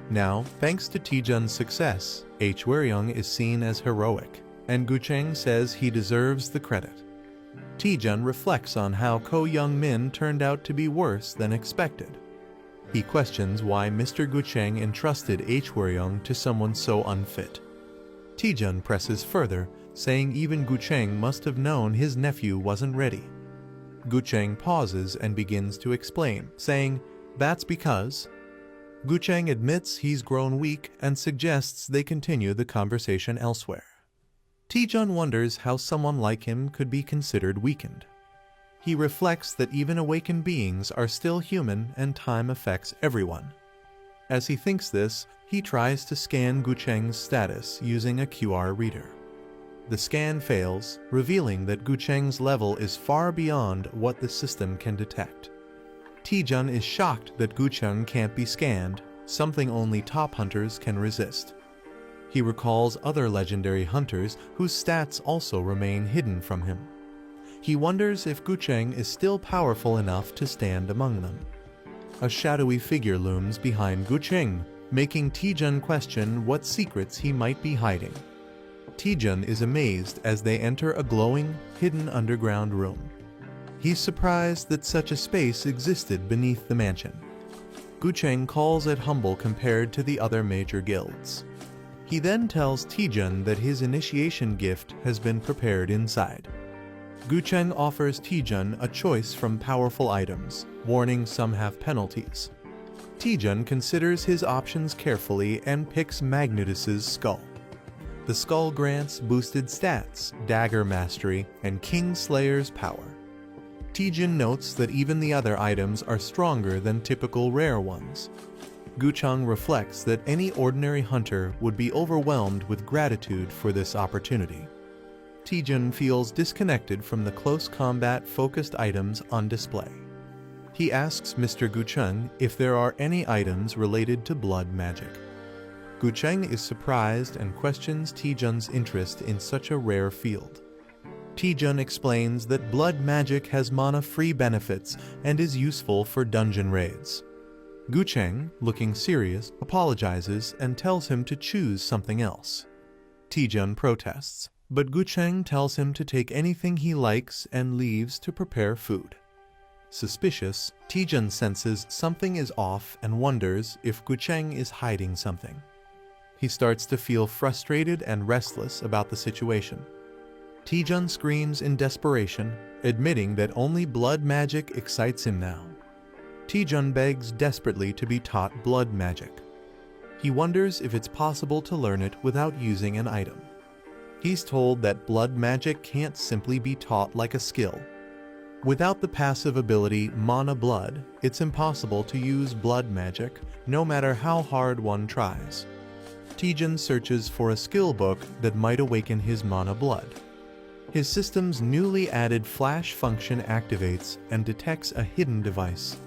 Now, thanks to Taejun's success, Hwaryeong is seen as heroic, and Gucheng says he deserves the credit. Taejun reflects on how Ko Young-min turned out to be worse than expected. He questions why Mr. Gucheng entrusted Hwaryeong to someone so unfit. Taejun presses further, saying even Gucheng must have known his nephew wasn't ready. Gucheng pauses and begins to explain, saying, "That's because..." Gucheng admits he's grown weak and suggests they continue the conversation elsewhere. Taejun wonders how someone like him could be considered weakened. He reflects that even awakened beings are still human and time affects everyone. As he thinks this, he tries to scan Gucheng's status using a QR reader. The scan fails, revealing that Gucheng's level is far beyond what the system can detect. Taejun is shocked that Gucheng can't be scanned, something only top hunters can resist. He recalls other legendary hunters whose stats also remain hidden from him. He wonders if Gucheng is still powerful enough to stand among them. A shadowy figure looms behind Gucheng, making Taejun question what secrets he might be hiding. Taejun is amazed as they enter a glowing, hidden underground room. He's surprised that such a space existed beneath the mansion. Gucheng calls it humble compared to the other major guilds. He then tells Taejun that his initiation gift has been prepared inside. Gucheng offers Taejun a choice from powerful items, warning some have penalties. Taejun considers his options carefully and picks Magnetus's skull. The skull grants boosted stats, dagger mastery, and King Slayer's power. Taejun notes that even the other items are stronger than typical rare ones. Gucheng reflects that any ordinary hunter would be overwhelmed with gratitude for this opportunity. Taejun feels disconnected from the close combat-focused items on display. He asks Mr. Gucheng if there are any items related to blood magic. Gucheng is surprised and questions Taejun's interest in such a rare field. Taejun explains that blood magic has mana-free benefits and is useful for dungeon raids. Gucheng, looking serious, apologizes and tells him to choose something else. Taejun protests, but Gucheng tells him to take anything he likes and leaves to prepare food. Suspicious, Taejun senses something is off and wonders if Gucheng is hiding something. He starts to feel frustrated and restless about the situation. Taejun screams in desperation, admitting that only blood magic excites him now. Taejun begs desperately to be taught blood magic. He wonders if it's possible to learn it without using an item. He's told that blood magic can't simply be taught like a skill. Without the passive ability Mana Blood, it's impossible to use blood magic, no matter how hard one tries. Taejun searches for a skill book that might awaken his Mana Blood. His system's newly added flash function activates and detects a hidden device.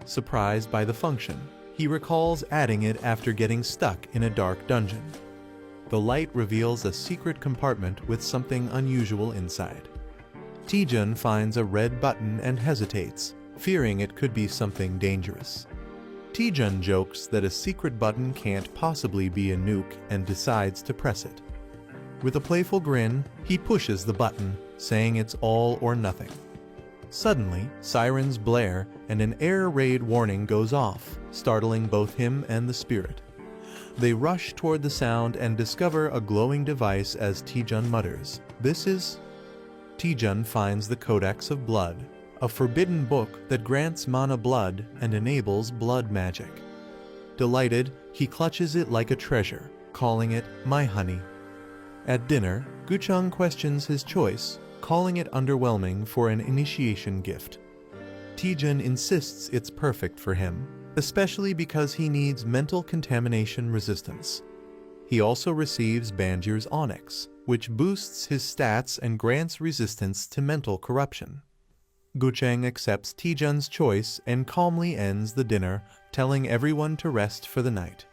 Surprised by the function, he recalls adding it after getting stuck in a dark dungeon. The light reveals a secret compartment with something unusual inside. Taejun finds a red button and hesitates, fearing it could be something dangerous. Taejun jokes that a secret button can't possibly be a nuke and decides to press it. With a playful grin, he pushes the button, saying it's all or nothing. Suddenly, sirens blare and an air raid warning goes off, startling both him and the spirit. They rush toward the sound and discover a glowing device as Taejun mutters, "This is..." Taejun finds the Codex of Blood, a forbidden book that grants mana blood and enables blood magic. Delighted, he clutches it like a treasure, calling it "my honey." At dinner, Gucheng questions his choice, calling it underwhelming for an initiation gift. Taejun insists it's perfect for him, especially because he needs mental contamination resistance. He also receives Banjir's Onyx, which boosts his stats and grants resistance to mental corruption. Gucheng accepts Taejun's choice and calmly ends the dinner, telling everyone to rest for the night.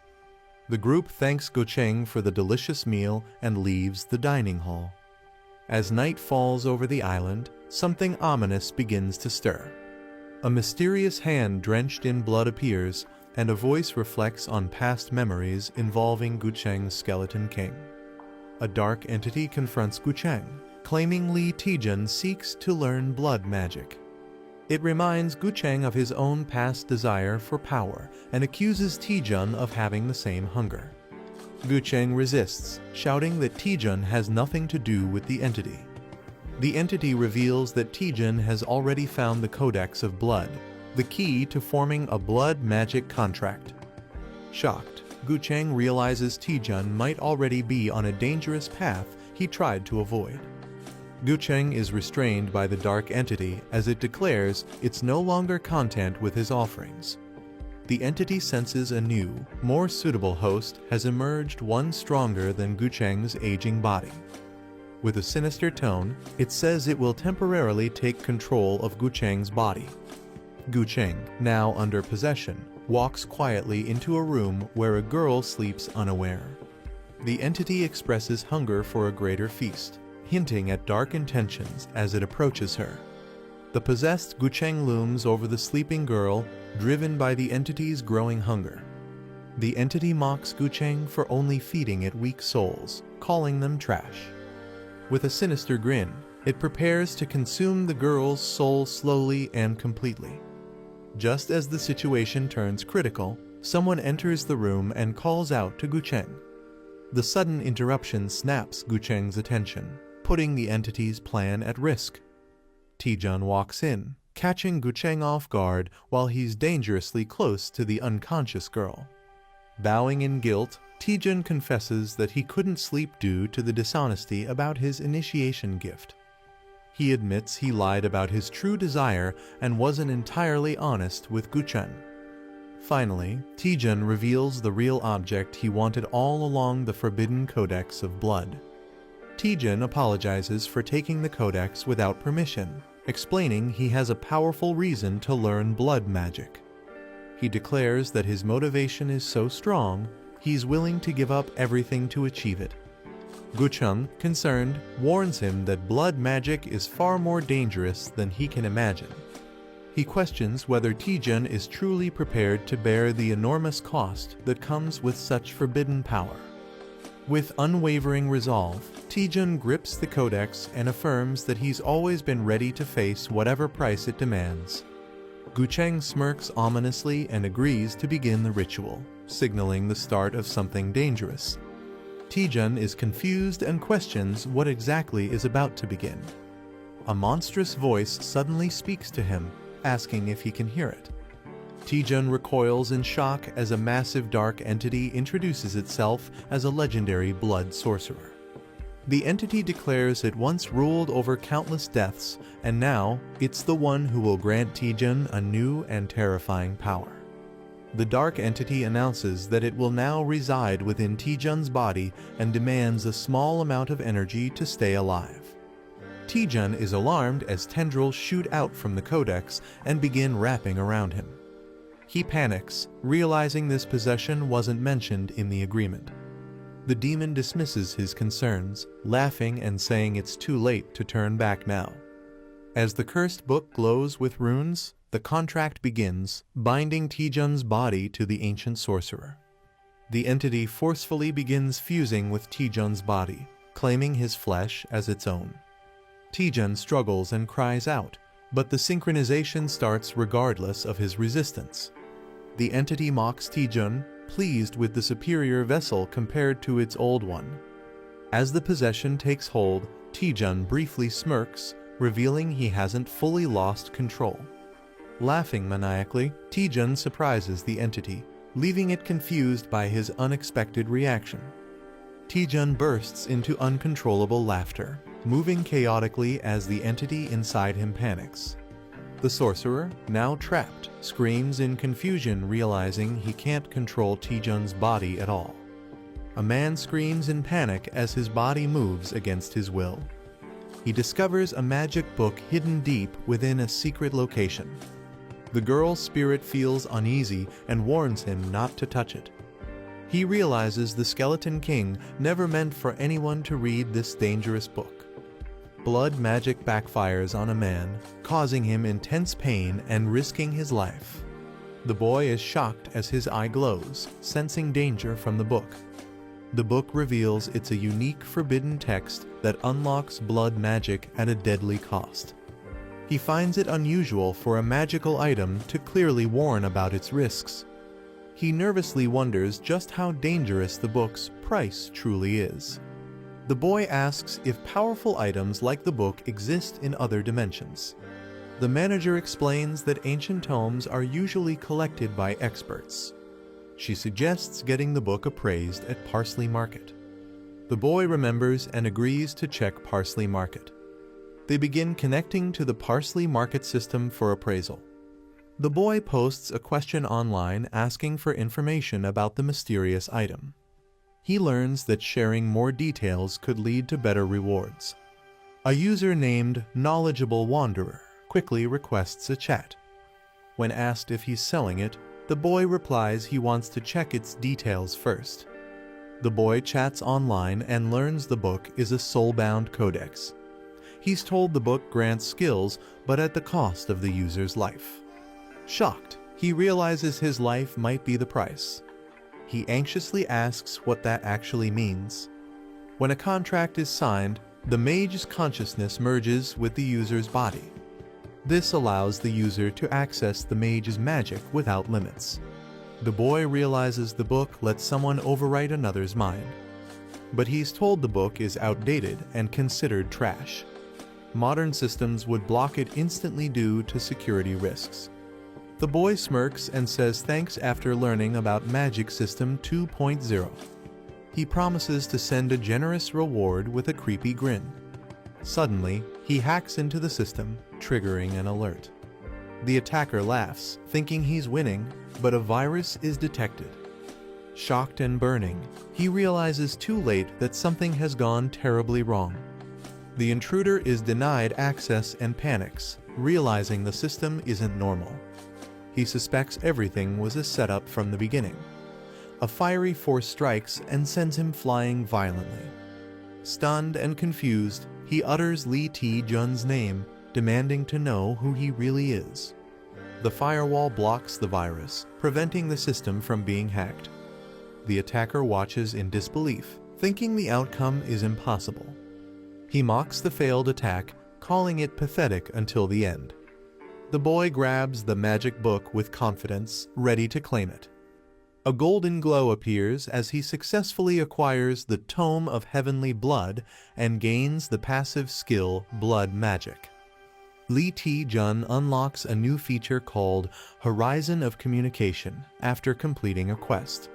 The group thanks Gucheng for the delicious meal and leaves the dining hall. As night falls over the island, something ominous begins to stir. A mysterious hand drenched in blood appears, and a voice reflects on past memories involving Gucheng's Skeleton King. A dark entity confronts Gucheng, claiming Lee Taejun seeks to learn blood magic. It reminds Gucheng of his own past desire for power and accuses Taejun of having the same hunger. Gucheng resists, shouting that Taejun has nothing to do with the entity. The entity reveals that Taejun has already found the Codex of Blood, the key to forming a blood magic contract. Shocked, Gucheng realizes Taejun might already be on a dangerous path he tried to avoid. Gucheng is restrained by the dark entity as it declares it's no longer content with his offerings. The entity senses a new, more suitable host has emerged, one stronger than Gucheng's aging body. With a sinister tone, it says it will temporarily take control of Gucheng's body. Gucheng, now under possession, walks quietly into a room where a girl sleeps unaware. The entity expresses hunger for a greater feast, hinting at dark intentions as it approaches her. The possessed Gucheng looms over the sleeping girl, driven by the entity's growing hunger. The entity mocks Gucheng for only feeding it weak souls, calling them trash. With a sinister grin, it prepares to consume the girl's soul slowly and completely. Just as the situation turns critical, someone enters the room and calls out to Gucheng. The sudden interruption snaps Gucheng's attention, putting the entity's plan at risk. Taejun walks in, catching Gucheng off guard while he's dangerously close to the unconscious girl. Bowing in guilt, Taejun confesses that he couldn't sleep due to the dishonesty about his initiation gift. He admits he lied about his true desire and wasn't entirely honest with Gucheng. Finally, Taejun reveals the real object he wanted all along, the Forbidden Codex of Blood. Taejun apologizes for taking the codex without permission, explaining he has a powerful reason to learn blood magic. He declares that his motivation is so strong, he's willing to give up everything to achieve it. Gucheng, concerned, warns him that blood magic is far more dangerous than he can imagine. He questions whether Taejun is truly prepared to bear the enormous cost that comes with such forbidden power. With unwavering resolve, Taejun grips the codex and affirms that he's always been ready to face whatever price it demands. Gucheng smirks ominously and agrees to begin the ritual, signaling the start of something dangerous. Taejun is confused and questions what exactly is about to begin. A monstrous voice suddenly speaks to him, asking if he can hear it. Taejun recoils in shock as a massive dark entity introduces itself as a legendary blood sorcerer. The entity declares it once ruled over countless deaths, and now it's the one who will grant Taejun a new and terrifying power. The dark entity announces that it will now reside within Taejun's body and demands a small amount of energy to stay alive. Taejun is alarmed as tendrils shoot out from the codex and begin wrapping around him. He panics, realizing this possession wasn't mentioned in the agreement. The demon dismisses his concerns, laughing and saying it's too late to turn back now. As the cursed book glows with runes, the contract begins, binding Taejun's body to the ancient sorcerer. The entity forcefully begins fusing with Taejun's body, claiming his flesh as its own. Taejun struggles and cries out, but the synchronization starts regardless of his resistance. The entity mocks Taejun, pleased with the superior vessel compared to its old one. As the possession takes hold, Taejun briefly smirks, revealing he hasn't fully lost control. Laughing maniacally, Taejun surprises the entity, leaving it confused by his unexpected reaction. Taejun bursts into uncontrollable laughter, moving chaotically as the entity inside him panics. The sorcerer, now trapped, screams in confusion, realizing he can't control Taejun's body at all. A man screams in panic as his body moves against his will. He discovers a magic book hidden deep within a secret location. The girl's spirit feels uneasy and warns him not to touch it. He realizes the Skeleton King never meant for anyone to read this dangerous book. Blood magic backfires on a man, causing him intense pain and risking his life. The boy is shocked as his eye glows, sensing danger from the book. The book reveals it's a unique forbidden text that unlocks blood magic at a deadly cost. He finds it unusual for a magical item to clearly warn about its risks. He nervously wonders just how dangerous the book's price truly is. The boy asks if powerful items like the book exist in other dimensions. The manager explains that ancient tomes are usually collected by experts. She suggests getting the book appraised at Parsley Market. The boy remembers and agrees to check Parsley Market. They begin connecting to the Parsley Market system for appraisal. The boy posts a question online asking for information about the mysterious item. He learns that sharing more details could lead to better rewards. A user named Knowledgeable Wanderer quickly requests a chat. When asked if he's selling it, the boy replies he wants to check its details first. The boy chats online and learns the book is a soulbound codex. He's told the book grants skills, but at the cost of the user's life. Shocked, he realizes his life might be the price. He anxiously asks what that actually means. When a contract is signed, the mage's consciousness merges with the user's body. This allows the user to access the mage's magic without limits. The boy realizes the book lets someone overwrite another's mind. But he's told the book is outdated and considered trash. Modern systems would block it instantly due to security risks. The boy smirks and says thanks after learning about Magic System 2.0. He promises to send a generous reward with a creepy grin. Suddenly, he hacks into the system, triggering an alert. The attacker laughs, thinking he's winning, but a virus is detected. Shocked and burning, he realizes too late that something has gone terribly wrong. The intruder is denied access and panics, realizing the system isn't normal. He suspects everything was a setup from the beginning. A fiery force strikes and sends him flying violently. Stunned and confused, he utters Lee Taejun's name, demanding to know who he really is. The firewall blocks the virus, preventing the system from being hacked. The attacker watches in disbelief, thinking the outcome is impossible. He mocks the failed attack, calling it pathetic until the end. The boy grabs the magic book with confidence, ready to claim it. A golden glow appears as he successfully acquires the Tome of Heavenly Blood and gains the passive skill Blood Magic. Lee Taejun unlocks a new feature called Horizon of Communication after completing a quest.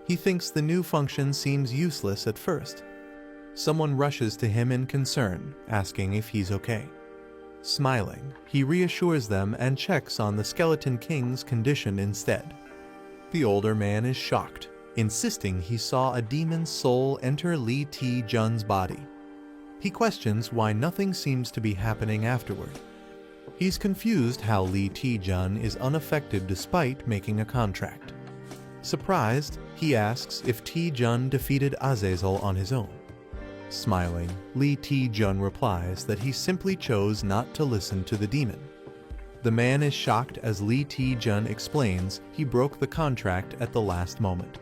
He thinks the new function seems useless at first. Someone rushes to him in concern, asking if he's okay. Smiling, he reassures them and checks on the Skeleton King's condition instead. The older man is shocked, insisting he saw a demon's soul enter Lee Taejun's body. He questions why nothing seems to be happening afterward. He's confused how Lee Taejun is unaffected despite making a contract. Surprised, he asks if Taejun defeated Azazel on his own. Smiling, Lee Taejun replies that he simply chose not to listen to the demon. The man is shocked as Lee Taejun explains he broke the contract at the last moment.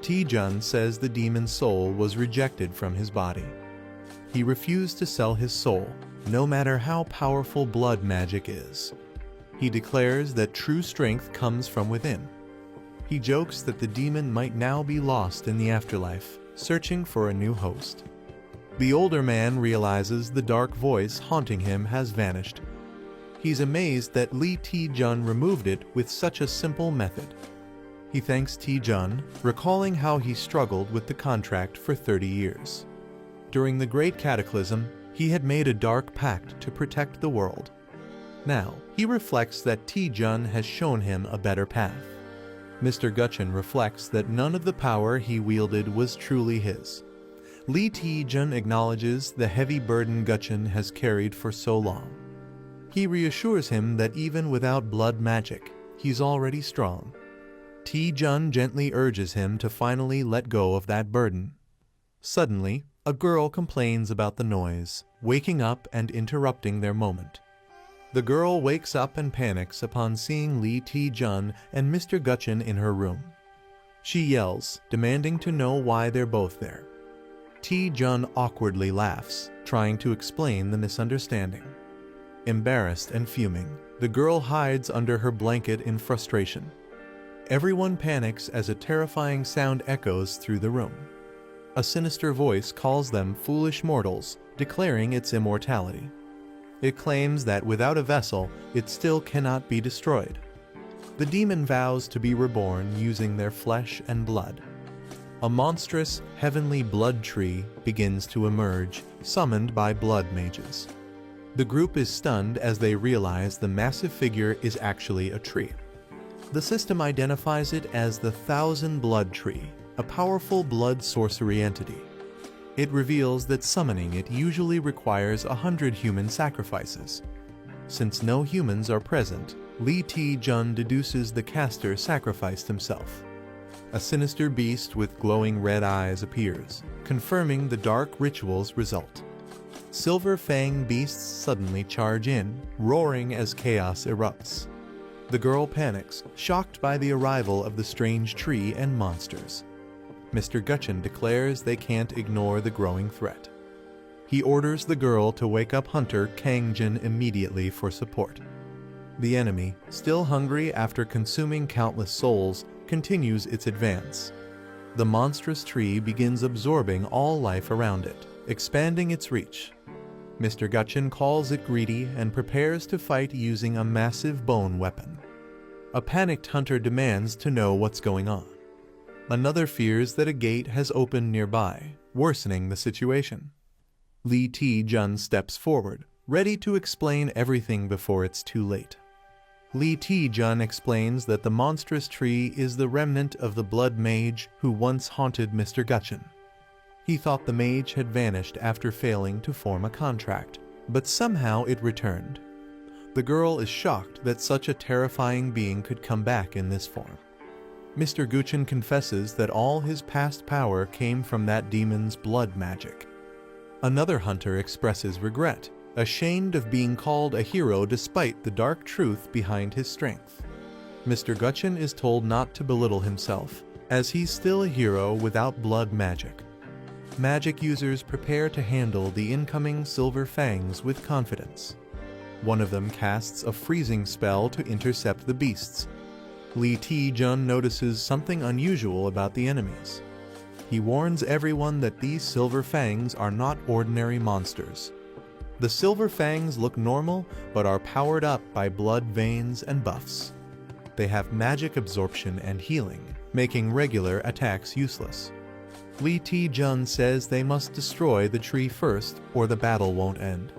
Taejun says the demon's soul was rejected from his body. He refused to sell his soul, no matter how powerful blood magic is. He declares that true strength comes from within. He jokes that the demon might now be lost in the afterlife, searching for a new host. The older man realizes the dark voice haunting him has vanished. He's amazed that Lee Taejun removed it with such a simple method. He thanks Taejun, recalling how he struggled with the contract for 30 years. During the Great Cataclysm, he had made a dark pact to protect the world. Now, he reflects that Taejun has shown him a better path. Mr. Guchen reflects that none of the power he wielded was truly his. Lee Taejun acknowledges the heavy burden Guchen has carried for so long. He reassures him that even without blood magic, he's already strong. Taejun gently urges him to finally let go of that burden. Suddenly, a girl complains about the noise, waking up and interrupting their moment. The girl wakes up and panics upon seeing Lee Taejun and Mr. Guchen in her room. She yells, demanding to know why they're both there. Taejun awkwardly laughs, trying to explain the misunderstanding. Embarrassed and fuming, the girl hides under her blanket in frustration. Everyone panics as a terrifying sound echoes through the room. A sinister voice calls them foolish mortals, declaring its immortality. It claims that without a vessel, it still cannot be destroyed. The demon vows to be reborn using their flesh and blood. A monstrous, heavenly blood tree begins to emerge, summoned by blood mages. The group is stunned as they realize the massive figure is actually a tree. The system identifies it as the Thousand Blood Tree, a powerful blood sorcery entity. It reveals that summoning it usually requires 100 human sacrifices. Since no humans are present, Lee Taejun deduces the caster sacrificed himself. A sinister beast with glowing red eyes appears, confirming the dark ritual's result. Silver Fang beasts suddenly charge in, roaring as chaos erupts. The girl panics, shocked by the arrival of the strange tree and monsters. Mr. Guchen declares they can't ignore the growing threat. He orders the girl to wake up hunter Kangjin immediately for support. The enemy, still hungry after consuming countless souls, continues its advance. The monstrous tree begins absorbing all life around it, expanding its reach. Mr. Guchen calls it greedy and prepares to fight using a massive bone weapon. A panicked hunter demands to know what's going on. Another fears that a gate has opened nearby, worsening the situation. Lee Taejun steps forward, ready to explain everything before it's too late. Lee Taejun explains that the monstrous tree is the remnant of the blood mage who once haunted Mr. Guchen. He thought the mage had vanished after failing to form a contract, but somehow it returned. The girl is shocked that such a terrifying being could come back in this form. Mr. Guchen confesses that all his past power came from that demon's blood magic. Another hunter expresses regret, ashamed of being called a hero despite the dark truth behind his strength. Mr. Guchen is told not to belittle himself, as he's still a hero without blood magic. Magic users prepare to handle the incoming Silver Fangs with confidence. One of them casts a freezing spell to intercept the beasts. Lee Taejun notices something unusual about the enemies. He warns everyone that these Silver Fangs are not ordinary monsters. The Silver Fangs look normal, but are powered up by blood veins and buffs. They have magic absorption and healing, making regular attacks useless. Lee Taejun says they must destroy the tree first, or the battle won't end.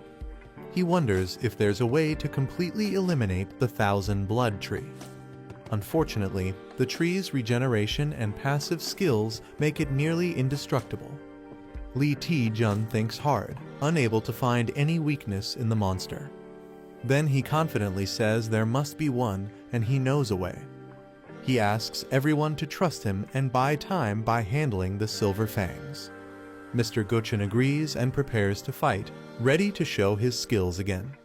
He wonders if there's a way to completely eliminate the Thousand Blood Tree. Unfortunately, the tree's regeneration and passive skills make it nearly indestructible. Lee Taejun thinks hard, unable to find any weakness in the monster. Then he confidently says there must be one, and he knows a way. He asks everyone to trust him and buy time by handling the Silver Fangs. Mr. Guchen agrees and prepares to fight, ready to show his skills again.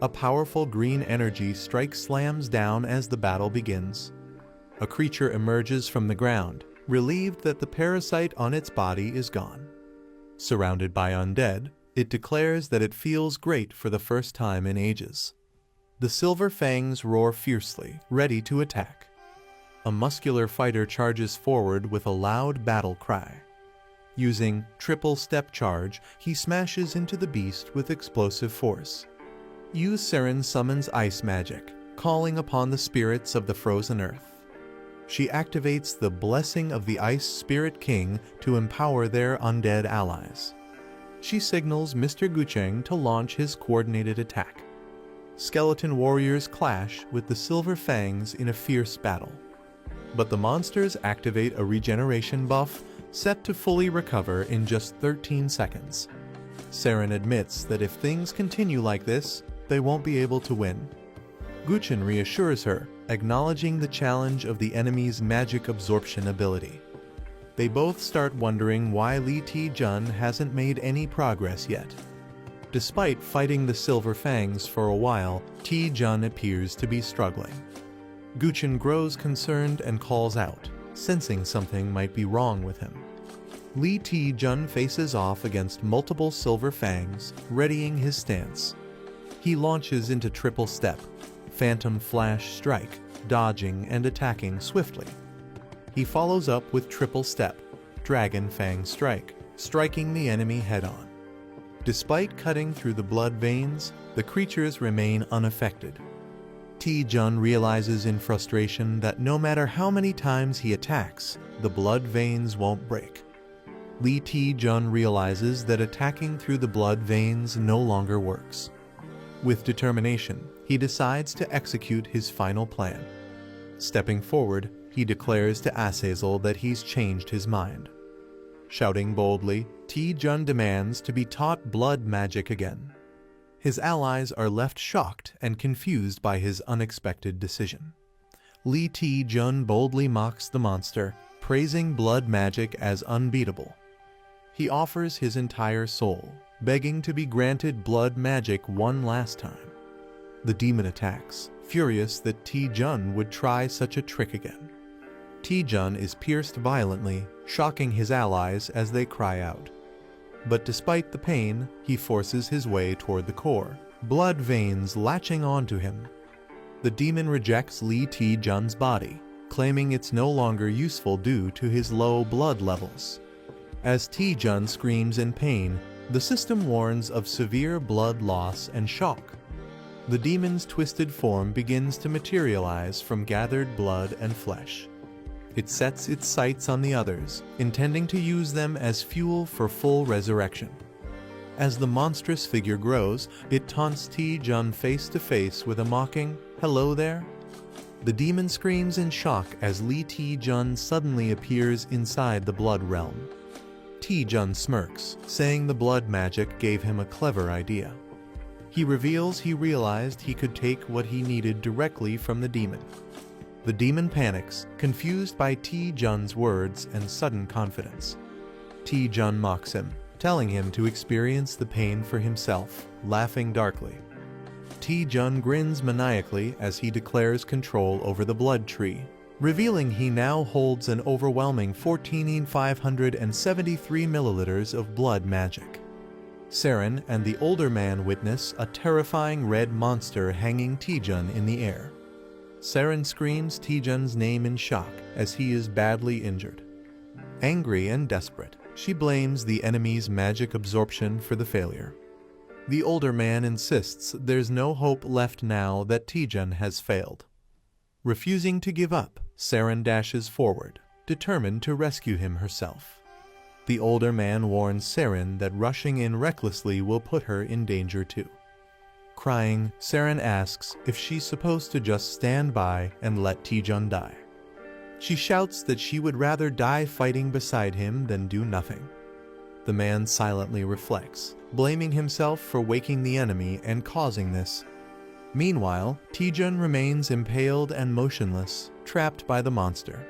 A powerful green energy strike slams down as the battle begins. A creature emerges from the ground, relieved that the parasite on its body is gone. Surrounded by undead, it declares that it feels great for the first time in ages. The silver fangs roar fiercely, ready to attack. A muscular fighter charges forward with a loud battle cry. Using triple step charge, he smashes into the beast with explosive force. Seren summons ice magic, calling upon the spirits of the frozen earth. She activates the blessing of the Ice Spirit King to empower their undead allies. She signals Mr. Gucheng to launch his coordinated attack. Skeleton warriors clash with the Silver Fangs in a fierce battle. But the monsters activate a regeneration buff set to fully recover in just 13 seconds. Seren admits that if things continue like this, they won't be able to win. Guchen reassures her, acknowledging the challenge of the enemy's magic absorption ability. They both start wondering why Li Ti-jun hasn't made any progress yet. Despite fighting the Silver Fangs for a while, Ti-jun appears to be struggling. Guchen grows concerned and calls out, sensing something might be wrong with him. Li Ti-jun faces off against multiple Silver Fangs, readying his stance. He launches into triple step, Phantom Flash Strike, dodging and attacking swiftly. He follows up with triple step, Dragon Fang Strike, striking the enemy head-on. Despite cutting through the blood veins, the creatures remain unaffected. Ti-jun realizes in frustration that no matter how many times he attacks, the blood veins won't break. Li Ti-jun realizes that attacking through the blood veins no longer works. With determination, he decides to execute his final plan. Stepping forward, he declares to Azazel that he's changed his mind. Shouting boldly, Ti-jun demands to be taught blood magic again. His allies are left shocked and confused by his unexpected decision. Li Ti-jun boldly mocks the monster, praising blood magic as unbeatable. He offers his entire soul, begging to be granted blood magic one last time. The demon attacks, furious that Ti-jun would try such a trick again. Ti-jun is pierced violently, shocking his allies as they cry out. But despite the pain, he forces his way toward the core, blood veins latching onto him. The demon rejects Li Ti-jun's body, claiming it's no longer useful due to his low blood levels. As Ti-jun screams in pain, the system warns of severe blood loss and shock. The demon's twisted form begins to materialize from gathered blood and flesh. It sets its sights on the others, intending to use them as fuel for full resurrection. As the monstrous figure grows, it taunts Ti-jun face to face with a mocking, "Hello there?" The demon screams in shock as Li Ti-jun suddenly appears inside the blood realm. Ti-jun smirks, saying the blood magic gave him a clever idea. He reveals he realized he could take what he needed directly from the demon. The demon panics, confused by Ti-jun's words and sudden confidence. Ti-jun mocks him, telling him to experience the pain for himself, laughing darkly. Ti-jun grins maniacally as he declares control over the blood tree, revealing he now holds an overwhelming 14,573 milliliters of blood magic. Seren and the older man witness a terrifying red monster hanging Ti-jun in the air. Seren screams Ti-jun's name in shock as he is badly injured. Angry and desperate, she blames the enemy's magic absorption for the failure. The older man insists there's no hope left now that Ti-jun has failed. Refusing to give up, Seren dashes forward, determined to rescue him herself. The older man warns Seren that rushing in recklessly will put her in danger too. Crying, Seren asks if she's supposed to just stand by and let Ti-jun die. She shouts that she would rather die fighting beside him than do nothing. The man silently reflects, blaming himself for waking the enemy and causing this. Meanwhile, Ti-jun remains impaled and motionless, trapped by the monster.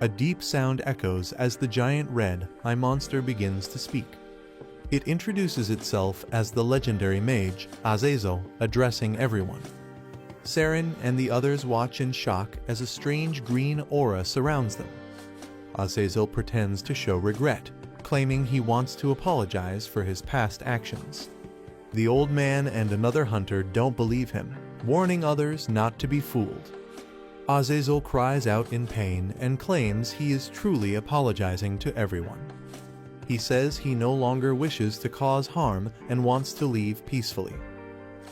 A deep sound echoes as the giant red eye monster begins to speak. It introduces itself as the legendary mage, Azazel, addressing everyone. Seren and the others watch in shock as a strange green aura surrounds them. Azazel pretends to show regret, claiming he wants to apologize for his past actions. The old man and another hunter don't believe him, warning others not to be fooled. Azazel cries out in pain and claims he is truly apologizing to everyone. He says he no longer wishes to cause harm and wants to leave peacefully.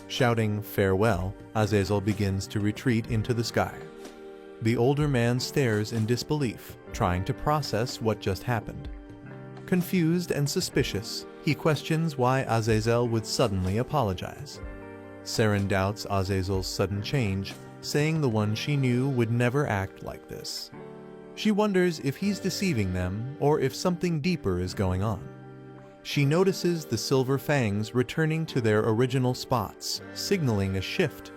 Shouting farewell, Azazel begins to retreat into the sky. The older man stares in disbelief, trying to process what just happened. Confused and suspicious, he questions why Azazel would suddenly apologize. Saren doubts Azazel's sudden change, saying the one she knew would never act like this. She wonders if he's deceiving them or if something deeper is going on. She notices the silver fangs returning to their original spots, signaling a shift.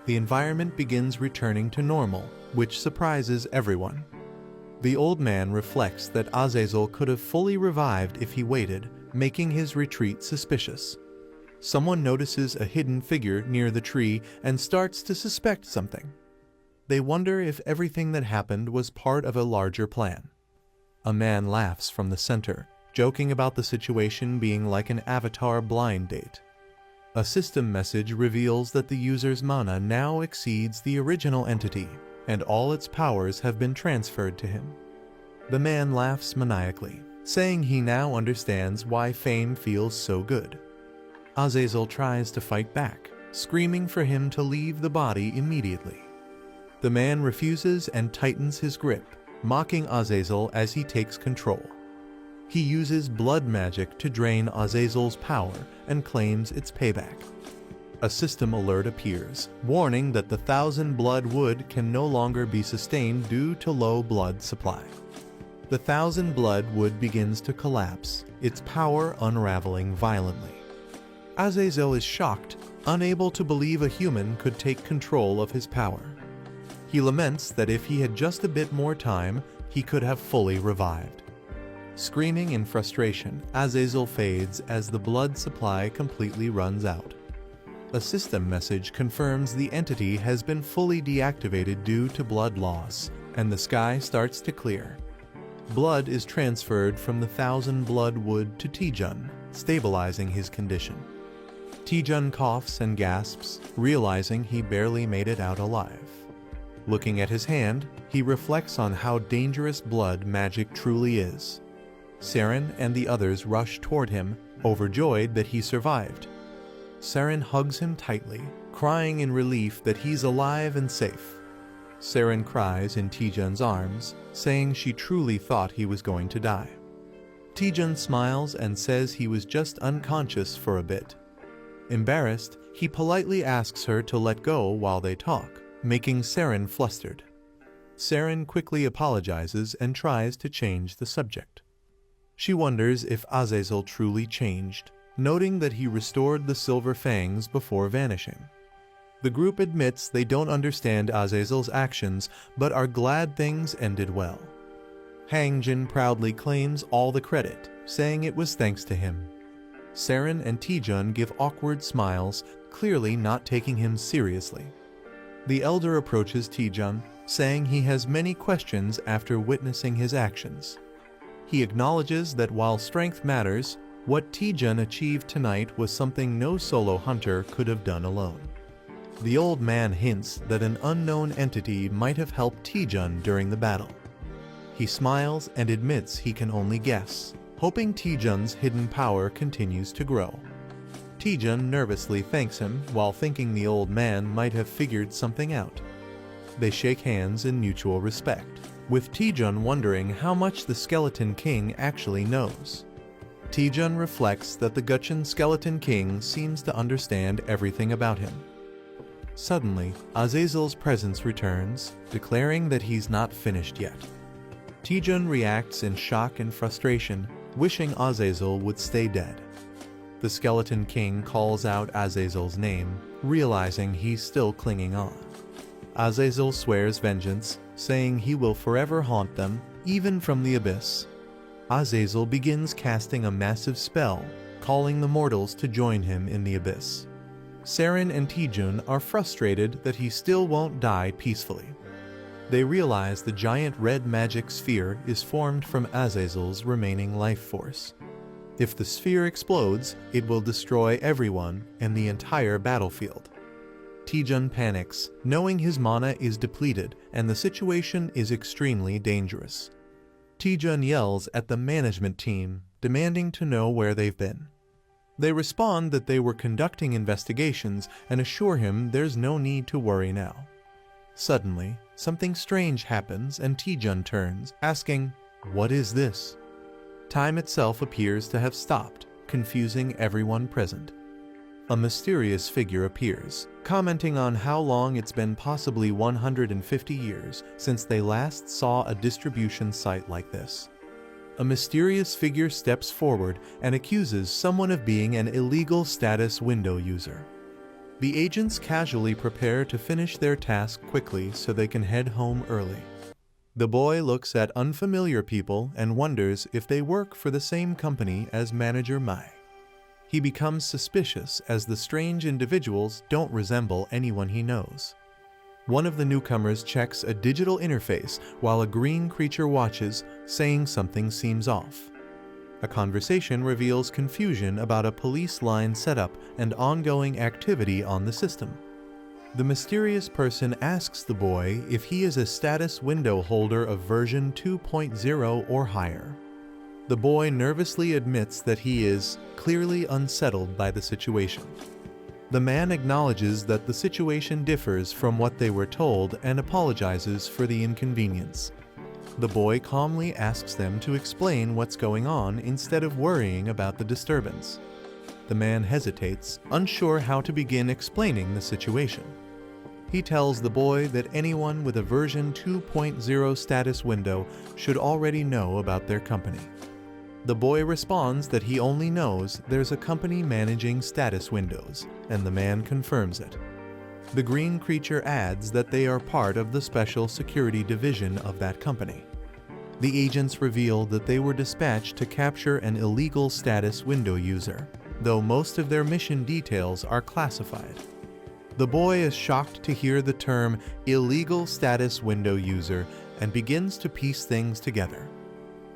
The environment begins returning to normal, which surprises everyone. The old man reflects that Azazel could have fully revived if he waited, making his retreat suspicious. Someone notices a hidden figure near the tree and starts to suspect something. They wonder if everything that happened was part of a larger plan. A man laughs from the center, joking about the situation being like an avatar blind date. A system message reveals that the user's mana now exceeds the original entity, and all its powers have been transferred to him. The man laughs maniacally, saying he now understands why fame feels so good. Azazel tries to fight back, screaming for him to leave the body immediately. The man refuses and tightens his grip, mocking Azazel as he takes control. He uses blood magic to drain Azazel's power and claims its payback. A system alert appears, warning that the 1,000 blood wood can no longer be sustained due to low blood supply. The 1,000 blood wood begins to collapse, its power unraveling violently. Azazel is shocked, unable to believe a human could take control of his power. He laments that if he had just a bit more time, he could have fully revived. Screaming in frustration, Azazel fades as the blood supply completely runs out. A system message confirms the entity has been fully deactivated due to blood loss, and the sky starts to clear. Blood is transferred from the 1,000 blood wood to Taejun, stabilizing his condition. Taejun coughs and gasps, realizing he barely made it out alive. Looking at his hand, he reflects on how dangerous blood magic truly is. Saren and the others rush toward him, overjoyed that he survived. Saren hugs him tightly, crying in relief that he's alive and safe. Saren cries in Taejun's arms, saying she truly thought he was going to die. Taejun smiles and says he was just unconscious for a bit. Embarrassed, he politely asks her to let go while they talk, making Saren flustered. Saren quickly apologizes and tries to change the subject. She wonders if Azazel truly changed, noting that he restored the silver fangs before vanishing. The group admits they don't understand Azazel's actions, but are glad things ended well. Hangjin proudly claims all the credit, saying it was thanks to him. Saren and Taejun give awkward smiles, clearly not taking him seriously. The elder approaches Taejun, saying he has many questions after witnessing his actions. He acknowledges that while strength matters, what Taejun achieved tonight was something no solo hunter could have done alone. The old man hints that an unknown entity might have helped Taejun during the battle. He smiles and admits he can only guess, hoping Taejun's hidden power continues to grow. Taejun nervously thanks him while thinking the old man might have figured something out. They shake hands in mutual respect, with Taejun wondering how much the Skeleton King actually knows. Taejun reflects that the Gutchen Skeleton King seems to understand everything about him. Suddenly, Azazel's presence returns, declaring that he's not finished yet. Taejun reacts in shock and frustration, wishing Azazel would stay dead. The Skeleton King calls out Azazel's name, realizing he's still clinging on. Azazel swears vengeance, saying he will forever haunt them, even from the abyss. Azazel begins casting a massive spell, calling the mortals to join him in the abyss. Saren and Taejun are frustrated that he still won't die peacefully. They realize the giant red magic sphere is formed from Azazel's remaining life force. If the sphere explodes, it will destroy everyone and the entire battlefield. Taejun panics, knowing his mana is depleted and the situation is extremely dangerous. Taejun yells at the management team, demanding to know where they've been. They respond that they were conducting investigations and assure him there's no need to worry now. Suddenly, something strange happens and Taejun turns, asking, "What is this?" Time itself appears to have stopped, confusing everyone present. A mysterious figure appears, commenting on how long it's been, possibly 150 years, since they last saw a distribution site like this. A mysterious figure steps forward and accuses someone of being an illegal status window user. The agents casually prepare to finish their task quickly so they can head home early. The boy looks at unfamiliar people and wonders if they work for the same company as Manager Mai. He becomes suspicious as the strange individuals don't resemble anyone he knows. One of the newcomers checks a digital interface while a green creature watches, saying something seems off. A conversation reveals confusion about a police line setup and ongoing activity on the system. The mysterious person asks the boy if he is a status window holder of version 2.0 or higher. The boy nervously admits that he is clearly unsettled by the situation. The man acknowledges that the situation differs from what they were told and apologizes for the inconvenience. The boy calmly asks them to explain what's going on instead of worrying about the disturbance. The man hesitates, unsure how to begin explaining the situation. He tells the boy that anyone with a version 2.0 status window should already know about their company. The boy responds that he only knows there's a company managing status windows, and the man confirms it. The green creature adds that they are part of the special security division of that company. The agents reveal that they were dispatched to capture an illegal status window user, though most of their mission details are classified. The boy is shocked to hear the term illegal status window user and begins to piece things together.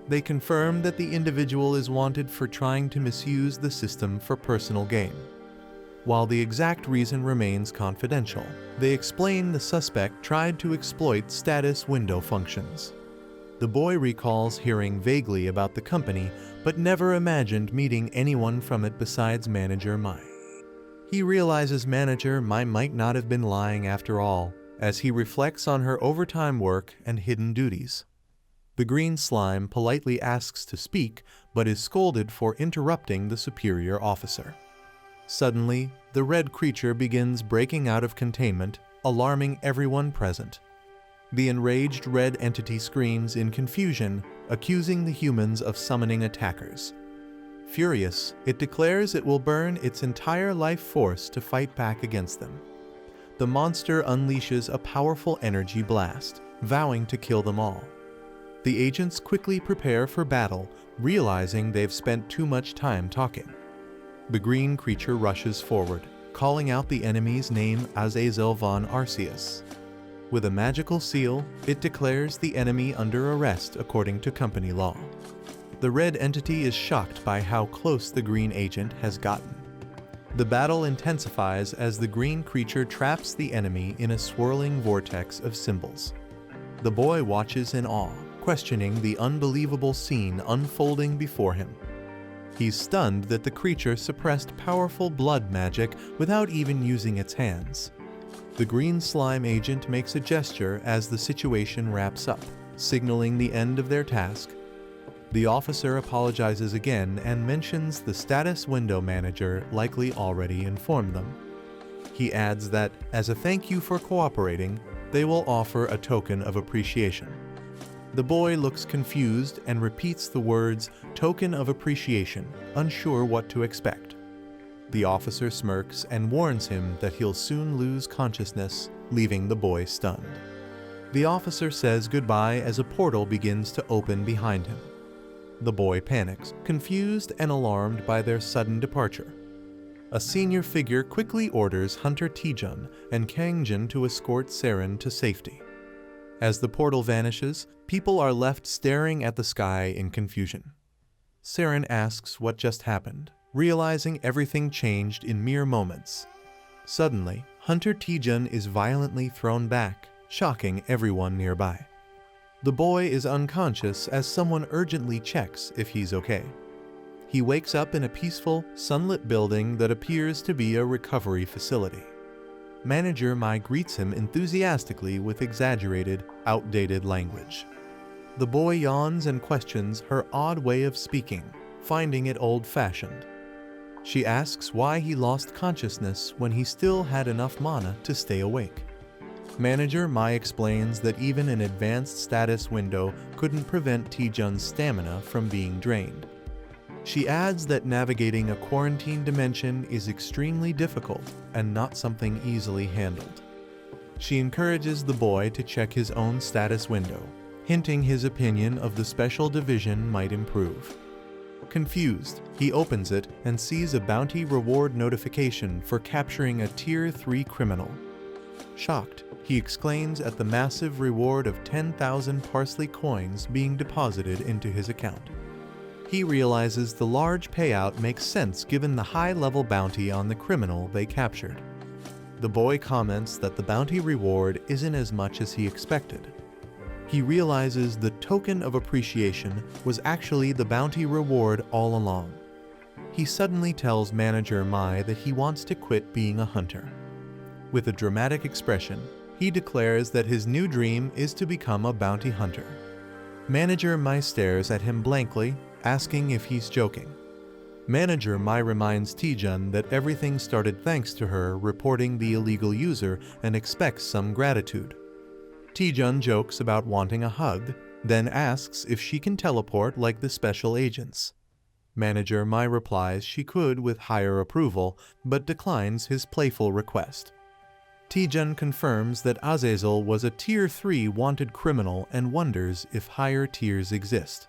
They confirm that the individual is wanted for trying to misuse the system for personal gain. While the exact reason remains confidential, they explain the suspect tried to exploit status window functions. The boy recalls hearing vaguely about the company, but never imagined meeting anyone from it besides Manager Mai. He realizes Manager Mai might not have been lying after all, as he reflects on her overtime work and hidden duties. The green slime politely asks to speak, but is scolded for interrupting the superior officer. Suddenly, the red creature begins breaking out of containment, alarming everyone present. The enraged red entity screams in confusion, accusing the humans of summoning attackers. Furious, it declares it will burn its entire life force to fight back against them. The monster unleashes a powerful energy blast, vowing to kill them all. The agents quickly prepare for battle, realizing they've spent too much time talking. The green creature rushes forward, calling out the enemy's name Azazel von Arceus. With a magical seal, it declares the enemy under arrest according to company law. The red entity is shocked by how close the green agent has gotten. The battle intensifies as the green creature traps the enemy in a swirling vortex of symbols. The boy watches in awe, questioning the unbelievable scene unfolding before him. He's stunned that the creature suppressed powerful blood magic without even using its hands. The green slime agent makes a gesture as the situation wraps up, signaling the end of their task. The officer apologizes again and mentions the status window manager likely already informed them. He adds that, as a thank you for cooperating, they will offer a token of appreciation. The boy looks confused and repeats the words, "token of appreciation," unsure what to expect. The officer smirks and warns him that he'll soon lose consciousness, leaving the boy stunned. The officer says goodbye as a portal begins to open behind him. The boy panics, confused and alarmed by their sudden departure. A senior figure quickly orders Hunter Taejun and Kangjin to escort Seren to safety. As the portal vanishes, people are left staring at the sky in confusion. Saren asks what just happened, realizing everything changed in mere moments. Suddenly, Hunter Taejun is violently thrown back, shocking everyone nearby. The boy is unconscious as someone urgently checks if he's okay. He wakes up in a peaceful, sunlit building that appears to be a recovery facility. Manager Mai greets him enthusiastically with exaggerated, outdated language. The boy yawns and questions her odd way of speaking, finding it old-fashioned. She asks why he lost consciousness when he still had enough mana to stay awake. Manager Mai explains that even an advanced status window couldn't prevent Taejun's stamina from being drained. She adds that navigating a quarantine dimension is extremely difficult and not something easily handled. She encourages the boy to check his own status window, hinting his opinion of the special division might improve. Confused, he opens it and sees a bounty reward notification for capturing a Tier 3 criminal. Shocked, he exclaims at the massive reward of 10,000 parsley coins being deposited into his account. He realizes the large payout makes sense given the high-level bounty on the criminal they captured. The boy comments that the bounty reward isn't as much as he expected. He realizes the token of appreciation was actually the bounty reward all along. He suddenly tells Manager Mai that he wants to quit being a hunter. With a dramatic expression, he declares that his new dream is to become a bounty hunter. Manager Mai stares at him blankly, asking if he's joking. Manager Mai reminds Taejun that everything started thanks to her reporting the illegal user and expects some gratitude. Taejun jokes about wanting a hug, then asks if she can teleport like the special agents. Manager Mai replies she could with higher approval, but declines his playful request. Taejun confirms that Azazel was a Tier 3 wanted criminal and wonders if higher tiers exist.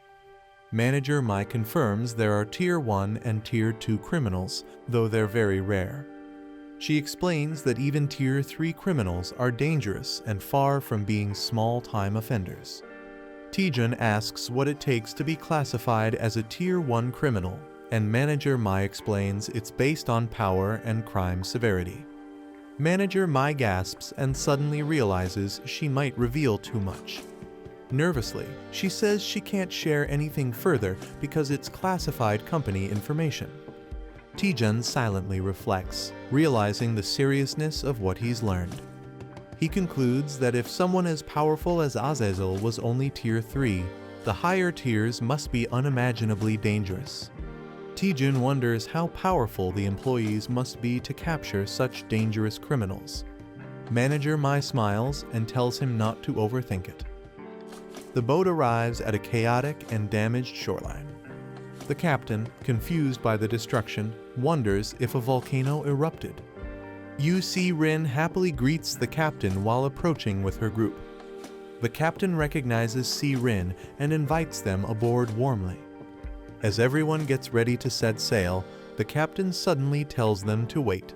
Manager Mai confirms there are Tier 1 and Tier 2 criminals, though they're very rare. She explains that even Tier 3 criminals are dangerous and far from being small-time offenders. Taejun asks what it takes to be classified as a Tier 1 criminal, and Manager Mai explains it's based on power and crime severity. Manager Mai gasps and suddenly realizes she might reveal too much. Nervously, she says she can't share anything further because it's classified company information. Taejun silently reflects, realizing the seriousness of what he's learned. He concludes that if someone as powerful as Azazel was only Tier 3, the higher tiers must be unimaginably dangerous. Taejun wonders how powerful the employees must be to capture such dangerous criminals. Manager Mai smiles and tells him not to overthink it. The boat arrives at a chaotic and damaged shoreline. The captain, confused by the destruction, wonders if a volcano erupted. Yu Si-rin happily greets the captain while approaching with her group. The captain recognizes Si-rin and invites them aboard warmly. As everyone gets ready to set sail, the captain suddenly tells them to wait.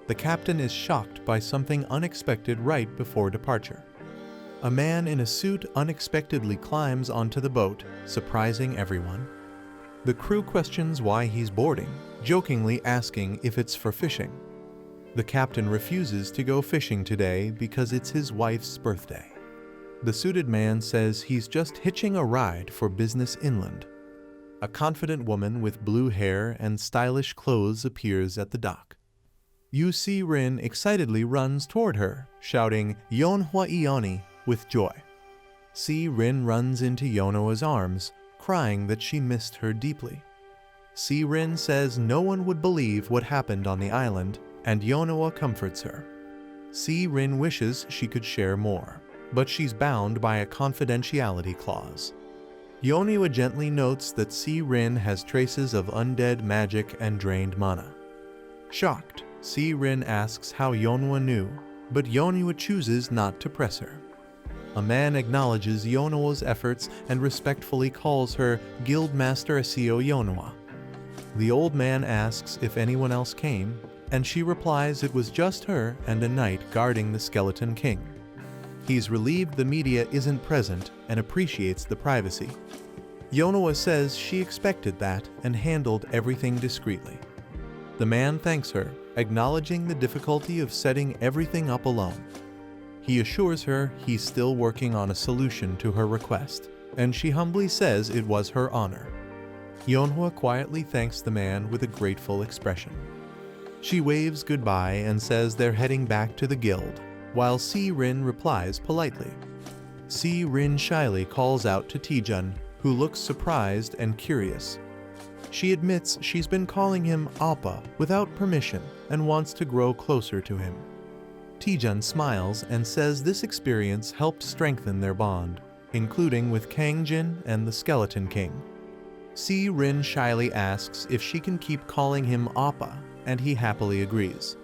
The captain is shocked by something unexpected right before departure. A man in a suit unexpectedly climbs onto the boat, surprising everyone. The crew questions why he's boarding, jokingly asking if it's for fishing. The captain refuses to go fishing today because it's his wife's birthday. The suited man says he's just hitching a ride for business inland. A confident woman with blue hair and stylish clothes appears at the dock. Yu Si-rin excitedly runs toward her, shouting "Yeonhwa Ioni" with joy. Si-rin runs into Yeonhwa's arms, crying that she missed her deeply. Si-rin says no one would believe what happened on the island, and Yeonhwa comforts her. Si-rin wishes she could share more, but she's bound by a confidentiality clause. Yeonhwa gently notes that Si-rin has traces of undead magic and drained mana. Shocked, Si-rin asks how Yeonhwa knew, but Yeonhwa chooses not to press her. A man acknowledges Yeonhwa's efforts and respectfully calls her Guildmaster Asio Yeonhwa. The old man asks if anyone else came, and she replies it was just her and a knight guarding the Skeleton King. He's relieved the media isn't present and appreciates the privacy. Yeonhwa says she expected that and handled everything discreetly. The man thanks her, acknowledging the difficulty of setting everything up alone. He assures her he's still working on a solution to her request, and she humbly says it was her honor. Yeonhwa quietly thanks the man with a grateful expression. She waves goodbye and says they're heading back to the guild, while Si-rin replies politely. Si-rin shyly calls out to Taejun, who looks surprised and curious. She admits she's been calling him Appa without permission and wants to grow closer to him. Taejun smiles and says this experience helped strengthen their bond, including with Kangjin and the Skeleton King. Si-rin shyly asks if she can keep calling him Appa, and he happily agrees.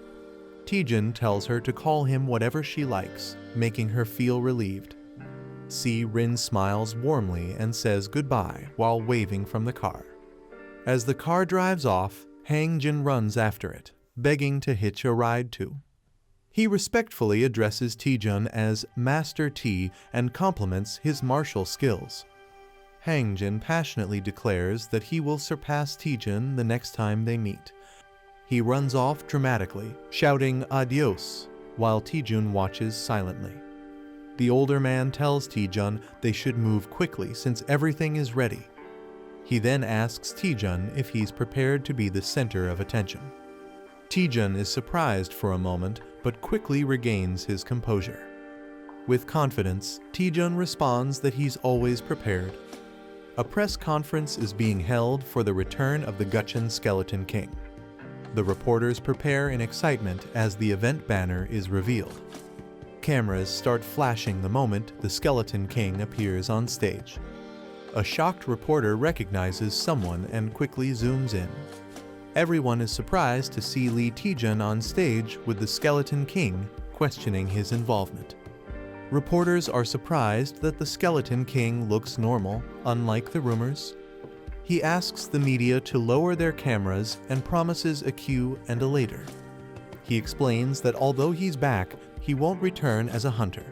Taejun tells her to call him whatever she likes, making her feel relieved. Si-rin smiles warmly and says goodbye while waving from the car. As the car drives off, Hangjin runs after it, begging to hitch a ride too. He respectfully addresses Taejun as Master T and compliments his martial skills. Hangjin passionately declares that he will surpass Taejun the next time they meet. He runs off dramatically, shouting adios, while Taejun watches silently. The older man tells Taejun they should move quickly since everything is ready. He then asks Taejun if he's prepared to be the center of attention. Taejun is surprised for a moment, but quickly regains his composure. With confidence, Taejun responds that he's always prepared. A press conference is being held for the return of the Gutchen Skeleton King. The reporters prepare in excitement as the event banner is revealed. Cameras start flashing the moment the Skeleton King appears on stage. A shocked reporter recognizes someone and quickly zooms in. Everyone is surprised to see Lee Taejun on stage with the Skeleton King questioning his involvement. Reporters are surprised that the Skeleton King looks normal, unlike the rumors. He asks the media to lower their cameras and promises a cue and a later. He explains that although he's back, he won't return as a hunter.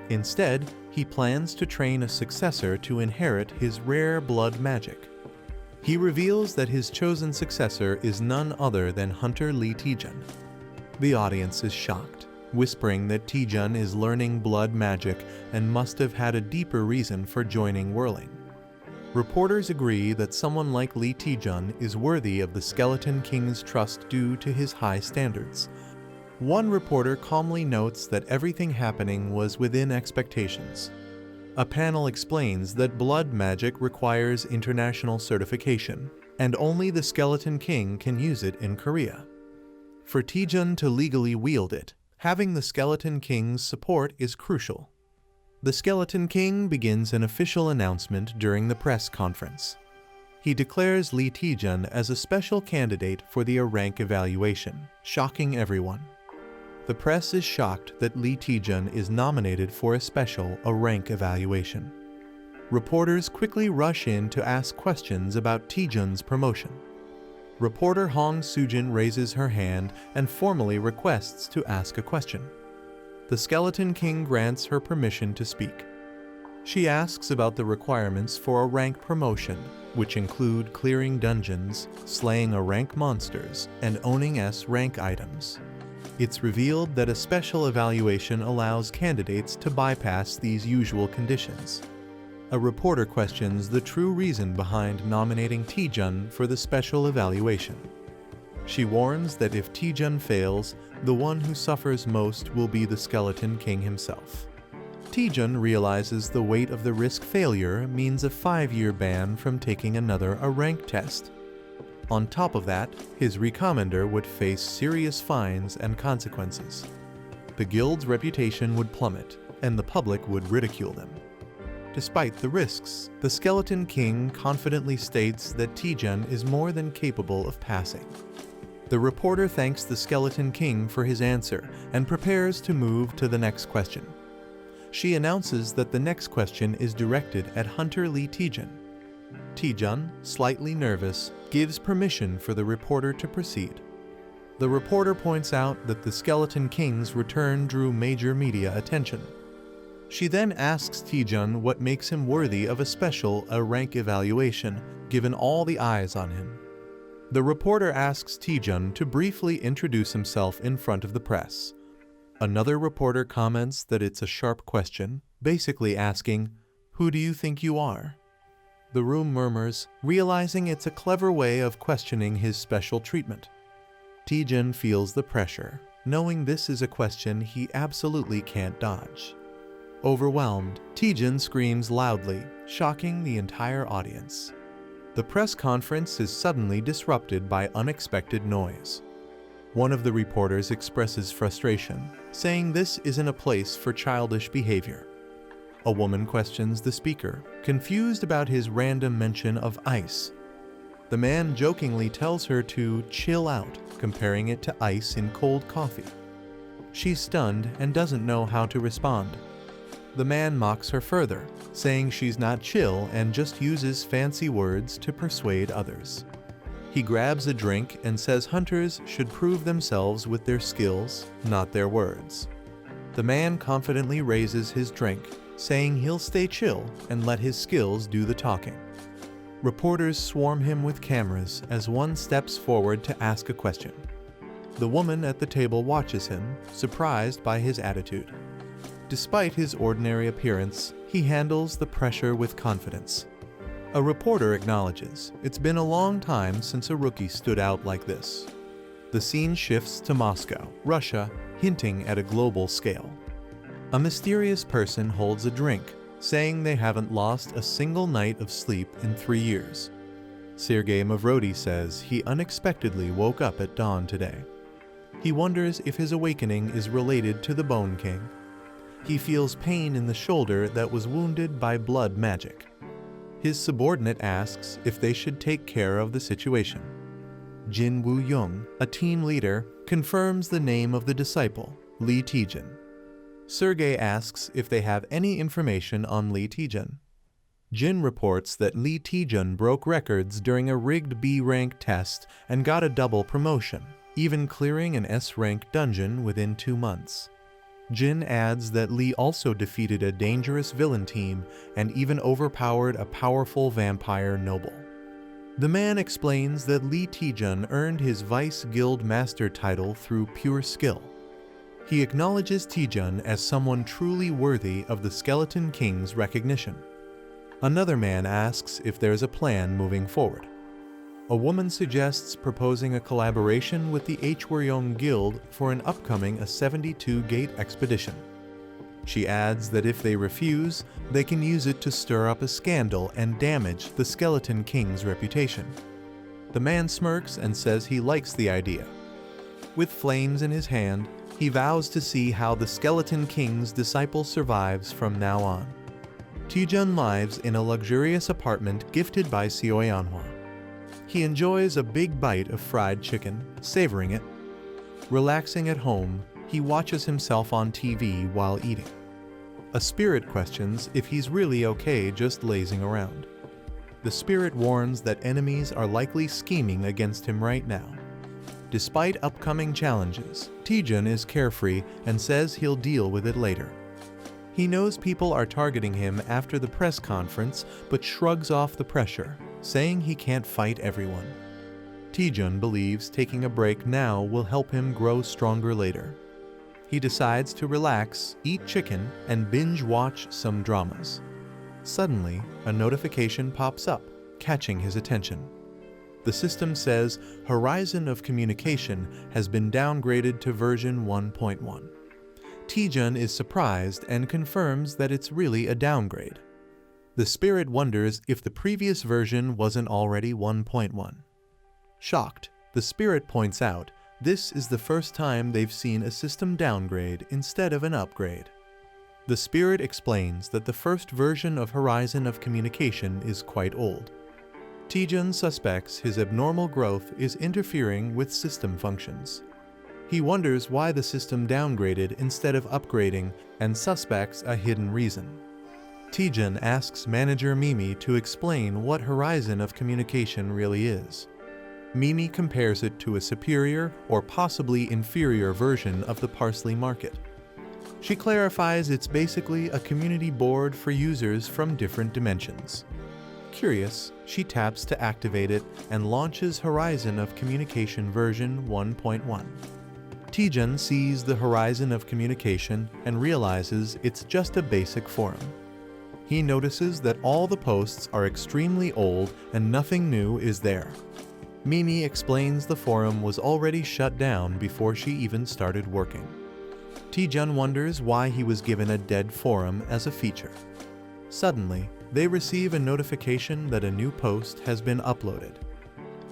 Instead, he plans to train a successor to inherit his rare blood magic. He reveals that his chosen successor is none other than Hunter Lee Taejun. The audience is shocked, whispering that Taejun is learning blood magic and must have had a deeper reason for joining Whirling. Reporters agree that someone like Lee Taejun is worthy of the Skeleton King's trust due to his high standards. One reporter calmly notes that everything happening was within expectations. A panel explains that blood magic requires international certification, and only the Skeleton King can use it in Korea. For Taejun to legally wield it, having the Skeleton King's support is crucial. The Skeleton King begins an official announcement during the press conference. He declares Lee Taejun as a special candidate for the rank evaluation, shocking everyone. The press is shocked that Lee Taejun is nominated for a special rank evaluation. Reporters quickly rush in to ask questions about Taejun's promotion. Reporter Hong Sujin raises her hand and formally requests to ask a question. The Skeleton King grants her permission to speak. She asks about the requirements for a rank promotion, which include clearing dungeons, slaying rank monsters, and owning S-rank items. It's revealed that a special evaluation allows candidates to bypass these usual conditions. A reporter questions the true reason behind nominating Taejun for the special evaluation. She warns that if Taejun fails, the one who suffers most will be the Skeleton King himself. Taejun realizes the weight of the risk failure means a 5-year ban from taking another rank test. On top of that, his recommender would face serious fines and consequences. The guild's reputation would plummet, and the public would ridicule them. Despite the risks, the Skeleton King confidently states that Taejun is more than capable of passing. The reporter thanks the Skeleton King for his answer and prepares to move to the next question. She announces that the next question is directed at Hunter Lee Taejun. Taejun, slightly nervous, gives permission for the reporter to proceed. The reporter points out that the Skeleton King's return drew major media attention. She then asks Taejun what makes him worthy of a rank evaluation, given all the eyes on him. The reporter asks Taejun to briefly introduce himself in front of the press. Another reporter comments that it's a sharp question, basically asking, "Who do you think you are?" The room murmurs, realizing it's a clever way of questioning his special treatment. Taejun feels the pressure, knowing this is a question he absolutely can't dodge. Overwhelmed, Taejun screams loudly, shocking the entire audience. The press conference is suddenly disrupted by unexpected noise. One of the reporters expresses frustration, saying this isn't a place for childish behavior. A woman questions the speaker, confused about his random mention of ice. The man jokingly tells her to chill out, comparing it to ice in cold coffee. She's stunned and doesn't know how to respond. The man mocks her further, saying she's not chill and just uses fancy words to persuade others. He grabs a drink and says hunters should prove themselves with their skills, not their words. The man confidently raises his drink, saying he'll stay chill and let his skills do the talking. Reporters swarm him with cameras as one steps forward to ask a question. The woman at the table watches him, surprised by his attitude. Despite his ordinary appearance, he handles the pressure with confidence. A reporter acknowledges, it's been a long time since a rookie stood out like this. The scene shifts to Moscow, Russia, hinting at a global scale. A mysterious person holds a drink, saying they haven't lost a single night of sleep in 3 years. Sergei Mavrodi says he unexpectedly woke up at dawn today. He wonders if his awakening is related to the Bone King. He feels pain in the shoulder that was wounded by blood magic. His subordinate asks if they should take care of the situation. Jin Woo-young, a team leader, confirms the name of the disciple, Lee Taejun. Sergei asks if they have any information on Lee Taejun. Jin reports that Lee Taejun broke records during a rigged B-rank test and got a double promotion, even clearing an S-rank dungeon within 2 months. Jin adds that Lee also defeated a dangerous villain team and even overpowered a powerful vampire noble. The man explains that Lee Taejun earned his Vice Guild Master title through pure skill. He acknowledges Taejun as someone truly worthy of the Skeleton King's recognition. Another man asks if there's a plan moving forward. A woman suggests proposing a collaboration with the Hwaryeong Guild for an upcoming 72-gate expedition. She adds that if they refuse, they can use it to stir up a scandal and damage the Skeleton King's reputation. The man smirks and says he likes the idea. With flames in his hand, he vows to see how the Skeleton King's disciple survives from now on. Taejun lives in a luxurious apartment gifted by Manhwa. He enjoys a big bite of fried chicken, savoring it. Relaxing at home, he watches himself on TV while eating. A spirit questions if he's really okay just lazing around. The spirit warns that enemies are likely scheming against him right now. Despite upcoming challenges, Taejun is carefree and says he'll deal with it later. He knows people are targeting him after the press conference, but shrugs off the pressure, saying he can't fight everyone. Taejun believes taking a break now will help him grow stronger later. He decides to relax, eat chicken, and binge-watch some dramas. Suddenly, a notification pops up, catching his attention. The system says Horizon of Communication has been downgraded to version 1.1. Taejun is surprised and confirms that it's really a downgrade. The spirit wonders if the previous version wasn't already 1.1. Shocked, the spirit points out this is the first time they've seen a system downgrade instead of an upgrade. The spirit explains that the first version of Horizon of Communication is quite old. Taejun suspects his abnormal growth is interfering with system functions. He wonders why the system downgraded instead of upgrading and suspects a hidden reason. Taejun asks manager Mimi to explain what Horizon of Communication really is. Mimi compares it to a superior or possibly inferior version of the parsley market. She clarifies it's basically a community board for users from different dimensions. Curious, she taps to activate it and launches Horizon of Communication version 1.1. Taejun sees the Horizon of Communication and realizes it's just a basic forum. He notices that all the posts are extremely old and nothing new is there. Mimi explains the forum was already shut down before she even started working. Taejun wonders why he was given a dead forum as a feature. Suddenly, they receive a notification that a new post has been uploaded.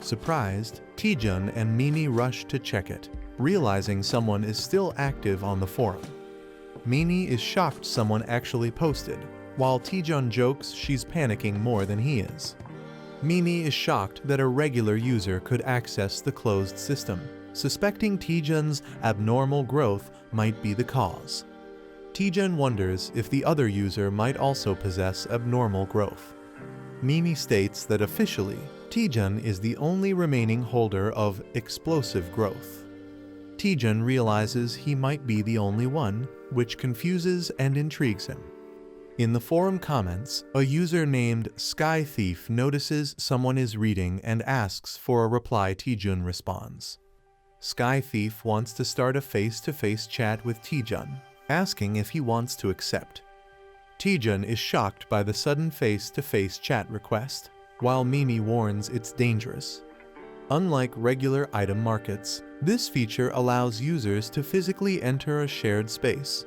Surprised, Taejun and Mimi rush to check it, realizing someone is still active on the forum. Mimi is shocked someone actually posted, while Taejun jokes she's panicking more than he is. Mimi is shocked that a regular user could access the closed system, suspecting Taejun's abnormal growth might be the cause. Taejun wonders if the other user might also possess abnormal growth. Mimi states that officially, Taejun is the only remaining holder of explosive growth. Taejun realizes he might be the only one, which confuses and intrigues him. In the forum comments, a user named Sky Thief notices someone is reading and asks for a reply. Taejun responds. Sky Thief wants to start a face-to-face chat with Taejun, asking if he wants to accept. Taejun is shocked by the sudden face-to-face chat request, while Mimi warns it's dangerous. Unlike regular item markets, this feature allows users to physically enter a shared space.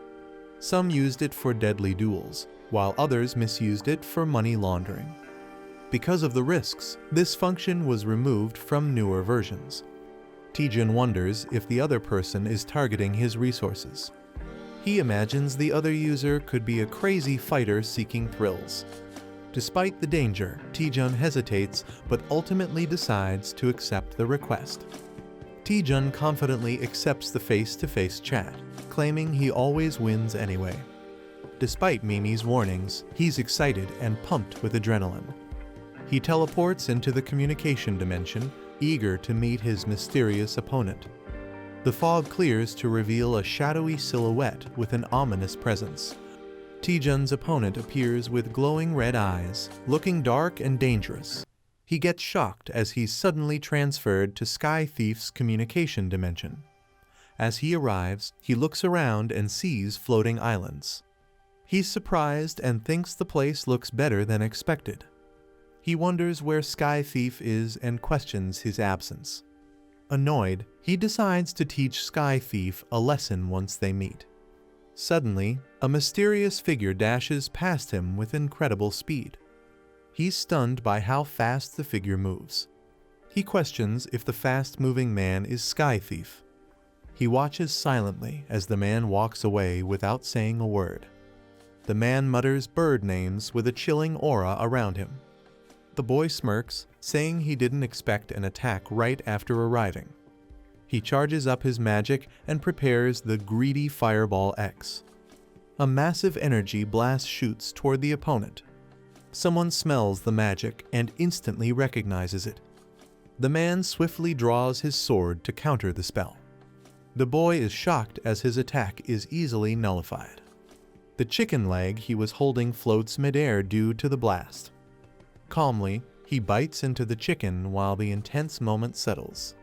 Some used it for deadly duels, while others misused it for money laundering. Because of the risks, this function was removed from newer versions. Taejun wonders if the other person is targeting his resources. He imagines the other user could be a crazy fighter seeking thrills. Despite the danger, Taejun hesitates but ultimately decides to accept the request. Taejun confidently accepts the face-to-face chat, claiming he always wins anyway. Despite Mimi's warnings, he's excited and pumped with adrenaline. He teleports into the communication dimension, eager to meet his mysterious opponent. The fog clears to reveal a shadowy silhouette with an ominous presence. Taejun's opponent appears with glowing red eyes, looking dark and dangerous. He gets shocked as he's suddenly transferred to Sky Thief's communication dimension. As he arrives, he looks around and sees floating islands. He's surprised and thinks the place looks better than expected. He wonders where Sky Thief is and questions his absence. Annoyed, he decides to teach Sky Thief a lesson once they meet. Suddenly, a mysterious figure dashes past him with incredible speed. He's stunned by how fast the figure moves. He questions if the fast-moving man is Sky Thief. He watches silently as the man walks away without saying a word. The man mutters bird names with a chilling aura around him. The boy smirks, saying he didn't expect an attack right after arriving. He charges up his magic and prepares the greedy Fireball X. A massive energy blast shoots toward the opponent. Someone smells the magic and instantly recognizes it. The man swiftly draws his sword to counter the spell. The boy is shocked as his attack is easily nullified. The chicken leg he was holding floats midair due to the blast. Calmly, he bites into the chicken while the intense moment settles.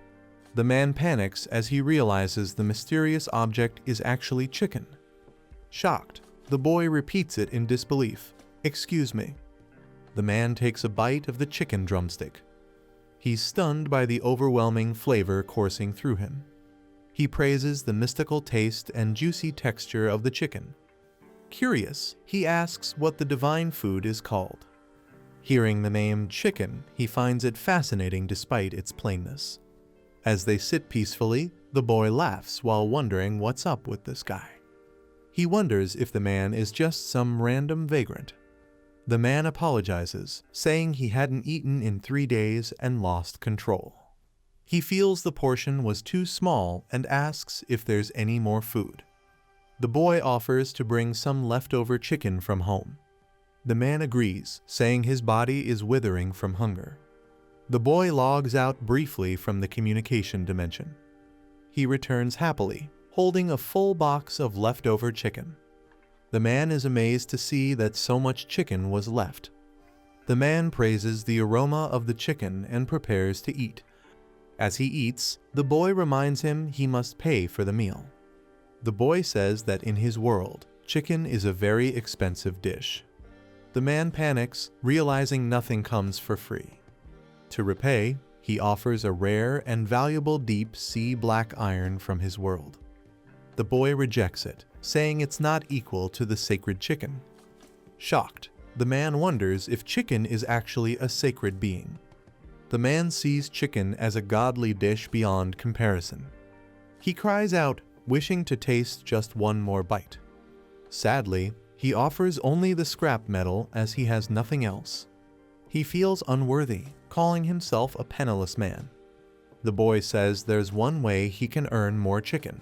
The man panics as he realizes the mysterious object is actually chicken. Shocked, the boy repeats it in disbelief. "Excuse me." The man takes a bite of the chicken drumstick. He's stunned by the overwhelming flavor coursing through him. He praises the mystical taste and juicy texture of the chicken. Curious, he asks what the divine food is called. Hearing the name chicken, he finds it fascinating despite its plainness. As they sit peacefully, the boy laughs while wondering what's up with this guy. He wonders if the man is just some random vagrant. The man apologizes, saying he hadn't eaten in 3 days and lost control. He feels the portion was too small and asks if there's any more food. The boy offers to bring some leftover chicken from home. The man agrees, saying his body is withering from hunger. The boy logs out briefly from the communication dimension. He returns happily, holding a full box of leftover chicken. The man is amazed to see that so much chicken was left. The man praises the aroma of the chicken and prepares to eat. As he eats, the boy reminds him he must pay for the meal. The boy says that in his world, chicken is a very expensive dish. The man panics, realizing nothing comes for free. To repay, he offers a rare and valuable deep sea black iron from his world. The boy rejects it, saying it's not equal to the sacred chicken. Shocked, the man wonders if chicken is actually a sacred being. The man sees chicken as a godly dish beyond comparison. He cries out, wishing to taste just one more bite. Sadly, he offers only the scrap metal as he has nothing else. He feels unworthy, calling himself a penniless man. The boy says there's one way he can earn more chicken.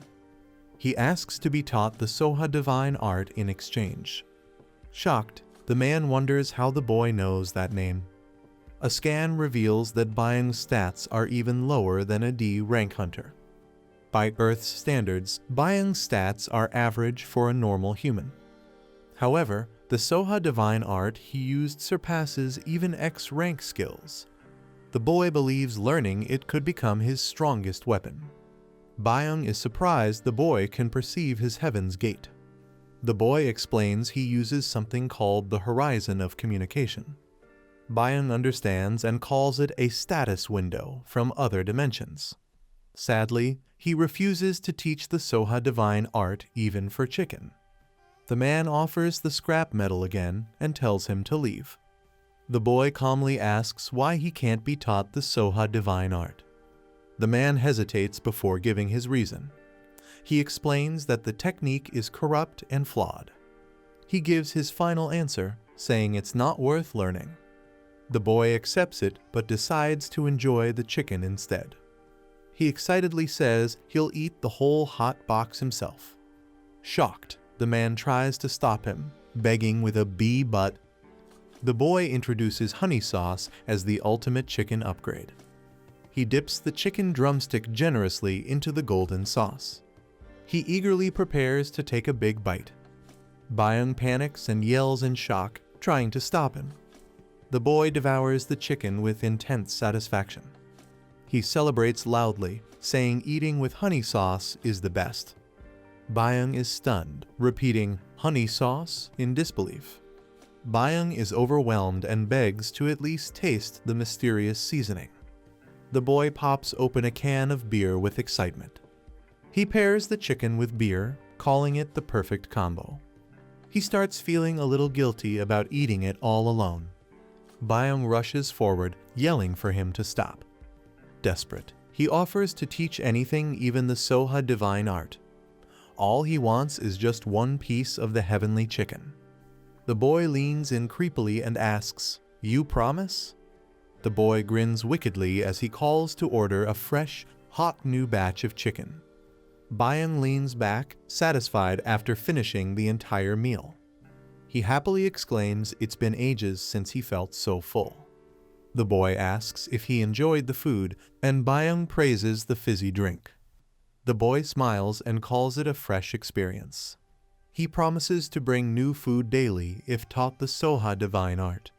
He asks to be taught the Soha divine art in exchange. Shocked, the man wonders how the boy knows that name. A scan reveals that Byung's stats are even lower than a D rank hunter. By Earth's standards, Byung's stats are average for a normal human. However, the Soha divine art he used surpasses even X rank skills. The boy believes learning it could become his strongest weapon. Byung is surprised the boy can perceive his heaven's gate. The boy explains he uses something called the horizon of communication. Byung understands and calls it a status window from other dimensions. Sadly, he refuses to teach the Soha divine art even for chicken. The man offers the scrap metal again and tells him to leave. The boy calmly asks why he can't be taught the Soha divine art. The man hesitates before giving his reason. He explains that the technique is corrupt and flawed. He gives his final answer, saying it's not worth learning. The boy accepts it but decides to enjoy the chicken instead. He excitedly says he'll eat the whole hot box himself. Shocked, the man tries to stop him, begging with a B but. The boy introduces honey sauce as the ultimate chicken upgrade. He dips the chicken drumstick generously into the golden sauce. He eagerly prepares to take a big bite. Byung panics and yells in shock, trying to stop him. The boy devours the chicken with intense satisfaction. He celebrates loudly, saying eating with honey sauce is the best. Byung is stunned, repeating, "Honey sauce?" in disbelief. Byung is overwhelmed and begs to at least taste the mysterious seasoning. The boy pops open a can of beer with excitement. He pairs the chicken with beer, calling it the perfect combo. He starts feeling a little guilty about eating it all alone. Byung rushes forward, yelling for him to stop. Desperate, he offers to teach anything, even the Soha divine art. All he wants is just one piece of the heavenly chicken. The boy leans in creepily and asks, "You promise?" The boy grins wickedly as he calls to order a fresh, hot new batch of chicken. Byung leans back, satisfied after finishing the entire meal. He happily exclaims it's been ages since he felt so full. The boy asks if he enjoyed the food, and Byung praises the fizzy drink. The boy smiles and calls it a fresh experience. He promises to bring new food daily if taught the Soha divine art.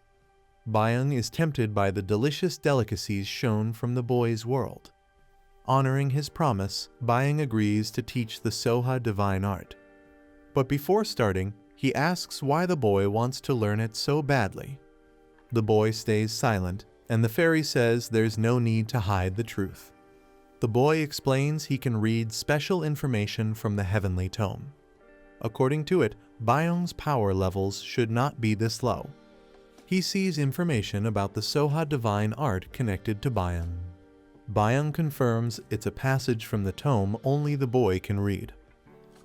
Byung is tempted by the delicious delicacies shown from the boy's world. Honoring his promise, Byung agrees to teach the Soha divine art. But before starting, he asks why the boy wants to learn it so badly. The boy stays silent, and the fairy says there's no need to hide the truth. The boy explains he can read special information from the heavenly tome. According to it, Byung's power levels should not be this low. He sees information about the Soha divine art connected to Byung. Byung confirms it's a passage from the tome only the boy can read.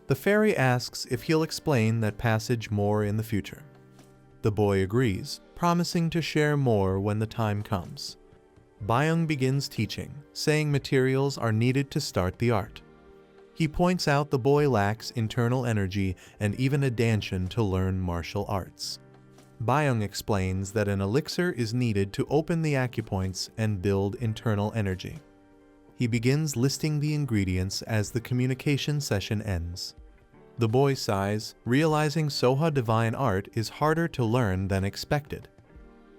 The fairy asks if he'll explain that passage more in the future. The boy agrees, promising to share more when the time comes. Byung begins teaching, saying materials are needed to start the art. He points out the boy lacks internal energy and even a danshan to learn martial arts. Byung explains that an elixir is needed to open the acupoints and build internal energy. He begins listing the ingredients as the communication session ends. The boy sighs, realizing Soha divine art is harder to learn than expected.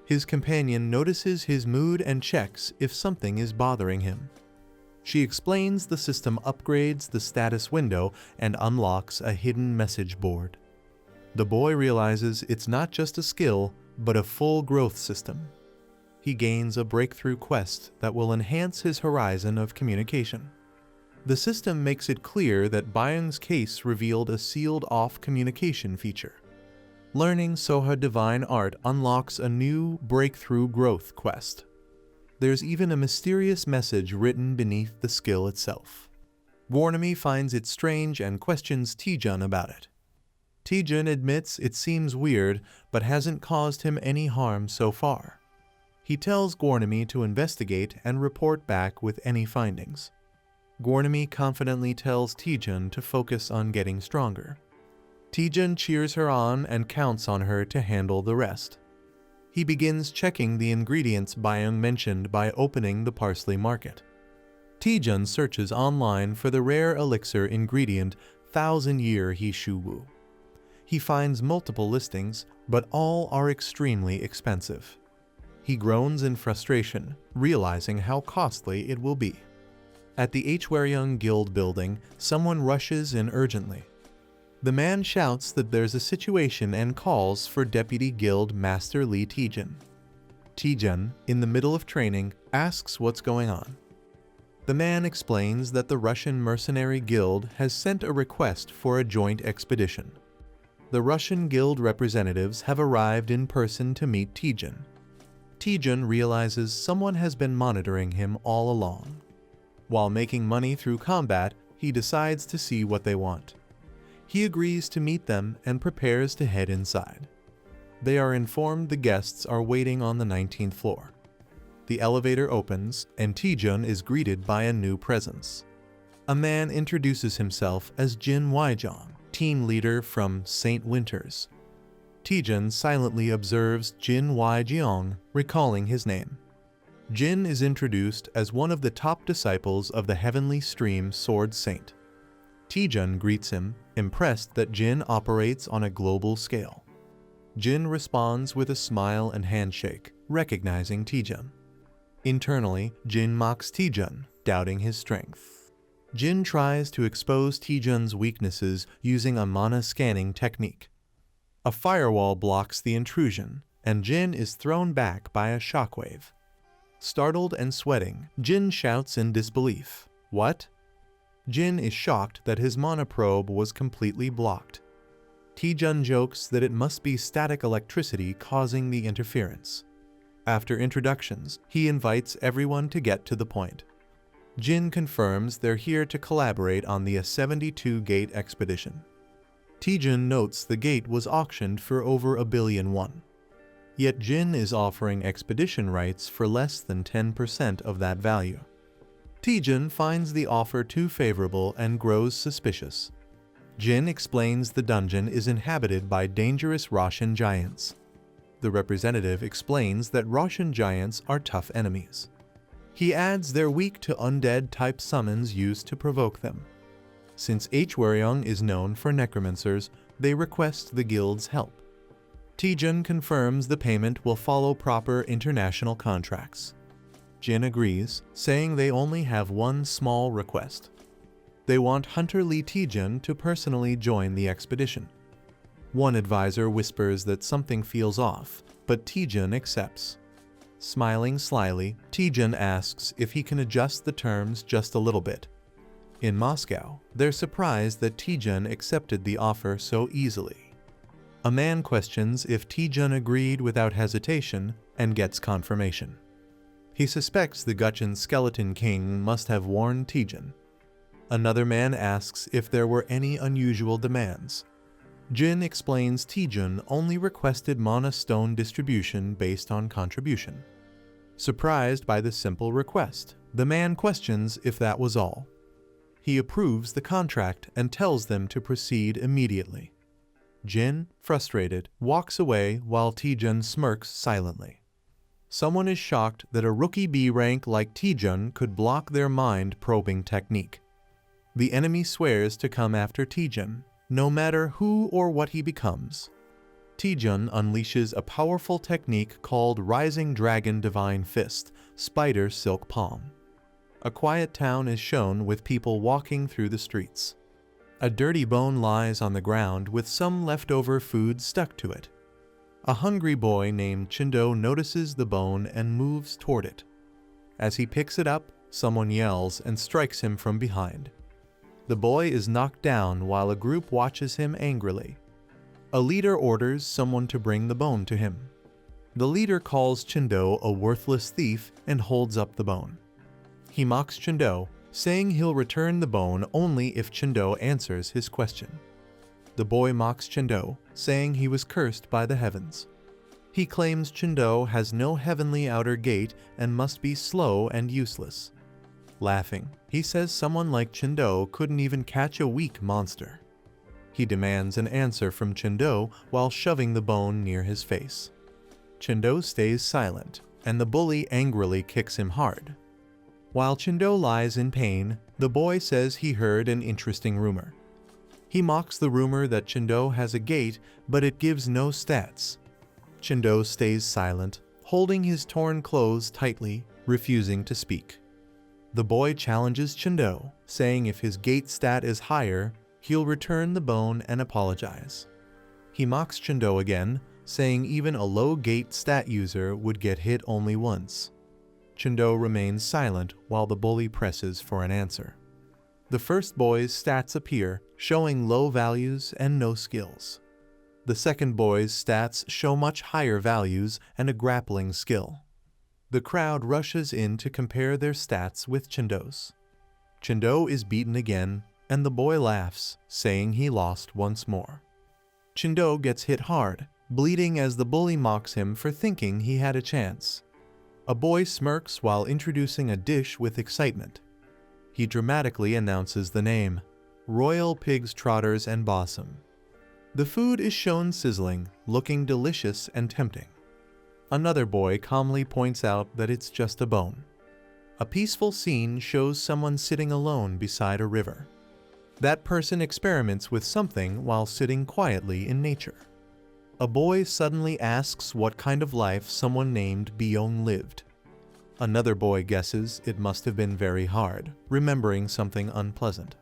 His companion notices his mood and checks if something is bothering him. She explains the system upgrades the status window and unlocks a hidden message board. The boy realizes it's not just a skill, but a full growth system. He gains a breakthrough quest that will enhance his horizon of communication. The system makes it clear that Byung's case revealed a sealed-off communication feature. Learning Soha divine art unlocks a new breakthrough growth quest. There's even a mysterious message written beneath the skill itself. Gwarnami finds it strange and questions Taejun about it. Taejun admits it seems weird, but hasn't caused him any harm so far. He tells Gwarnami to investigate and report back with any findings. Gwarnami confidently tells Taejun to focus on getting stronger. Taejun cheers her on and counts on her to handle the rest. He begins checking the ingredients Byung mentioned by opening the parsley market. Taejun searches online for the rare elixir ingredient 1000-year Hishuwu. He finds multiple listings, but all are extremely expensive. He groans in frustration, realizing how costly it will be. At the Hwaryong Guild building, someone rushes in urgently. The man shouts that there's a situation and calls for Deputy Guild Master Lee Taejun. Taejun, in the middle of training, asks what's going on. The man explains that the Russian Mercenary Guild has sent a request for a joint expedition. The Russian Guild representatives have arrived in person to meet Taejun. Taejun realizes someone has been monitoring him all along. While making money through combat, he decides to see what they want. He agrees to meet them and prepares to head inside. They are informed the guests are waiting on the 19th floor. The elevator opens, and Taejun is greeted by a new presence. A man introduces himself as Jin Waijong, team leader from St. Winters. Taejun silently observes Jin Waijong, recalling his name. Jin is introduced as one of the top disciples of the Heavenly Stream Sword Saint. Taejun greets him, impressed that Jin operates on a global scale. Jin responds with a smile and handshake, recognizing Taejun. Internally, Jin mocks Taejun, doubting his strength. Jin tries to expose Taejun's weaknesses using a mana scanning technique. A firewall blocks the intrusion, and Jin is thrown back by a shockwave. Startled and sweating, Jin shouts in disbelief, "What?" Jin is shocked that his mana probe was completely blocked. Taejun jokes that it must be static electricity causing the interference. After introductions, he invites everyone to get to the point. Jin confirms they're here to collaborate on the 72-gate expedition. Taejun notes the gate was auctioned for over 1 billion won. Yet Jin is offering expedition rights for less than 10% of that value. Taejun finds the offer too favorable and grows suspicious. Jin explains the dungeon is inhabited by dangerous Russian giants. The representative explains that Russian giants are tough enemies. He adds they're weak to undead-type summons used to provoke them. Since Hwaryong is known for necromancers, they request the guild's help. Taejun confirms the payment will follow proper international contracts. Jin agrees, saying they only have one small request. They want Hunter Lee Taejun to personally join the expedition. One advisor whispers that something feels off, but Taejun accepts. Smiling slyly, Taejun asks if he can adjust the terms just a little bit. In Moscow, they're surprised that Taejun accepted the offer so easily. A man questions if Taejun agreed without hesitation and gets confirmation. He suspects the Gutchin Skeleton King must have warned Taejun. Another man asks if there were any unusual demands. Jin explains Taejun only requested mana stone distribution based on contribution. Surprised by the simple request, the man questions if that was all. He approves the contract and tells them to proceed immediately. Jin, frustrated, walks away while Taejun smirks silently. Someone is shocked that a rookie B rank like Taejun could block their mind-probing technique. The enemy swears to come after Taejun, no matter who or what he becomes. Taejun unleashes a powerful technique called Rising Dragon Divine Fist, Spider Silk Palm. A quiet town is shown with people walking through the streets. A dirty bone lies on the ground with some leftover food stuck to it. A hungry boy named Chindo notices the bone and moves toward it. As he picks it up, someone yells and strikes him from behind. The boy is knocked down while a group watches him angrily. A leader orders someone to bring the bone to him. The leader calls Chindo a worthless thief and holds up the bone. He mocks Chindo, saying he'll return the bone only if Chindo answers his question. The boy mocks Chindo, saying he was cursed by the heavens. He claims Chindo has no heavenly outer gate and must be slow and useless. Laughing, he says someone like Chindo couldn't even catch a weak monster. He demands an answer from Chindo while shoving the bone near his face. Chindo stays silent, and the bully angrily kicks him hard. While Chindo lies in pain, the boy says he heard an interesting rumor. He mocks the rumor that Chindo has a gate, but it gives no stats. Chindo stays silent, holding his torn clothes tightly, refusing to speak. The boy challenges Chindo, saying if his gate stat is higher, he'll return the bone and apologize. He mocks Chindo again, saying even a low gate stat user would get hit only once. Chindo remains silent while the bully presses for an answer. The first boy's stats appear, showing low values and no skills. The second boy's stats show much higher values and a grappling skill. The crowd rushes in to compare their stats with Chindo's. Chindo is beaten again, and the boy laughs, saying he lost once more. Chindo gets hit hard, bleeding as the bully mocks him for thinking he had a chance. A boy smirks while introducing a dish with excitement. He dramatically announces the name, Royal Pigs Trotters and Bossum. The food is shown sizzling, looking delicious and tempting. Another boy calmly points out that it's just a bone. A peaceful scene shows someone sitting alone beside a river. That person experiments with something while sitting quietly in nature. A boy suddenly asks what kind of life someone named Byung lived. Another boy guesses it must have been very hard, remembering something unpleasant.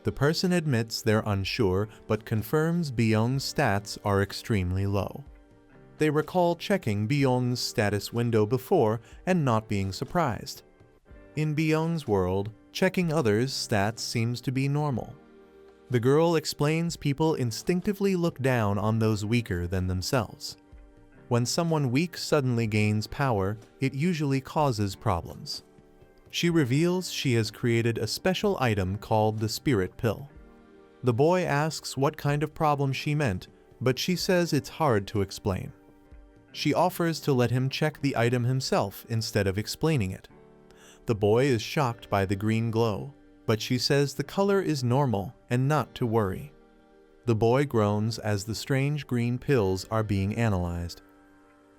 The person admits they're unsure but confirms Byung's stats are extremely low. They recall checking Byung's status window before and not being surprised. In Byung's world, checking others' stats seems to be normal. The girl explains people instinctively look down on those weaker than themselves. When someone weak suddenly gains power, it usually causes problems. She reveals she has created a special item called the Spirit Pill. The boy asks what kind of problem she meant, but she says it's hard to explain. She offers to let him check the item himself instead of explaining it. The boy is shocked by the green glow, but she says the color is normal and not to worry. The boy groans as the strange green pills are being analyzed.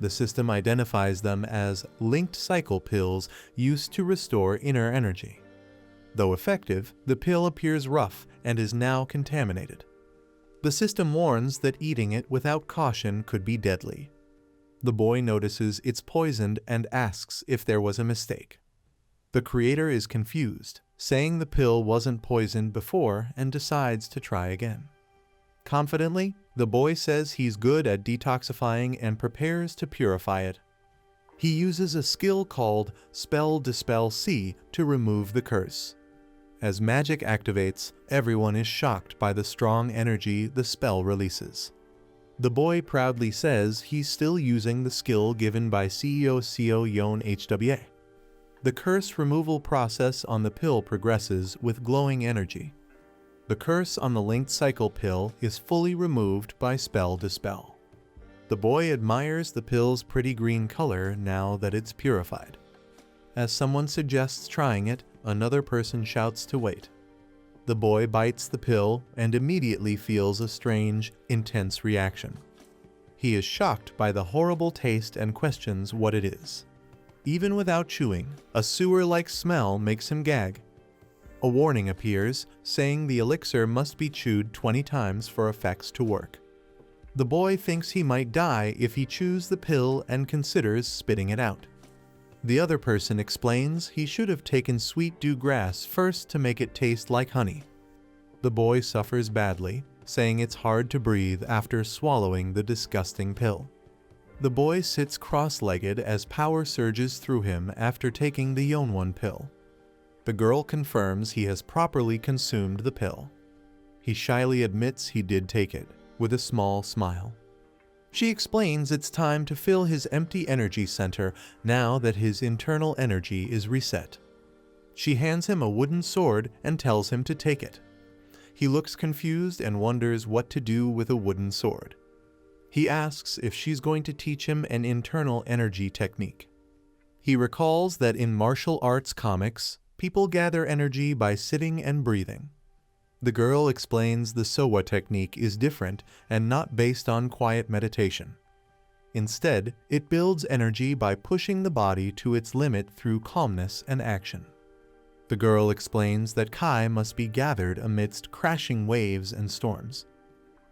The system identifies them as linked cycle pills used to restore inner energy. Though effective, the pill appears rough and is now contaminated. The system warns that eating it without caution could be deadly. The boy notices it's poisoned and asks if there was a mistake. The creator is confused, saying the pill wasn't poisoned before and decides to try again. Confidently, the boy says he's good at detoxifying and prepares to purify it. He uses a skill called Spell Dispel C to remove the curse. As magic activates, everyone is shocked by the strong energy the spell releases. The boy proudly says he's still using the skill given by CEO Seo Yon HWA. The curse removal process on the pill progresses with glowing energy. The curse on the linked cycle pill is fully removed by Spell Dispel. The boy admires the pill's pretty green color now that it's purified. As someone suggests trying it, another person shouts to wait. The boy bites the pill and immediately feels a strange, intense reaction. He is shocked by the horrible taste and questions what it is. Even without chewing, a sewer-like smell makes him gag. A warning appears, saying the elixir must be chewed 20 times for effects to work. The boy thinks he might die if he chews the pill and considers spitting it out. The other person explains he should have taken sweet dew grass first to make it taste like honey. The boy suffers badly, saying it's hard to breathe after swallowing the disgusting pill. The boy sits cross-legged as power surges through him after taking the Yonwon pill. The girl confirms he has properly consumed the pill. He shyly admits he did take it, with a small smile. She explains it's time to fill his empty energy center now that his internal energy is reset. She hands him a wooden sword and tells him to take it. He looks confused and wonders what to do with a wooden sword. He asks if she's going to teach him an internal energy technique. He recalls that in martial arts comics, people gather energy by sitting and breathing. The girl explains the Sowa technique is different and not based on quiet meditation. Instead, it builds energy by pushing the body to its limit through calmness and action. The girl explains that Kai must be gathered amidst crashing waves and storms.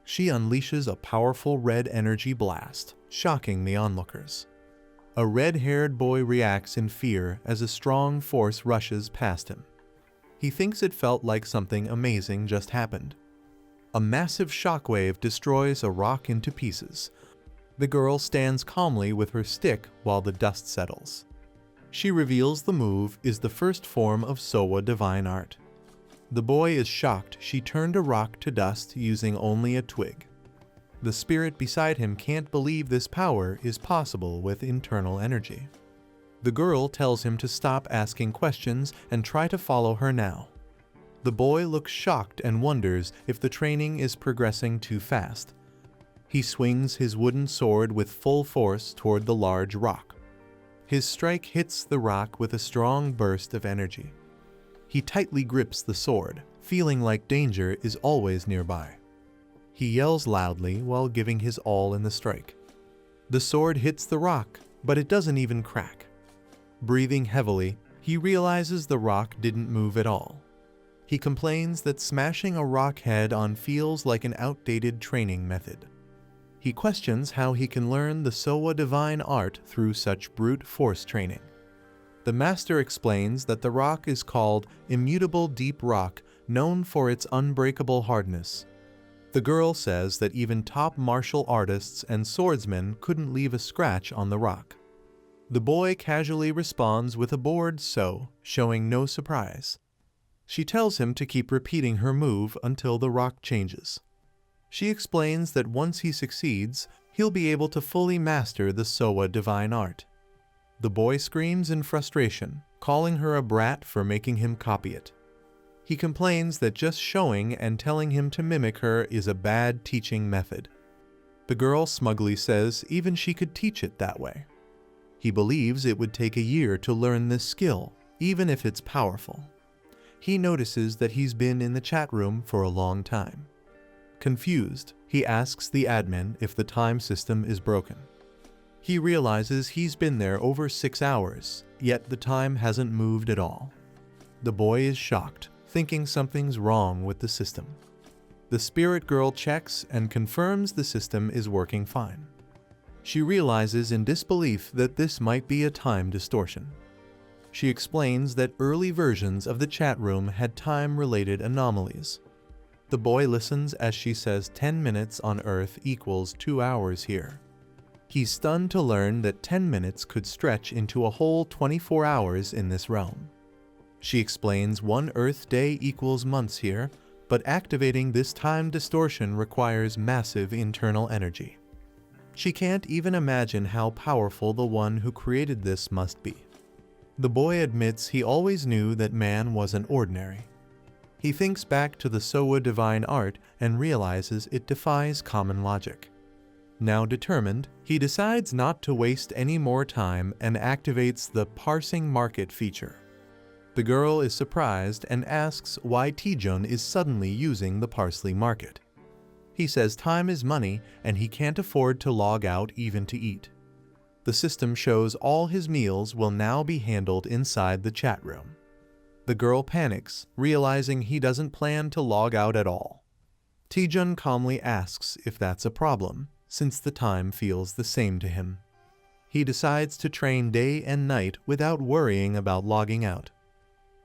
She unleashes a powerful red energy blast, shocking the onlookers. A red-haired boy reacts in fear as a strong force rushes past him. He thinks it felt like something amazing just happened. A massive shockwave destroys a rock into pieces. The girl stands calmly with her stick while the dust settles. She reveals the move is the first form of Sowa divine art. The boy is shocked she turned a rock to dust using only a twig. The spirit beside him can't believe this power is possible with internal energy. The girl tells him to stop asking questions and try to follow her now. The boy looks shocked and wonders if the training is progressing too fast. He swings his wooden sword with full force toward the large rock. His strike hits the rock with a strong burst of energy. He tightly grips the sword, feeling like danger is always nearby. He yells loudly while giving his all in the strike. The sword hits the rock, but it doesn't even crack. Breathing heavily, he realizes the rock didn't move at all. He complains that smashing a rock head on feels like an outdated training method. He questions how he can learn the Sowa divine art through such brute force training. The master explains that the rock is called immutable deep rock, known for its unbreakable hardness. The girl says that even top martial artists and swordsmen couldn't leave a scratch on the rock. The boy casually responds with a bored so, showing no surprise. She tells him to keep repeating her move until the rock changes. She explains that once he succeeds, he'll be able to fully master the Sowa divine art. The boy screams in frustration, calling her a brat for making him copy it. He complains that just showing and telling him to mimic her is a bad teaching method. The girl smugly says even she could teach it that way. He believes it would take a year to learn this skill, even if it's powerful. He notices that he's been in the chat room for a long time. Confused, he asks the admin if the time system is broken. He realizes he's been there over 6 hours, yet the time hasn't moved at all. The boy is shocked, thinking something's wrong with the system. The spirit girl checks and confirms the system is working fine. She realizes in disbelief that this might be a time distortion. She explains that early versions of the chat room had time-related anomalies. The boy listens as she says 10 minutes on Earth equals 2 hours here. He's stunned to learn that 10 minutes could stretch into a whole 24 hours in this realm. She explains 1 Earth day equals months here, but activating this time distortion requires massive internal energy. She can't even imagine how powerful the one who created this must be. The boy admits he always knew that man wasn't ordinary. He thinks back to the Sowa divine art and realizes it defies common logic. Now determined, he decides not to waste any more time and activates the parsing market feature. The girl is surprised and asks why Taejun is suddenly using the parsley market. He says time is money and he can't afford to log out even to eat. The system shows all his meals will now be handled inside the chat room. The girl panics, realizing he doesn't plan to log out at all. Taejun calmly asks if that's a problem, since the time feels the same to him. He decides to train day and night without worrying about logging out.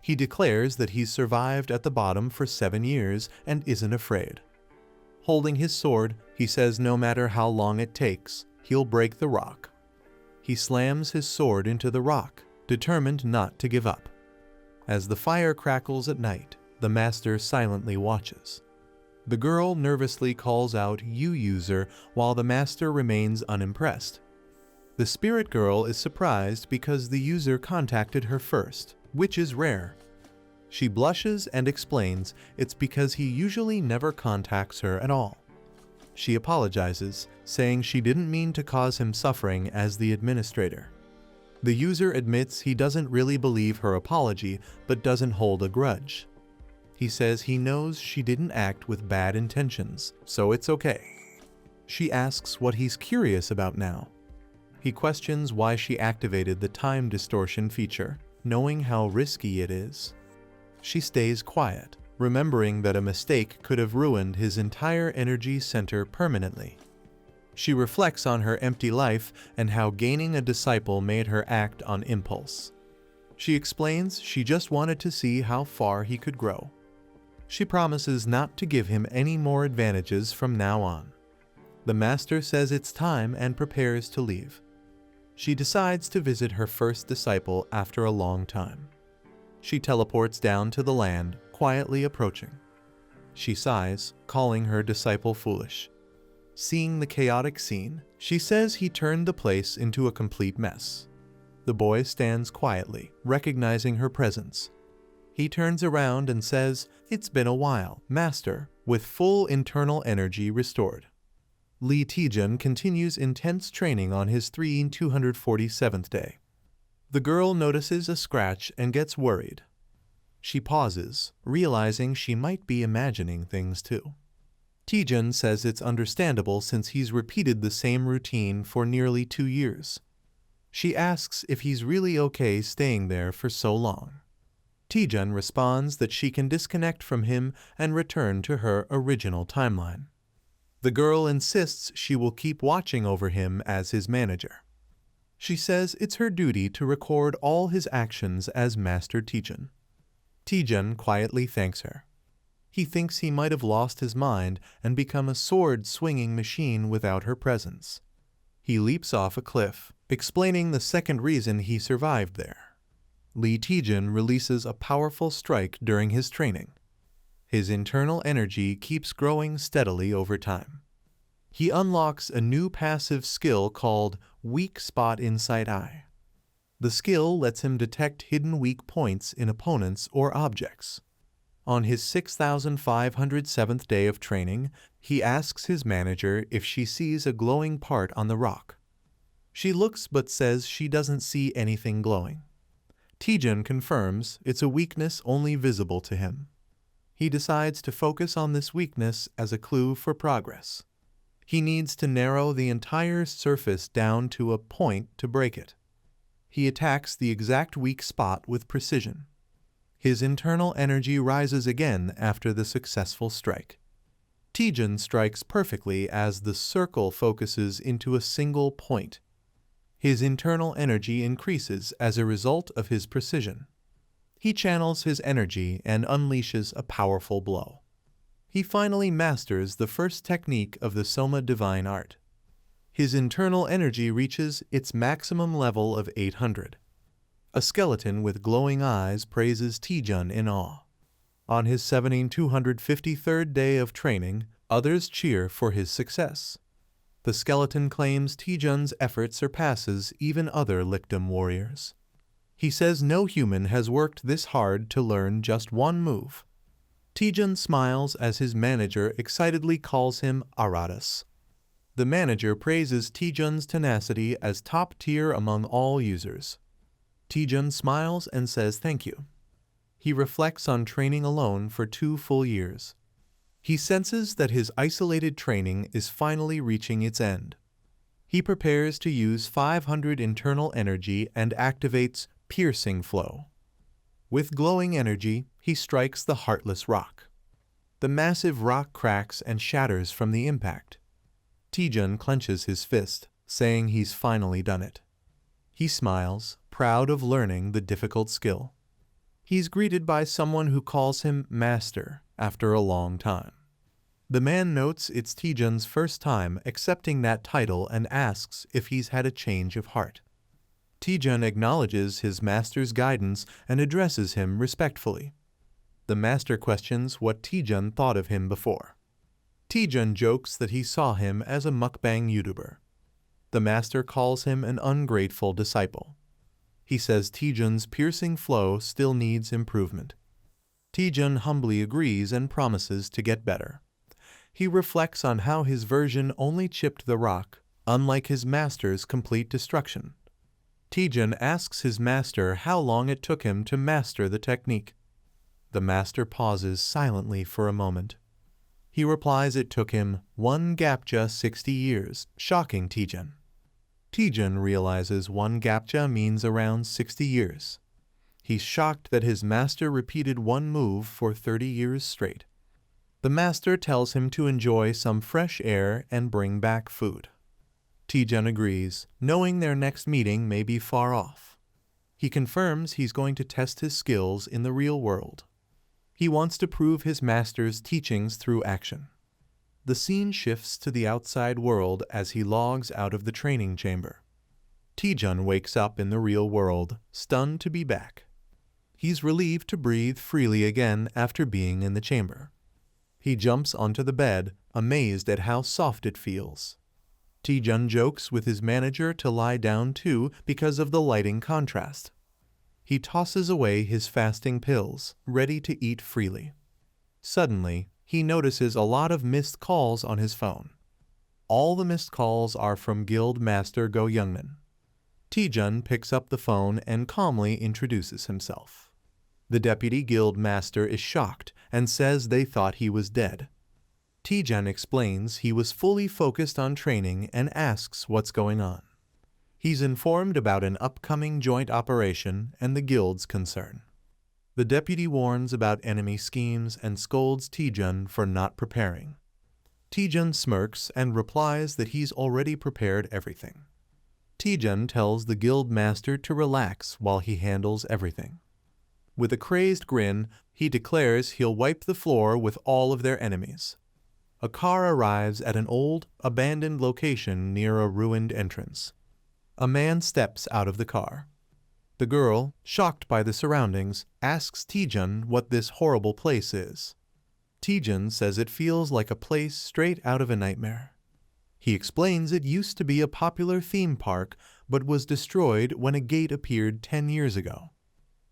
He declares that he's survived at the bottom for 7 years and isn't afraid. Holding his sword, he says no matter how long it takes, he'll break the rock. He slams his sword into the rock, determined not to give up. As the fire crackles at night, the master silently watches. The girl nervously calls out "You user" while the master remains unimpressed. The spirit girl is surprised because the user contacted her first, which is rare. She blushes and explains it's because he usually never contacts her at all. She apologizes, saying she didn't mean to cause him suffering as the administrator. The user admits he doesn't really believe her apology, but doesn't hold a grudge. He says he knows she didn't act with bad intentions, so it's okay. She asks what he's curious about now. He questions why she activated the time distortion feature, knowing how risky it is. She stays quiet, remembering that a mistake could have ruined his entire energy center permanently. She reflects on her empty life and how gaining a disciple made her act on impulse. She explains she just wanted to see how far he could grow. She promises not to give him any more advantages from now on. The master says it's time and prepares to leave. She decides to visit her first disciple after a long time. She teleports down to the land, quietly approaching. She sighs, calling her disciple foolish. Seeing the chaotic scene, she says he turned the place into a complete mess. The boy stands quietly, recognizing her presence. He turns around and says, "It's been a while, master," with full internal energy restored. Lee Taejun continues intense training on his 247th day. The girl notices a scratch and gets worried. She pauses, realizing she might be imagining things too. Taejun says it's understandable since he's repeated the same routine for nearly 2 years. She asks if he's really okay staying there for so long. Taejun responds that she can disconnect from him and return to her original timeline. The girl insists she will keep watching over him as his manager. She says it's her duty to record all his actions as Master Taejun. Taejun quietly thanks her. He thinks he might have lost his mind and become a sword-swinging machine without her presence. He leaps off a cliff, explaining the second reason he survived there. Lee Taejun releases a powerful strike during his training. His internal energy keeps growing steadily over time. He unlocks a new passive skill called Weak Spot Inside Eye. The skill lets him detect hidden weak points in opponents or objects. On his 6,507th day of training, he asks his manager if she sees a glowing part on the rock. She looks but says she doesn't see anything glowing. Taejun confirms it's a weakness only visible to him. He decides to focus on this weakness as a clue for progress. He needs to narrow the entire surface down to a point to break it. He attacks the exact weak spot with precision. His internal energy rises again after the successful strike. Taejun strikes perfectly as the circle focuses into a single point. His internal energy increases as a result of his precision. He channels his energy and unleashes a powerful blow. He finally masters the first technique of the Soma divine art. His internal energy reaches its maximum level of 800. A skeleton with glowing eyes praises Taejun in awe. On his 7,253rd day of training, others cheer for his success. The skeleton claims Taejun's effort surpasses even other Lichdom warriors. He says no human has worked this hard to learn just one move. Taejun smiles as his manager excitedly calls him Aratus. The manager praises Taejun's tenacity as top tier among all users. Taejun smiles and says thank you. He reflects on training alone for 2 full years. He senses that his isolated training is finally reaching its end. He prepares to use 500 internal energy and activates Piercing Flow. With glowing energy, he strikes the heartless rock. The massive rock cracks and shatters from the impact. Taejun clenches his fist, saying he's finally done it. He smiles, proud of learning the difficult skill. He's greeted by someone who calls him Master after a long time. The man notes it's Taejun's first time accepting that title and asks if he's had a change of heart. Taejun acknowledges his master's guidance and addresses him respectfully. The master questions what Taejun thought of him before. Taejun jokes that he saw him as a mukbang YouTuber. The master calls him an ungrateful disciple. He says Taejun's piercing flow still needs improvement. Taejun humbly agrees and promises to get better. He reflects on how his version only chipped the rock, unlike his master's complete destruction. Taejun asks his master how long it took him to master the technique. The master pauses silently for a moment. He replies it took him 1 gapja 60 years, shocking Taejun. Taejun realizes 1 gapja means around 60 years. He's shocked that his master repeated one move for 30 years straight. The master tells him to enjoy some fresh air and bring back food. Taejun agrees, knowing their next meeting may be far off. He confirms he's going to test his skills in the real world. He wants to prove his master's teachings through action. The scene shifts to the outside world as he logs out of the training chamber. Taejun wakes up in the real world, stunned to be back. He's relieved to breathe freely again after being in the chamber. He jumps onto the bed, amazed at how soft it feels. Taejun jokes with his manager to lie down too because of the lighting contrast. He tosses away his fasting pills, ready to eat freely. Suddenly, he notices a lot of missed calls on his phone. All the missed calls are from Guild Master Go Youngman. Taejun picks up the phone and calmly introduces himself. The deputy guild master is shocked and says they thought he was dead. Taejun explains he was fully focused on training and asks what's going on. He's informed about an upcoming joint operation and the guild's concern. The deputy warns about enemy schemes and scolds Taejun for not preparing. Taejun smirks and replies that he's already prepared everything. Taejun tells the guild master to relax while he handles everything. With a crazed grin, he declares he'll wipe the floor with all of their enemies. A car arrives at an old, abandoned location near a ruined entrance. A man steps out of the car. The girl, shocked by the surroundings, asks Taejun what this horrible place is. Taejun says it feels like a place straight out of a nightmare. He explains it used to be a popular theme park, but was destroyed when a gate appeared 10 years ago.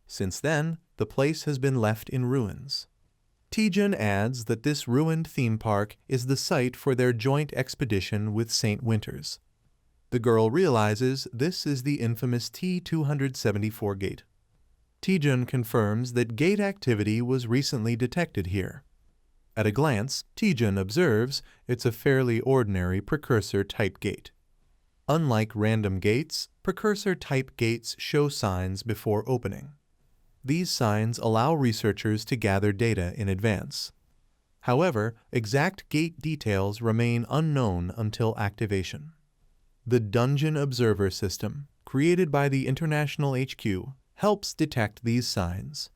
Since then, the place has been left in ruins. Taejun adds that this ruined theme park is the site for their joint expedition with St. Winters. The girl realizes this is the infamous T-274 gate. Taejun confirms that gate activity was recently detected here. At a glance, Taejun observes it's a fairly ordinary precursor-type gate. Unlike random gates, precursor-type gates show signs before opening. These signs allow researchers to gather data in advance. However, exact gate details remain unknown until activation. The Dungeon Observer System, created by the International HQ, helps detect these signs.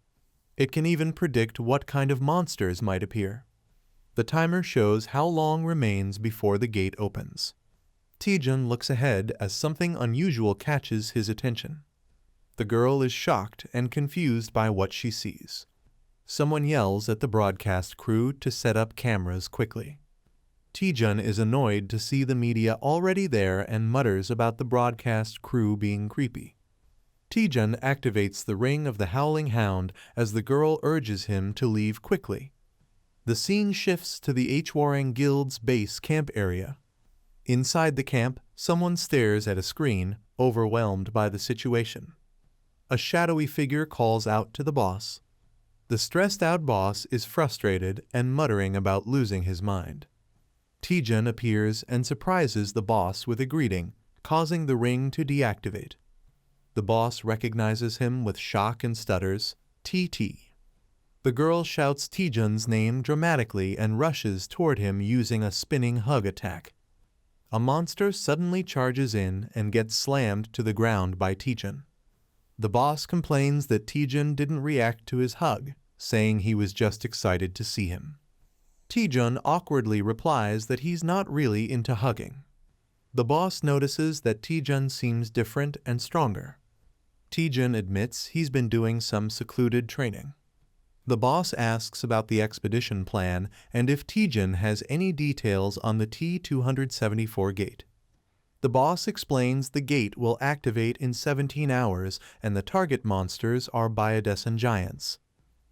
It can even predict what kind of monsters might appear. The timer shows how long remains before the gate opens. Taejun looks ahead as something unusual catches his attention. The girl is shocked and confused by what she sees. Someone yells at the broadcast crew to set up cameras quickly. Taejun is annoyed to see the media already there and mutters about the broadcast crew being creepy. Taejun activates the ring of the Howling Hound as the girl urges him to leave quickly. The scene shifts to the Hwarang Guild's base camp area. Inside the camp, someone stares at a screen, overwhelmed by the situation. A shadowy figure calls out to the boss. The stressed-out boss is frustrated and muttering about losing his mind. Taejun appears and surprises the boss with a greeting, causing the ring to deactivate. The boss recognizes him with shock and stutters, "TT." The girl shouts Taejun's name dramatically and rushes toward him using a spinning hug attack. A monster suddenly charges in and gets slammed to the ground by Taejun. The boss complains that Taejun didn't react to his hug, saying he was just excited to see him. Taejun awkwardly replies that he's not really into hugging. The boss notices that Taejun seems different and stronger. Taejun admits he's been doing some secluded training. The boss asks about the expedition plan and if Taejun has any details on the T-274 gate. The boss explains the gate will activate in 17 hours and the target monsters are biodescent giants.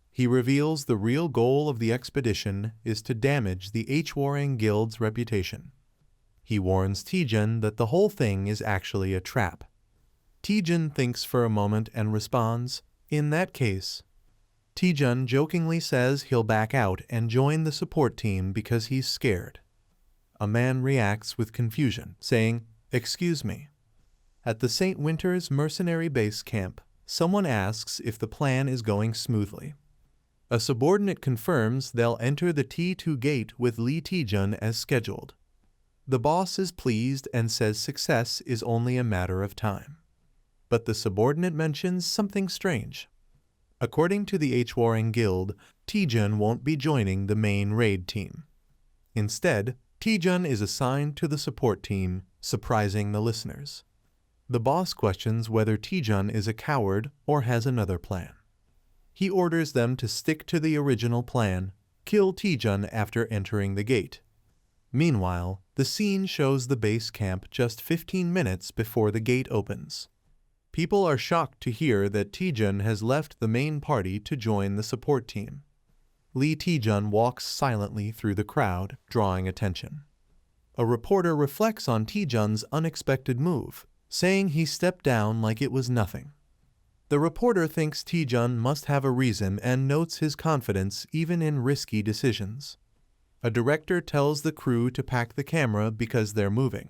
He reveals the real goal of the expedition is to damage the H-Warring Guild's reputation. He warns Taejun that the whole thing is actually a trap. Taejun thinks for a moment and responds, "In that case." Taejun jokingly says he'll back out and join the support team because he's scared. A man reacts with confusion, saying, "Excuse me." At the St. Winter's mercenary base camp, someone asks if the plan is going smoothly. A subordinate confirms they'll enter the T2 gate with Lee Taejun as scheduled. The boss is pleased and says success is only a matter of time. But the subordinate mentions something strange. According to the H-Warring Guild, Taejun won't be joining the main raid team. Instead, Taejun is assigned to the support team, surprising the listeners. The boss questions whether Taejun is a coward or has another plan. He orders them to stick to the original plan, kill Taejun after entering the gate. Meanwhile, the scene shows the base camp just 15 minutes before the gate opens. People are shocked to hear that Taejun has left the main party to join the support team. Lee Taejun walks silently through the crowd, drawing attention. A reporter reflects on Taejun's unexpected move, saying he stepped down like it was nothing. The reporter thinks Taejun must have a reason and notes his confidence even in risky decisions. A director tells the crew to pack the camera because they're moving.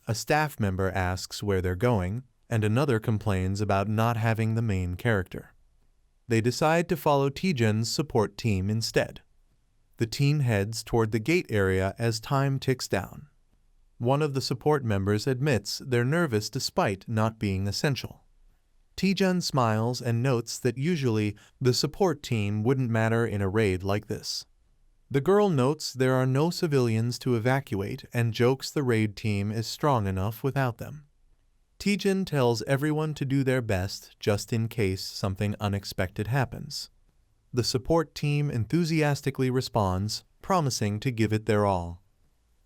A staff member asks where they're going, and another complains about not having the main character. They decide to follow Taejun's support team instead. The team heads toward the gate area as time ticks down. One of the support members admits they're nervous despite not being essential. Taejun smiles and notes that usually the support team wouldn't matter in a raid like this. The girl notes there are no civilians to evacuate and jokes the raid team is strong enough without them. Taejun tells everyone to do their best just in case something unexpected happens. The support team enthusiastically responds, promising to give it their all.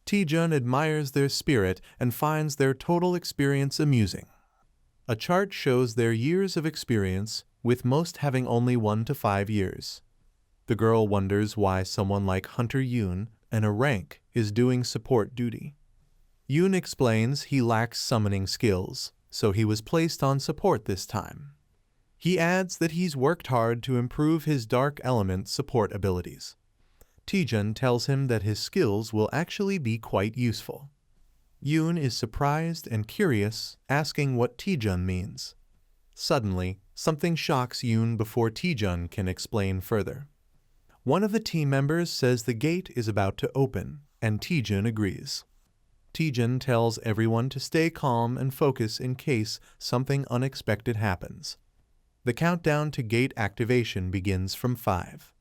Taejun admires their spirit and finds their total experience amusing. A chart shows their years of experience, with most having only 1 to 5 years. The girl wonders why someone like Hunter Yoon, and a rank, is doing support duty. Yoon explains he lacks summoning skills, so he was placed on support this time. He adds that he's worked hard to improve his dark element support abilities. Taejun tells him that his skills will actually be quite useful. Yoon is surprised and curious, asking what Taejun means. Suddenly, something shocks Yoon before Taejun can explain further. One of the team members says the gate is about to open, and Taejun agrees. Taejun tells everyone to stay calm and focus in case something unexpected happens. The countdown to gate activation begins from 5.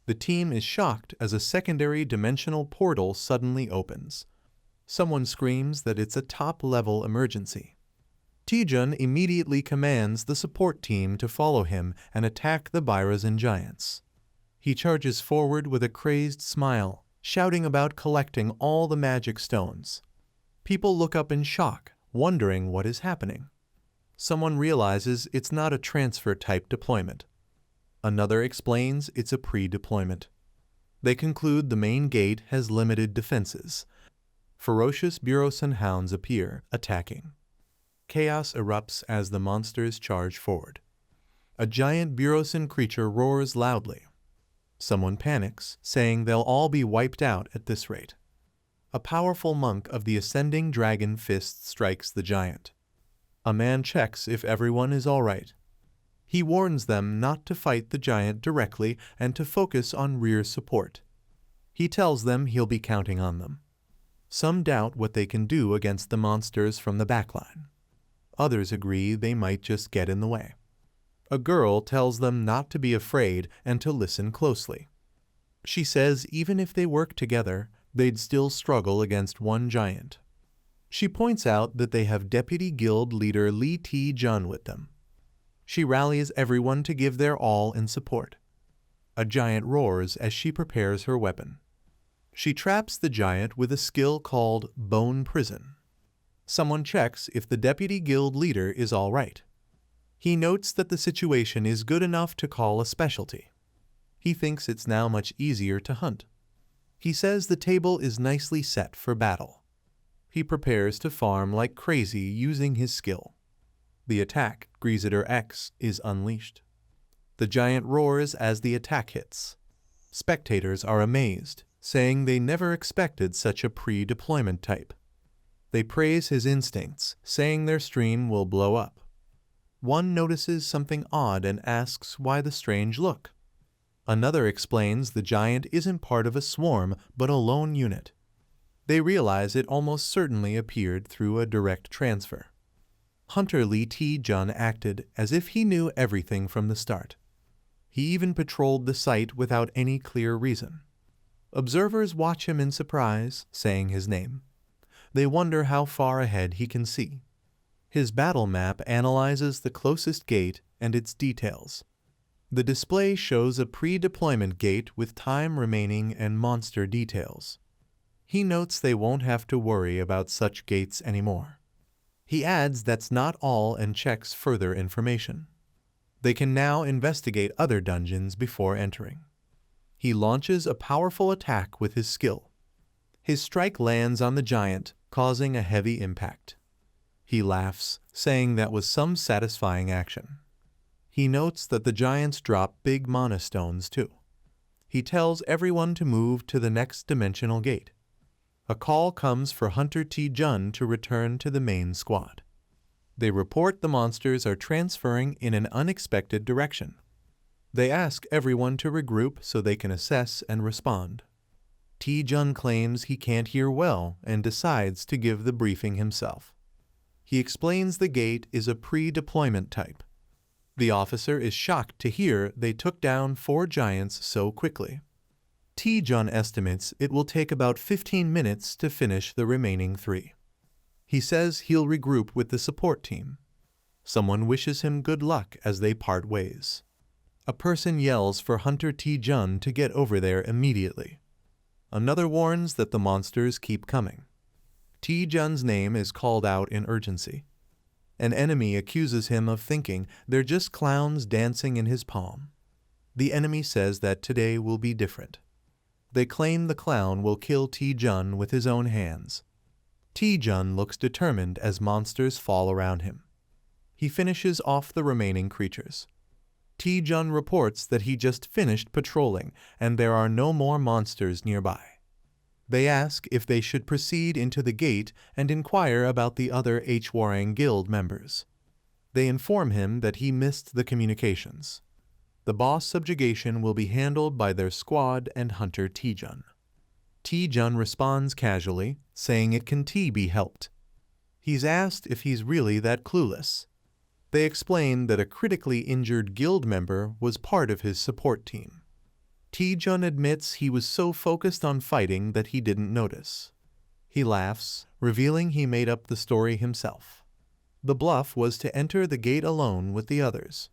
The team is shocked as a secondary dimensional portal suddenly opens. Someone screams that it's a top-level emergency. Taejun immediately commands the support team to follow him and attack the Birazan giants. He charges forward with a crazed smile, shouting about collecting all the magic stones. People look up in shock, wondering what is happening. Someone realizes it's not a transfer-type deployment. Another explains it's a pre-deployment. They conclude the main gate has limited defenses. Ferocious Burosan hounds appear, attacking. Chaos erupts as the monsters charge forward. A giant Burosan creature roars loudly. Someone panics, saying they'll all be wiped out at this rate. A powerful monk of the ascending dragon fist strikes the giant. A man checks if everyone is all right. He warns them not to fight the giant directly and to focus on rear support. He tells them he'll be counting on them. Some doubt what they can do against the monsters from the backline. Others agree they might just get in the way. A girl tells them not to be afraid and to listen closely. She says even if they work together, they'd still struggle against one giant. She points out that they have Deputy Guild Leader Lee Taejun with them. She rallies everyone to give their all in support. A giant roars as she prepares her weapon. She traps the giant with a skill called Bone Prison. Someone checks if the Deputy Guild Leader is all right. He notes that the situation is good enough to call a specialty. He thinks it's now much easier to hunt. He says the table is nicely set for battle. He prepares to farm like crazy using his skill. The attack, Greaseter X, is unleashed. The giant roars as the attack hits. Spectators are amazed, saying they never expected such a pre-deployment type. They praise his instincts, saying their stream will blow up. One notices something odd and asks why the strange look. Another explains the giant isn't part of a swarm but a lone unit. They realize it almost certainly appeared through a direct transfer. Hunter Lee Taejun acted as if he knew everything from the start. He even patrolled the site without any clear reason. Observers watch him in surprise, saying his name. They wonder how far ahead he can see. His battle map analyzes the closest gate and its details. The display shows a pre-deployment gate with time remaining and monster details. He notes they won't have to worry about such gates anymore. He adds that's not all and checks further information. They can now investigate other dungeons before entering. He launches a powerful attack with his skill. His strike lands on the giant, causing a heavy impact. He laughs, saying that was some satisfying action. He notes that the giants drop big mana stones too. He tells everyone to move to the next dimensional gate. A call comes for Hunter Taejun to return to the main squad. They report the monsters are transferring in an unexpected direction. They ask everyone to regroup so they can assess and respond. Taejun claims he can't hear well and decides to give the briefing himself. He explains the gate is a pre-deployment type. The officer is shocked to hear they took down 4 giants so quickly. Taejun estimates it will take about 15 minutes to finish the remaining 3. He says he'll regroup with the support team. Someone wishes him good luck as they part ways. A person yells for Hunter Taejun to get over there immediately. Another warns that the monsters keep coming. Taejun's name is called out in urgency. An enemy accuses him of thinking they're just clowns dancing in his palm. The enemy says that today will be different. They claim the clown will kill Taejun with his own hands. Taejun looks determined as monsters fall around him. He finishes off the remaining creatures. Taejun reports that he just finished patrolling and there are no more monsters nearby. They ask if they should proceed into the gate and inquire about the other Hwarang Guild members. They inform him that he missed the communications. The boss subjugation will be handled by their squad and Hunter Taejun. Taejun responds casually, saying it can be helped. He's asked if he's really that clueless. They explain that a critically injured guild member was part of his support team. Taejun admits he was so focused on fighting that he didn't notice. He laughs, revealing he made up the story himself. The bluff was to enter the gate alone with the others.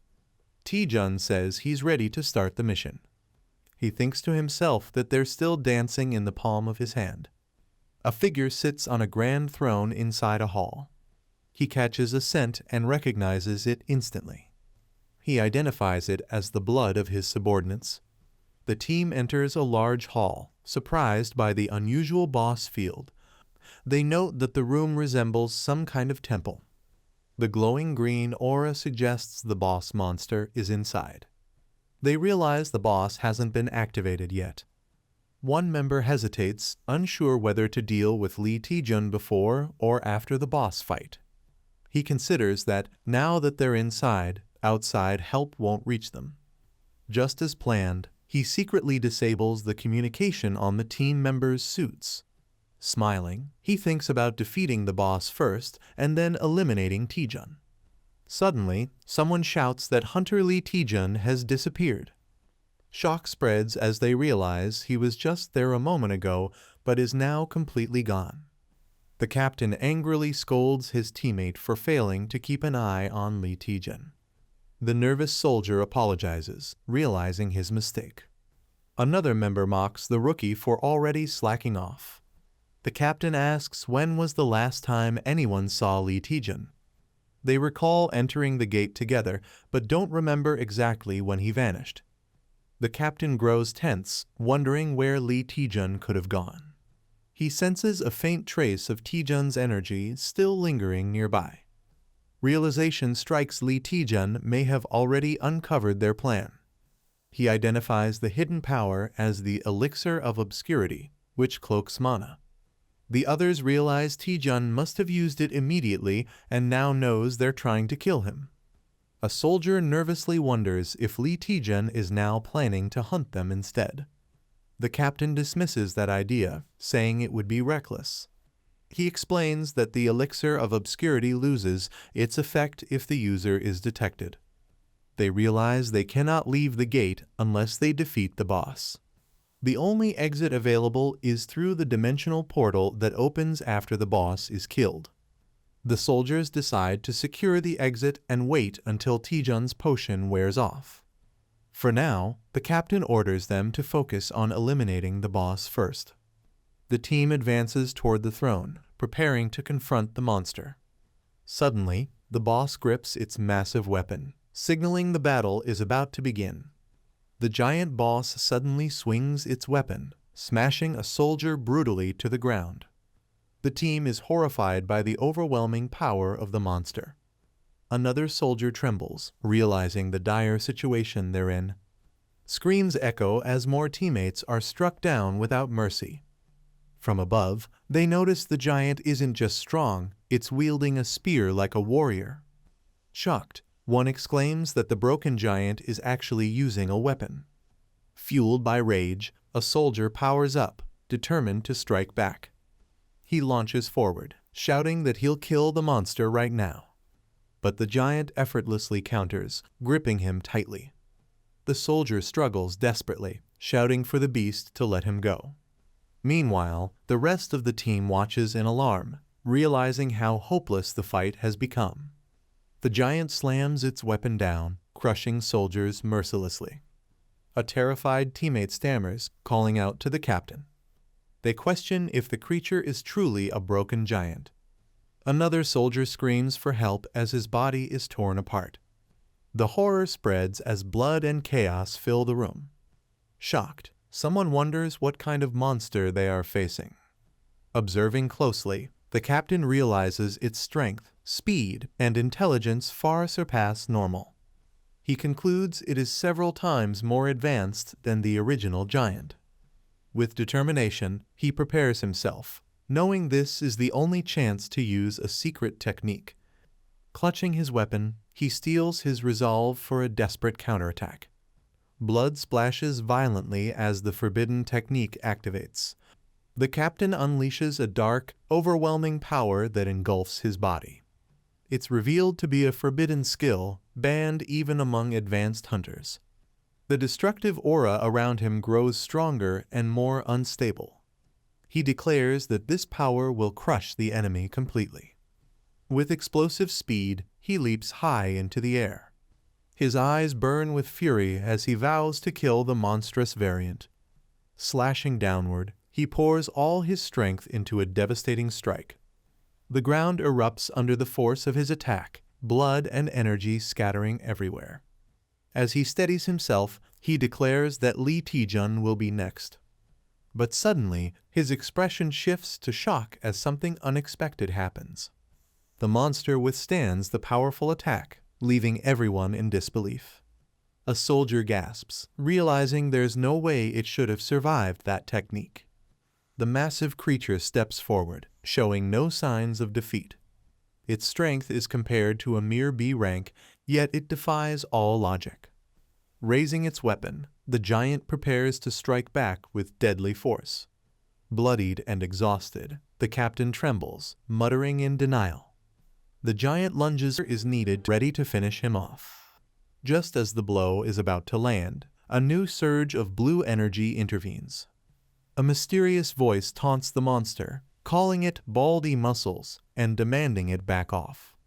Taejun says he's ready to start the mission. He thinks to himself that they're still dancing in the palm of his hand. A figure sits on a grand throne inside a hall. He catches a scent and recognizes it instantly. He identifies it as the blood of his subordinates. The team enters a large hall, surprised by the unusual boss field. They note that the room resembles some kind of temple. The glowing green aura suggests the boss monster is inside. They realize the boss hasn't been activated yet. One member hesitates, unsure whether to deal with Lee Taejun before or after the boss fight. He considers that, now that they're inside, outside help won't reach them. Just as planned, he secretly disables the communication on the team members' suits. Smiling, he thinks about defeating the boss first and then eliminating Taejun. Suddenly, someone shouts that Hunter Lee Taejun has disappeared. Shock spreads as they realize he was just there a moment ago but is now completely gone. The captain angrily scolds his teammate for failing to keep an eye on Lee Taejun. The nervous soldier apologizes, realizing his mistake. Another member mocks the rookie for already slacking off. The captain asks when was the last time anyone saw Lee Taejun. They recall entering the gate together, but don't remember exactly when he vanished. The captain grows tense, wondering where Lee Taejun could have gone. He senses a faint trace of Taejun's energy still lingering nearby. Realization strikes Lee Taejun may have already uncovered their plan. He identifies the hidden power as the Elixir of Obscurity, which cloaks mana. The others realize Taejun must have used it immediately and now knows they're trying to kill him. A soldier nervously wonders if Lee Taejun is now planning to hunt them instead. The captain dismisses that idea, saying it would be reckless. He explains that the Elixir of Obscurity loses its effect if the user is detected. They realize they cannot leave the gate unless they defeat the boss. The only exit available is through the dimensional portal that opens after the boss is killed. The soldiers decide to secure the exit and wait until Taejun's potion wears off. For now, the captain orders them to focus on eliminating the boss first. The team advances toward the throne, preparing to confront the monster. Suddenly, the boss grips its massive weapon, signaling the battle is about to begin. The giant boss suddenly swings its weapon, smashing a soldier brutally to the ground. The team is horrified by the overwhelming power of the monster. Another soldier trembles, realizing the dire situation they're in. Screams echo as more teammates are struck down without mercy. From above, they notice the giant isn't just strong, it's wielding a spear like a warrior. Shocked, one exclaims that the broken giant is actually using a weapon. Fueled by rage, a soldier powers up, determined to strike back. He launches forward, shouting that he'll kill the monster right now. But the giant effortlessly counters, gripping him tightly. The soldier struggles desperately, shouting for the beast to let him go. Meanwhile, the rest of the team watches in alarm, realizing how hopeless the fight has become. The giant slams its weapon down, crushing soldiers mercilessly. A terrified teammate stammers, calling out to the captain. They question if the creature is truly a broken giant. Another soldier screams for help as his body is torn apart. The horror spreads as blood and chaos fill the room. Shocked, someone wonders what kind of monster they are facing. Observing closely, the captain realizes its strength, speed, and intelligence far surpass normal. He concludes it is several times more advanced than the original giant. With determination, he prepares himself, knowing this is the only chance to use a secret technique. Clutching his weapon, he steels his resolve for a desperate counterattack. Blood splashes violently as the forbidden technique activates. The captain unleashes a dark, overwhelming power that engulfs his body. It's revealed to be a forbidden skill, banned even among advanced hunters. The destructive aura around him grows stronger and more unstable. He declares that this power will crush the enemy completely. With explosive speed, he leaps high into the air. His eyes burn with fury as he vows to kill the monstrous variant. Slashing downward, he pours all his strength into a devastating strike. The ground erupts under the force of his attack, blood and energy scattering everywhere. As he steadies himself, he declares that Lee Taejun will be next. But suddenly, his expression shifts to shock as something unexpected happens. The monster withstands the powerful attack, leaving everyone in disbelief. A soldier gasps, realizing there's no way it should have survived that technique. The massive creature steps forward, showing no signs of defeat. Its strength is compared to a mere B rank, yet it defies all logic. Raising its weapon, the giant prepares to strike back with deadly force. Bloodied and exhausted, the captain trembles, muttering in denial. The giant lunges is needed, ready to finish him off. Just as the blow is about to land, a new surge of blue energy intervenes. A mysterious voice taunts the monster, calling it baldy muscles and demanding it back off.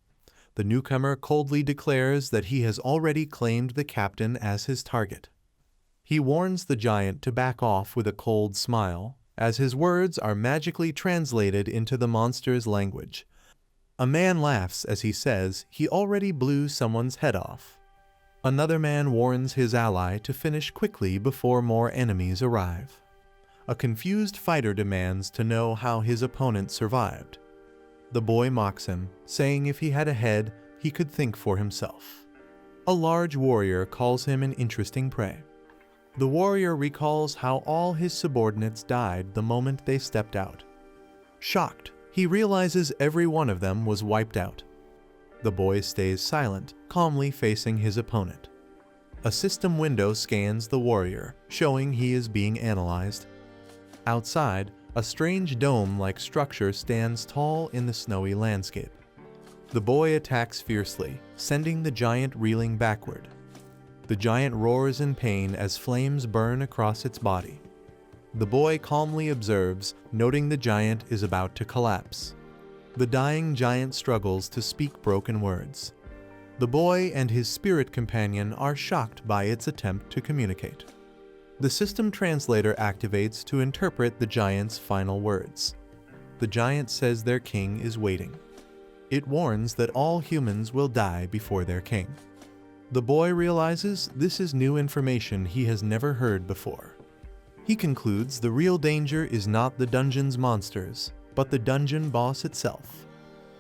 The newcomer coldly declares that he has already claimed the captain as his target. He warns the giant to back off with a cold smile, as his words are magically translated into the monster's language. A man laughs as he says he already blew someone's head off. Another man warns his ally to finish quickly before more enemies arrive. A confused fighter demands to know how his opponent survived. The boy mocks him, saying if he had a head, he could think for himself. A large warrior calls him an interesting prey. The warrior recalls how all his subordinates died the moment they stepped out. Shocked, he realizes every one of them was wiped out. The boy stays silent, calmly facing his opponent. A system window scans the warrior, showing he is being analyzed. Outside, a strange dome-like structure stands tall in the snowy landscape. The boy attacks fiercely, sending the giant reeling backward. The giant roars in pain as flames burn across its body. The boy calmly observes, noting the giant is about to collapse. The dying giant struggles to speak broken words. The boy and his spirit companion are shocked by its attempt to communicate. The system translator activates to interpret the giant's final words. The giant says their king is waiting. It warns that all humans will die before their king. The boy realizes this is new information he has never heard before. He concludes the real danger is not the dungeon's monsters, but the dungeon boss itself.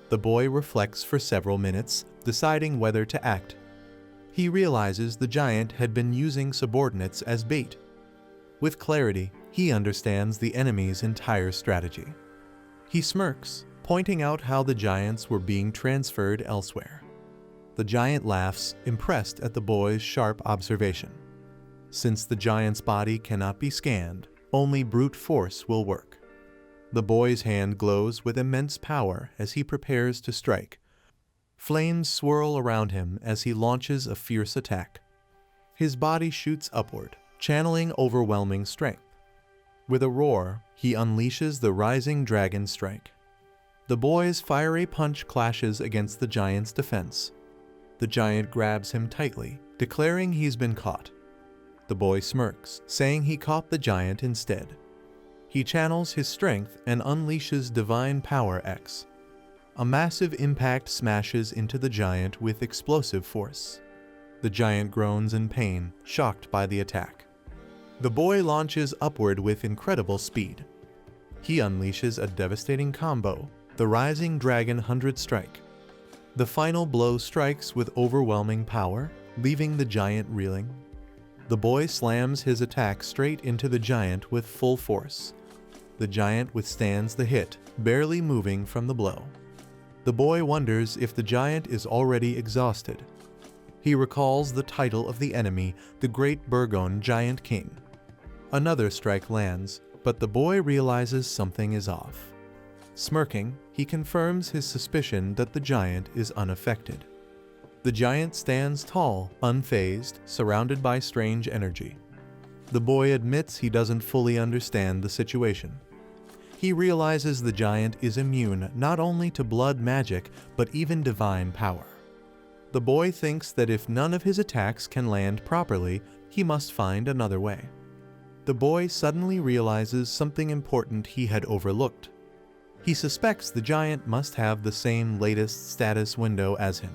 The boy reflects for several minutes, deciding whether to act. He realizes the giant had been using subordinates as bait. With clarity, he understands the enemy's entire strategy. He smirks, pointing out how the giants were being transferred elsewhere. The giant laughs, impressed at the boy's sharp observation. Since the giant's body cannot be scanned, only brute force will work. The boy's hand glows with immense power as he prepares to strike. Flames swirl around him as he launches a fierce attack. His body shoots upward, channeling overwhelming strength. With a roar, he unleashes the rising dragon strike. The boy's fiery punch clashes against the giant's defense. The giant grabs him tightly, declaring he's been caught. The boy smirks, saying he caught the giant instead. He channels his strength and unleashes Divine Power X. A massive impact smashes into the giant with explosive force. The giant groans in pain, shocked by the attack. The boy launches upward with incredible speed. He unleashes a devastating combo, the Rising Dragon 100 Strike. The final blow strikes with overwhelming power, leaving the giant reeling. The boy slams his attack straight into the giant with full force. The giant withstands the hit, barely moving from the blow. The boy wonders if the giant is already exhausted. He recalls the title of the enemy, the Great Burgon Giant King. Another strike lands, but the boy realizes something is off. Smirking, he confirms his suspicion that the giant is unaffected. The giant stands tall, unfazed, surrounded by strange energy. The boy admits he doesn't fully understand the situation. He realizes the giant is immune not only to blood magic, but even divine power. The boy thinks that if none of his attacks can land properly, he must find another way. The boy suddenly realizes something important he had overlooked. He suspects the giant must have the same latest status window as him.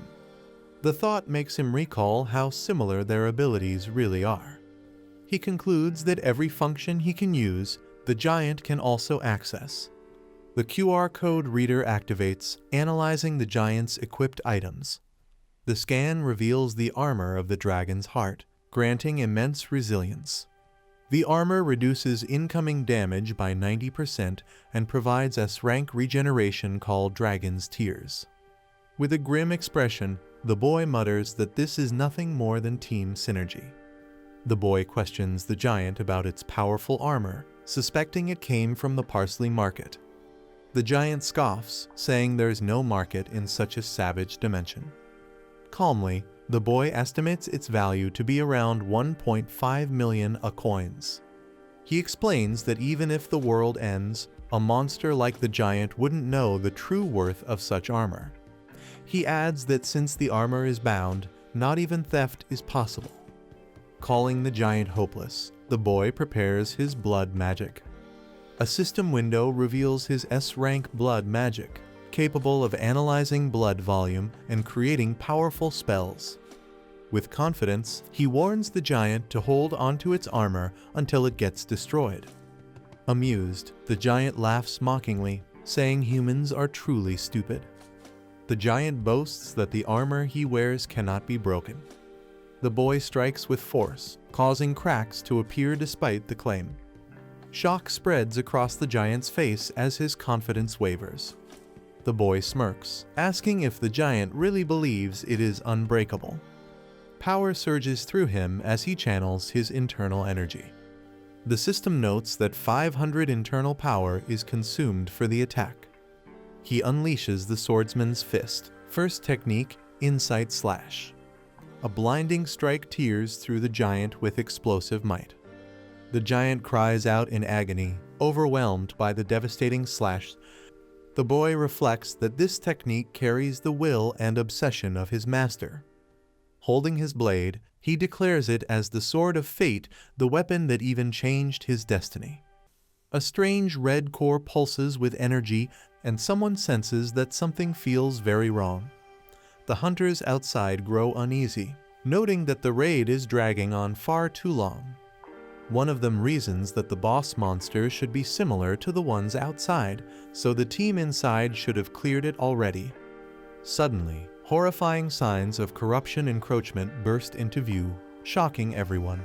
The thought makes him recall how similar their abilities really are. He concludes that every function he can use, the giant can also access. The QR code reader activates, analyzing the giant's equipped items. The scan reveals the armor of the dragon's heart, granting immense resilience. The armor reduces incoming damage by 90% and provides S-rank regeneration called Dragon's Tears. With a grim expression, the boy mutters that this is nothing more than team synergy. The boy questions the giant about its powerful armor, suspecting it came from the parsley market. The giant scoffs, saying there's no market in such a savage dimension. Calmly, the boy estimates its value to be around 1.5 million coins. He explains that even if the world ends, a monster like the giant wouldn't know the true worth of such armor. He adds that since the armor is bound, not even theft is possible. Calling the giant hopeless, the boy prepares his blood magic. A system window reveals his S-rank blood magic, capable of analyzing blood volume and creating powerful spells. With confidence, he warns the giant to hold onto its armor until it gets destroyed. Amused, the giant laughs mockingly, saying humans are truly stupid. The giant boasts that the armor he wears cannot be broken. The boy strikes with force, causing cracks to appear despite the claim. Shock spreads across the giant's face as his confidence wavers. The boy smirks, asking if the giant really believes it is unbreakable. Power surges through him as he channels his internal energy. The system notes that 500 internal power is consumed for the attack. He unleashes the swordsman's fist, first technique, Insight Slash. A blinding strike tears through the giant with explosive might. The giant cries out in agony, overwhelmed by the devastating slash. The boy reflects that this technique carries the will and obsession of his master. Holding his blade, he declares it as the sword of fate, the weapon that even changed his destiny. A strange red core pulses with energy, and someone senses that something feels very wrong. The hunters outside grow uneasy, noting that the raid is dragging on far too long. One of them reasons that the boss monster should be similar to the ones outside, so the team inside should have cleared it already. Suddenly, horrifying signs of corruption encroachment burst into view, shocking everyone.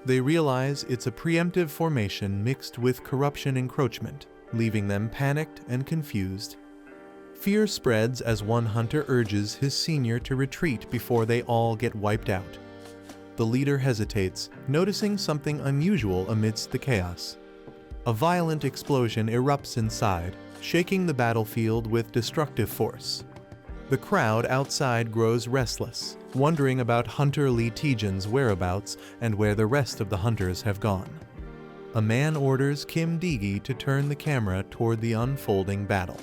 They realize it's a preemptive formation mixed with corruption encroachment, leaving them panicked and confused. Fear spreads as one hunter urges his senior to retreat before they all get wiped out. The leader hesitates, noticing something unusual amidst the chaos. A violent explosion erupts inside, shaking the battlefield with destructive force. The crowd outside grows restless, wondering about Hunter Lee Taejun's whereabouts and where the rest of the hunters have gone. A man orders Kim Digi to turn the camera toward the unfolding battle.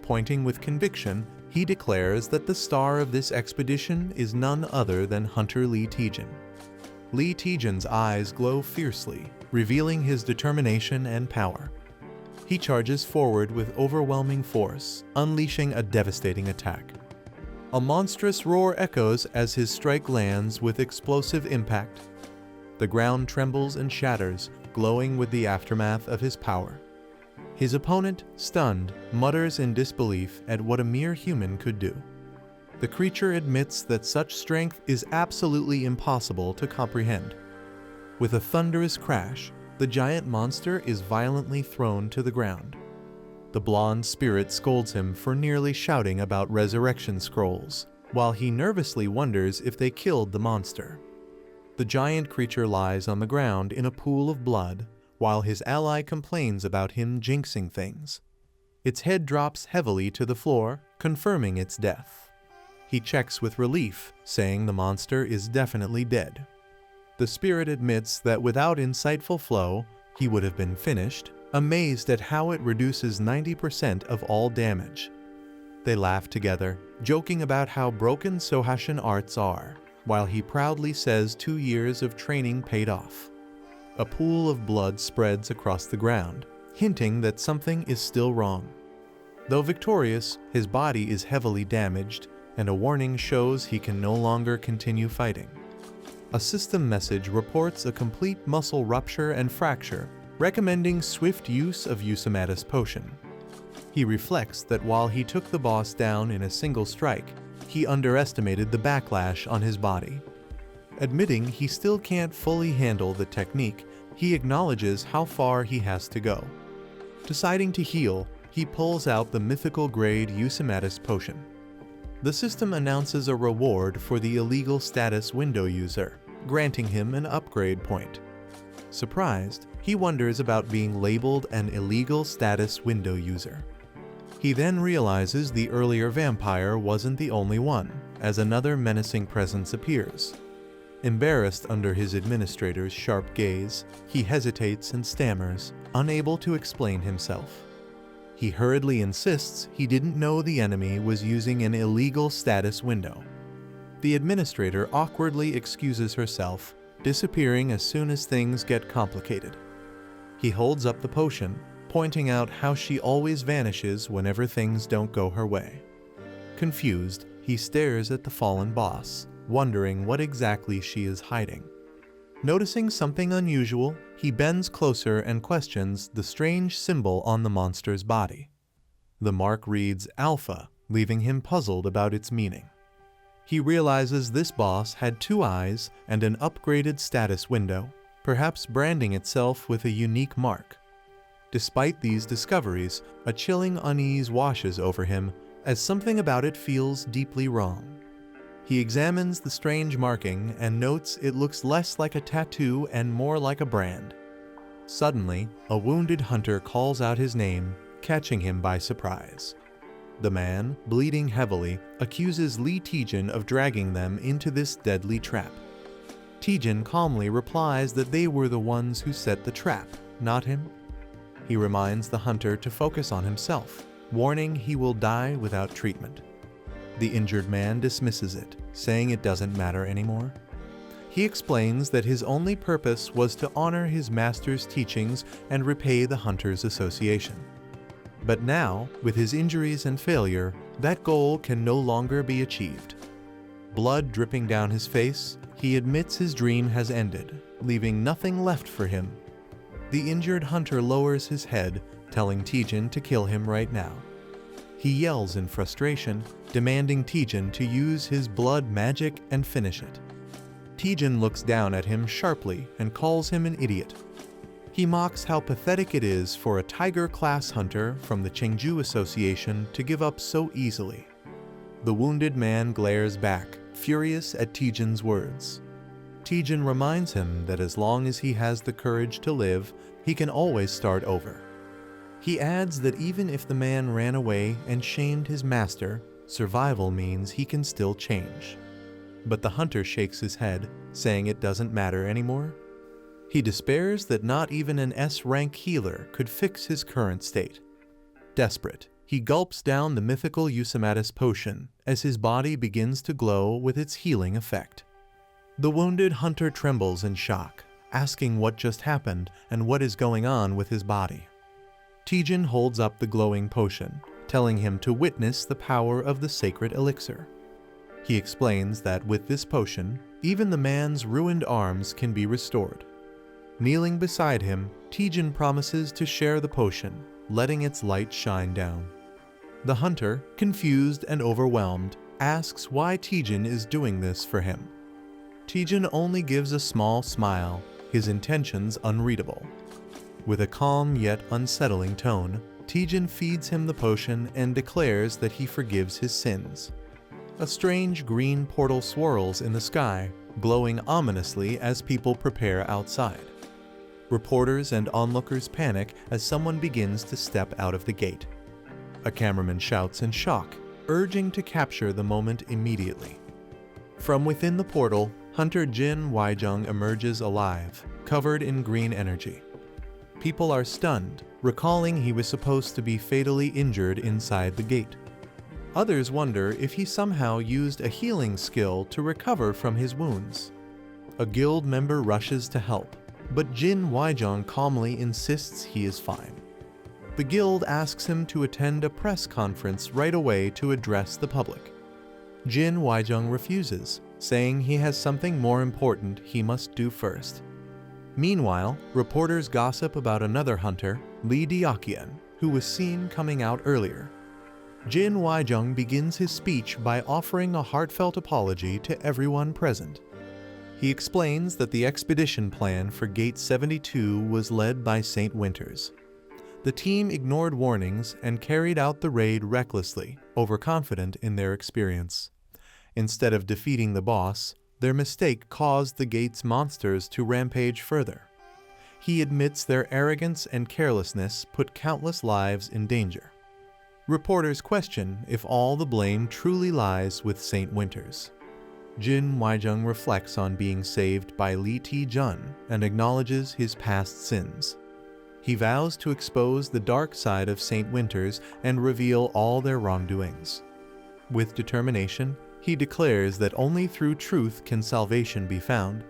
Pointing with conviction, he declares that the star of this expedition is none other than Hunter Lee Taejun. Lee Taejun's eyes glow fiercely, revealing his determination and power. He charges forward with overwhelming force, unleashing a devastating attack. A monstrous roar echoes as his strike lands with explosive impact. The ground trembles and shatters, glowing with the aftermath of his power. His opponent, stunned, mutters in disbelief at what a mere human could do. The creature admits that such strength is absolutely impossible to comprehend. With a thunderous crash, the giant monster is violently thrown to the ground. The blonde spirit scolds him for nearly shouting about resurrection scrolls, while he nervously wonders if they killed the monster. The giant creature lies on the ground in a pool of blood, while his ally complains about him jinxing things. Its head drops heavily to the floor, confirming its death. He checks with relief, saying the monster is definitely dead. The spirit admits that without insightful flow, he would have been finished, amazed at how it reduces 90% of all damage. They laugh together, joking about how broken Sohashin arts are, while he proudly says 2 years of training paid off. A pool of blood spreads across the ground, hinting that something is still wrong. Though victorious, his body is heavily damaged, and a warning shows he can no longer continue fighting. A system message reports a complete muscle rupture and fracture, recommending swift use of Usamata's potion. He reflects that while he took the boss down in a single strike, he underestimated the backlash on his body. Admitting he still can't fully handle the technique, he acknowledges how far he has to go. Deciding to heal, he pulls out the mythical grade Eusimatus potion. The system announces a reward for the illegal status window user, granting him an upgrade point. Surprised, he wonders about being labeled an illegal status window user. He then realizes the earlier vampire wasn't the only one, as another menacing presence appears. Embarrassed under his administrator's sharp gaze, he hesitates and stammers, unable to explain himself. He hurriedly insists he didn't know the enemy was using an illegal status window. The administrator awkwardly excuses herself, disappearing as soon as things get complicated. He holds up the potion, pointing out how she always vanishes whenever things don't go her way. Confused, he stares at the fallen boss, wondering what exactly she is hiding. Noticing something unusual, he bends closer and questions the strange symbol on the monster's body. The mark reads Alpha, leaving him puzzled about its meaning. He realizes this boss had 2 eyes and an upgraded status window, perhaps branding itself with a unique mark. Despite these discoveries, a chilling unease washes over him, as something about it feels deeply wrong. He examines the strange marking and notes it looks less like a tattoo and more like a brand. Suddenly, a wounded hunter calls out his name, catching him by surprise. The man, bleeding heavily, accuses Lee Taejun of dragging them into this deadly trap. Taejun calmly replies that they were the ones who set the trap, not him. He reminds the hunter to focus on himself, warning he will die without treatment. The injured man dismisses it, saying it doesn't matter anymore. He explains that his only purpose was to honor his master's teachings and repay the Hunters Association. But now, with his injuries and failure, that goal can no longer be achieved. Blood dripping down his face, he admits his dream has ended, leaving nothing left for him. The injured hunter lowers his head, telling Taejun to kill him right now. He yells in frustration, demanding Taejun to use his blood magic and finish it. Taejun looks down at him sharply and calls him an idiot. He mocks how pathetic it is for a tiger-class hunter from the Chengju Association to give up so easily. The wounded man glares back, furious at Taejun's words. Taejun reminds him that as long as he has the courage to live, he can always start over. He adds that even if the man ran away and shamed his master, survival means he can still change. But the hunter shakes his head, saying it doesn't matter anymore. He despairs that not even an S-rank healer could fix his current state. Desperate, he gulps down the mythical Eusimatus potion as his body begins to glow with its healing effect. The wounded hunter trembles in shock, asking what just happened and what is going on with his body. Taejun holds up the glowing potion, telling him to witness the power of the sacred elixir. He explains that with this potion, even the man's ruined arms can be restored. Kneeling beside him, Taejun promises to share the potion, letting its light shine down. The hunter, confused and overwhelmed, asks why Taejun is doing this for him. Taejun only gives a small smile, his intentions unreadable. With a calm yet unsettling tone, Taejun feeds him the potion and declares that he forgives his sins. A strange green portal swirls in the sky, glowing ominously as people prepare outside. Reporters and onlookers panic as someone begins to step out of the gate. A cameraman shouts in shock, urging to capture the moment immediately. From within the portal, Hunter Jin Waijung emerges alive, covered in green energy. People are stunned, recalling he was supposed to be fatally injured inside the gate. Others wonder if he somehow used a healing skill to recover from his wounds. A guild member rushes to help, but Jin Waijung calmly insists he is fine. The guild asks him to attend a press conference right away to address the public. Jin Waijung refuses, saying he has something more important he must do first. Meanwhile, reporters gossip about another hunter, Lee Deokian, who was seen coming out earlier. Jin Waijung begins his speech by offering a heartfelt apology to everyone present. He explains that the expedition plan for Gate 72 was led by St. Winters. The team ignored warnings and carried out the raid recklessly, overconfident in their experience. Instead of defeating the boss, their mistake caused the gate's monsters to rampage further. He admits their arrogance and carelessness put countless lives in danger. Reporters question if all the blame truly lies with St. Winters. Jin Waijung reflects on being saved by Lee Taejun and acknowledges his past sins. He vows to expose the dark side of St. Winters and reveal all their wrongdoings. With determination, he declares that only through truth can salvation be found.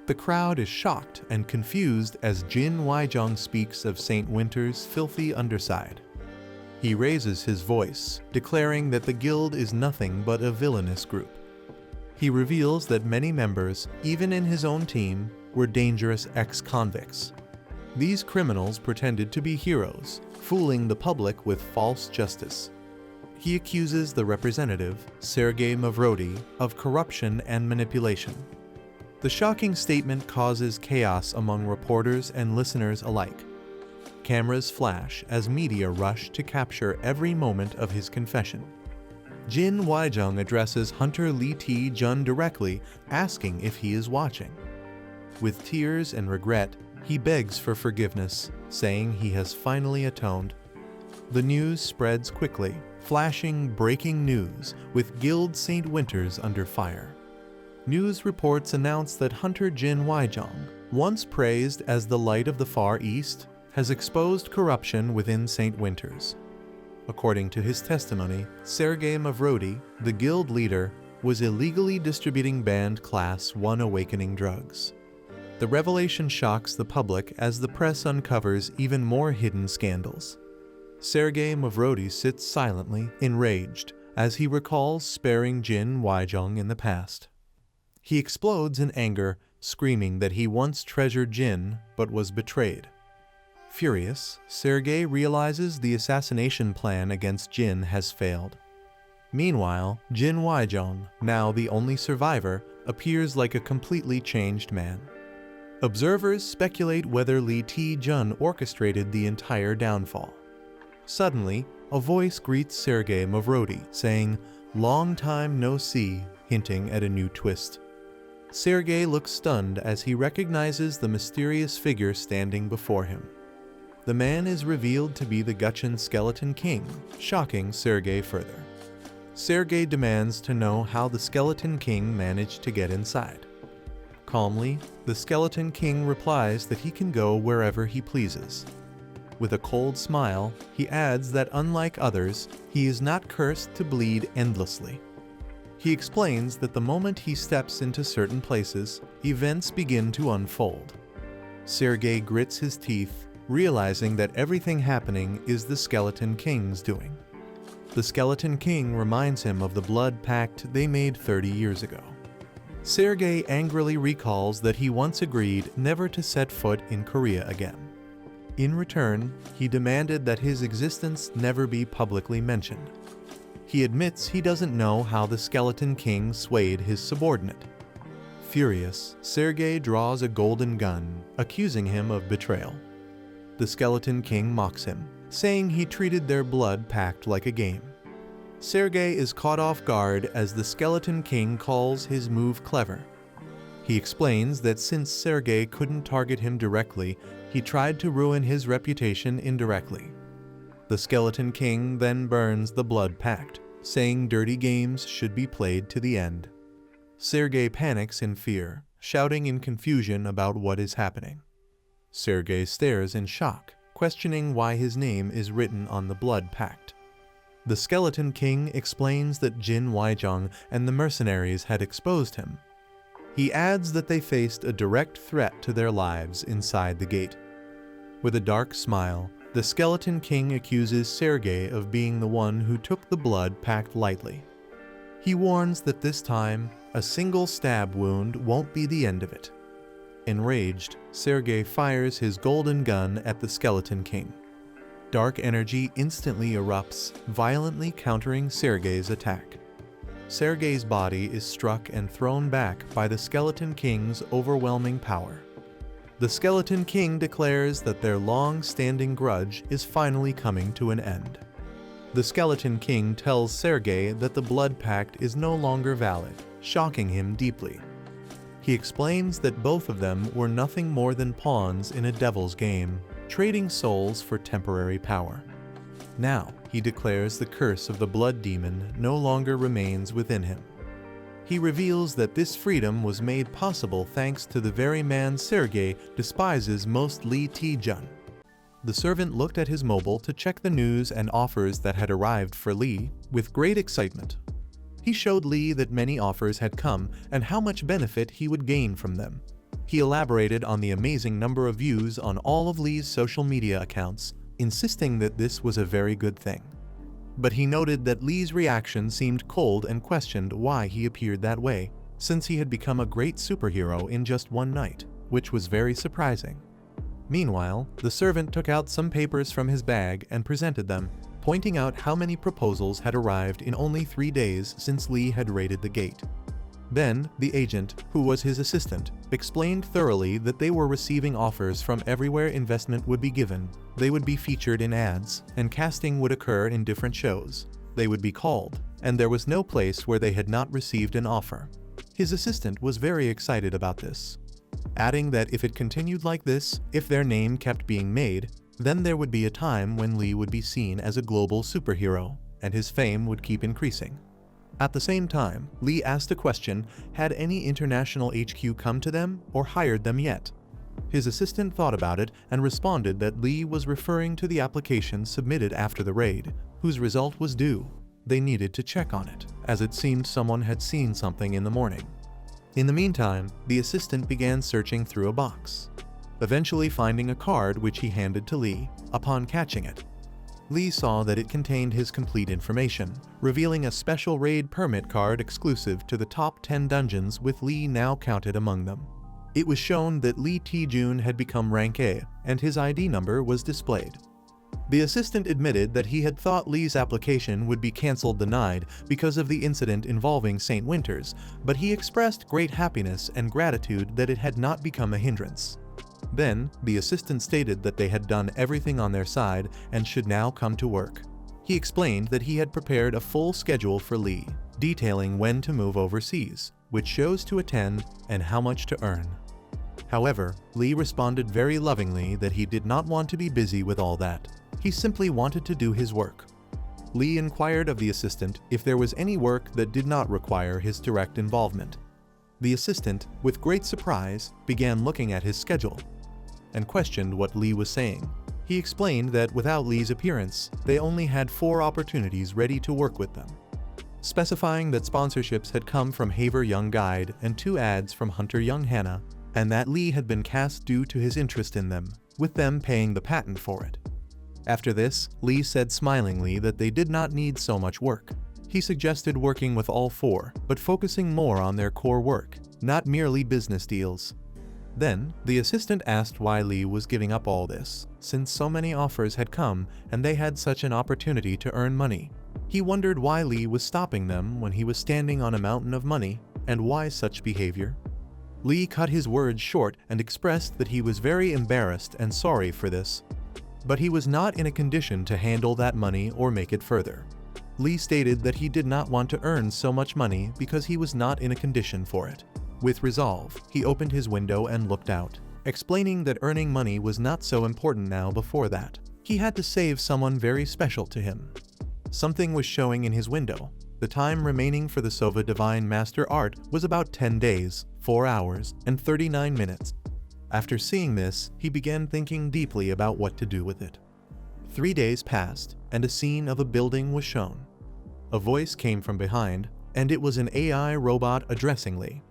The crowd is shocked and confused as Jin Waijung speaks of St. Winters' filthy underside. He raises his voice, declaring that the guild is nothing but a villainous group. He reveals that many members, even in his own team, were dangerous ex-convicts. These criminals pretended to be heroes, fooling the public with false justice. He accuses the representative, Sergei Mavrodi, of corruption and manipulation. The shocking statement causes chaos among reporters and listeners alike. Cameras flash as media rush to capture every moment of his confession. Jin Waijung addresses Hunter Lee Taejun directly, asking if he is watching. With tears and regret, he begs for forgiveness, saying he has finally atoned. The news spreads quickly, flashing breaking news with Guild St. Winters under fire. News reports announce that Hunter Jin Waijung, once praised as the light of the Far East, has exposed corruption within St. Winters. According to his testimony, Sergei Mavrodi, the guild leader, was illegally distributing banned Class 1 awakening drugs. The revelation shocks the public as the press uncovers even more hidden scandals. Sergei Mavrodi sits silently, enraged, as he recalls sparing Jin Waijung in the past. He explodes in anger, screaming that he once treasured Jin but was betrayed. Furious, Sergei realizes the assassination plan against Jin has failed. Meanwhile, Jin Waijung, now the only survivor, appears like a completely changed man. Observers speculate whether Lee Taejun orchestrated the entire downfall. Suddenly, a voice greets Sergei Mavrodi, saying, "Long time no see," hinting at a new twist. Sergei looks stunned as he recognizes the mysterious figure standing before him. The man is revealed to be the Gutchen Skeleton King, shocking Sergei further. Sergei demands to know how the Skeleton King managed to get inside. Calmly, the Skeleton King replies that he can go wherever he pleases. With a cold smile, he adds that unlike others, he is not cursed to bleed endlessly. He explains that the moment he steps into certain places, events begin to unfold. Sergei grits his teeth, realizing that everything happening is the Skeleton King's doing. The Skeleton King reminds him of the blood pact they made 30 years ago. Sergei angrily recalls that he once agreed never to set foot in Korea again. In return, he demanded that his existence never be publicly mentioned. He admits he doesn't know how the Skeleton King swayed his subordinate. Furious, Sergei draws a golden gun, accusing him of betrayal. The Skeleton King mocks him, saying he treated their blood pact like a game. Sergei is caught off guard as the Skeleton King calls his move clever. He explains that since Sergei couldn't target him directly, he tried to ruin his reputation indirectly. The Skeleton King then burns the blood pact, saying dirty games should be played to the end. Sergei panics in fear, shouting in confusion about what is happening. Sergei stares in shock, questioning why his name is written on the blood pact. The Skeleton King explains that Jin Waijung and the mercenaries had exposed him. He adds that they faced a direct threat to their lives inside the gate. With a dark smile, the Skeleton King accuses Sergei of being the one who took the blood pact lightly. He warns that this time, a single stab wound won't be the end of it. Enraged, Sergei fires his golden gun at the Skeleton King. Dark energy instantly erupts, violently countering Sergei's attack. Sergei's body is struck and thrown back by the Skeleton King's overwhelming power. The Skeleton King declares that their long-standing grudge is finally coming to an end. The Skeleton King tells Sergei that the blood pact is no longer valid, shocking him deeply. He explains that both of them were nothing more than pawns in a devil's game, trading souls for temporary power. Now, he declares the curse of the blood demon no longer remains within him. He reveals that this freedom was made possible thanks to the very man Sergei despises most, Lee Taejun. The servant looked at his mobile to check the news and offers that had arrived for Lee with great excitement. He showed Lee that many offers had come and how much benefit he would gain from them. He elaborated on the amazing number of views on all of Lee's social media accounts, insisting that this was a very good thing. But he noted that Lee's reaction seemed cold and questioned why he appeared that way, since he had become a great superhero in just one night, which was very surprising. Meanwhile, the servant took out some papers from his bag and presented them, pointing out how many proposals had arrived in only 3 days since Lee had raided the gate. Then, the agent, who was his assistant, explained thoroughly that they were receiving offers from everywhere investment would be given. They would be featured in ads, and casting would occur in different shows. They would be called, and there was no place where they had not received an offer. His assistant was very excited about this, adding that if it continued like this, if their name kept being made, then there would be a time when Lee would be seen as a global superhero, and his fame would keep increasing. At the same time, Lee asked a question: had any international HQ come to them or hired them yet? His assistant thought about it and responded that Lee was referring to the application submitted after the raid, whose result was due. They needed to check on it, as it seemed someone had seen something in the morning. In the meantime, the assistant began searching through a box, eventually finding a card which he handed to Lee. Upon catching it, Lee saw that it contained his complete information, revealing a special raid permit card exclusive to the top 10 dungeons, with Lee now counted among them. It was shown that Lee Taejun had become rank A, and his ID number was displayed. The assistant admitted that he had thought Lee's application would be cancelled denied because of the incident involving St. Winters, but he expressed great happiness and gratitude that it had not become a hindrance. Then, the assistant stated that they had done everything on their side and should now come to work. He explained that he had prepared a full schedule for Lee, detailing when to move overseas, which shows to attend, and how much to earn. However, Lee responded very lovingly that he did not want to be busy with all that. He simply wanted to do his work. Lee inquired of the assistant if there was any work that did not require his direct involvement. The assistant, with great surprise, began looking at his schedule and questioned what Lee was saying. He explained that without Lee's appearance, they only had 4 opportunities ready to work with them, specifying that sponsorships had come from Haver Young Guide and 2 ads from Hunter Young Hannah, and that Lee had been cast due to his interest in them, with them paying the patent for it. After this, Lee said smilingly that they did not need so much work. He suggested working with all 4, but focusing more on their core work, not merely business deals. Then, the assistant asked why Lee was giving up all this, since so many offers had come and they had such an opportunity to earn money. He wondered why Lee was stopping them when he was standing on a mountain of money, and why such behavior. Lee cut his words short and expressed that he was very embarrassed and sorry for this, but he was not in a condition to handle that money or make it further. Lee stated that he did not want to earn so much money because he was not in a condition for it. With resolve, he opened his window and looked out, explaining that earning money was not so important now. Before that, he had to save someone very special to him. Something was showing in his window. The time remaining for the Sova Divine Master Art was about 10 days, 4 hours, and 39 minutes. After seeing this, he began thinking deeply about what to do with it. 3 days passed, and a scene of a building was shown. A voice came from behind, and it was an AI robot addressing Lee.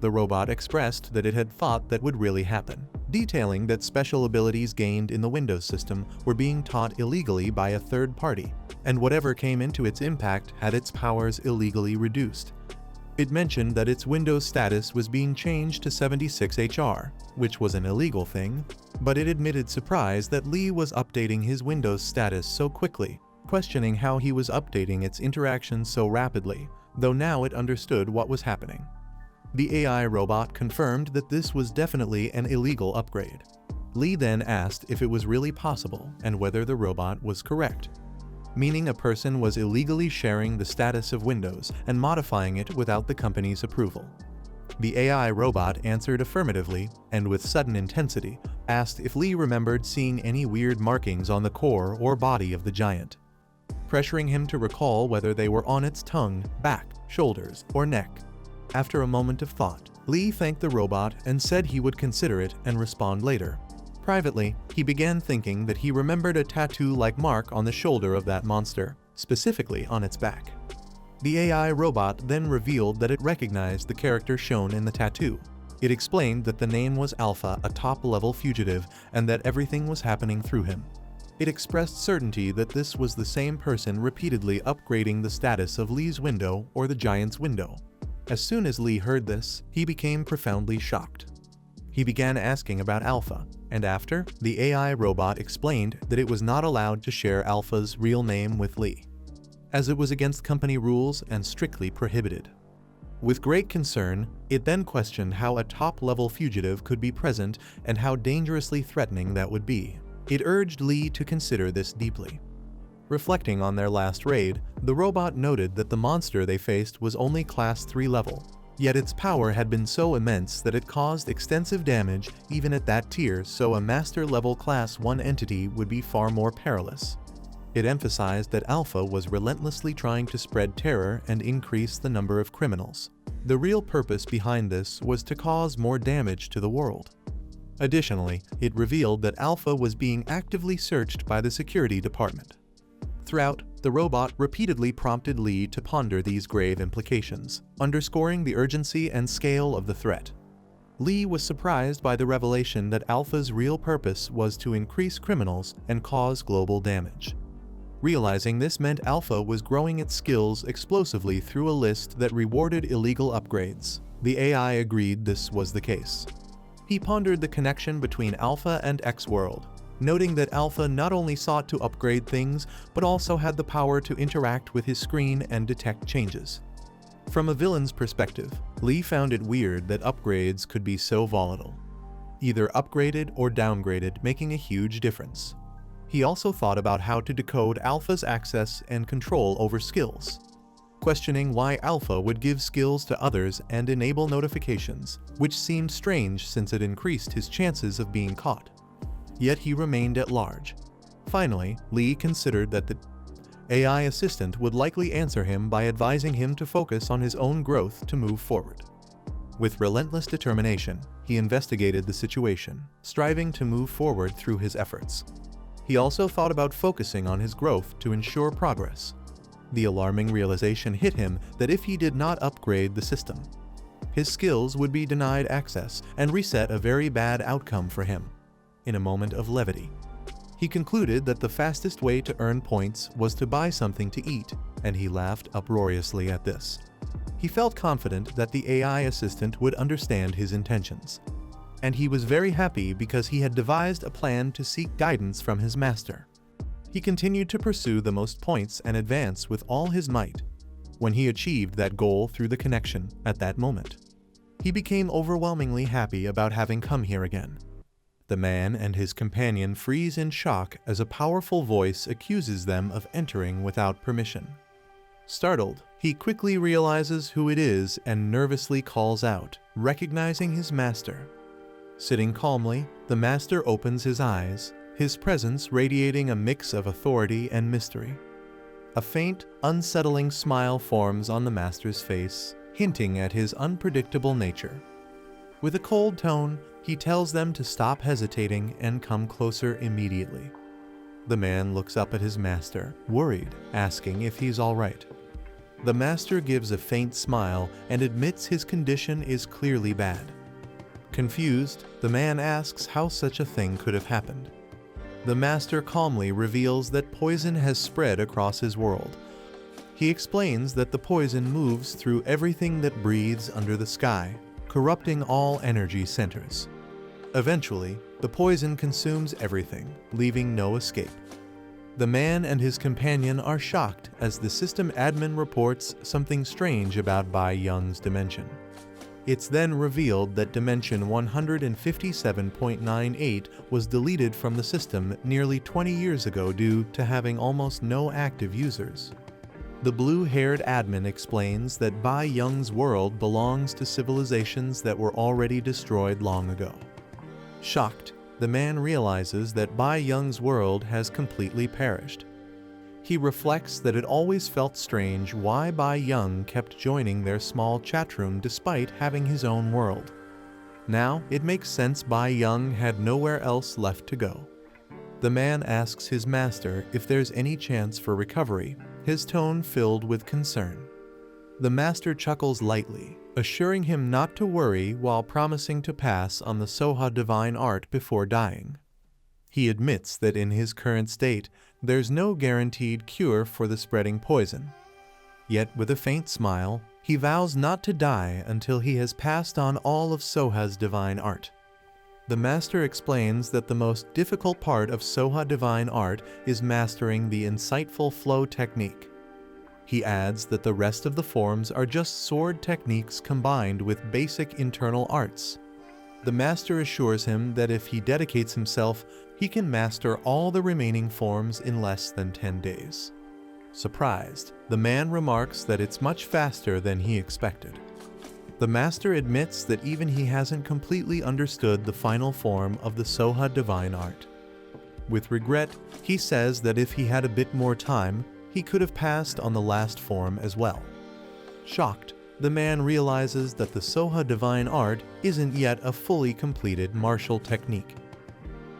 The robot expressed that it had thought that would really happen, detailing that special abilities gained in the Windows system were being taught illegally by a third party, and whatever came into its impact had its powers illegally reduced. It mentioned that its Windows status was being changed to 76HR, which was an illegal thing, but it admitted surprise that Lee was updating his Windows status so quickly, questioning how he was updating its interactions so rapidly, though now it understood what was happening. The AI robot confirmed that this was definitely an illegal upgrade. Lee then asked if it was really possible and whether the robot was correct, meaning a person was illegally sharing the status of Windows and modifying it without the company's approval. The AI robot answered affirmatively and with sudden intensity asked if Lee remembered seeing any weird markings on the core or body of the giant, pressuring him to recall whether they were on its tongue, back, shoulders, or neck. After a moment of thought, Lee thanked the robot and said he would consider it and respond later. Privately, he began thinking that he remembered a tattoo-like mark on the shoulder of that monster, specifically on its back. The AI robot then revealed that it recognized the character shown in the tattoo. It explained that the name was Alpha, a top-level fugitive, and that everything was happening through him. It expressed certainty that this was the same person repeatedly upgrading the status of Lee's window or the giant's window. As soon as Lee heard this, he became profoundly shocked. He began asking about Alpha, and after, the AI robot explained that it was not allowed to share Alpha's real name with Lee, as it was against company rules and strictly prohibited. With great concern, it then questioned how a top-level fugitive could be present and how dangerously threatening that would be. It urged Lee to consider this deeply. Reflecting on their last raid, the robot noted that the monster they faced was only Class 3 level, yet its power had been so immense that it caused extensive damage even at that tier, so a master-level Class 1 entity would be far more perilous. It emphasized that Alpha was relentlessly trying to spread terror and increase the number of criminals. The real purpose behind this was to cause more damage to the world. Additionally, it revealed that Alpha was being actively searched by the security department. Throughout, the robot repeatedly prompted Lee to ponder these grave implications, underscoring the urgency and scale of the threat. Lee was surprised by the revelation that Alpha's real purpose was to increase criminals and cause global damage. Realizing this meant Alpha was growing its skills explosively through a list that rewarded illegal upgrades. The AI agreed this was the case. He pondered the connection between Alpha and X-World, noting that Alpha not only sought to upgrade things, but also had the power to interact with his screen and detect changes. From a villain's perspective, Lee found it weird that upgrades could be so volatile, either upgraded or downgraded, making a huge difference. He also thought about how to decode Alpha's access and control over skills, questioning why Alpha would give skills to others and enable notifications, which seemed strange since it increased his chances of being caught. Yet he remained at large. Finally, Lee considered that the AI assistant would likely answer him by advising him to focus on his own growth to move forward. With relentless determination, he investigated the situation, striving to move forward through his efforts. He also thought about focusing on his growth to ensure progress. The alarming realization hit him that if he did not upgrade the system, his skills would be denied access and reset a very bad outcome for him. In a moment of levity, he concluded that the fastest way to earn points was to buy something to eat, and he laughed uproariously at this. He felt confident that the AI assistant would understand his intentions, and he was very happy because he had devised a plan to seek guidance from his master. He continued to pursue the most points and advance with all his might. When he achieved that goal through the connection at that moment, he became overwhelmingly happy about having come here again. The man and his companion freeze in shock as a powerful voice accuses them of entering without permission. Startled, he quickly realizes who it is and nervously calls out, recognizing his master. Sitting calmly, the master opens his eyes, his presence radiating a mix of authority and mystery. A faint, unsettling smile forms on the master's face, hinting at his unpredictable nature. With a cold tone, he tells them to stop hesitating and come closer immediately. The man looks up at his master, worried, asking if he's all right. The master gives a faint smile and admits his condition is clearly bad. Confused, the man asks how such a thing could have happened. The master calmly reveals that poison has spread across his world. He explains that the poison moves through everything that breathes under the sky, corrupting all energy centers. Eventually, The poison consumes everything, leaving no escape. The man and his companion are shocked as the system admin reports something strange about Bai Young's dimension. It's then revealed that dimension 157.98 was deleted from the system nearly 20 years ago due to having almost no active users. The blue-haired admin explains that Bai Young's world belongs to civilizations that were already destroyed long ago. Shocked, the man realizes that Bai Young's world has completely perished. He reflects that it always felt strange why Bai Young kept joining their small chat room despite having his own world. Now, it makes sense Bai Young had nowhere else left to go. The man asks his master if there's any chance for recovery, his tone filled with concern. The master chuckles lightly, assuring him not to worry while promising to pass on the Soha divine art before dying. He admits that in his current state, there's no guaranteed cure for the spreading poison. Yet with a faint smile, he vows not to die until he has passed on all of Soha's divine art. The master explains that the most difficult part of Soha divine art is mastering the insightful flow technique. He adds that the rest of the forms are just sword techniques combined with basic internal arts. The master assures him that if he dedicates himself, he can master all the remaining forms in less than 10 days. Surprised, the man remarks that it's much faster than he expected. The master admits that even he hasn't completely understood the final form of the Soha divine art. With regret, he says that if he had a bit more time, he could have passed on the last form as well. Shocked, the man realizes that the Soha divine art isn't yet a fully completed martial technique.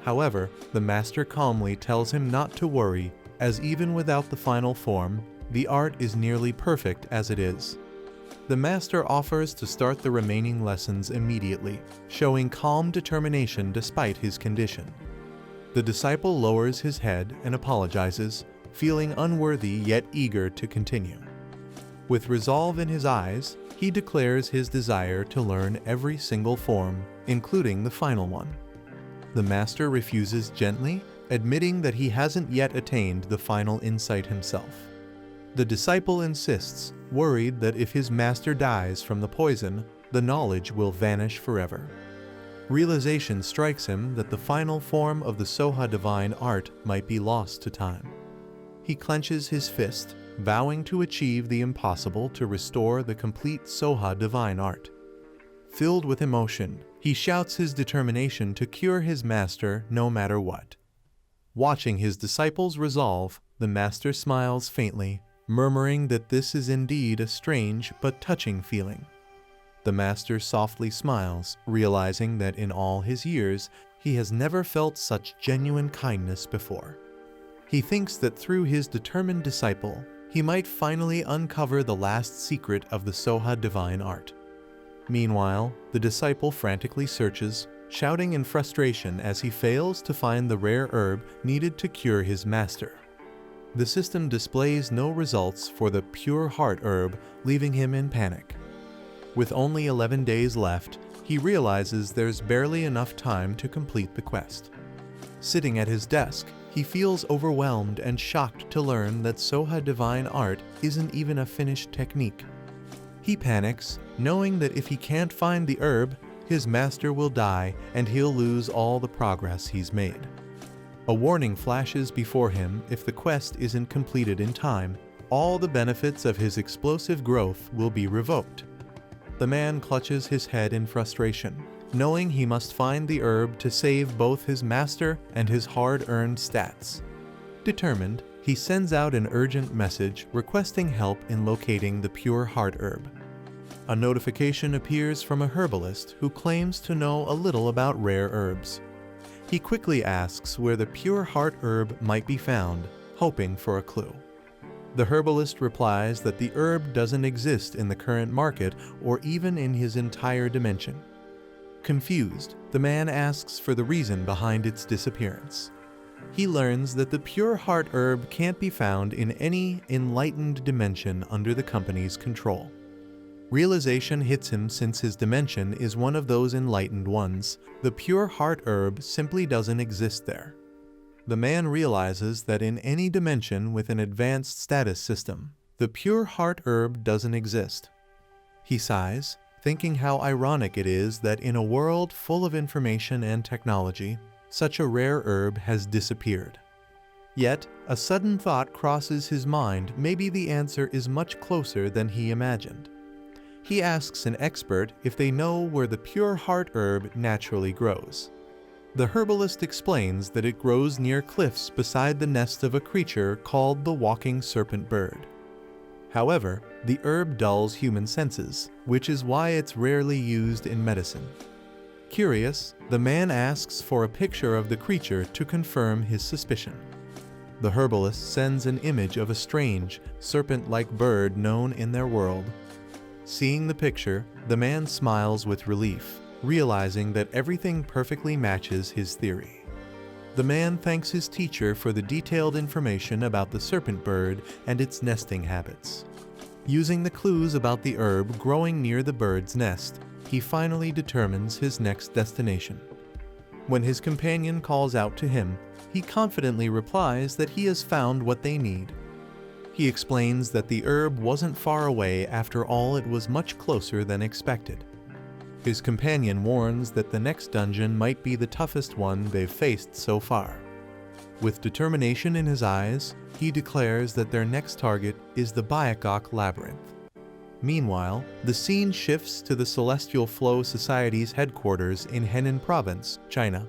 However, the master calmly tells him not to worry, as even without the final form, the art is nearly perfect as it is. The master offers to start the remaining lessons immediately, showing calm determination despite his condition. The disciple lowers his head and apologizes, feeling unworthy yet eager to continue. With resolve in his eyes, he declares his desire to learn every single form, including the final one. The master refuses gently, admitting that he hasn't yet attained the final insight himself. The disciple insists, worried that if his master dies from the poison, the knowledge will vanish forever. Realization strikes him that the final form of the Soha divine art might be lost to time. He clenches his fist, vowing to achieve the impossible to restore the complete Soha divine art. Filled with emotion, he shouts his determination to cure his master no matter what. Watching his disciples resolve, the master smiles faintly, murmuring that this is indeed a strange but touching feeling. The master softly smiles, realizing that in all his years, he has never felt such genuine kindness before. He thinks that through his determined disciple, he might finally uncover the last secret of the Soha divine art. Meanwhile, the disciple frantically searches, shouting in frustration as he fails to find the rare herb needed to cure his master. The system displays no results for the pure heart herb, leaving him in panic. With only 11 days left, he realizes there's barely enough time to complete the quest. Sitting at his desk, he feels overwhelmed and shocked to learn that Soha divine art isn't even a finished technique. He panics, knowing that if he can't find the herb, his master will die and he'll lose all the progress he's made. A warning flashes before him if the quest isn't completed in time, all the benefits of his explosive growth will be revoked. The man clutches his head in frustration, knowing he must find the herb to save both his master and his hard-earned stats. Determined, he sends out an urgent message requesting help in locating the pure heart herb. A notification appears from a herbalist who claims to know a little about rare herbs. He quickly asks where the pure heart herb might be found, hoping for a clue. The herbalist replies that the herb doesn't exist in the current market or even in his entire dimension. Confused, the man asks for the reason behind its disappearance. He learns that the pure heart herb can't be found in any enlightened dimension under the company's control. Realization hits him since his dimension is one of those enlightened ones. The pure heart herb simply doesn't exist there. The man realizes that in any dimension with an advanced status system, the pure heart herb doesn't exist. He sighs, thinking how ironic it is that in a world full of information and technology, such a rare herb has disappeared. Yet, a sudden thought crosses his mind. Maybe the answer is much closer than he imagined. He asks an expert if they know where the pure heart herb naturally grows. The herbalist explains that it grows near cliffs beside the nest of a creature called the walking serpent bird. However, the herb dulls human senses, which is why it's rarely used in medicine. Curious, the man asks for a picture of the creature to confirm his suspicion. The herbalist sends an image of a strange, serpent-like bird known in their world. Seeing the picture, the man smiles with relief, realizing that everything perfectly matches his theory. The man thanks his teacher for the detailed information about the serpent bird and its nesting habits. Using the clues about the herb growing near the bird's nest, he finally determines his next destination. When his companion calls out to him, he confidently replies that he has found what they need. He explains that the herb wasn't far away. After all, it was much closer than expected. His companion warns that the next dungeon might be the toughest one they've faced so far. With determination in his eyes, he declares that their next target is the Byakuok Labyrinth. Meanwhile, the scene shifts to the Celestial Flow Society's headquarters in Henan Province, China.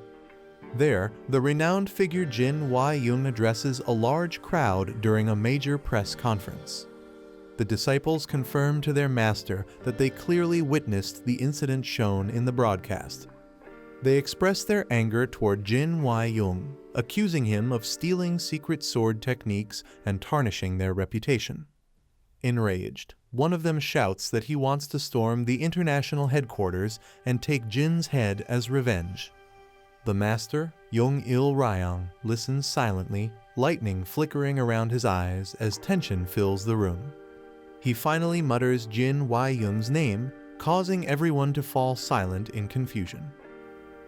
There, the renowned figure Jin Wai-Yung addresses a large crowd during a major press conference. The disciples confirm to their master that they clearly witnessed the incident shown in the broadcast. They express their anger toward Jin Wai-Yung, accusing him of stealing secret sword techniques and tarnishing their reputation. Enraged, one of them shouts that he wants to storm the international headquarters and take Jin's head as revenge. The master, Yong-il Ryang, listens silently, lightning flickering around his eyes as tension fills the room. He finally mutters Jin Wai-Yung's name, causing everyone to fall silent in confusion.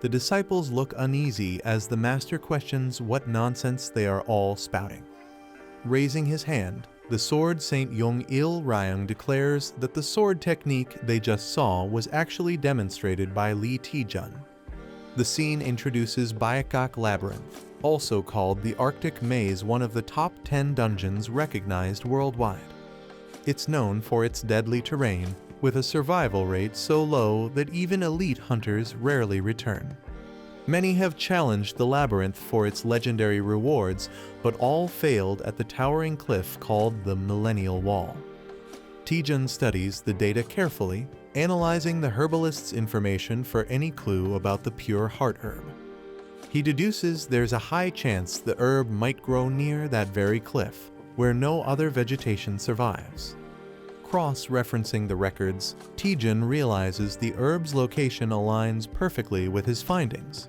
The disciples look uneasy as the master questions what nonsense they are all spouting. Raising his hand, the sword Saint Yong-il Ryang declares that the sword technique they just saw was actually demonstrated by Lee Taejun. The scene introduces Byakuok Labyrinth, also called the Arctic Maze, one of the top 10 dungeons recognized worldwide. It's known for its deadly terrain, with a survival rate so low that even elite hunters rarely return. Many have challenged the labyrinth for its legendary rewards, but all failed at the towering cliff called the Millennial Wall. Taejun studies the data carefully, analyzing the herbalist's information for any clue about the pure heart herb. He deduces there's a high chance the herb might grow near that very cliff, where no other vegetation survives. Cross-referencing the records, Taejun realizes the herb's location aligns perfectly with his findings.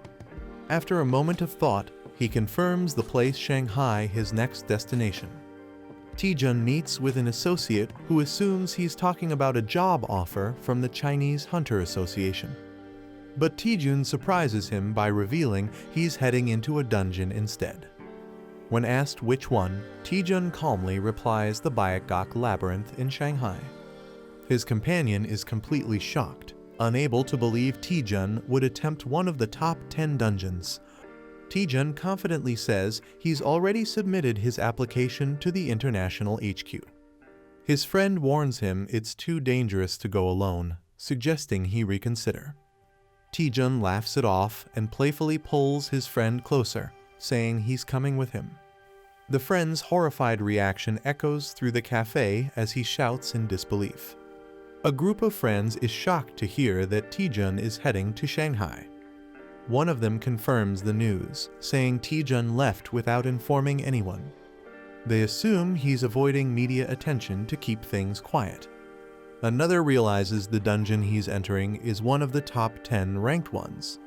After a moment of thought, he confirms the place Shanghai his next destination. Taejun meets with an associate who assumes he's talking about a job offer from the Chinese Hunter Association. But Taejun surprises him by revealing he's heading into a dungeon instead. When asked which one, Taejun calmly replies the Byakuok Labyrinth in Shanghai. His companion is completely shocked, unable to believe Taejun would attempt one of the top 10 dungeons. Taejun confidently says he's already submitted his application to the international HQ. His friend warns him it's too dangerous to go alone, suggesting he reconsider. Taejun laughs it off and playfully pulls his friend closer, saying he's coming with him. The friend's horrified reaction echoes through the cafe as he shouts in disbelief. A group of friends is shocked to hear that Taejun is heading to Shanghai. One of them confirms the news, saying Taejun left without informing anyone. They assume he's avoiding media attention to keep things quiet. Another realizes the dungeon he's entering is one of the top 10 ranked ones.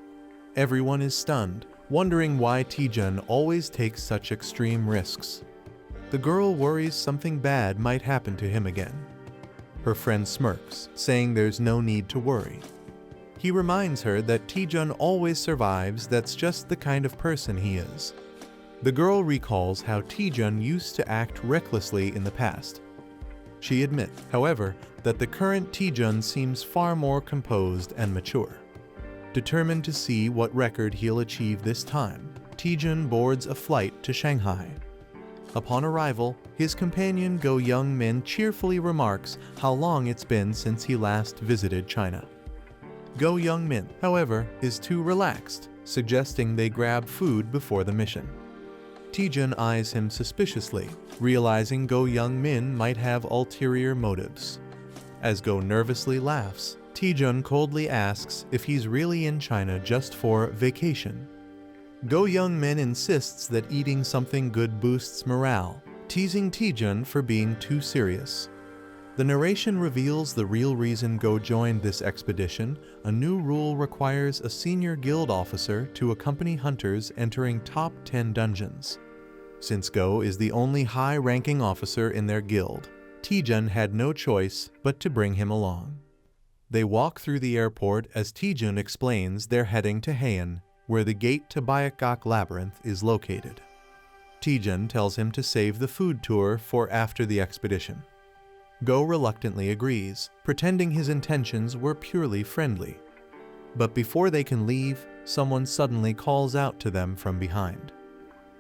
Everyone is stunned, wondering why Taejun always takes such extreme risks. The girl worries something bad might happen to him again. Her friend smirks, saying there's no need to worry. He reminds her that Taejun always survives, that's just the kind of person he is. The girl recalls how Taejun used to act recklessly in the past. She admits, however, that the current Taejun seems far more composed and mature. Determined to see what record he'll achieve this time, Taejun boards a flight to Shanghai. Upon arrival, his companion Go Young-min cheerfully remarks how long it's been since he last visited China. Go Young-min, however, is too relaxed, suggesting they grab food before the mission. Taejun eyes him suspiciously, realizing Go Young-min might have ulterior motives. As Go nervously laughs, Taejun coldly asks if he's really in China just for vacation. Go Young-min insists that eating something good boosts morale, teasing Taejun for being too serious. The narration reveals the real reason Go joined this expedition. A new rule requires a senior guild officer to accompany hunters entering top 10 dungeons. Since Go is the only high-ranking officer in their guild, Taejun had no choice but to bring him along. They walk through the airport as Taejun explains they're heading to Heian, where the gate to Baekgak Labyrinth is located. Taejun tells him to save the food tour for after the expedition. Go reluctantly agrees, pretending his intentions were purely friendly. But before they can leave, someone suddenly calls out to them from behind.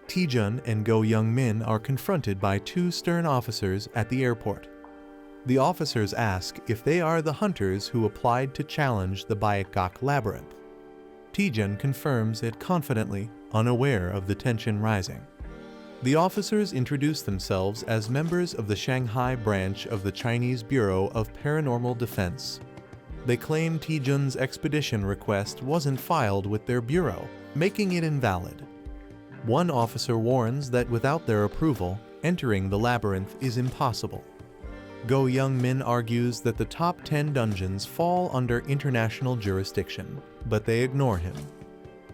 Taejun and Go Young-min are confronted by two stern officers at the airport. The officers ask if they are the hunters who applied to challenge the Baekgak Labyrinth. Taejun confirms it confidently, unaware of the tension rising. The officers introduce themselves as members of the Shanghai branch of the Chinese Bureau of Paranormal Defense. They claim Taejun's expedition request wasn't filed with their bureau, making it invalid. One officer warns that without their approval, entering the labyrinth is impossible. Go Young-min argues that the top 10 dungeons fall under international jurisdiction, but they ignore him.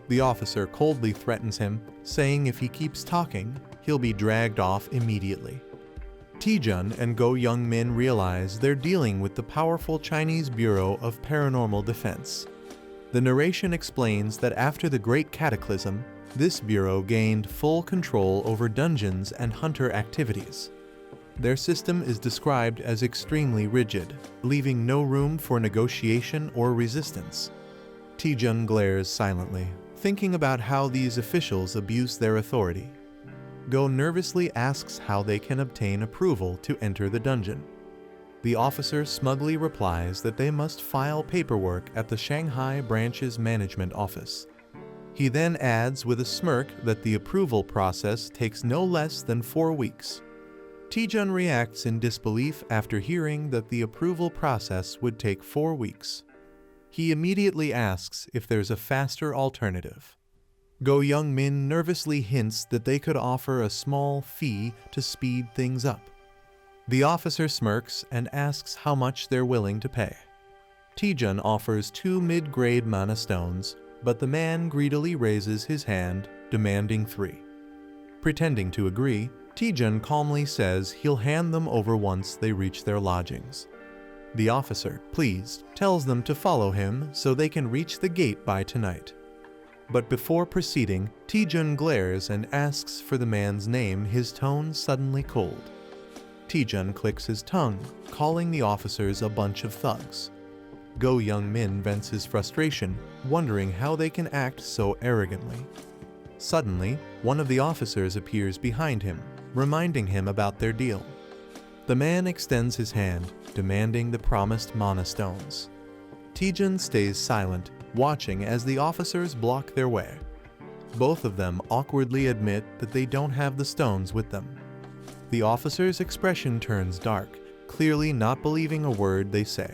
The officer coldly threatens him, saying if he keeps talking, he'll be dragged off immediately. Taejun and Go Young-min realize they're dealing with the powerful Chinese Bureau of Paranormal Defense. The narration explains that after the Great Cataclysm, this bureau gained full control over dungeons and hunter activities. Their system is described as extremely rigid, leaving no room for negotiation or resistance. Taejun glares silently, thinking about how these officials abuse their authority. Go nervously asks how they can obtain approval to enter the dungeon. The officer smugly replies that they must file paperwork at the Shanghai branch's management office. He then adds with a smirk that the approval process takes no less than 4 weeks. Taejun reacts in disbelief after hearing that the approval process would take 4 weeks. He immediately asks if there's a faster alternative. Go Young-min nervously hints that they could offer a small fee to speed things up. The officer smirks and asks how much they're willing to pay. Taejun offers 2 mid-grade mana stones, but the man greedily raises his hand, demanding 3. Pretending to agree, Taejun calmly says he'll hand them over once they reach their lodgings. The officer, pleased, tells them to follow him so they can reach the gate by tonight. But before proceeding, Taejun glares and asks for the man's name, his tone suddenly cold. Taejun clicks his tongue, calling the officers a bunch of thugs. Go Young-min vents his frustration, wondering how they can act so arrogantly. Suddenly, one of the officers appears behind him, reminding him about their deal. The man extends his hand, demanding the promised mana stones. Taejun stays silent, watching as the officers block their way. Both of them awkwardly admit that they don't have the stones with them. The officer's expression turns dark, clearly not believing a word they say.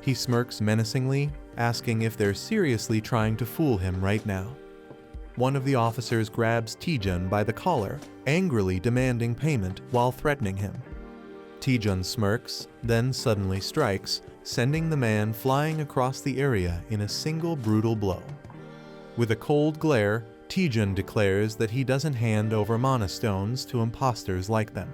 He smirks menacingly, asking if they're seriously trying to fool him right now. One of the officers grabs Taejun by the collar, angrily demanding payment while threatening him. Taejun smirks, then suddenly strikes, sending the man flying across the area in a single brutal blow. With a cold glare, Taejun declares that he doesn't hand over mana stones to imposters like them.